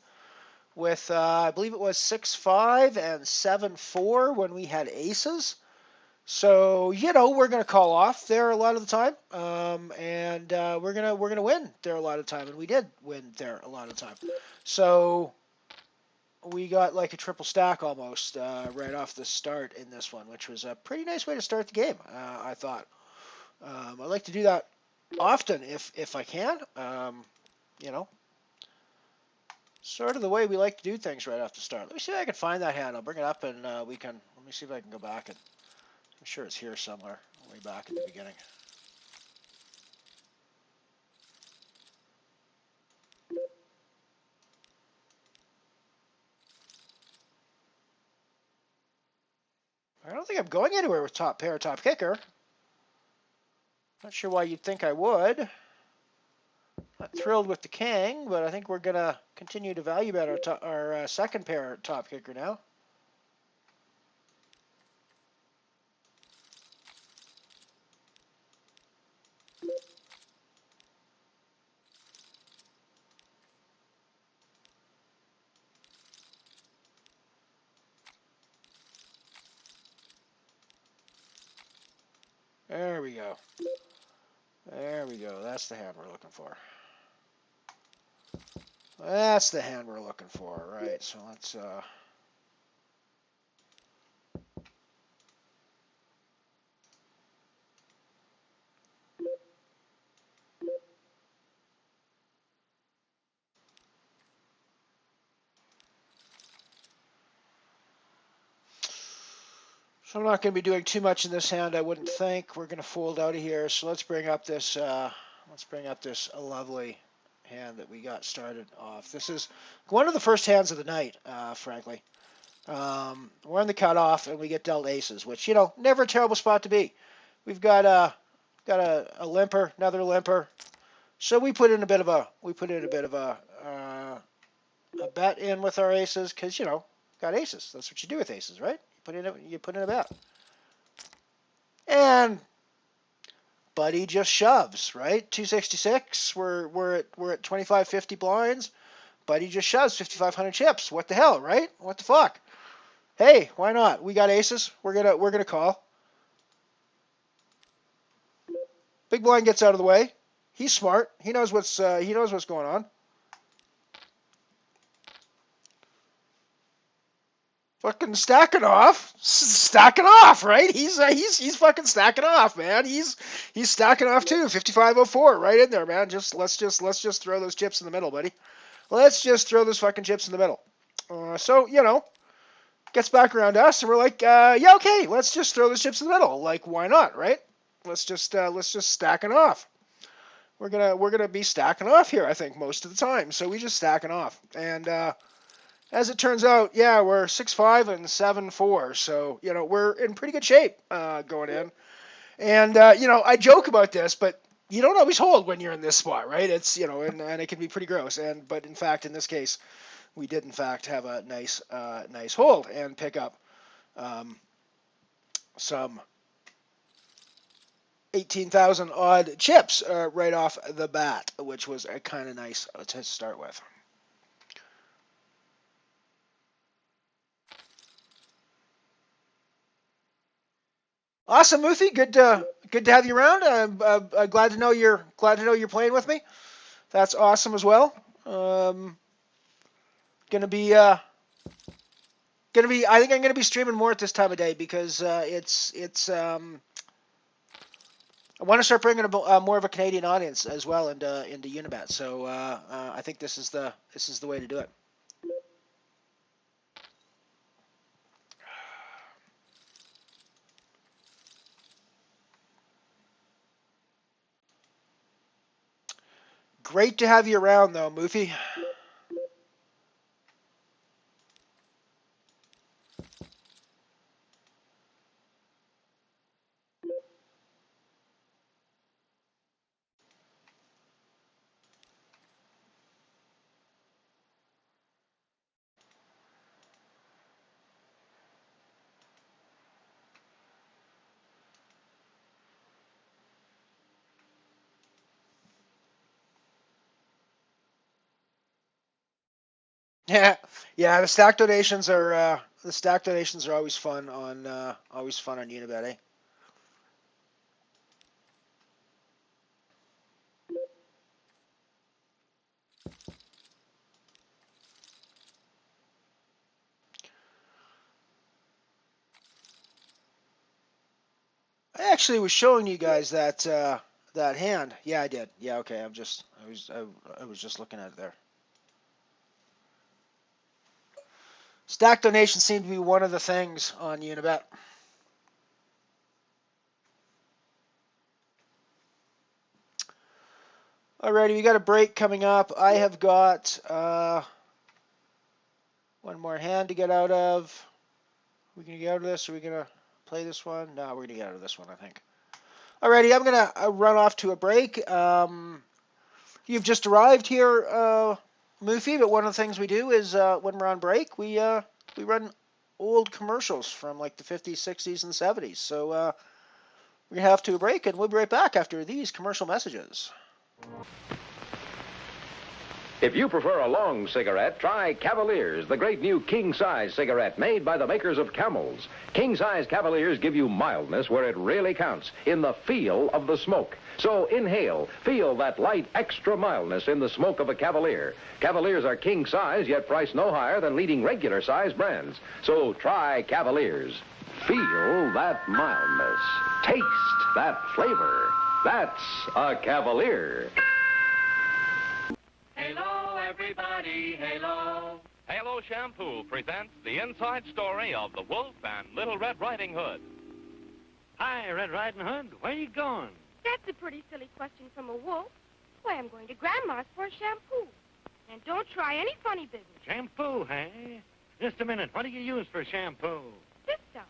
with, I believe it was 6-5 and 7-4 when we had aces. So, you know, we're going to call off there a lot of the time, and we're gonna win there a lot of the time, and we did win there a lot of the time. So we got like a triple stack almost right off the start in this one, which was a pretty nice way to start the game, I thought. I like to do that often if I can, you know. Sort of the way we like to do things right off the start. Let me see if I can find that hand. I'll bring it up and let me see if I can go back, and I'm sure it's here somewhere, way back at the beginning. I don't think I'm going anywhere with top pair, top kicker. Not sure why you'd think I would. Not thrilled with the king, but I think we're going to continue to value bet our second pair top kicker now. There we go. There we go. That's the hand we're looking for. That's the hand we're looking for. Right. So let's. So I'm not going to be doing too much in this hand, I wouldn't think. We're going to fold out of here. So let's bring up this. Let's bring up this lovely hand that we got started off. This is one of the first hands of the night, frankly. We're in the cutoff and we get dealt aces, which never a terrible spot to be. We've got a limper, another limper. So we put in a bit of a bet in with our aces because got aces. That's what you do with aces, right? You put in a bet. And Buddy just shoves, right? 266. We're at 2550 blinds. Buddy just shoves 5500 chips. What the hell, right? What the fuck? Hey, why not? We got aces. We're gonna call. Big blind gets out of the way. He's smart. He knows what's going on. Fucking stacking off, right? He's fucking stacking off, man. He's stacking off too. 5504, right in there, man. Let's just throw those chips in the middle, buddy. Let's just throw those fucking chips in the middle. So gets back around to us, and we're like, yeah, okay, let's just throw those chips in the middle. Like, why not, right? Let's just stacking off. We're gonna be stacking off here, I think, most of the time. So we just stacking off, and as it turns out, yeah, we're 6-5 and 7-4, so we're in pretty good shape going in. And I joke about this, but you don't always hold when you're in this spot, right? It's and it can be pretty gross. But in fact, in this case, we did in fact have a nice hold and pick up some 18,000 odd chips right off the bat, which was kind of nice to start with. Awesome, Muthi. Good to have you around. I'm glad to know you're playing with me. That's awesome as well. I think I'm gonna be streaming more at this time of day because it's I want to start bringing more of a Canadian audience as well into Unibet. So I think this is the way to do it. Great to have you around, though, Mufi. Yeah. The stack donations are always fun on Unibet, eh? I actually was showing you guys that hand. Yeah, I did. Yeah, okay. I was just looking at it there. Stack donations seem to be one of the things on Unibet. Alrighty, we got a break coming up. I have got one more hand to get out of. Are we gonna get out of this? Or are we gonna play this one? No, we're gonna get out of this one, I think. Alrighty, I'm gonna run off to a break. You've just arrived here, Mufi, but one of the things we do is when we're on break, we run old commercials from like the 50s, 60s, and 70s. So we're going to have to a break, and we'll be right back after these commercial messages. If you prefer a long cigarette, try Cavaliers, the great new king-size cigarette made by the makers of Camels. King-size Cavaliers give you mildness where it really counts, in the feel of the smoke. So inhale, feel that light extra mildness in the smoke of a Cavalier. Cavaliers are king-size, yet priced no higher than leading regular-size brands. So try Cavaliers. Feel that mildness. Taste that flavor. That's a Cavalier. Halo, everybody, halo. Halo Shampoo presents the inside story of the Wolf and Little Red Riding Hood. Hi, Red Riding Hood. Where you going? That's a pretty silly question from a wolf. Why, I'm going to Grandma's for a shampoo. And don't try any funny business. Shampoo, hey? Just a minute. What do you use for shampoo? This stuff.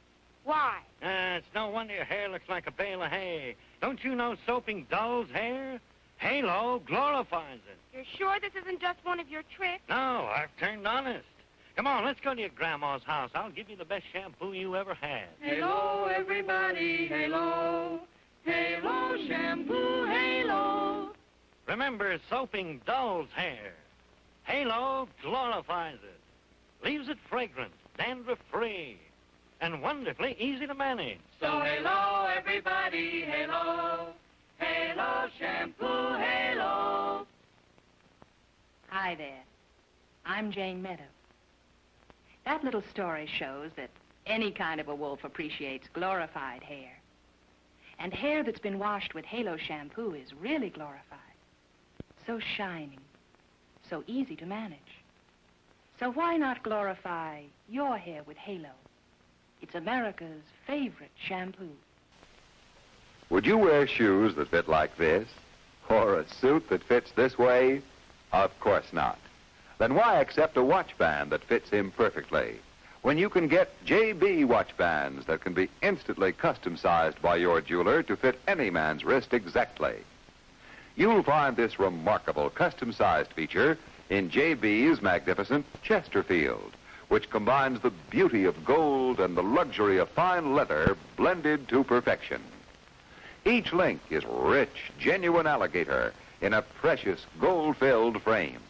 Why? It's no wonder your hair looks like a bale of hay. Don't you know soaping dulls hair? Halo glorifies it. You're sure this isn't just one of your tricks? No, I've turned honest. Come on, let's go to your grandma's house. I'll give you the best shampoo you ever had. Halo, everybody, halo. Halo shampoo, halo. Remember soaping doll's hair. Halo glorifies it. Leaves it fragrant, dandruff-free, and wonderfully easy to manage. So halo, everybody, halo. Halo shampoo, halo. Hi there. I'm Jane Meadow. That little story shows that any kind of a wolf appreciates glorified hair. And hair that's been washed with Halo shampoo is really glorified. So shining, so easy to manage. So why not glorify your hair with Halo? It's America's favorite shampoo. Would you wear shoes that fit like this? Or a suit that fits this way? Of course not. Then why accept a watch band that fits him perfectly, when you can get JB watch bands that can be instantly custom-sized by your jeweler to fit any man's wrist exactly? You'll find this remarkable custom-sized feature in JB's magnificent Chesterfield, which combines the beauty of gold and the luxury of fine leather blended to perfection. Each link is rich, genuine alligator in a precious gold-filled frame.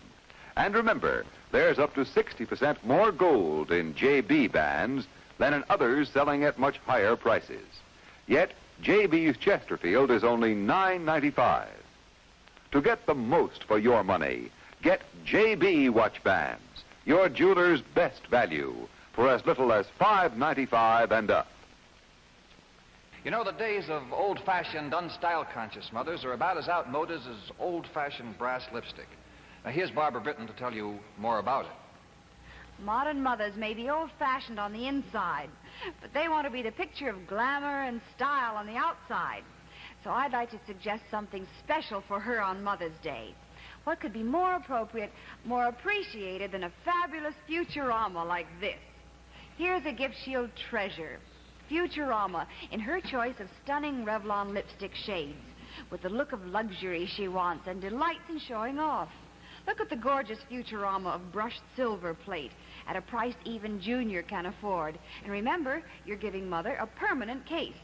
And remember, there's up to 60% more gold in JB bands than in others selling at much higher prices. Yet, JB's Chesterfield is only $9.95. To get the most for your money, get JB watch bands, your jeweler's best value, for as little as $5.95 and up. You know, the days of old-fashioned, unstyle-conscious mothers are about as outmoded as old-fashioned brass lipstick. Now, here's Barbara Britton to tell you more about it. Modern mothers may be old-fashioned on the inside, but they want to be the picture of glamour and style on the outside. So I'd like to suggest something special for her on Mother's Day. What could be more appropriate, more appreciated than a fabulous Futurama like this? Here's a gift she'll treasure. Futurama, in her choice of stunning Revlon lipstick shades, with the look of luxury she wants and delights in showing off. Look at the gorgeous Futurama of brushed silver plate at a price even Junior can afford. And remember, you're giving Mother a permanent case,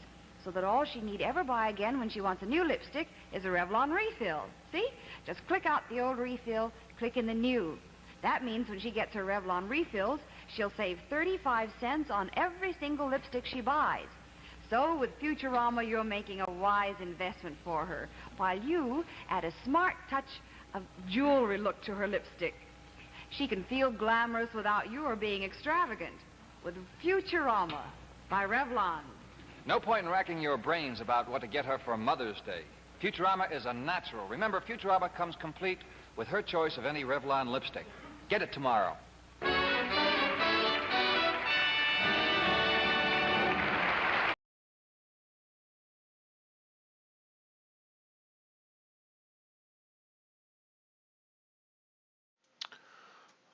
so that all she need ever buy again when she wants a new lipstick is a Revlon refill. See? Just click out the old refill, click in the new. That means when she gets her Revlon refills, she'll save 35 cents on every single lipstick she buys. So with Futurama, you're making a wise investment for her, while you add a smart touch of jewelry look to her lipstick. She can feel glamorous without your being extravagant. With Futurama by Revlon. No point in racking your brains about what to get her for Mother's Day. Futurama is a natural. Remember, Futurama comes complete with her choice of any Revlon lipstick. Get it tomorrow.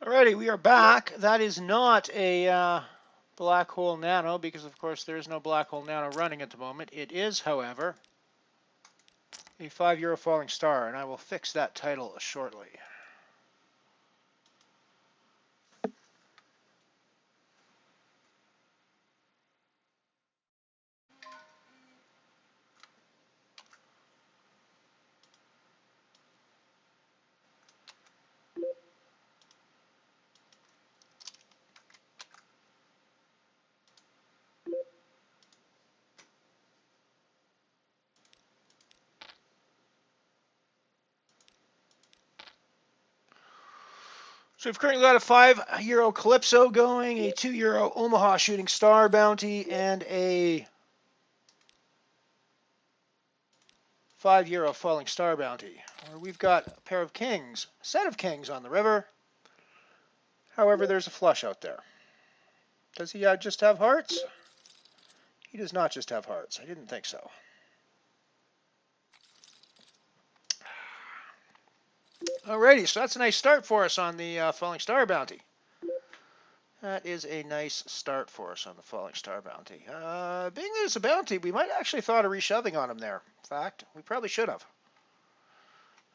Alrighty, we are back. That is not a black hole nano, because of course there is no black hole nano running at the moment. It is, however, a €5 falling star, and I will fix that title shortly. So we've currently got a €5 Calypso going, a €2 Omaha Shooting Star bounty, and a €5 Falling Star bounty. Where we've got a pair of kings, a set of kings on the river. However, there's a flush out there. Does he just have hearts? He does not just have hearts. I didn't think so. Alrighty, so that's a nice start for us on the Falling Star bounty. That is a nice start for us on the Falling Star bounty. Being that it's a bounty, we might actually thought of reshoving on him there. In fact, we probably should have.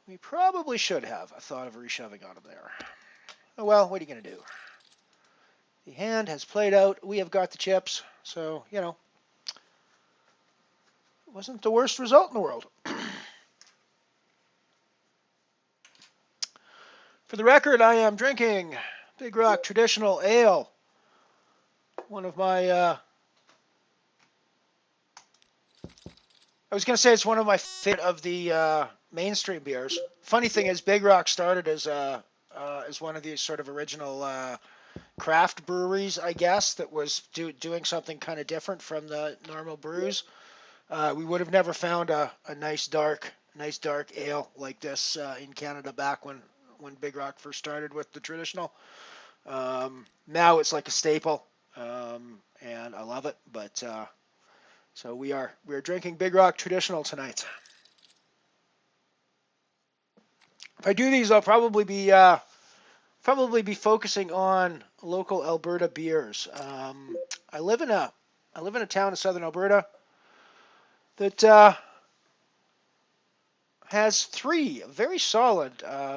We probably should have thought of reshoving on him there. Oh well, what are you going to do? The hand has played out. We have got the chips. So, you know, it wasn't the worst result in the world. For the record, I am drinking Big Rock Traditional Ale. One of my, I was going to say it's one of my favorite of the mainstream beers. Funny thing is, Big Rock started as one of these sort of original craft breweries, I guess, that was doing something kind of different from the normal brews. We would have never found a nice dark ale like this in Canada back when Big Rock first started with the traditional. Now it's like a staple, and I love it. But so we are drinking Big Rock Traditional tonight. If I do these, I'll probably be focusing on local Alberta beers. I live in a town in southern Alberta that has 3 very solid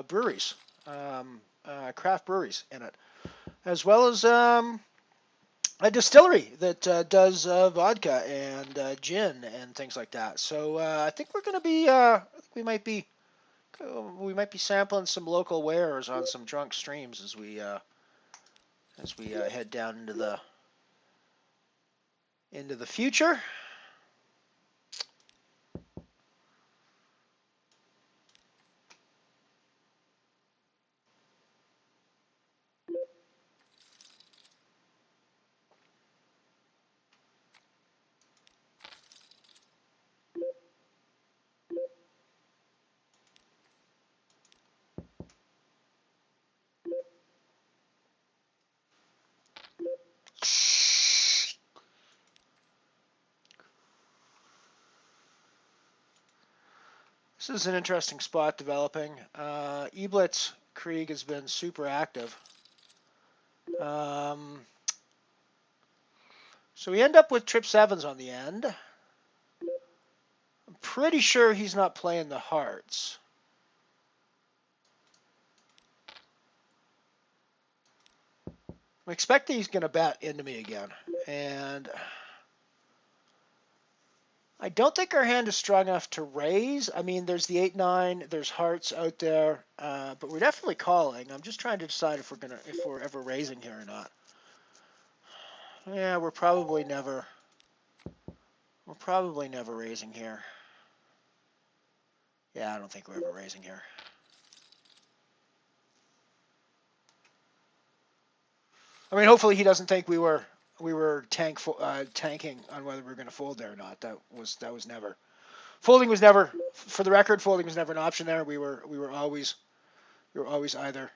breweries, craft breweries in it, as well as a distillery that does vodka and gin and things like that. So I think we're going to be, we might be sampling some local wares on some drunk streams as we head down into the future. This is an interesting spot developing. Eblitz Krieg has been super active. So we end up with trip 7s on the end. I'm pretty sure he's not playing the hearts. I'm expecting he's going to bet into me again. And I don't think our hand is strong enough to raise. I mean, there's the 8-9, there's hearts out there, but we're definitely calling. I'm just trying to decide if we're ever raising here or not. Yeah, we're probably never raising here. Yeah, I don't think we're ever raising here. I mean, hopefully he doesn't think we were tanking on whether we were going to fold there or not. That was never. Folding was never, for the record, folding was never an option there. We were always either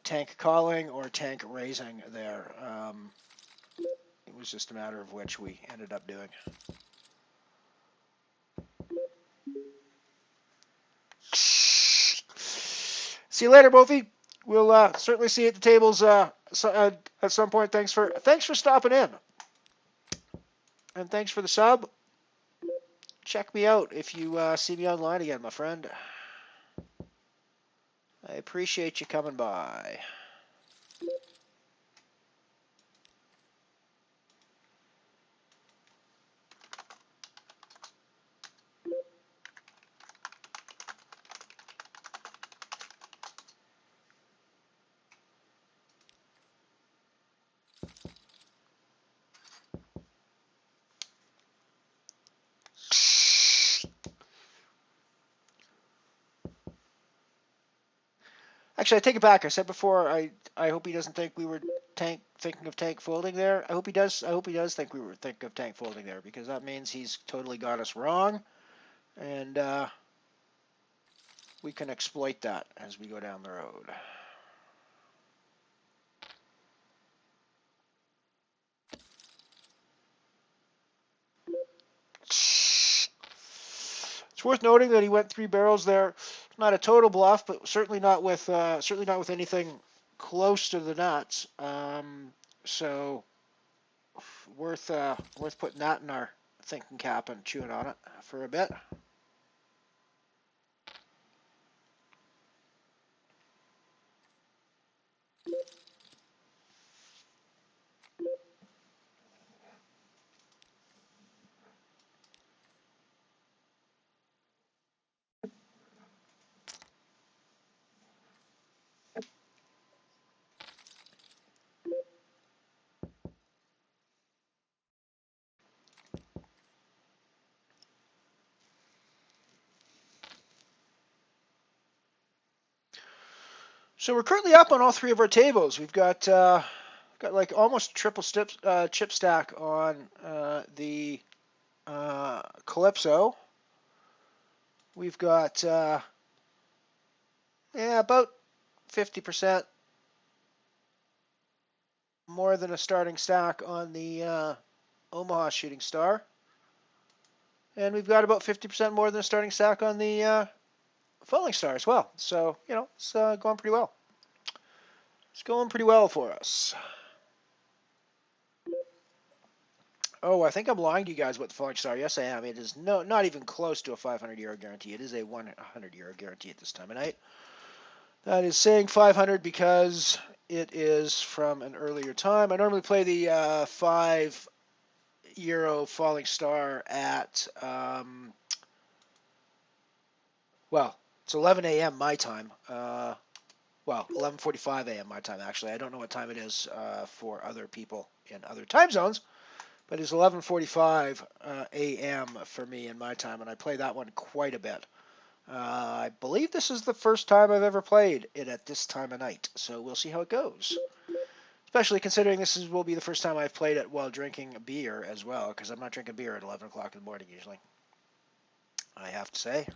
tank calling or tank raising there. It was just a matter of which we ended up doing. See you later, Bofi. We'll certainly see you at the tables at some point. Thanks for stopping in, and thanks for the sub. Check me out if you see me online again, my friend. I appreciate you coming by. Actually, I take it back. I said before, I hope he doesn't think we were thinking of tank folding there. I hope he does. I hope he does think we were thinking of tank folding there, because that means he's totally got us wrong, and we can exploit that as we go down the road. It's worth noting that he went 3 barrels there. Not a total bluff, but certainly not with anything close to the nuts. So worth putting that in our thinking cap and chewing on it for a bit. So we're currently up on all 3 of our tables. We've got like almost triple chip stack on the Calypso. We've got about 50% more than a starting stack on the Omaha Shooting Star, and we've got about 50% more than a starting stack on the Falling Star as well. So it's going pretty well. It's going pretty well for us. Oh, I think I'm lying to you guys about the Falling Star. Yes, I am. It is not even close to a 500-euro guarantee. It is a 100-euro guarantee at this time of night. That is saying 500 because it is from an earlier time. I normally play the 5-euro Falling Star at, it's 11 a.m. my time. 11:45 a.m. my time, actually. I don't know what time it is for other people in other time zones, but it's 11:45 a.m. for me in my time, and I play that one quite a bit. I believe this is the first time I've ever played it at this time of night, so we'll see how it goes. Especially considering will be the first time I've played it while drinking a beer as well, because I'm not drinking beer at 11 o'clock in the morning usually, I have to say.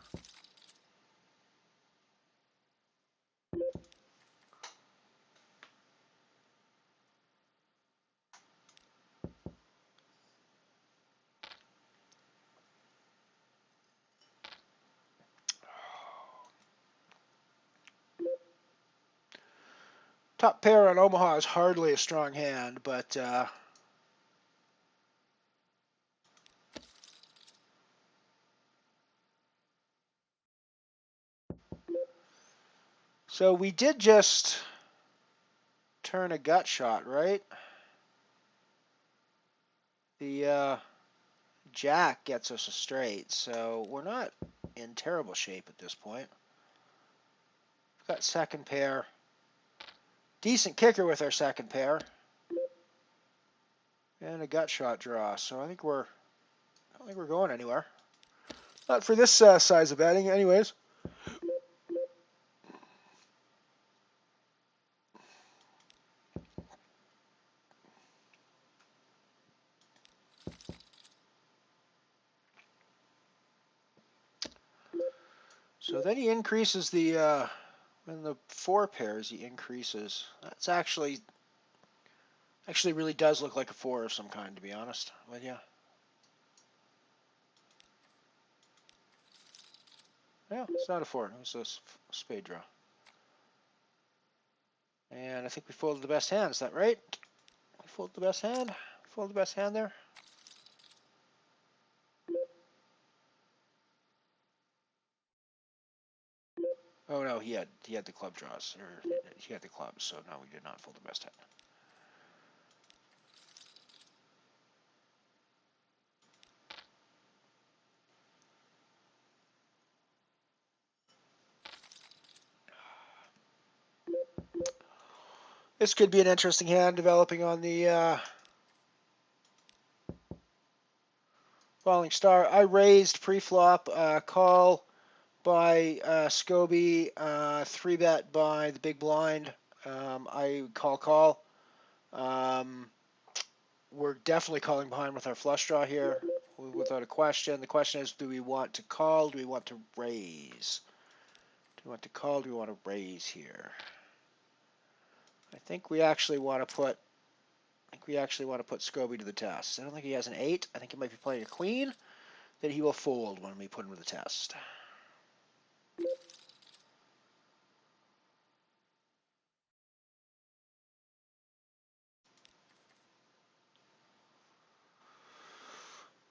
Top pair on Omaha is hardly a strong hand, but so we did just turn a gut shot, right? The Jack gets us a straight, so we're not in terrible shape at this point. We've got second pair. Decent kicker with our second pair. And a gut shot draw, so I don't think we're going anywhere. Not for this size of betting, anyways. So then he increases the in the 4 pairs. He increases. That's actually really does look like a 4 of some kind, to be honest with you. Yeah, it's not a 4. It's a spade draw. And I think we folded the best hand. Is that right? We folded the best hand. Folded the best hand there. Oh no, he had the club draws, or he had the clubs. So no, we did not fold the best hand. This could be an interesting hand developing on the Falling Star. I raised pre-flop, call by Scobie, 3-bet by the big blind. I call. We're definitely calling behind with our flush draw here, without a question. The question is, do we want to call? Do we want to raise? Do we want to call? Do we want to raise here? I think we actually want to put. Scobie to the test. I don't think he has an 8. I think he might be playing a queen that he will fold when we put him to the test.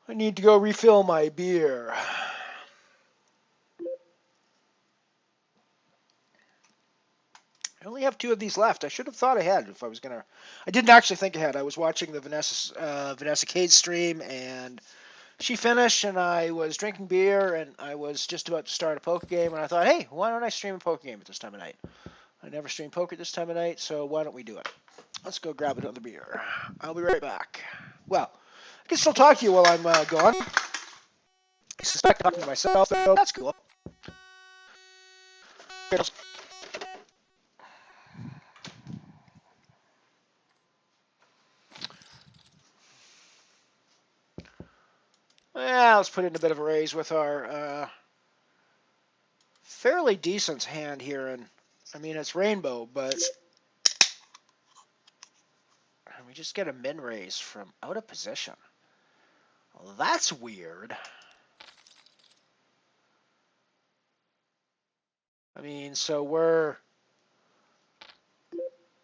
I need to go refill my beer. I only have 2 of these left. I should have thought ahead if I was gonna. I didn't actually think ahead. I was watching the Vanessa Cade stream, and she finished, and I was drinking beer, and I was just about to start a poker game, and I thought, hey, why don't I stream a poker game at this time of night? I never stream poker at this time of night, so why don't we do it? Let's go grab another beer. I'll be right back. Well, I can still talk to you while I'm gone. I suspect I'm talking to myself, though. That's cool. Well, let's put in a bit of a raise with our fairly decent hand here. And I mean, it's rainbow, but we just get a min raise from out of position. Well, that's weird. I mean, so we're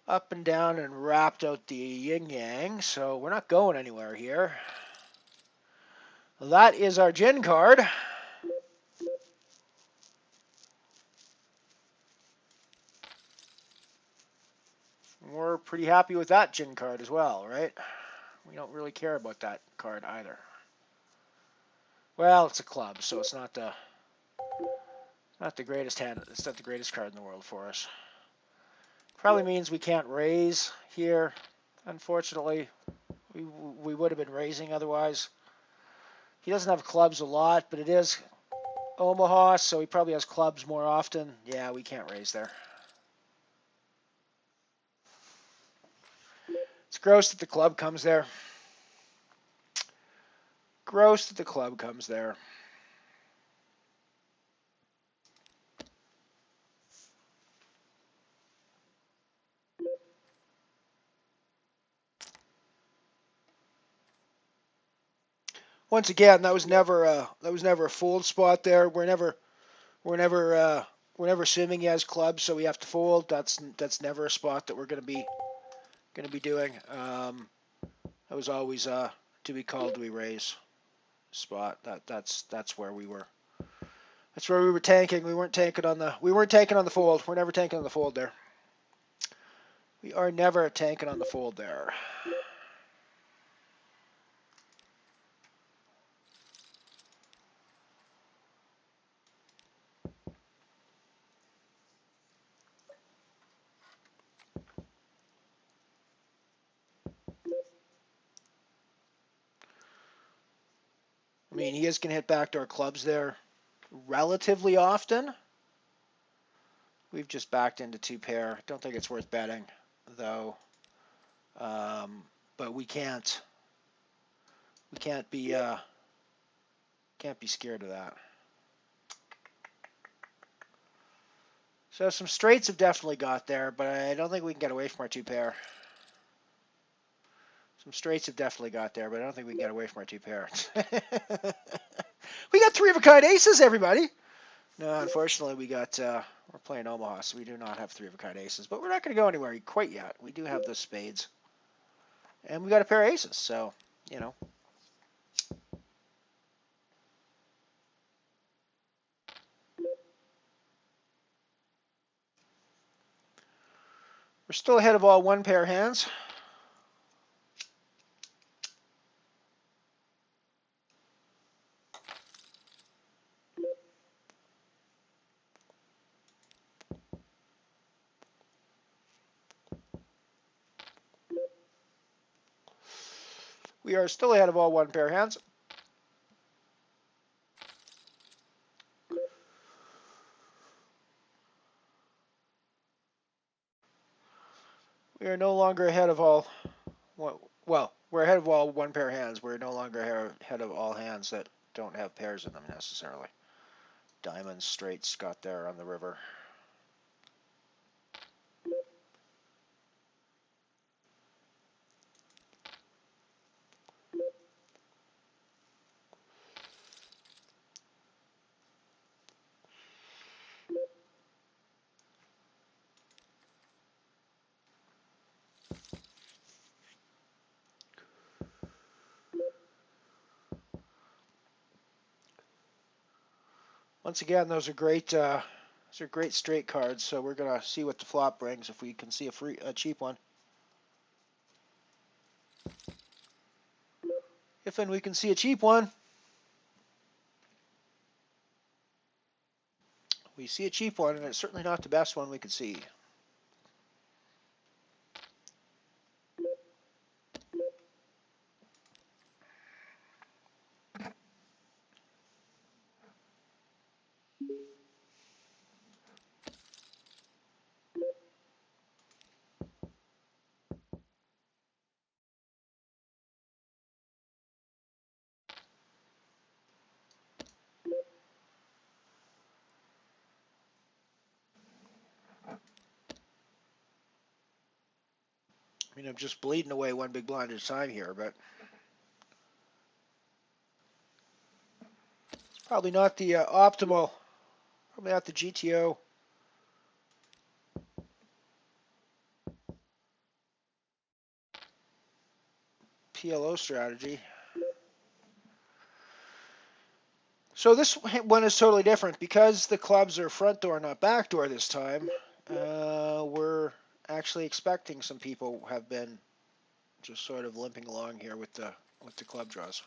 up and down and wrapped out the yin-yang, so we're not going anywhere here. Well, that is our gin card. We're pretty happy with that gin card as well, right? We don't really care about that card either. Well, it's a club, so it's not the greatest hand. It's not the greatest card in the world for us. Probably means we can't raise here. Unfortunately, we would have been raising otherwise. He doesn't have clubs a lot, but it is Omaha, so he probably has clubs more often. Yeah, we can't raise there. It's gross that the club comes there. Gross that the club comes there. Once again, that was never a fold spot there. We're never assuming he has clubs, so we have to fold. That's never a spot that we're going to be doing. That was always do we call, do we raise spot. That's where we were. That's where we were tanking. We weren't tanking on the fold. We're never tanking on the fold there. We are never tanking on the fold there. I mean, he is going to hit backdoor clubs there relatively often. We've just backed into 2-pair. Don't think it's worth betting, though. But we can't be scared of that. So some straights have definitely got there, but I don't think we can get away from our 2-pair. Some straights have definitely got there, but I don't think we can get away from our 2-pair. We got 3 of a kind aces, everybody. No, unfortunately, we're playing Omaha, so we do not have 3 of a kind aces. But we're not going to go anywhere quite yet. We do have the spades, and we got a pair of aces, so you know. We're still ahead of all 1-pair hands. We are still ahead of all 1-pair hands. are no longer ahead of all. Well, we're ahead of all one pair hands. We're no longer ahead of all hands that don't have pairs in them necessarily. Diamonds, straights got there on the river. Once again, those are great. Those are great straight cards. So we're gonna see what the flop brings if we can see a cheap one. If and we can see a cheap one. We see a cheap one, and it's certainly not the best one we could see. I mean, I'm just bleeding away one big blind at a time here, but it's probably not the optimal, probably not the GTO. PLO strategy. So this one is totally different because the clubs are front door, not back door this time. We're actually expecting some people have been just sort of limping along here with the club draws.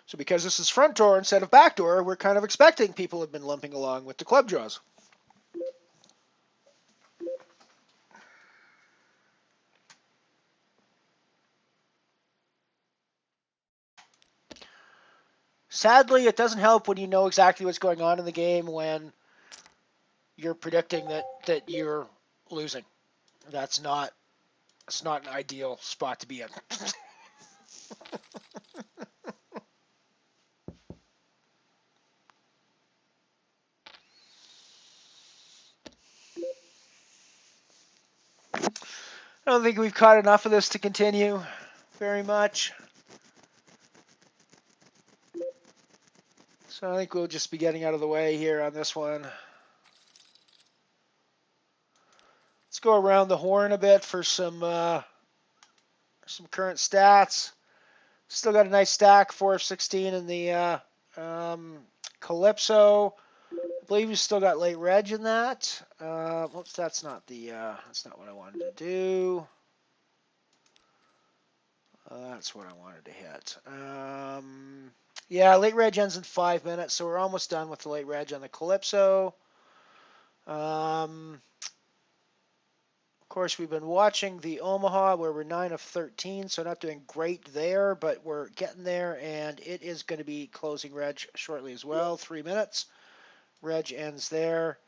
So because this is front door instead of back door, we're kind of expecting people have been limping along with the club draws. Sadly, it doesn't help when you know exactly what's going on in the game when you're predicting that you're losing. That's not an ideal spot to be in. I don't think we've caught enough of this to continue very much. So I think we'll just be getting out of the way here on this one. Let's go around the horn a bit for some current stats. Still got a nice stack, 4 of 16 in the Calypso. I believe we still got late reg in that. Oops, that's not what I wanted to do. That's what I wanted to hit. Yeah, late reg ends in 5 minutes, so we're almost done with the late reg on the Calypso. Of course, we've been watching the Omaha, where we're 9 of 13, so not doing great there, but we're getting there, and it is going to be closing reg shortly as well. 3 minutes. Reg ends there.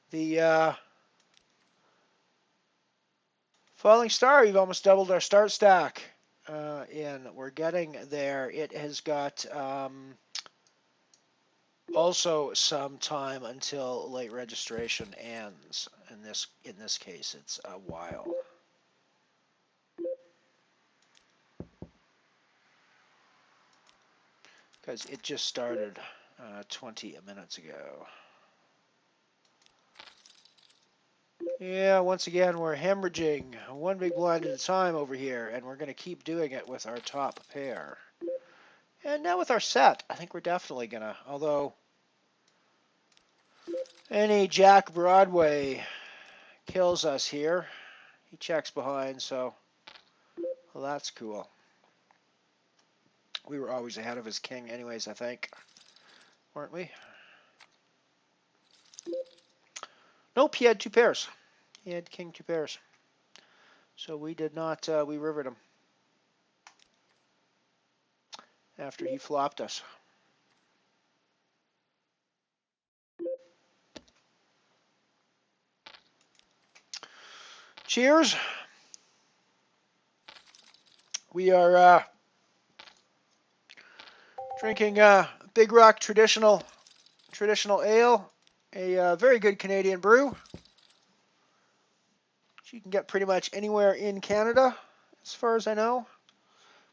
The Falling Star, we've almost doubled our start stack. We're getting there. It has got also some time until late registration ends. In this case, it's a while. Because it just started 20 minutes ago. Yeah, once again, we're hemorrhaging one big blind at a time over here, and we're going to keep doing it with our top pair. And now with our set, I think we're definitely going to, although any Jack Broadway kills us here. He checks behind, so well, that's cool. We were always ahead of his king anyways, I think. Weren't we? Nope, he had 2 pairs. He had king 2 pairs. So we did not, we rivered him after he flopped us. Cheers. We are drinking Big Rock traditional ale, a very good Canadian brew, which you can get pretty much anywhere in Canada, as far as I know.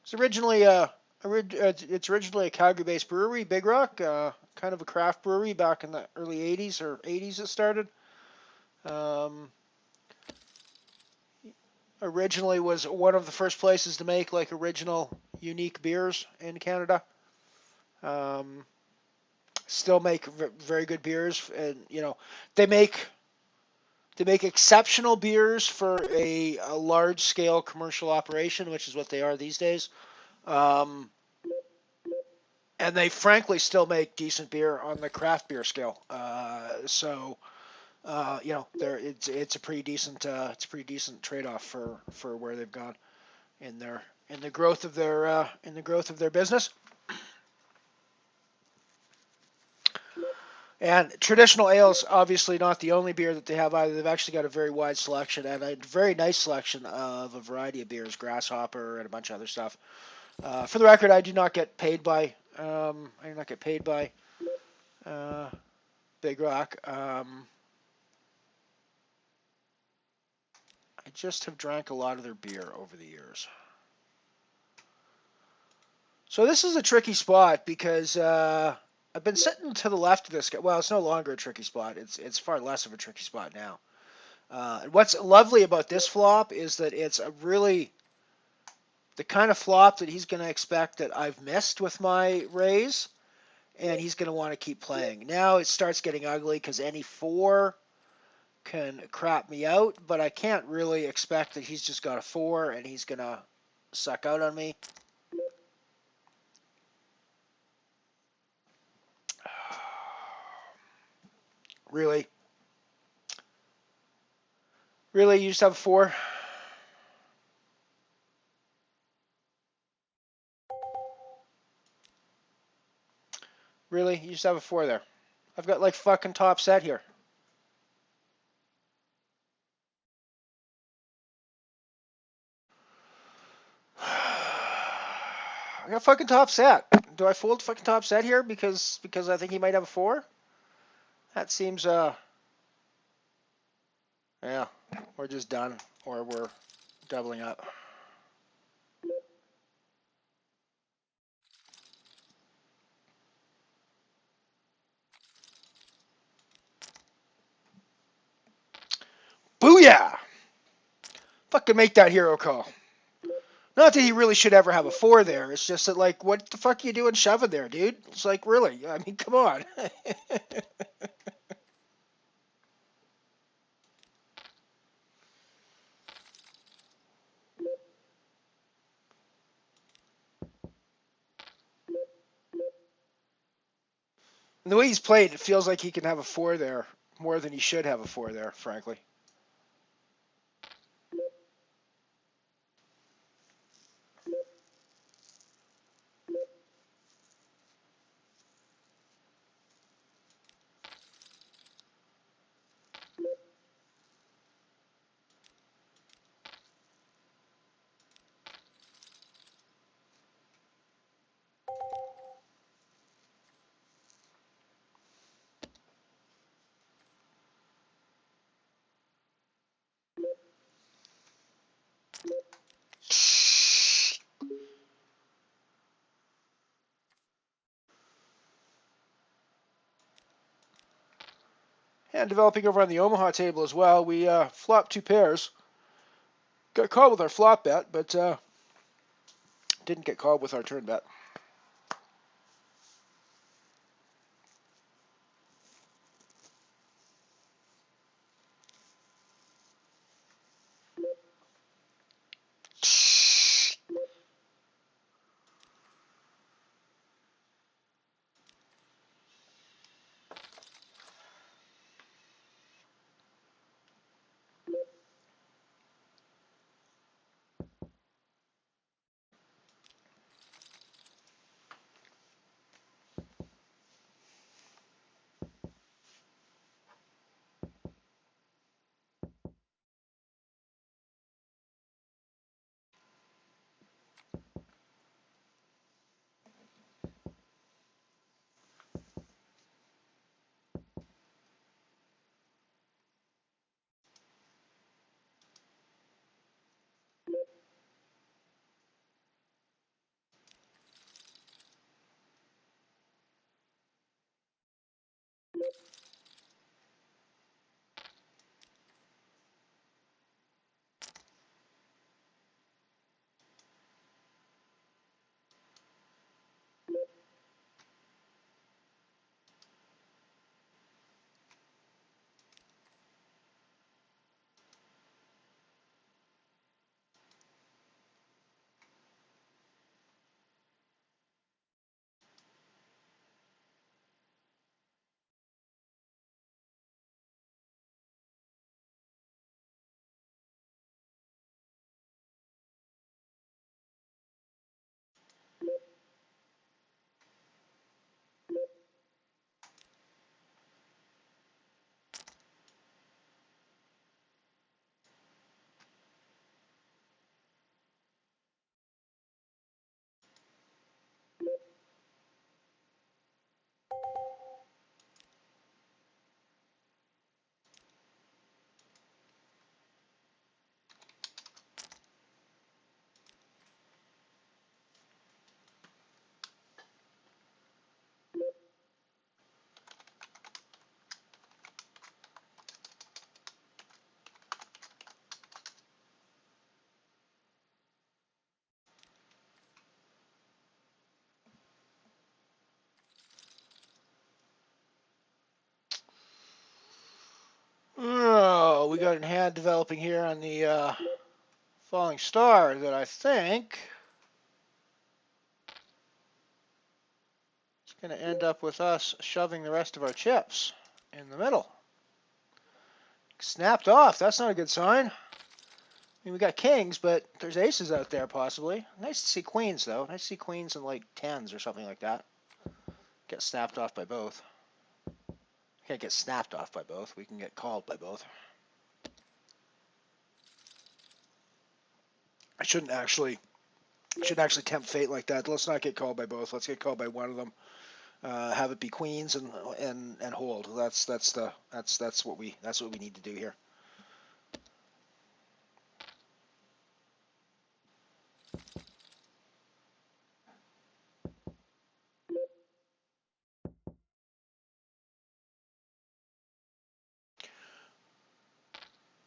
It's originally a Calgary-based brewery, Big Rock, kind of a craft brewery back in the early 80s or 80s it started. Originally was one of the first places to make like original, unique beers in Canada. Still make very good beers, and they make exceptional beers for a large scale commercial operation, which is what they are these days. And they frankly still make decent beer on the craft beer scale. It's a pretty decent trade-off for where they've gone in the growth of their business. And traditional ales, obviously not the only beer that they have either. They've actually got a very wide selection and a very nice selection of a variety of beers, Grasshopper and a bunch of other stuff. For the record, I do not get paid by Big Rock. I just have drank a lot of their beer over the years. So this is a tricky spot because I've been sitting to the left of this guy. Well, it's no longer a tricky spot. It's far less of a tricky spot now. And what's lovely about this flop is that it's a really the kind of flop that he's going to expect that I've missed with my raise, and he's going to want to keep playing. Now it starts getting ugly because any 4 can crap me out, but I can't really expect that he's just got a 4 and he's going to suck out on me. Really? Really? You just have a 4? Really? You just have a 4 there? I've got like fucking top set here. I got fucking top set. Do I fold fucking top set here because I think he might have a 4? That seems yeah, we're just done or we're doubling up. Booyah! Fucking make that hero call. Not that he really should ever have a 4 there. It's just that, like, what the fuck are you doing shoving there, dude? It's like, really? I mean, come on. And the way he's played, it feels like he can have a 4 there more than he should have a 4 there, frankly. And developing over on the Omaha table as well, we flopped 2 pairs. Got called with our flop bet, but didn't get called with our turn bet. we got a hand developing here on the falling star that I think is going to end up with us shoving the rest of our chips in the middle. Snapped off. That's not a good sign. I mean, we got kings, but there's aces out there possibly. Nice to see queens, though. Nice to see queens and like tens or something like that. Get snapped off by both. Can't get snapped off by both. We can get called by both. I shouldn't actually tempt fate like that. Let's not get called by both. Let's get called by one of them. Have it be queens and hold. That's what we need to do here.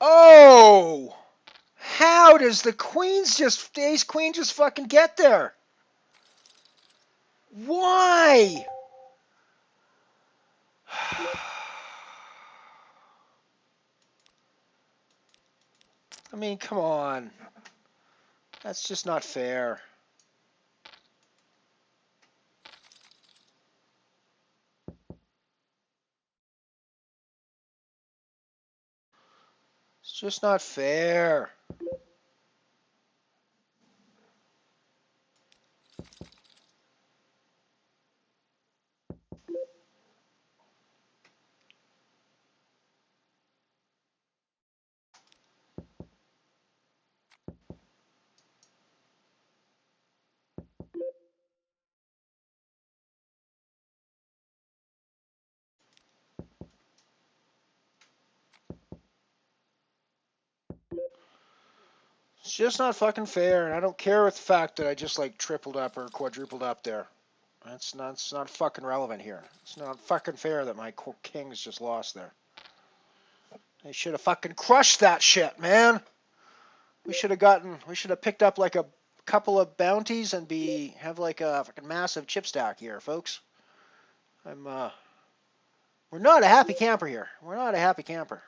Oh! How does the ace queen just fucking get there? Why? I mean, come on. That's just not fair. It's just not fair. It's just not fucking fair, and I don't care with the fact that I just like tripled up or quadrupled up there. It's not fucking relevant here. It's not fucking fair that my kings just lost there. They should have fucking crushed that shit, man. We should have picked up like a couple of bounties and have like a fucking massive chip stack here, folks. We're not a happy camper here. We're not a happy camper.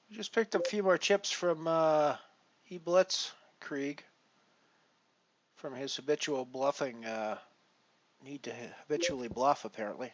We just picked up a few more chips from E. Blitz Krieg from his habitual bluffing need to habitually bluff, apparently.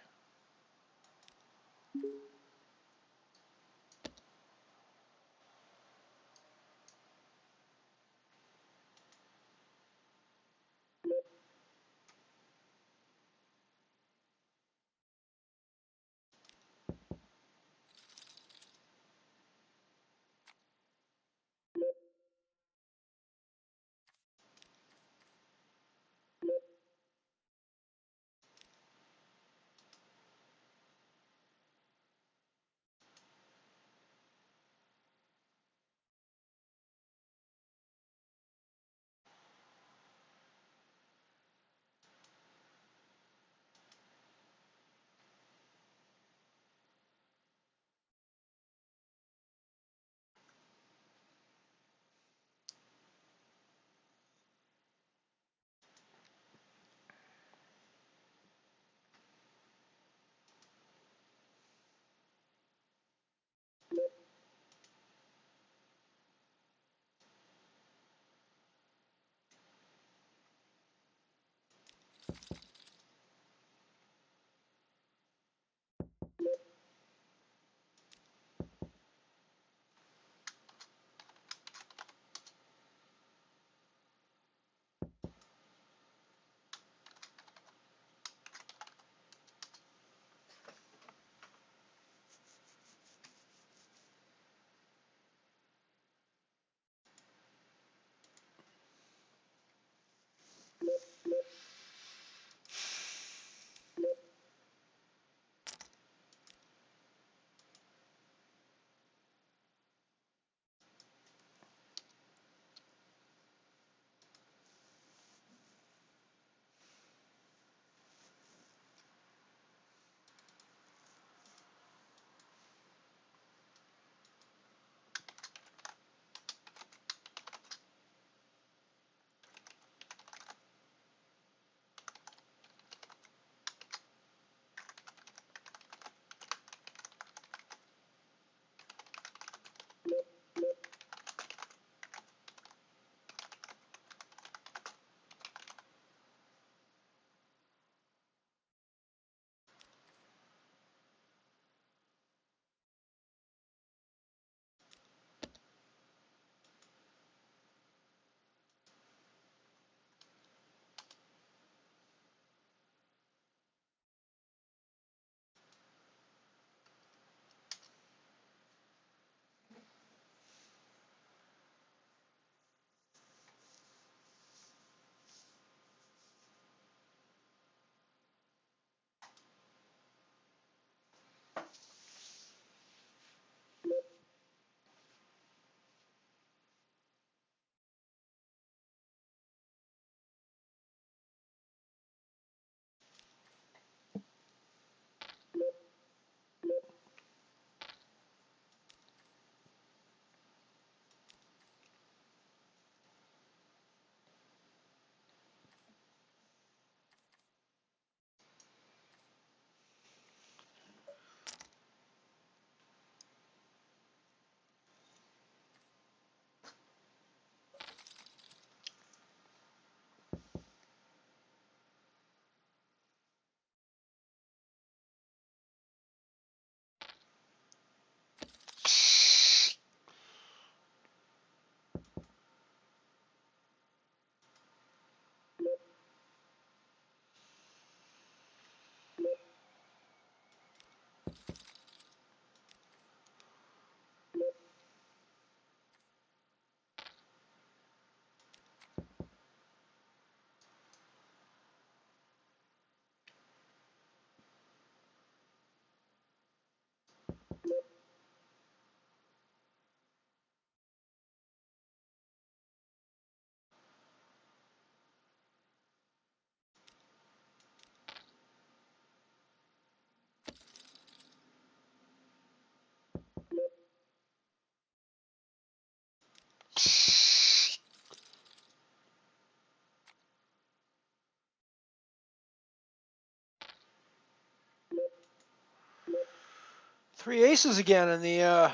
Three aces again in the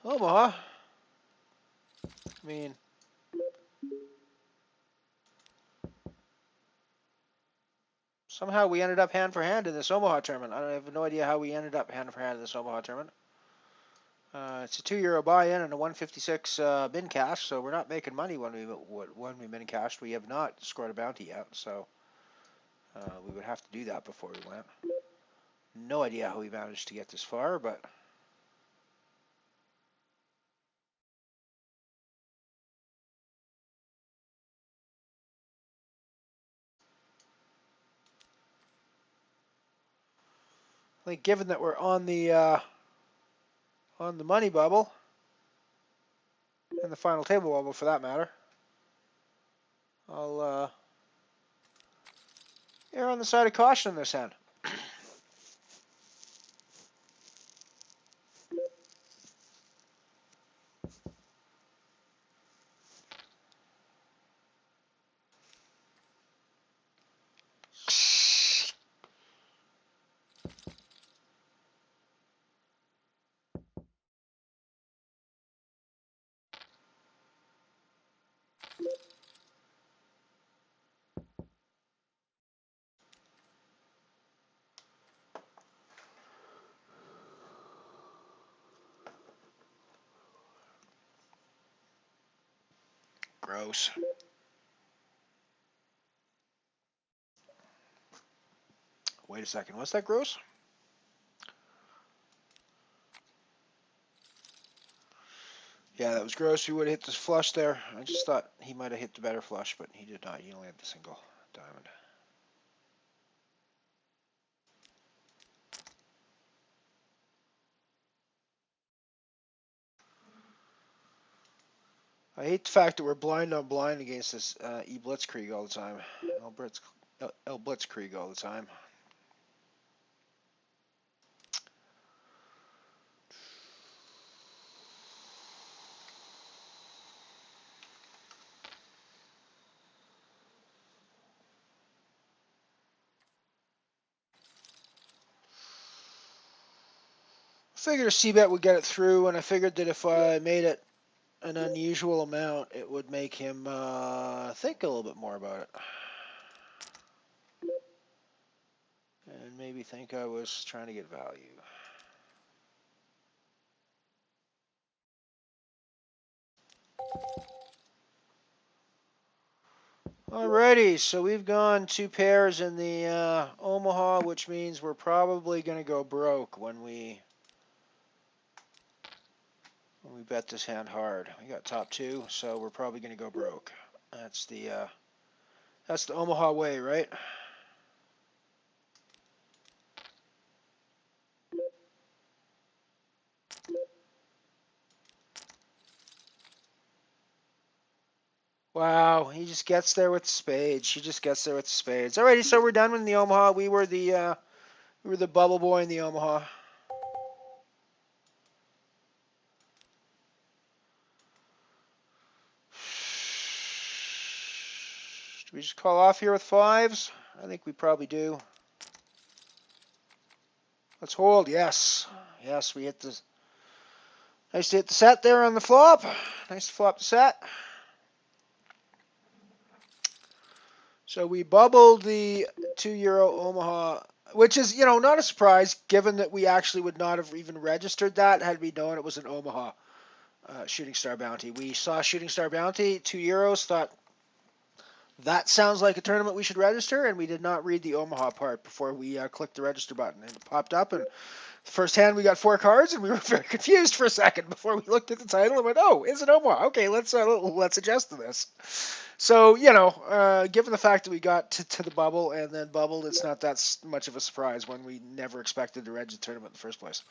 Omaha. I mean, somehow we ended up hand for hand in this Omaha tournament. I have no idea how we ended up hand for hand in this Omaha tournament. It's a €2 buy-in and a 156 min cash, so we're not making money when we min cashed. We have not scored a bounty yet, so we would have to do that before we went. No idea how we managed to get this far, but I think given that we're on the money bubble and the final table bubble for that matter, I'll err on the side of caution in this hand. Gross. Wait a second, what's that gross? Yeah, that was gross. He would have hit this flush there. I just thought he might have hit the better flush, but he did not. He only had the single diamond. I hate the fact that we're blind on blind against this Blitzkrieg all the time. El Blitzkrieg all the time. I figured a C-bet would get it through, and I figured that if I made it an unusual amount, it would make him think a little bit more about it. And maybe think I was trying to get value. Alrighty, so we've gone two pairs in the Omaha, which means we're probably going to go broke when we bet this hand hard. We got top two, so we're probably going to go broke. That's the Omaha way, right? Wow, he just gets there with spades. She just gets there with spades. Alrighty, so we're done with the Omaha. We were the bubble boy in the Omaha. Do we just call off here with fives? I think we probably do. Let's hold. Yes. Yes, we hit the... Nice to hit the set there on the flop. Nice to flop the set. So we bubbled the €2 Omaha, which is, not a surprise, given that we actually would not have even registered that had we known it was an Omaha Shooting Star Bounty. We saw Shooting Star Bounty, €2, thought that sounds like a tournament we should register, and we did not read the Omaha part before we clicked the register button. And it popped up, and the first hand we got 4 cards, and we were very confused for a second before we looked at the title and went, oh, it's an Omaha. Okay, let's adjust to this. So, given the fact that we got to the bubble and then bubbled, it's not that much of a surprise when we never expected to register the tournament in the first place.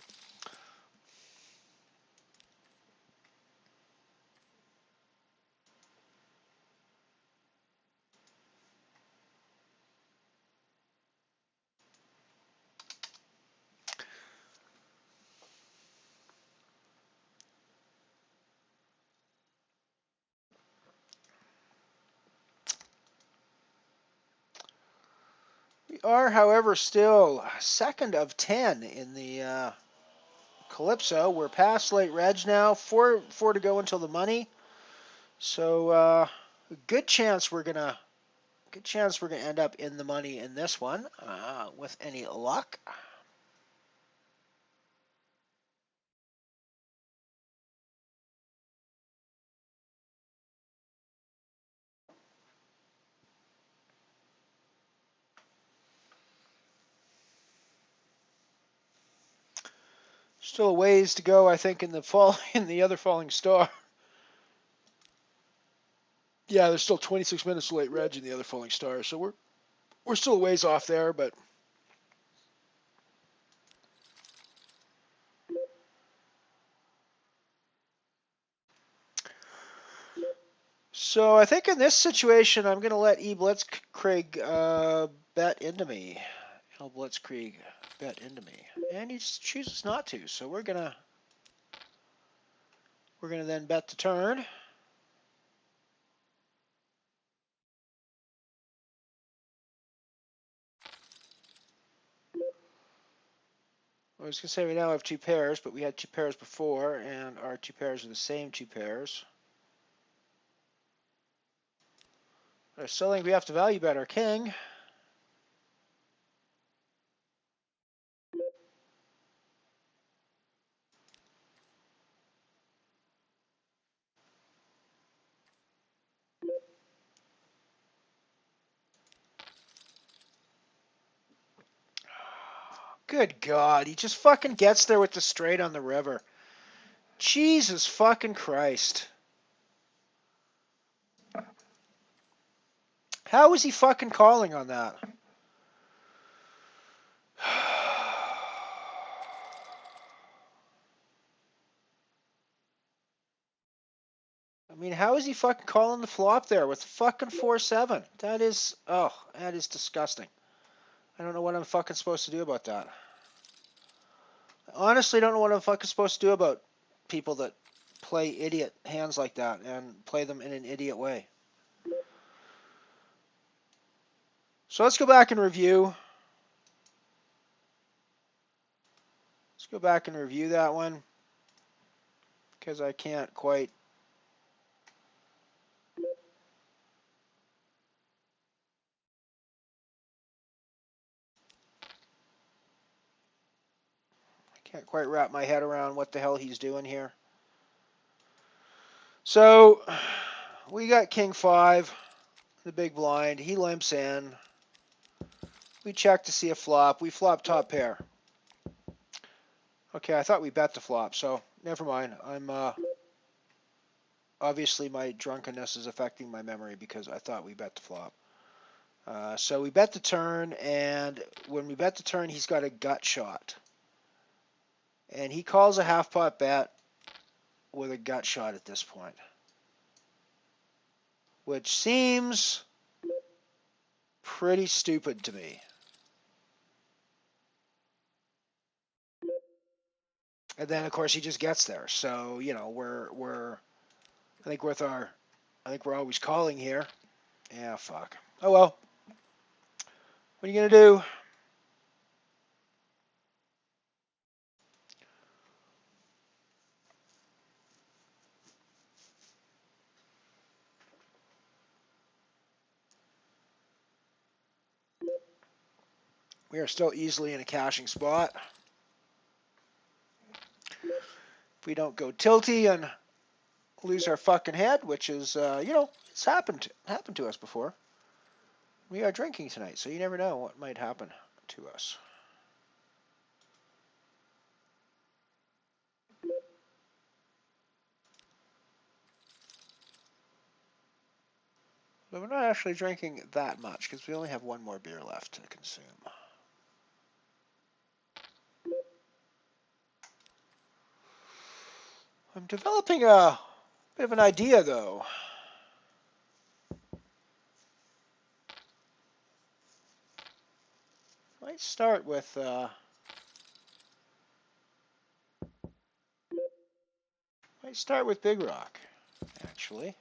We are, however, still second of 10 in the Calypso. We're past late reg now. Four to go until the money. So good chance we're gonna end up in the money in this one with any luck. Still a ways to go, I think, in the other falling star. Yeah, there's still 26 minutes late reg in the other falling star, so we're still a ways off there, but so I think in this situation I'm gonna let Blitzkrieg bet into me. Blitzkrieg bet into me, and he just chooses not to. So we're gonna then bet the turn. I was going to say we now have two pairs, but we had two pairs before, and our two pairs are the same two pairs. I still think we have to value bet our king. Good God, he just fucking gets there with the straight on the river. Jesus fucking Christ. How is he fucking calling on that? I mean, how is he fucking calling the flop there with fucking 4-7? That is disgusting. I don't know what I'm fucking supposed to do about that. I honestly don't know what I'm fucking supposed to do about people that play idiot hands like that and play them in an idiot way. So let's go back and review. Let's go back and review that one because I can't quite. I can't quite wrap my head around what the hell he's doing here. So we got King 5, the big blind. He limps in. We check to see a flop. We flop top pair. Okay, I thought we bet the flop, so never mind. I'm obviously my drunkenness is affecting my memory because I thought we bet the flop. So we bet the turn, and when we bet the turn, he's got a gut shot. And he calls a half pot bet with a gut shot at this point, which seems pretty stupid to me. And then of course he just gets there. So, you know, I think we're always calling here. Yeah, fuck. Oh well. What are you gonna do? We are still easily in a cashing spot. If we don't go tilty and lose our fucking head, which is, it's happened to us before. We are drinking tonight, so you never know what might happen to us. But we're not actually drinking that much because we only have one more beer left to consume. I'm developing a bit of an idea, though. Might start with Big Rock, actually.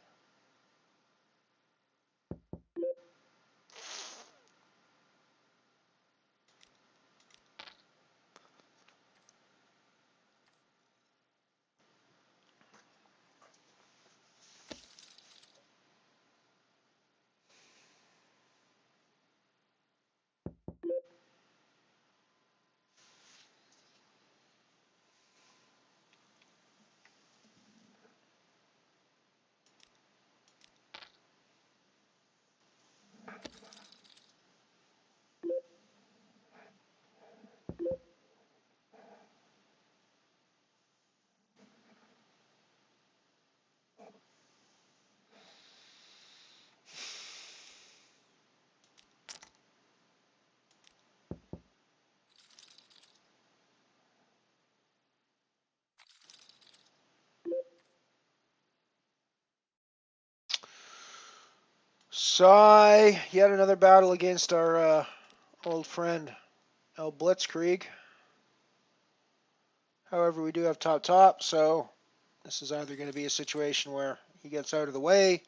Sigh. Yet another battle against our old friend, El Blitzkrieg. However, we do have top, so this is either going to be a situation where he gets out of the way,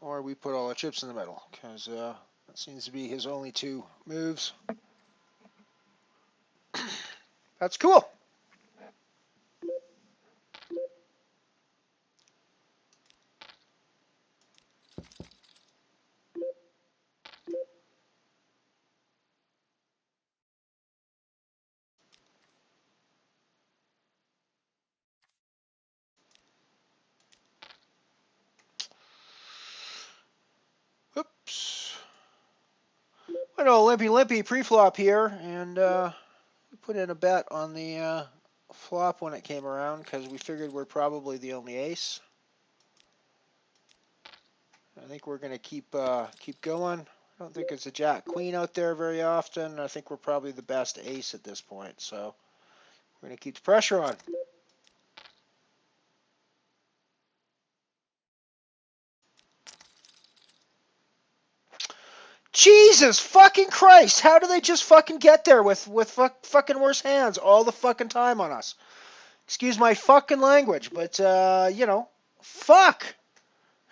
or we put all our chips in the middle, because that seems to be his only two moves. That's cool. Oops. Went all limpy pre-flop here, and put in a bet on the flop when it came around, because we figured we're probably the only ace. I think we're going to keep going. I don't think it's a jack queen out there very often. I think we're probably the best ace at this point, so we're going to keep the pressure on. Jesus fucking Christ! How do they just fucking get there with fucking worse hands all the fucking time on us? Excuse my fucking language, but you know, fuck!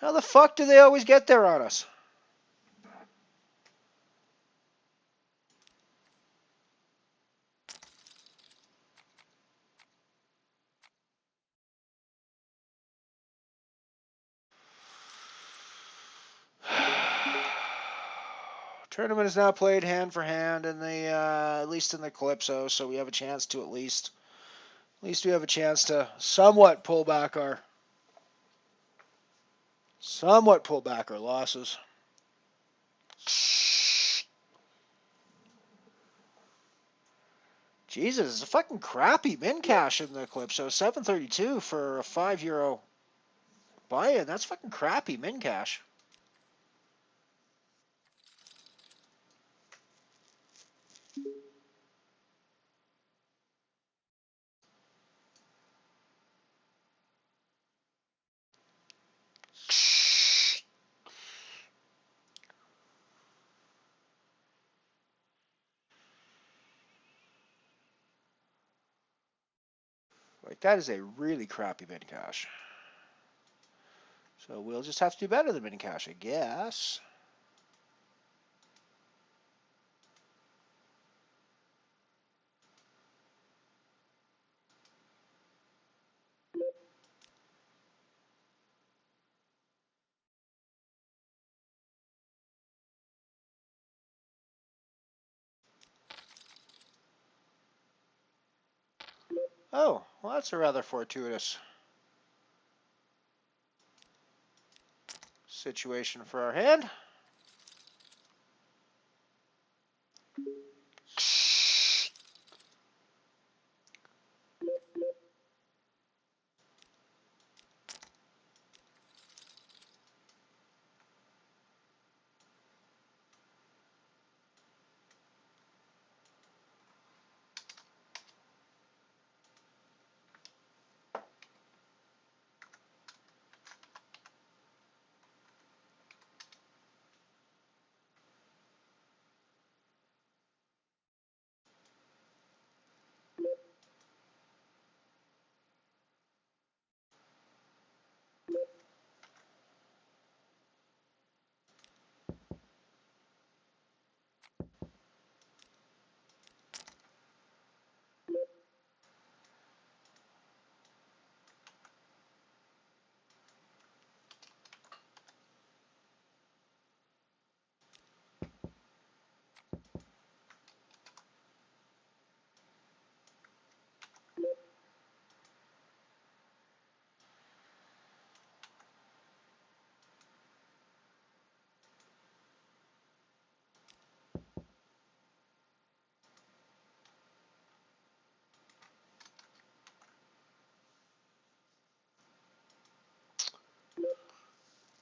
How the fuck do they always get there on us? Tournament is now played hand for hand in the at least in the Calypso, so we have a chance to at least we have a chance to somewhat pull back our losses. Jesus, it's a fucking crappy min cash in the Calypso. 732 for a €5 buy-in. That's fucking crappy min cash. Like, that is a really crappy min cash. So we'll just have to do better than min cash, I guess. Oh, well, that's a rather fortuitous situation for our hand.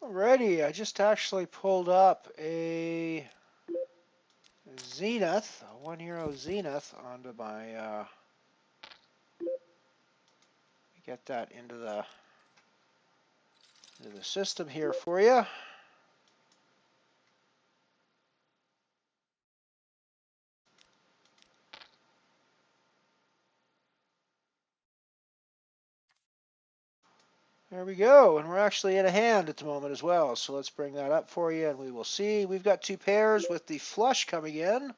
Alrighty, I just actually pulled up a Zenith, a €1 Zenith onto my, get that into the Do the system here for you. There we go, and we're actually in a hand at the moment as well, so let's bring that up for you and we will see. We've got 2 pairs with the flush coming in.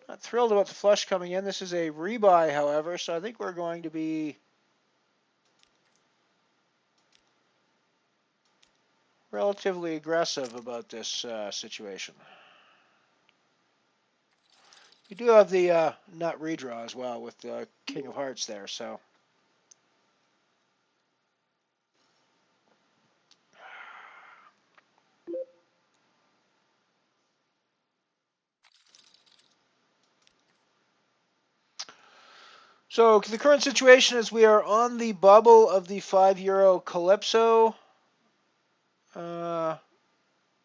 Not thrilled about the flush coming in. This is a rebuy, however, so I think we're going to be relatively aggressive about this situation. We do have the nut redraw as well with the King of Hearts there, so. So the current situation is we are on the bubble of the €5 Calypso.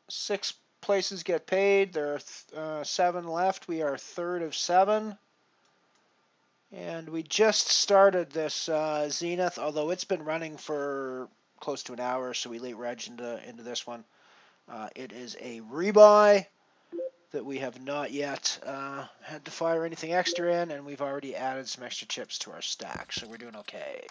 6 places get paid. There are 7 left. We are third of 7. And we just started this Zenith, although it's been running for close to an hour, so we late reg into this one. It is a rebuy that we have not yet had to fire anything extra in, and we've already added some extra chips to our stack, so we're doing okay.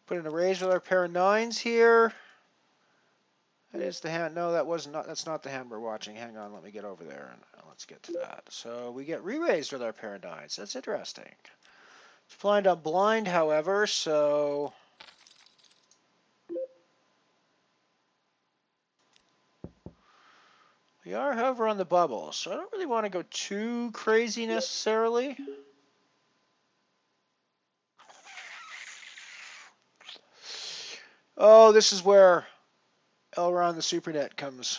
Put in a raise with our pair of 9s here. That is the hand. No, that's not the hand we're watching. Hang on, let me get over there and let's get to that. So we get re-raised with our pair of 9s. That's interesting. It's blind on blind, however, so we are, however, on the bubble. So I don't really want to go too crazy necessarily. Oh, this is where Elron the Supernet comes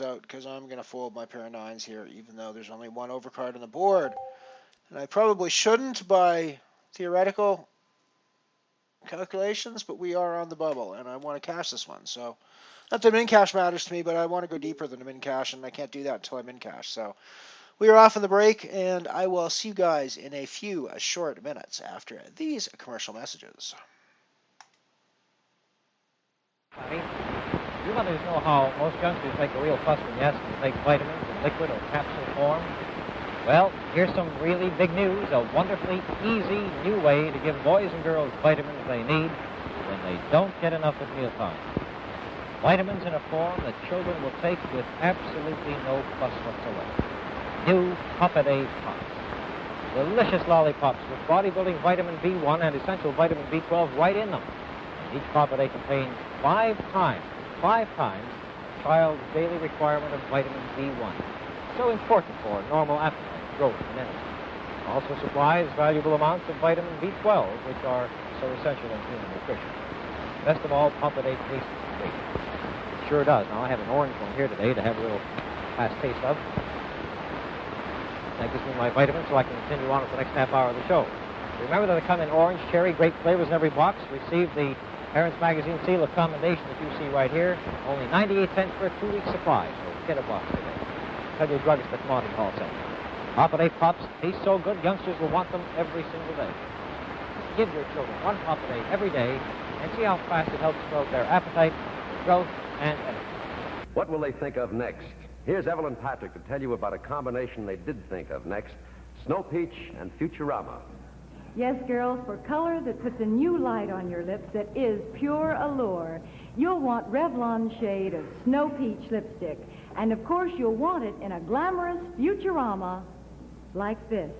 out, because I'm going to fold my pair of 9s here, even though there's only 1 overcard on the board. And I probably shouldn't by theoretical calculations, but we are on the bubble, and I want to cash this one. So, not that min cash matters to me, but I want to go deeper than a min cash, and I can't do that until I'm in cash. So, we are off on the break, and I will see you guys in a few short minutes after these commercial messages. You mothers know how most youngsters make a real fuss when you ask them to take vitamins in liquid or capsule form. Well, here's some really big news, a wonderfully easy new way to give boys and girls vitamins they need when they don't get enough at mealtime. Vitamins in a form that children will take with absolutely no fuss whatsoever. New Puppet-A Pops. Delicious lollipops with bodybuilding vitamin B1 and essential vitamin B12 right in them. And each Puppet-A contains 5 times a child's daily requirement of vitamin B1. So important for normal appetite, growth, and energy. Also supplies valuable amounts of vitamin B12, which are so essential in human nutrition. Best of all, Puppet-A tastes great. It sure does. Now, I have an orange one here today to have a little fast taste of. That gives me my vitamins so I can continue on with the next half hour of the show. Remember that they come in orange, cherry, grape flavors in every box. Receive the Parents Magazine seal of commendation that you see right here. Only 98 cents for a 2-week supply, so get a box today. Tell your druggist that Monty Hall sent you. Puppet-A Pops taste so good, youngsters will want them every single day. Give your children 1 Puppet-A every day and see how fast it helps promote their appetite, growth, and energy. What will they think of next? Here's Evelyn Patrick to tell you about a combination they did think of next: Snow Peach and Futurama. Yes, girls, for color that puts a new light on your lips that is pure allure, you'll want Revlon shade of Snow Peach lipstick. And, of course, you'll want it in a glamorous Futurama like this.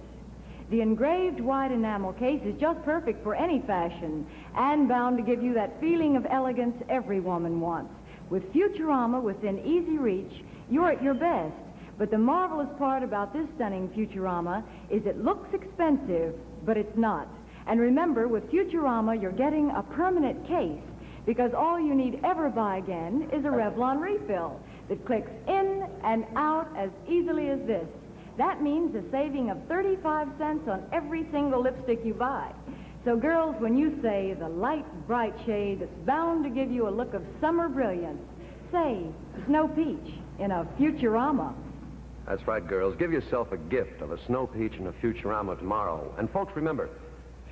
The engraved white enamel case is just perfect for any fashion and bound to give you that feeling of elegance every woman wants. With Futurama within easy reach, you're at your best. But the marvelous part about this stunning Futurama is it looks expensive, but it's not. And remember, with Futurama, you're getting a permanent case because all you need ever buy again is a Revlon refill that clicks in and out as easily as this. That means a saving of 35 cents on every single lipstick you buy. So girls, when you say the light, bright shade that's bound to give you a look of summer brilliance, say Snow Peach in a Futurama. That's right, girls. Give yourself a gift of a Snow Peach and a Futurama tomorrow. And folks, remember,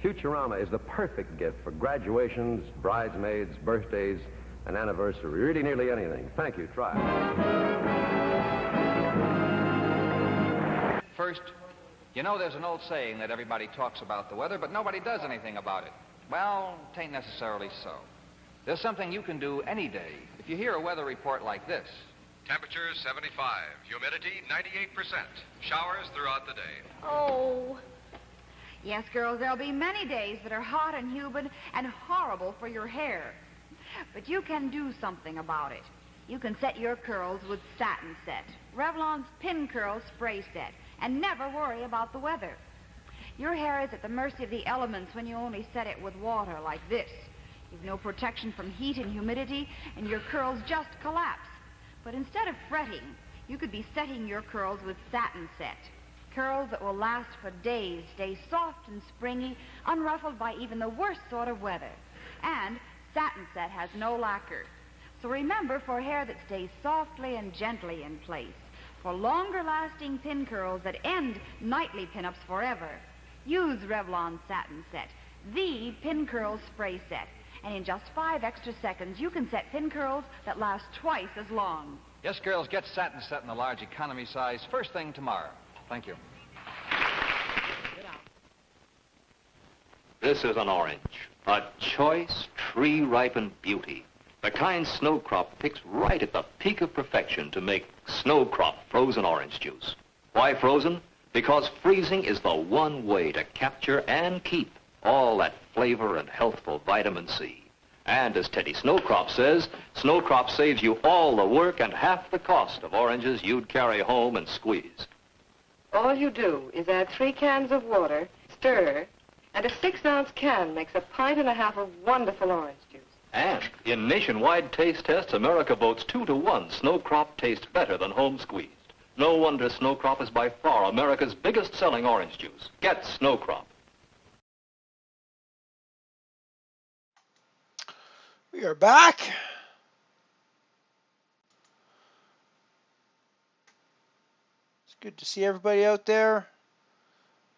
Futurama is the perfect gift for graduations, bridesmaids, birthdays, and anniversary. Really nearly anything. Thank you. Try it. First, you know there's an old saying that everybody talks about the weather, but nobody does anything about it. Well, tain't necessarily so. There's something you can do any day if you hear a weather report like this. Temperature 75, humidity 98%, showers throughout the day. Oh. Yes, girls, there'll be many days that are hot and humid and horrible for your hair. But you can do something about it. You can set your curls with Satin Set, Revlon's Pin Curl Spray Set, and never worry about the weather. Your hair is at the mercy of the elements when you only set it with water like this. You've no protection from heat and humidity, and your curls just collapse. But instead of fretting, you could be setting your curls with Satin Set. Curls that will last for days, stay soft and springy, unruffled by even the worst sort of weather. And Satin Set has no lacquer. So remember, for hair that stays softly and gently in place, for longer-lasting pin curls that end nightly pin-ups forever, use Revlon Satin Set, the pin curl spray set. And in just 5 extra seconds, you can set pin curls that last twice as long. Yes, girls, get Satin Set in the large economy size first thing tomorrow. Thank you. This is an orange, a choice, tree-ripened beauty. The kind Snowcrop picks right at the peak of perfection to make Snowcrop frozen orange juice. Why frozen? Because freezing is the one way to capture and keep all that flavor and healthful vitamin C. And as Teddy Snowcrop says, Snowcrop saves you all the work and half the cost of oranges you'd carry home and squeeze. All you do is add 3 cans of water, stir, and a 6-ounce can makes a pint and a half of wonderful orange juice. And in nationwide taste tests, America votes 2 to 1. Snowcrop tastes better than home squeezed. No wonder Snowcrop is by far America's biggest selling orange juice. Get Snowcrop. We are back. It's good to see everybody out there.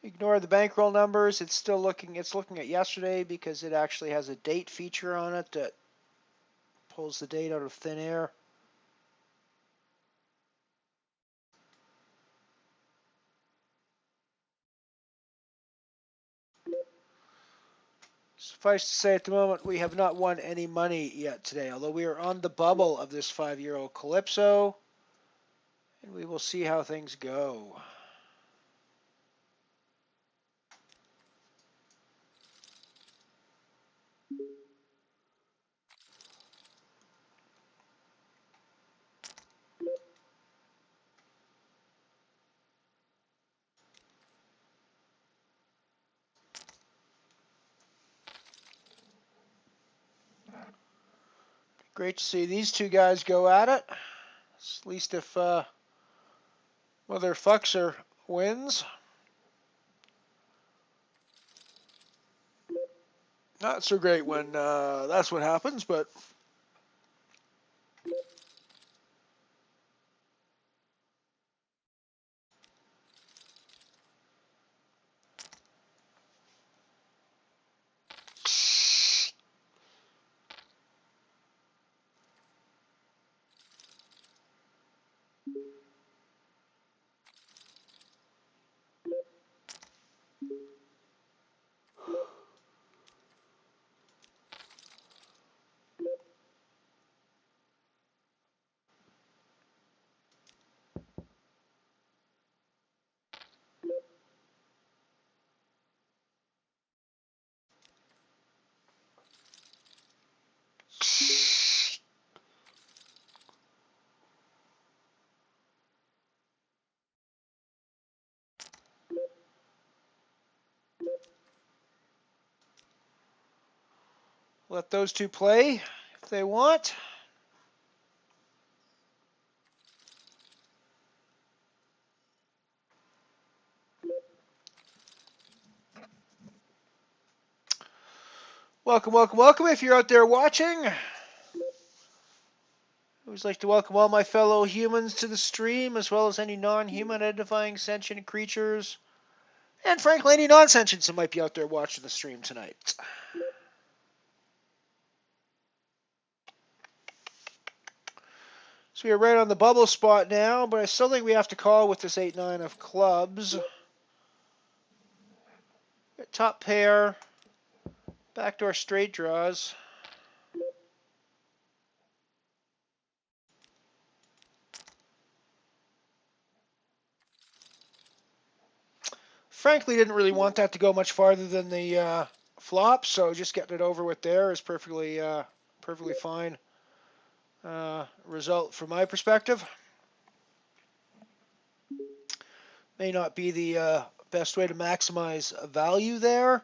Ignore the bankroll numbers. It's looking at yesterday because it actually has a date feature on it that pulls the date out of thin air. Suffice to say, at the moment, we have not won any money yet today, although we are on the bubble of this 5-year-old Calypso, and we will see how things go. Great to see these two guys go at it. At least if Mother Fuxer wins. Not so great when that's what happens, but let those two play. if they want. Welcome, welcome, welcome. If you're out there watching, I always like to welcome all my fellow humans to the stream, as well as any non-human identifying sentient creatures, and frankly, any non-sentients that might be out there watching the stream tonight. So we are right on the bubble spot now, but I still think we have to call with this 8-9 of clubs. Top pair, backdoor straight draws. Frankly, didn't really want that to go much farther than the flop, so just getting it over with there is perfectly fine result from my perspective. May not be the best way to maximize value there,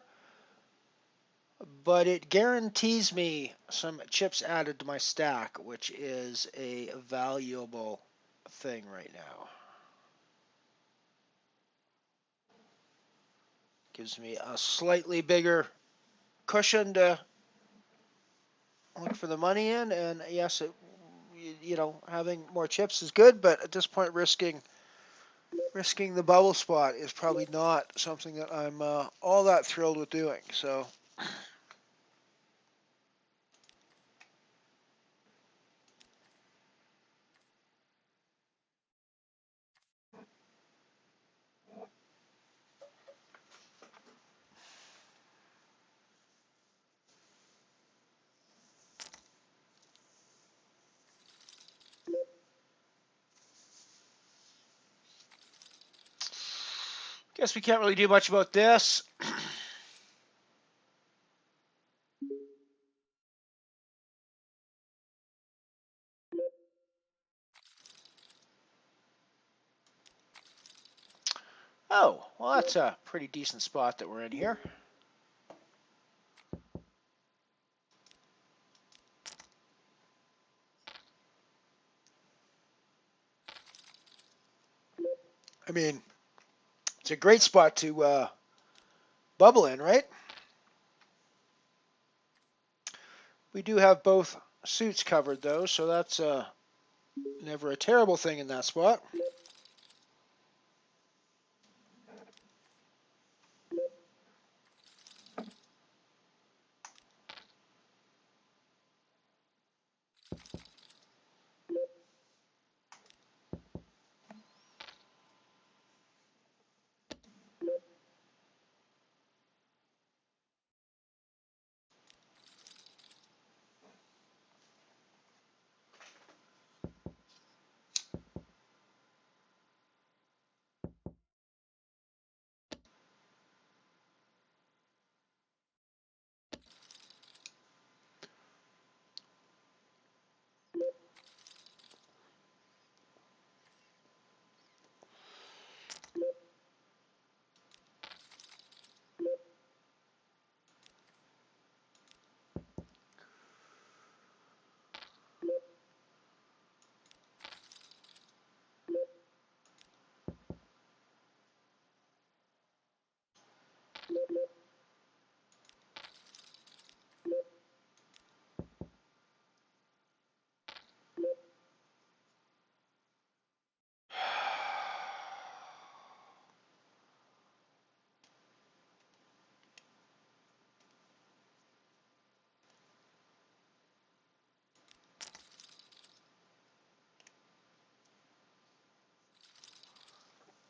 but it guarantees me some chips added to my stack, which is a valuable thing right now. Gives me a slightly bigger cushion to look for the money in, and yes, having more chips is good, but at this point, risking the bubble spot is probably not something that I'm all that thrilled with doing. So. Guess we can't really do much about this. Oh, well, that's a pretty decent spot that we're in here. I mean, it's a great spot to bubble in, right? We do have both suits covered, though, so that's never a terrible thing in that spot.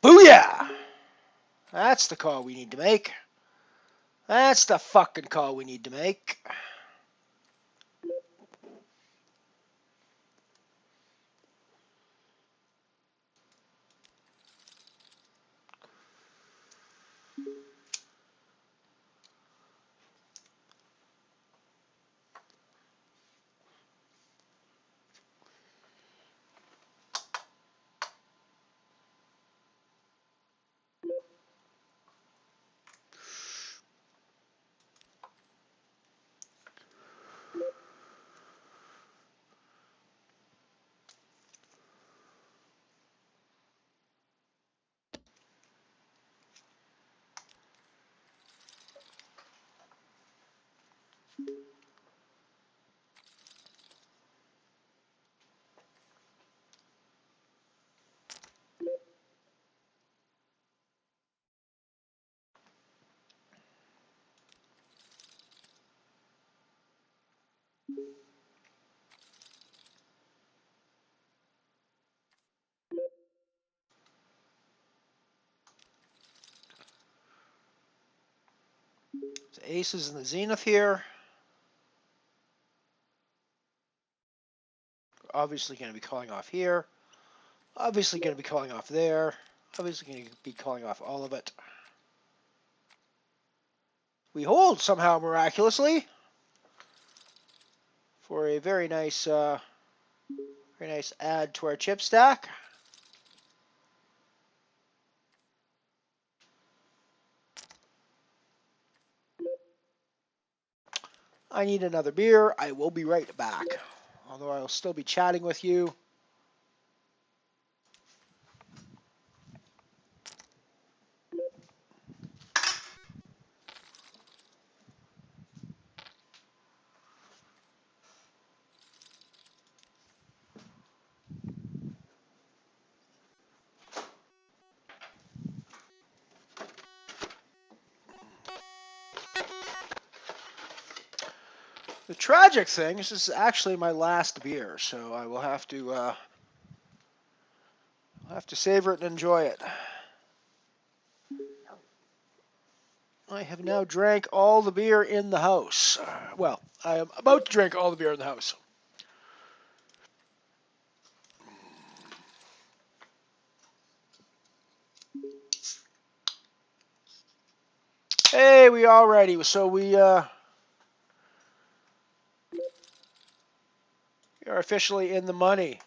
Booyah! That's the call we need to make. That's the fucking call we need to make. The ace is in the zenith here. Obviously going to be calling off here. Obviously going to be calling off there. Obviously going to be calling off all of it. We hold somehow miraculously for a very nice add to our chip stack. I need another beer. I will be right back. Although I'll still be chatting with you. The tragic thing is this is actually my last beer, so I will have to savor it and enjoy it. I have now drank all the beer in the house. Well, I am about to drink all the beer in the house. Hey, we all ready. So we are officially in the money.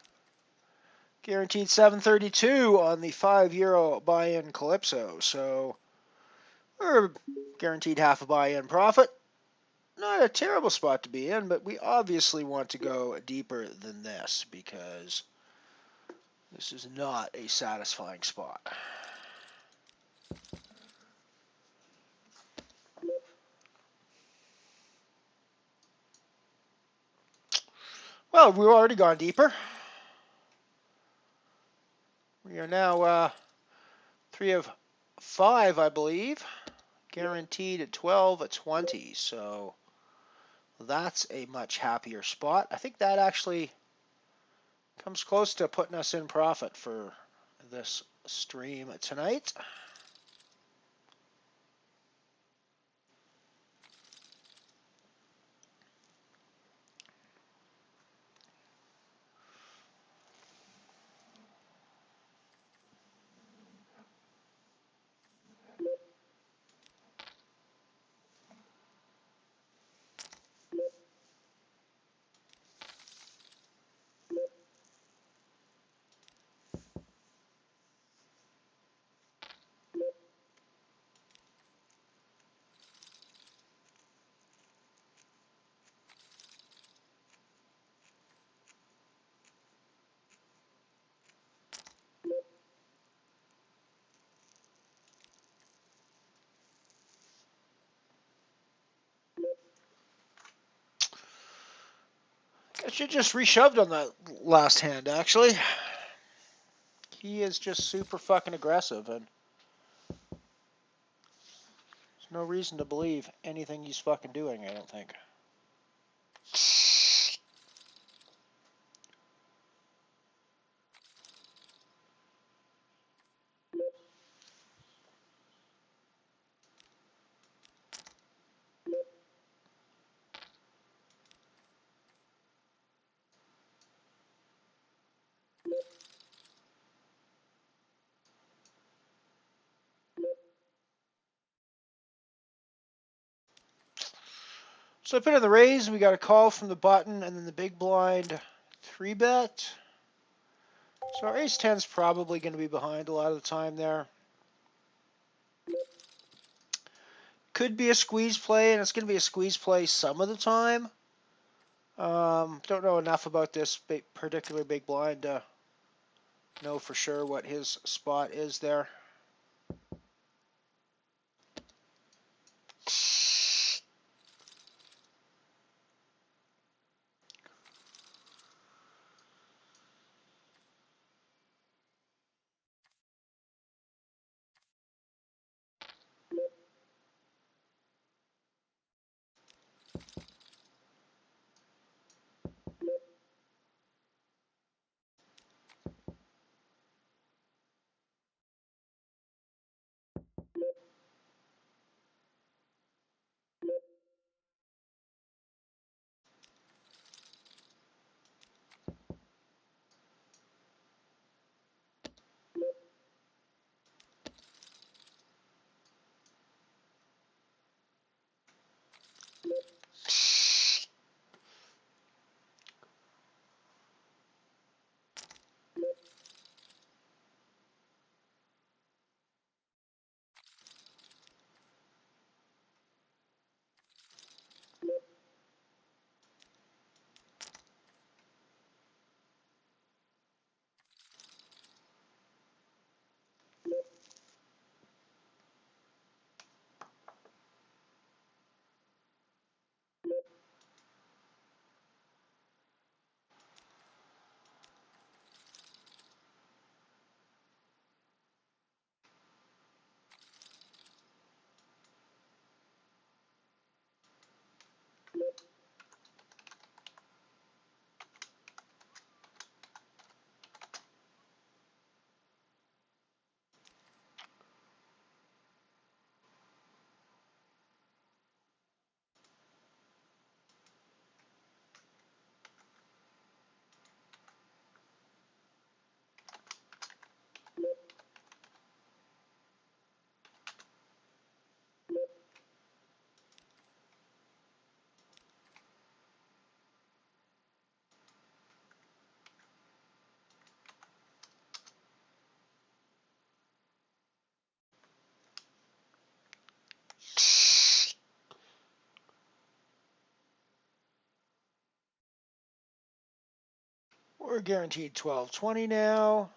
Guaranteed 732 on the €5 buy-in Calypso. So we're guaranteed half a buy-in profit. Not a terrible spot to be in, but we obviously want to go deeper than this because this is not a satisfying spot. Well, we've already gone deeper. We are now 3 of 5, I believe. Guaranteed at 12 at 20. So that's a much happier spot. I think that actually comes close to putting us in profit for this stream tonight. I should just reshoved on that last hand, actually. He is just super fucking aggressive, and there's no reason to believe anything he's fucking doing, I don't think. So I put in the raise, and we got a call from the button, and then the big blind 3-bet. So our ace 10's probably going to be behind a lot of the time there. Could be a squeeze play, and it's going to be a squeeze play some of the time. Don't know enough about this particular big blind to know for sure what his spot is there. We're guaranteed 1220 now.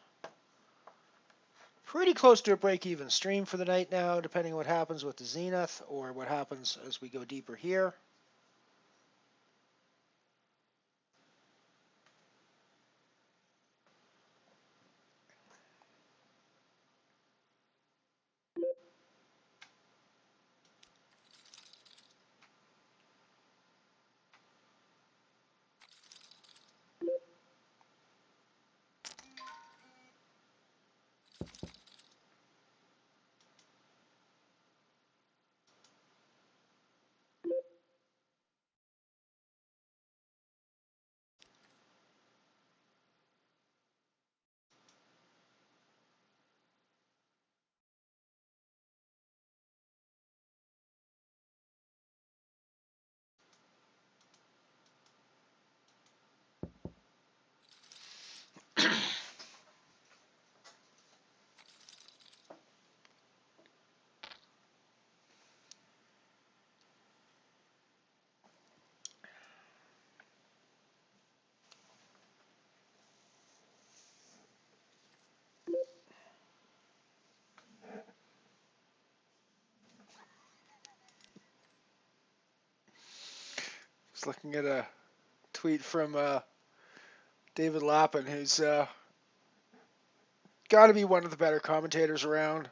Pretty close to a break-even stream for the night now, depending on what happens with the Zenith or what happens as we go deeper here. Just looking at a tweet from David Lappin, who's got to be one of the better commentators around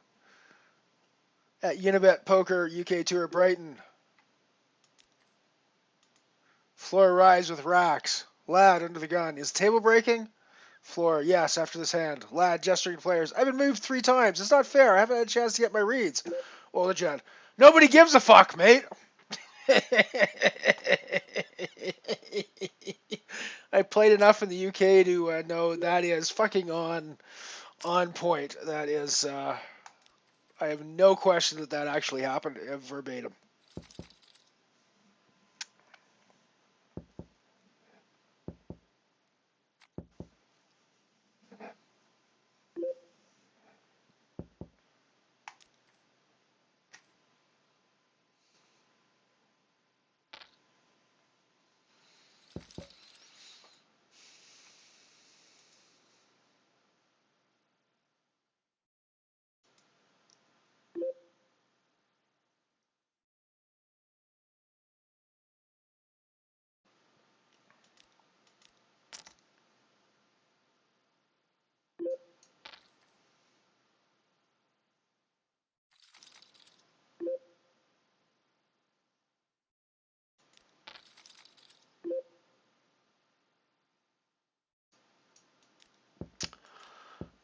at Unibet Poker UK Tour Brighton. Floor rise with racks. Lad under the gun. Is the table breaking? Floor, yes, after this hand. Lad gesturing players. I've been moved 3 times. It's not fair. I haven't had a chance to get my reads. Well, the Jed. Nobody gives a fuck, mate. I played enough in the UK to know that is fucking on point. That is, I have no question that actually happened verbatim.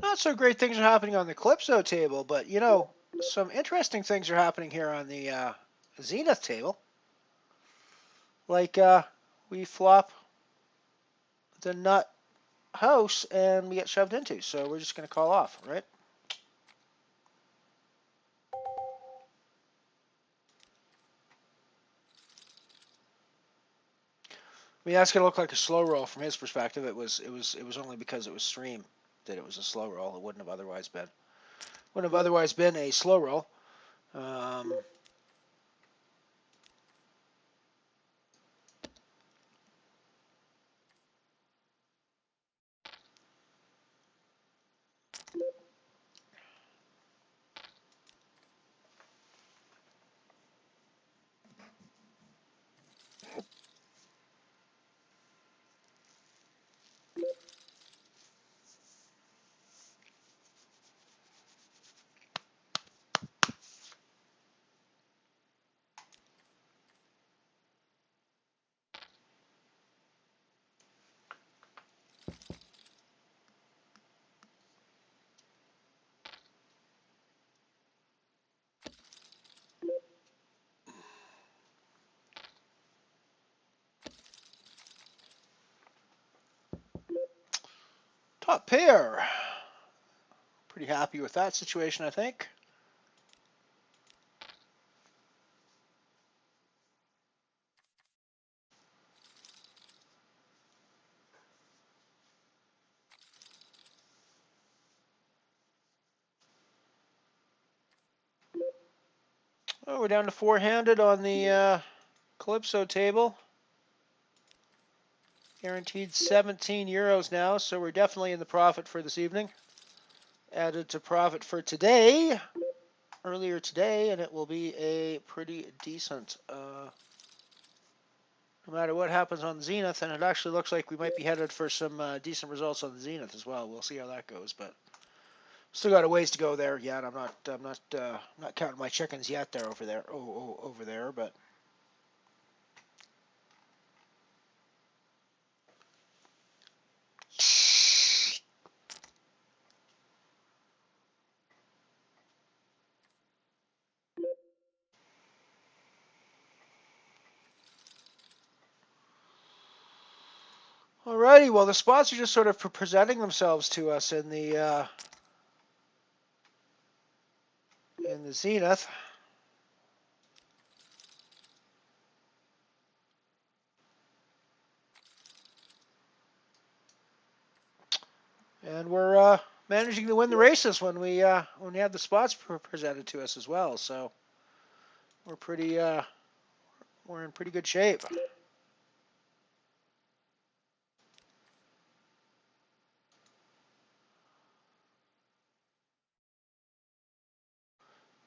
Not so great things are happening on the Calypso table, but, you know, some interesting things are happening here on the Zenith table. Like, we flop the nut house and we get shoved into, so we're just going to call off, right? I mean, that's going to look like a slow roll from his perspective. It was only because it was stream that it was a slow roll. It wouldn't have otherwise been a slow roll. Top pair. Pretty happy with that situation, I think. Oh, we're down to 4-handed on the Calypso table. Guaranteed 17 euros now, so we're definitely in the profit for this evening. Added to profit for today, earlier today, and it will be a pretty decent, no matter what happens on the Zenith, and it actually looks like we might be headed for some decent results on the Zenith as well. We'll see how that goes, but still got a ways to go there yet. I'm not counting my chickens yet there over there. Over there, but alrighty. Well, the spots are just sort of presenting themselves to us in the Zenith. And we're managing to win the races when we have the spots presented to us as well. So we're we're in pretty good shape.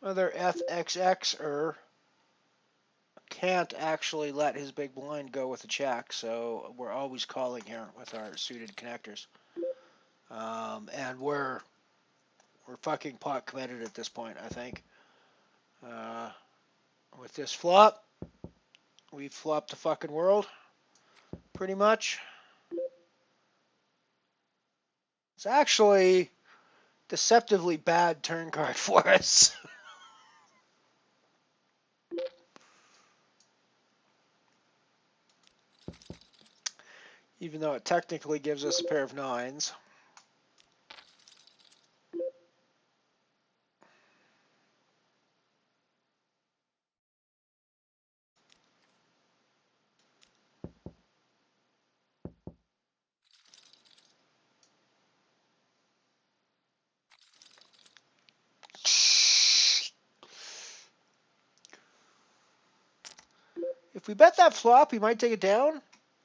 Mother FXXer can't actually let his big blind go with a check, so we're always calling here with our suited connectors. And we're fucking pot committed at this point, I think. With this flop, we've flopped the fucking world, pretty much. It's actually deceptively bad turn card for us. Even though it technically gives us a pair of nines. If we bet that flop, we might take it down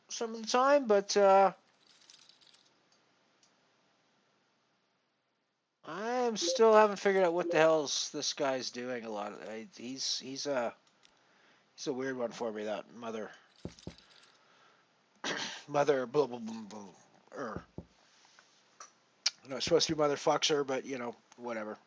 some of the time, but I still haven't figured out what the hell's this guy's doing. He's a weird one for me. That mother blah blah blah blah. It's supposed to be mother fucks her, but whatever.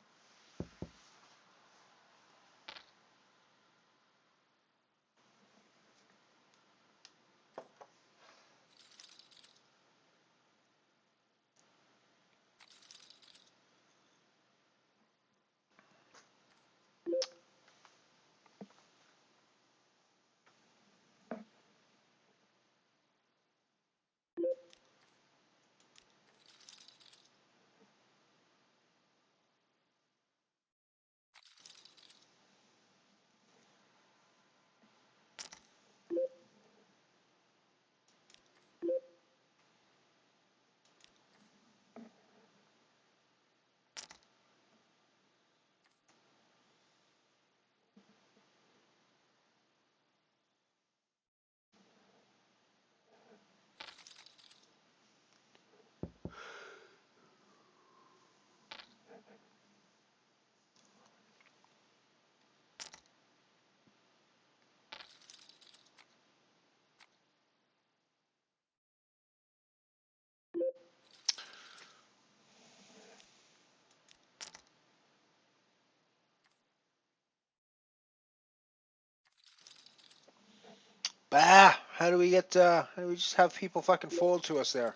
Bah! How do we just have people fucking fold to us there?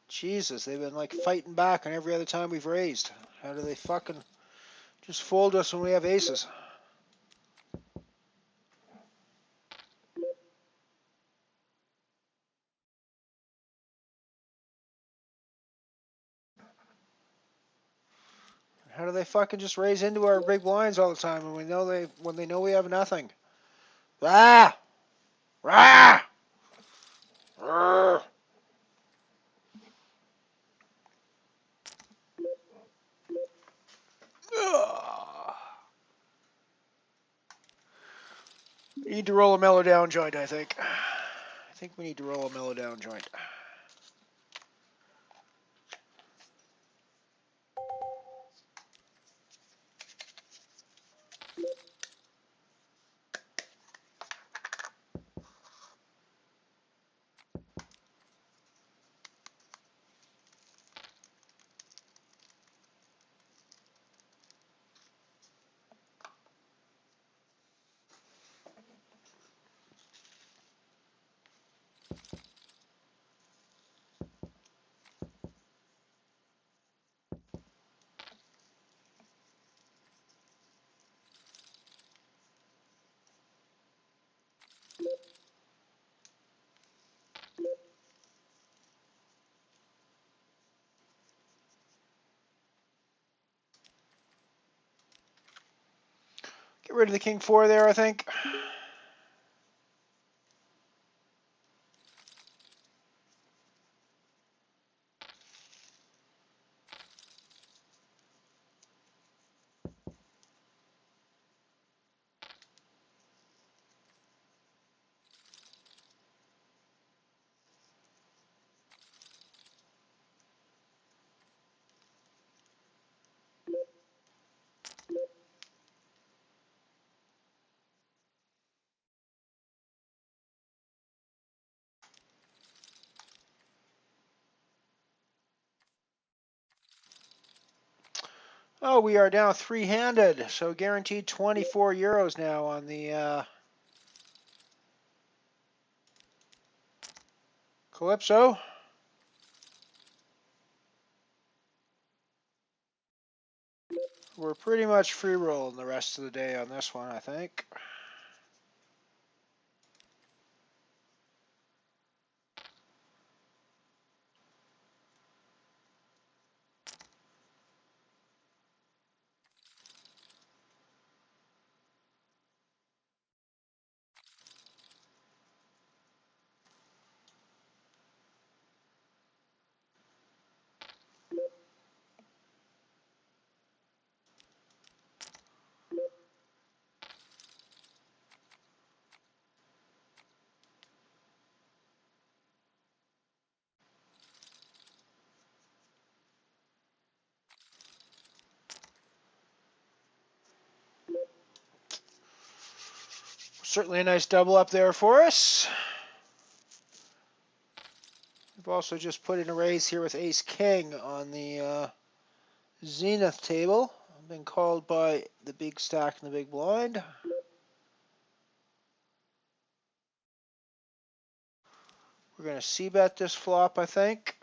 Jesus, they've been like fighting back on every other time we've raised. How do they fucking just fold us when we have aces? How do they fucking just raise into our big blinds all the time when they know we have nothing? Ah! Rah! Rrr. Need to roll a mellow down joint, I think. I think we need to roll a mellow down joint. Get rid of the king 4 there, I think. Oh, we are now three-handed, so guaranteed 24 euros now on the Calypso. We're pretty much free rolling the rest of the day on this one, I think. Certainly a nice double up there for us. We've also just put in a raise here with Ace-King on the Zenith table. I've been called by the big stack and the big blind. We're going to c-bet this flop, I think.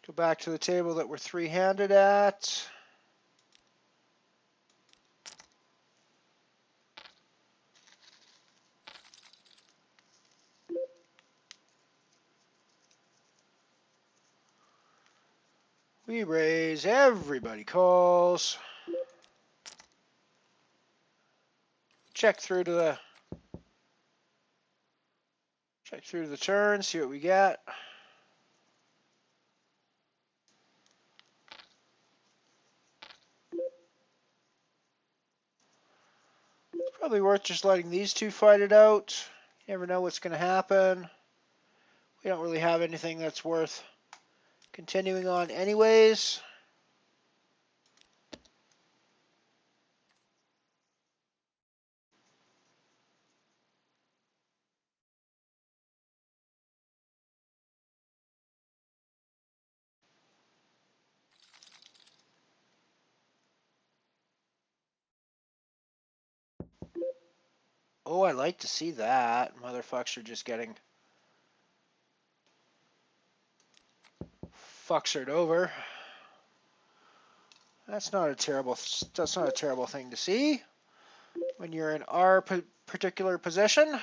Let's go back to the table that we're three-handed at. We raise, everybody calls. Check through to the turn, see what we get. Probably worth just letting these two fight it out. You never know what's going to happen. We don't really have anything that's worth continuing on anyways. Oh, I'd like to see that. Motherfucks are just getting fucksered over. That's not a terrible thing to see when you're in our particular position.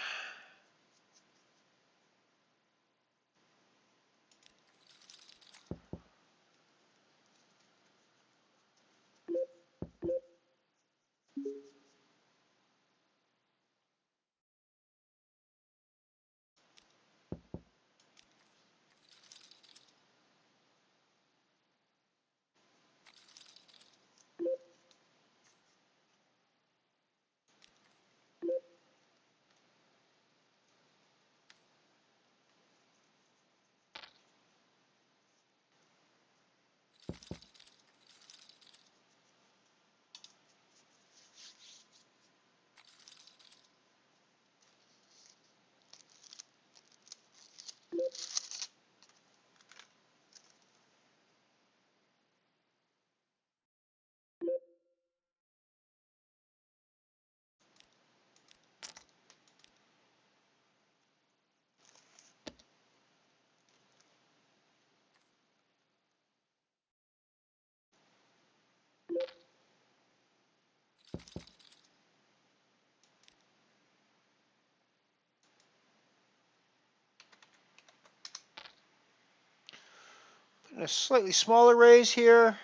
A slightly smaller raise here,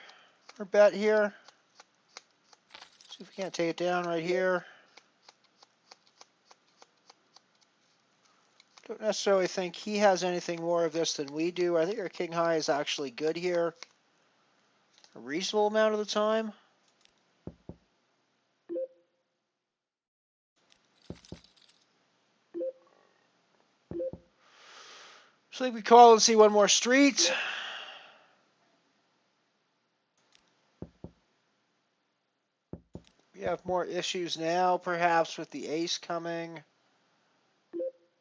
or bet here. See if we can't take it down right here. Don't necessarily think he has anything more of this than we do. I think our king high is actually good here. A reasonable amount of the time. So I think we call and see one more street. We have more issues now, perhaps, with the ace coming.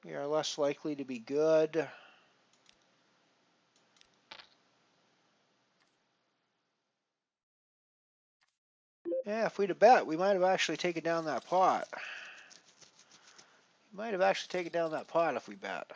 We are less likely to be good. Yeah, if we'd have bet, we might have actually taken down that pot. We might have actually taken down that pot if we bet.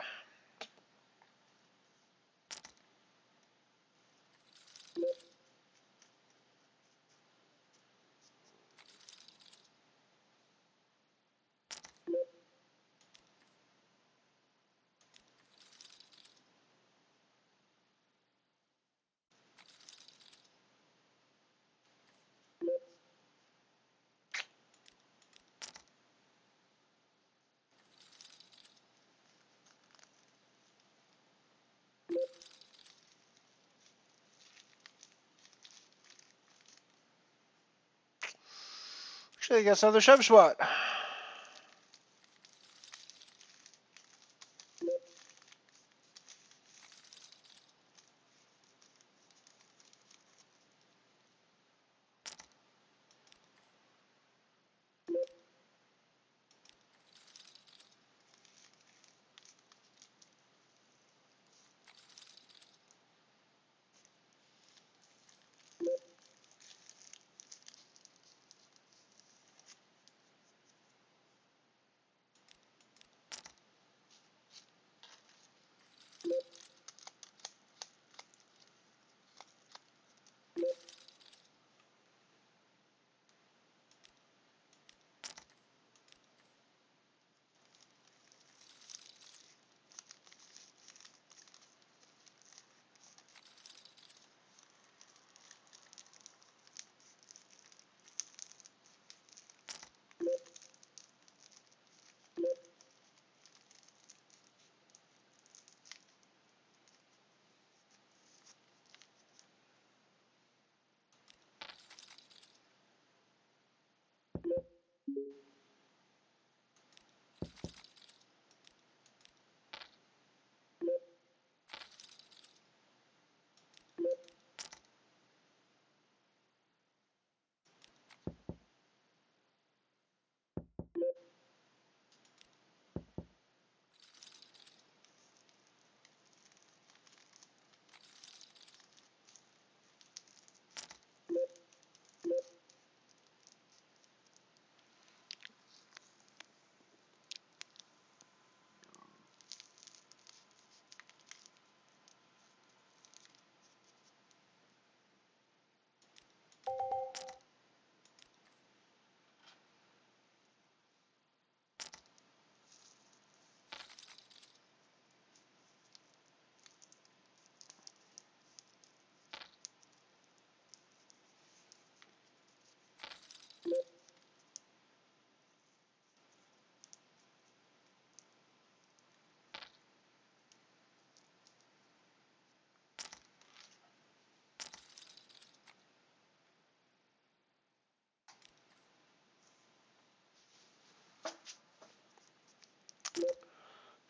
Actually, I guess another shove spot.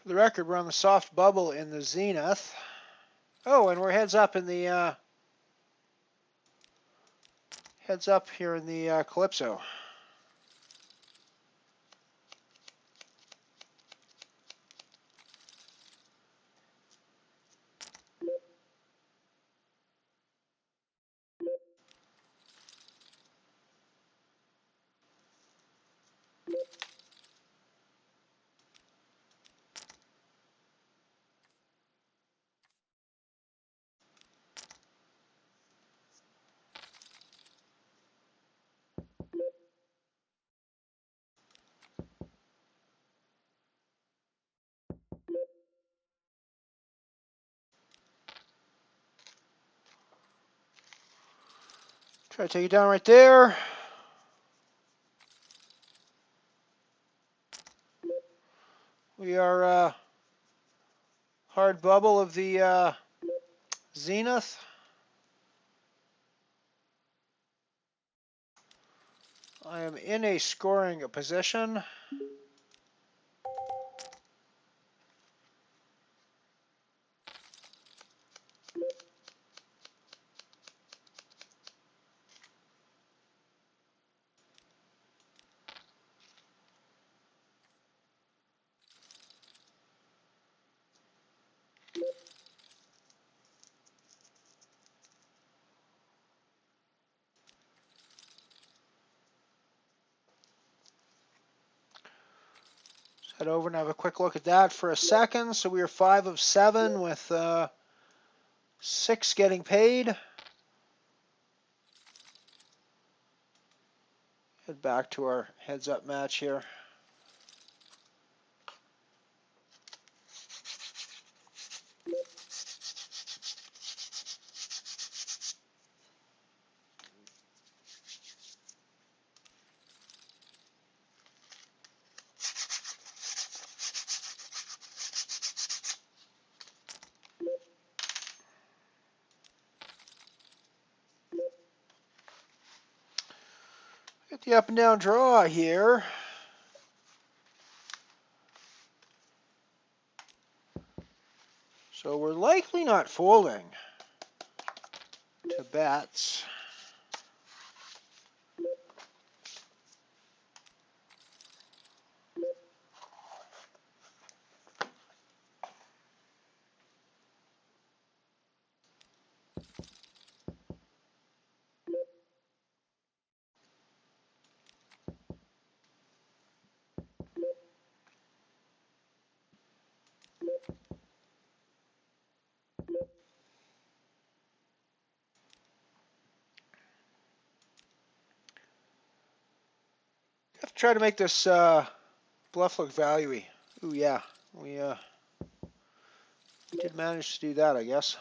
For the record, we're on the soft bubble in the zenith. Oh, and we're heads up in the heads up here in the calypso. Try to take it down right there. We are hard bubble of the zenith. I am in a scoring position. Head over and have a quick look at that for a second. So we are 5 of 7 with 6 getting paid. Head back to our heads-up match here. Get the up and down draw here. So we're likely not folding to bets. Have to try to make this bluff look value-y. Ooh, yeah. We did manage to do that, I guess.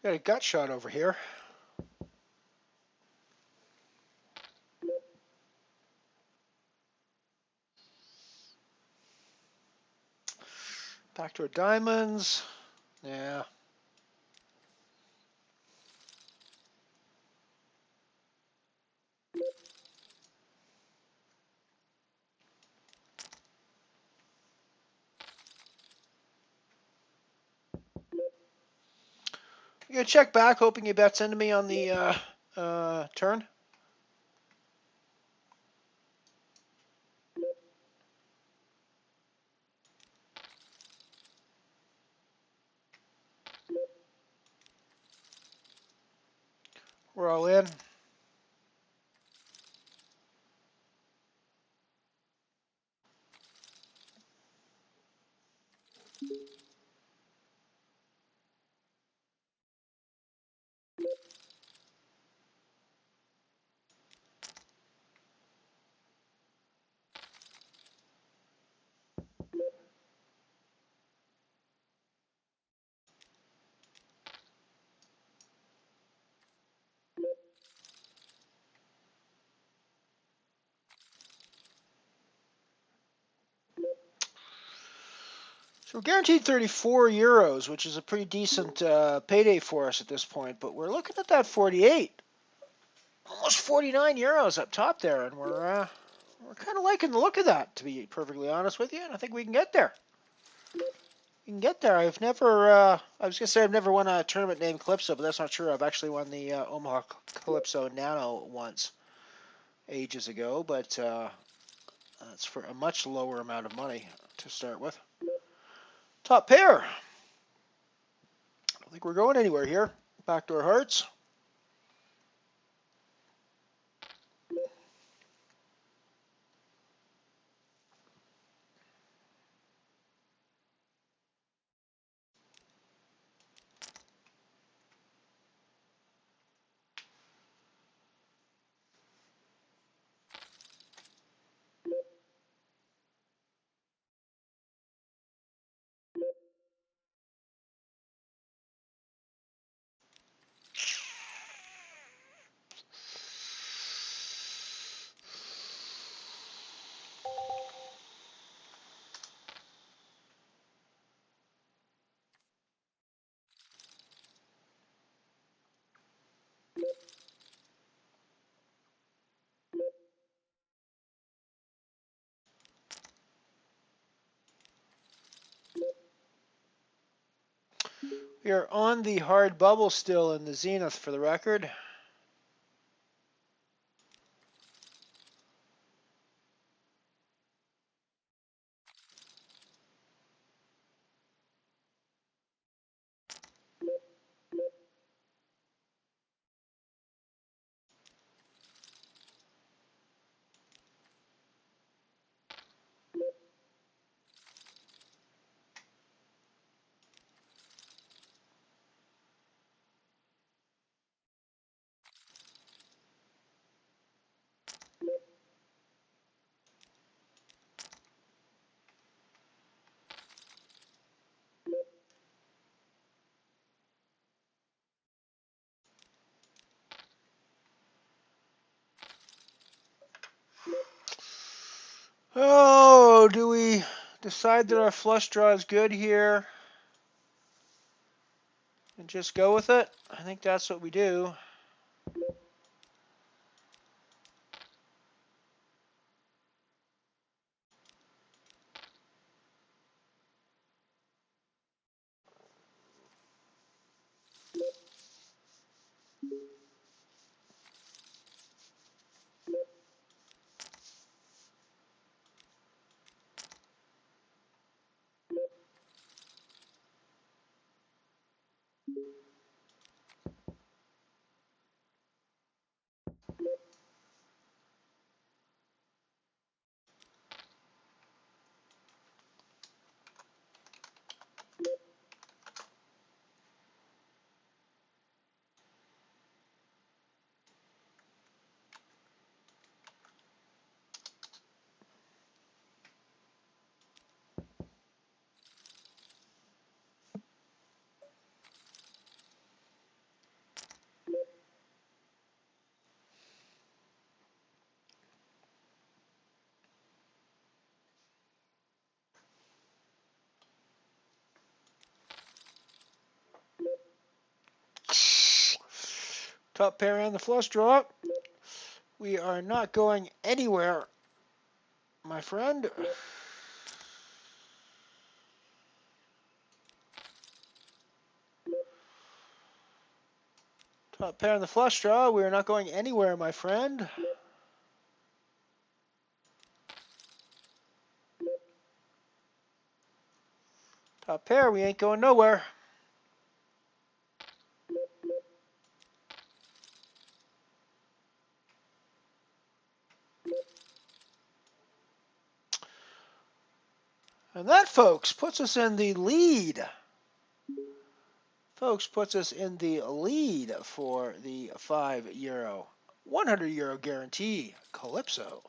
Got a gut shot over here. Backdoor diamonds. Yeah. You gonna check back, hoping he bets into me on the turn. We're all in. So we're guaranteed 34 euros, which is a pretty decent payday for us at this point. But we're looking at that 48, almost 49 euros up top there, and we're kind of liking the look of that, to be perfectly honest with you. And I think we can get there. We can get there. I've never, I was gonna say I've never won a tournament named Calypso, but that's not true. I've actually won the Omaha Calypso Nano once, ages ago, but that's for a much lower amount of money to start with. Top pair. I don't think we're going anywhere here. Backdoor hearts. We are on the hard bubble still in the zenith, for the record. Oh, do we decide that our flush draw is good here and just go with it? I think that's what we do. Top pair and the flush draw. We are not going anywhere, my friend. Top pair and the flush draw. We are not going anywhere, my friend. Top pair, we ain't going nowhere. And that, folks, puts us in the lead. Folks, puts us in the lead for the €5, €100 guarantee, Calypso.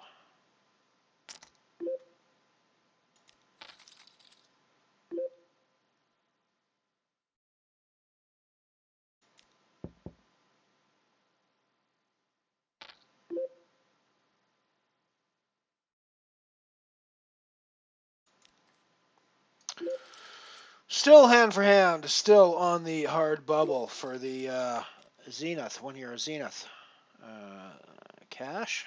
Still hand for hand, still on the hard bubble for the Zenith, 1 year Zenith. Cash.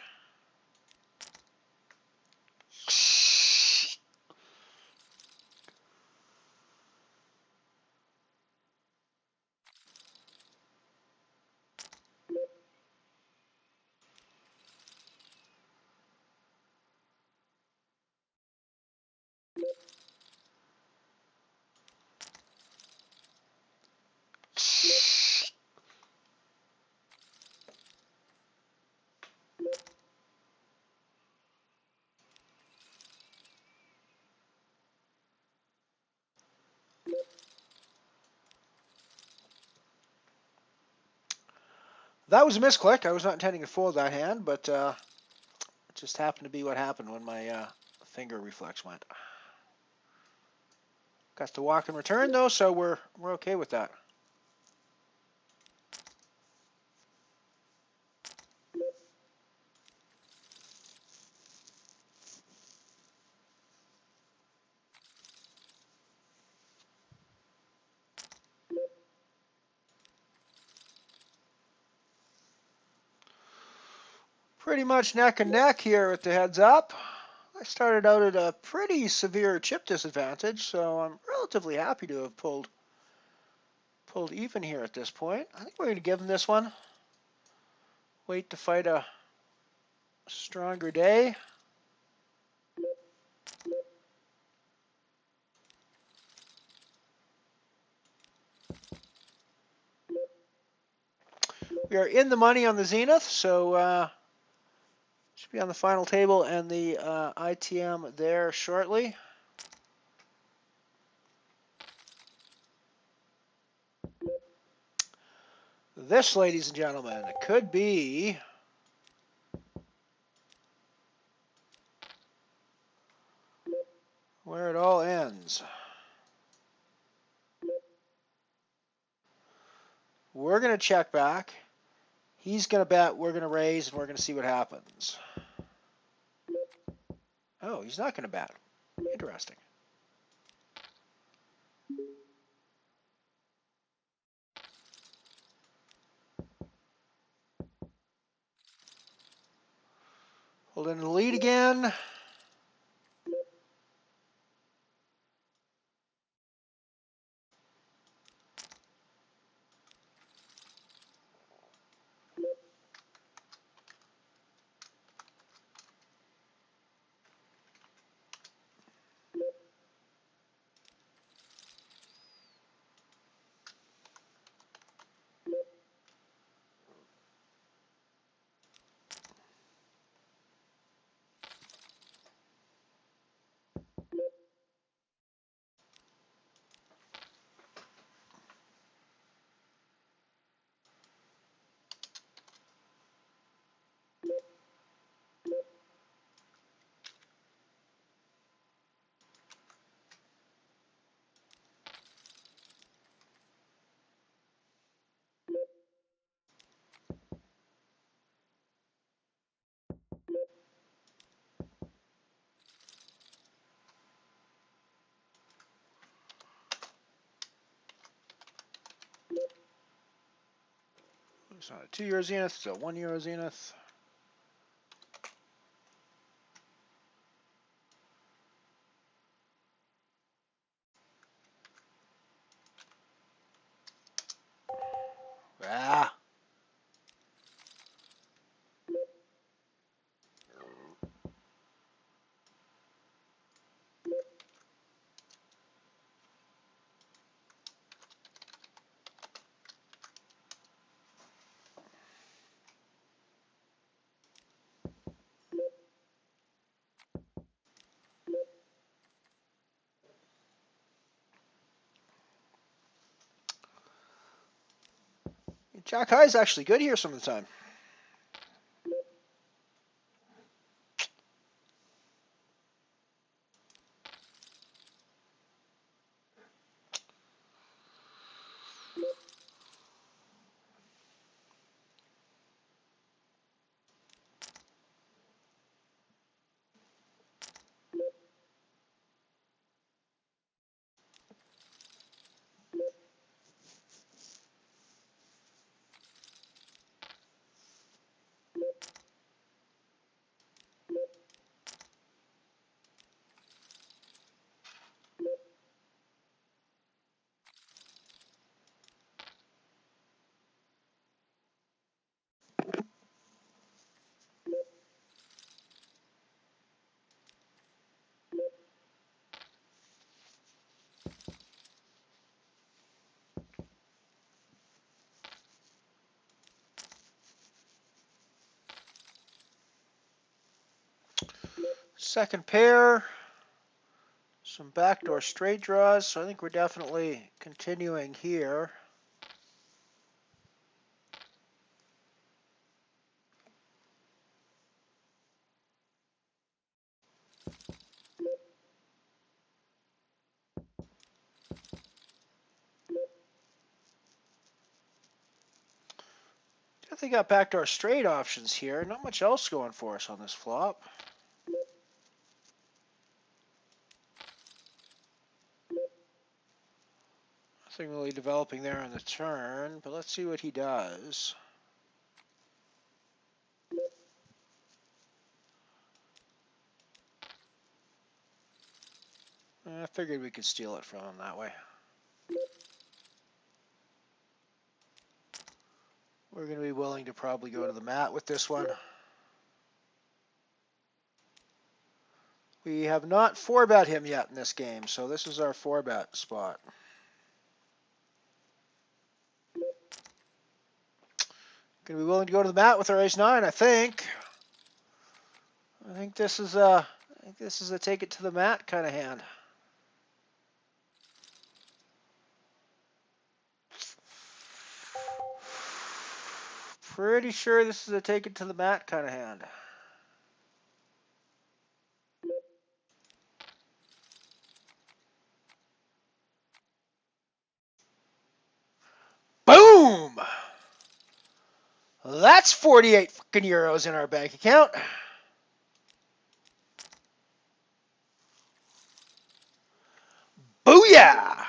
That was a misclick. I was not intending to fold that hand, but it just happened to be what happened when my finger reflex went. Got to walk and return though, so we're okay with that. Pretty much neck and neck here with the heads up. I started out at a pretty severe chip disadvantage, so I'm relatively happy to have pulled even here at this point. I think we're going to give him this one. Wait to fight a stronger day. We are in the money on the Zenith, so should be on the final table and the ITM there shortly. This, ladies and gentlemen, could be where it all ends. We're going to check back. He's going to bet, we're going to raise, and we're going to see what happens. Oh, he's not going to bet. Interesting. Holding the lead again. It's not a 2 euro zenith, it's a 1 euro zenith. Ah. Jack high is actually good here some of the time. Second pair, some backdoor straight draws, so I think we're definitely continuing here. Definitely got backdoor straight options here. Not much else going for us on this flop. Nothing really developing there on the turn, but let's see what he does. I figured we could steal it from him that way. We're going to be willing to probably go to the mat with this one. We have not 4-bet him yet in this game, so this is our 4-bet spot. Going to be willing to go to the mat with our ace-9, I think. I think this is a take it to the mat kind of hand. Pretty sure this is a take it to the mat kind of hand. Boom! That's 48 fucking euros in our bank account. Booyah!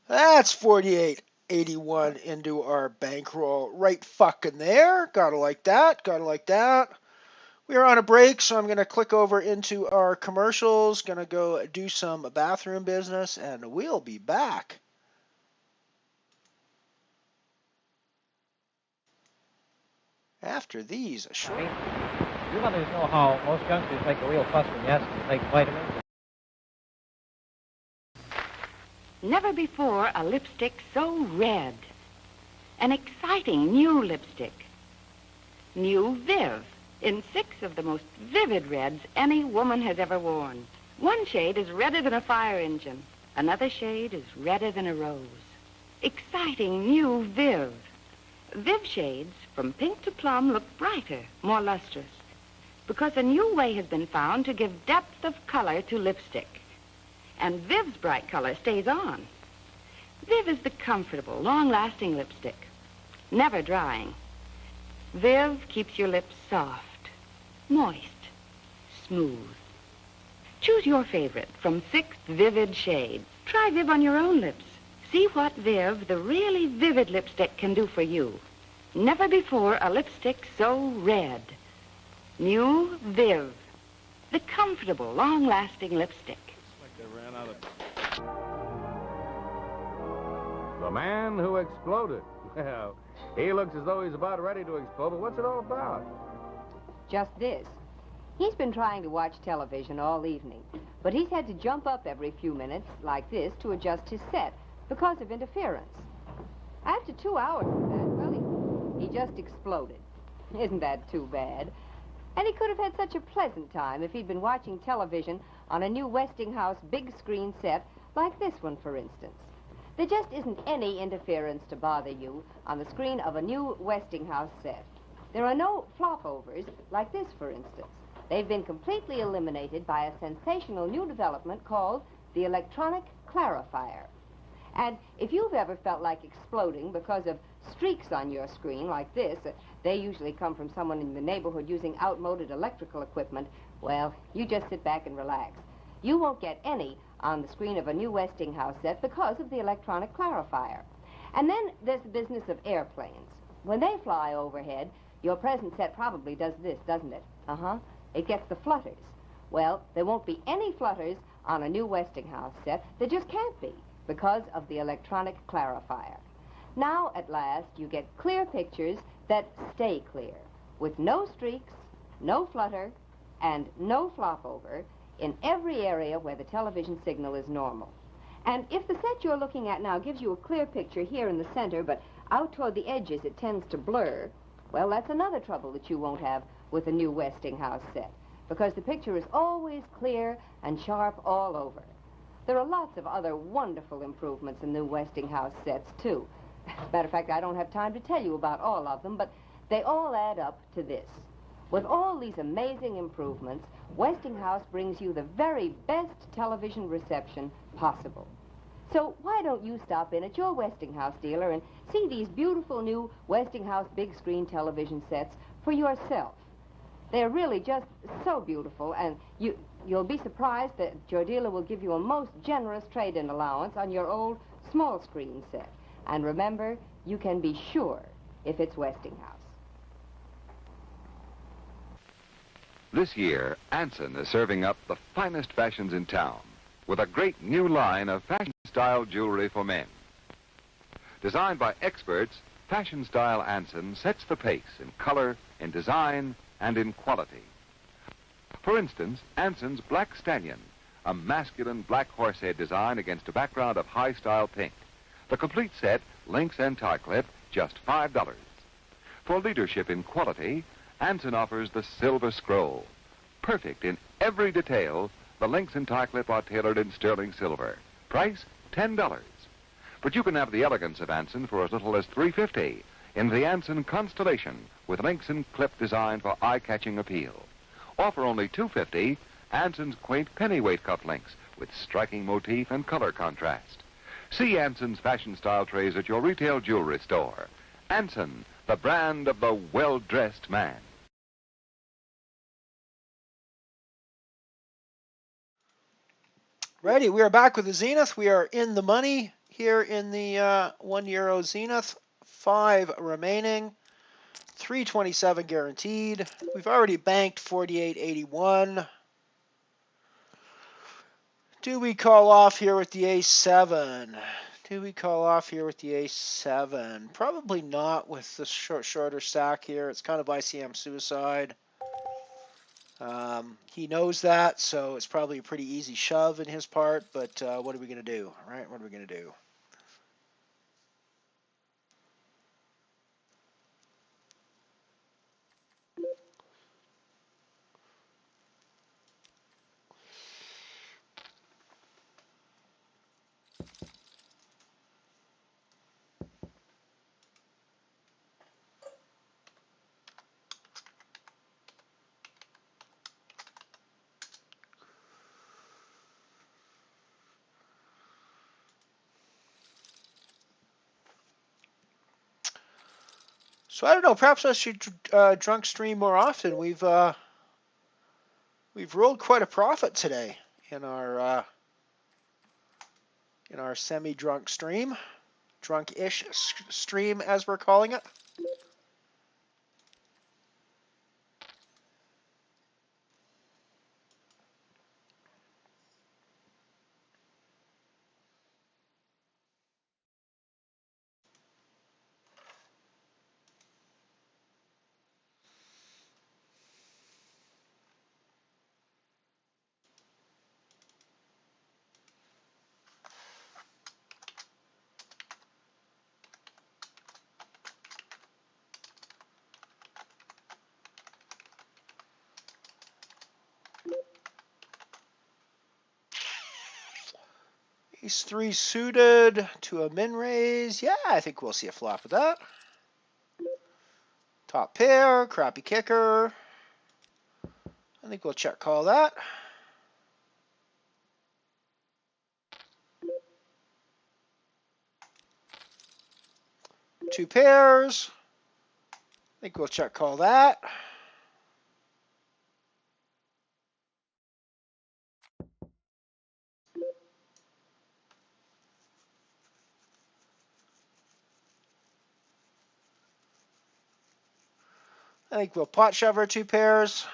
That's 48.81 into our bankroll right fucking there. Gotta like that. Gotta like that. We are on a break, so I'm going to click over into our commercials. Going to go do some bathroom business, and we'll be back. After these short... You mothers know how most youngsters make a real fuss when you ask them to take vitamins. Never before a lipstick so red. An exciting new lipstick. New Viv, in 6 of the most vivid reds any woman has ever worn. One shade is redder than a fire engine. Another shade is redder than a rose. Exciting new Viv. Viv shades from pink to plum look brighter, more lustrous, because a new way has been found to give depth of color to lipstick. And Viv's bright color stays on. Viv is the comfortable, long-lasting lipstick, never drying. Viv keeps your lips soft, moist, smooth. Choose your favorite from 6 vivid shades. Try Viv on your own lips. See what Viv, the really vivid lipstick, can do for you. Never before a lipstick so red. New Viv, the comfortable, long-lasting lipstick. Like they ran out of... The man who exploded. Well, he looks as though he's about ready to explode, but what's it all about? Just this. He's been trying to watch television all evening, but he's had to jump up every few minutes, like this, to adjust his set because of interference. After 2 hours of that, well, he just exploded. Isn't that too bad? And he could have had such a pleasant time if he'd been watching television on a new Westinghouse big screen set like this one, for instance. There just isn't any interference to bother you on the screen of a new Westinghouse set. There are no flopovers like this, for instance. They've been completely eliminated by a sensational new development called the electronic clarifier. And if you've ever felt like exploding because of streaks on your screen like this, they usually come from someone in the neighborhood using outmoded electrical equipment, well, you just sit back and relax. You won't get any on the screen of a new Westinghouse set because of the electronic clarifier. And then there's the business of airplanes. When they fly overhead, your present set probably does this, doesn't it? Uh-huh. It gets the flutters. Well, there won't be any flutters on a new Westinghouse set. There just can't be because of the electronic clarifier. Now, at last, you get clear pictures that stay clear, with no streaks, no flutter, and no flopover in every area where the television signal is normal. And if the set you're looking at now gives you a clear picture here in the center, but out toward the edges it tends to blur, well, that's another trouble that you won't have with a new Westinghouse set, because the picture is always clear and sharp all over. There are lots of other wonderful improvements in new Westinghouse sets, too. As a matter of fact, I don't have time to tell you about all of them, but they all add up to this. With all these amazing improvements, Westinghouse brings you the very best television reception possible. So why don't you stop in at your Westinghouse dealer and see these beautiful new Westinghouse big screen television sets for yourself? They're really just so beautiful, and you'll be surprised that your dealer will give you a most generous trade-in allowance on your old small screen set. And remember, you can be sure if it's Westinghouse. This year, Anson is serving up the finest fashions in town with a great new line of fashion-style jewelry for men. Designed by experts, fashion-style Anson sets the pace in color, in design, and in quality. For instance, Anson's Black Stallion, a masculine black horsehead design against a background of high-style pink. The complete set, links and tie clip, just $5. For leadership in quality, Anson offers the Silver Scroll. Perfect in every detail, the links and tie clip are tailored in sterling silver. Price, $10. But you can have the elegance of Anson for as little as $3.50 in the Anson Constellation with links and clip designed for eye-catching appeal. Or for only $2.50, Anson's quaint pennyweight cuff links with striking motif and color contrast. See Anson's fashion-style trays at your retail jewelry store. Anson, the brand of the well-dressed man. Righty, we are back with the Zenith. We are in the money here in the €1 Zenith. 5 remaining. 327 guaranteed. We've already banked 48.81. Do we call off here with the Ace-7? Do we call off here with the Ace-7? Probably not with the shorter stack here. It's kind of ICM suicide. He knows that, so it's probably a pretty easy shove in his part, but what are we going to do, right? What are we going to do? So I don't know, perhaps I should drunk stream more often. We've We've rolled quite a profit today in our semi-drunk stream, drunk-ish stream as we're calling it. Ace 3 suited to a min raise. Yeah, I think we'll see a flop with that. Top pair, crappy kicker. I think we'll check call that. Two pairs. I think we'll check call that. I think we'll pot shove our two pairs.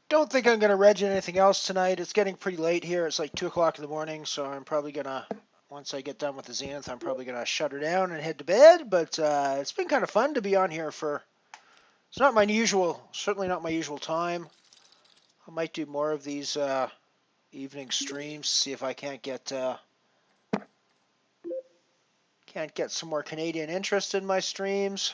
Don't think I'm going to reg anything else tonight. It's getting pretty late here. It's like 2 o'clock in the morning, so I'm probably going to, once I get done with the Zenith, I'm probably going to shut her down and head to bed. But it's been kind of fun to be on here for, it's not my usual, certainly not my usual time. I might do more of these evening streams, see if I can't get some more Canadian interest in my streams.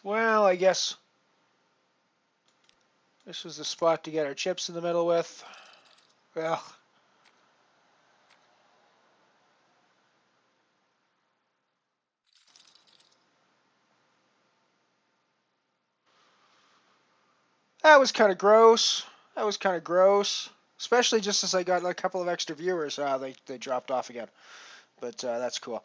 Well, I guess this was the spot to get our chips in the middle with. Well, that was kind of gross. That was kind of gross. Especially just as I got a couple of extra viewers, they dropped off again. But that's cool.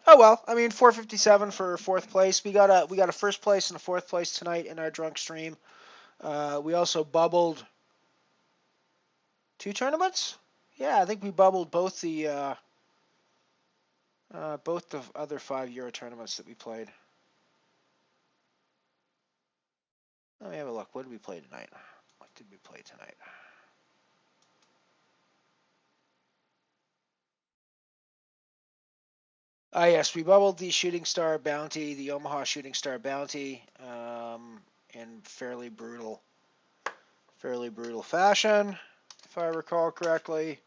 Oh well, I mean 457 for fourth place. We got a first place and a fourth place tonight in our drunk stream. We also bubbled 2 tournaments. Yeah, I think we bubbled both the other €5 tournaments that we played. Let me have a look. What did we play tonight? What did we play tonight? Ah, yes, we bubbled the Shooting Star Bounty, the Omaha Shooting Star Bounty, in fairly brutal fashion, if I recall correctly.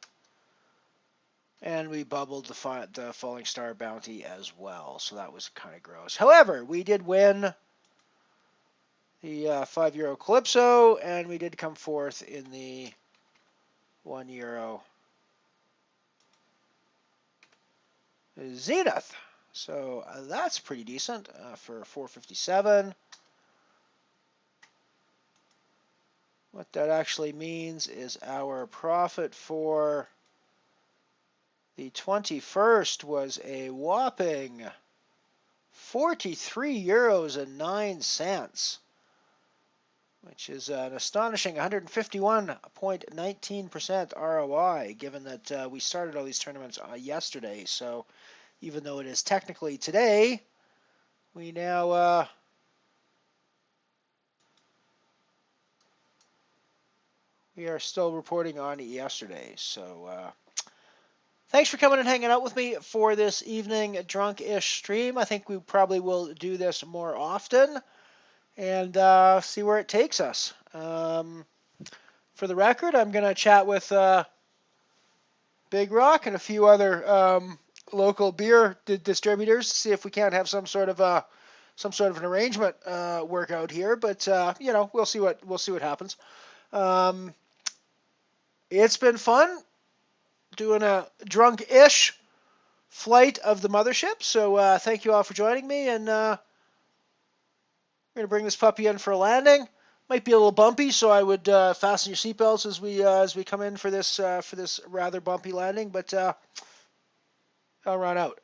And we bubbled the Falling Star Bounty as well, so that was kind of gross. However, we did win the €5 Calypso, and we did come fourth in the €1 Zenith. So that's pretty decent for 457. What that actually means is our profit for the 21st was a whopping €43.09, which is an astonishing 151.19% ROI, given that we started all these tournaments yesterday. So even though it is technically today, we now we are still reporting on yesterday. So thanks for coming and hanging out with me for this evening drunk-ish stream. I think we probably will do this more often and see where it takes us. For the record, I'm going to chat with Big Rock and a few other local beer distributors to see if we can't have some sort of an arrangement work out here. But we'll see what happens. It's been fun doing a drunk-ish flight of the Mothership. So thank you all for joining me, and we're going to bring this puppy in for a landing. Might be a little bumpy, so I would fasten your seatbelts as we come in for this rather bumpy landing. But I'll run out.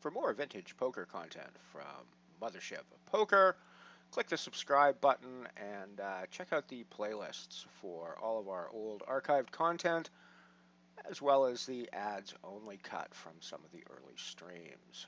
For more vintage poker content from Mothership Poker, click the subscribe button and check out the playlists for all of our old archived content, as well as the ads-only cut from some of the early streams.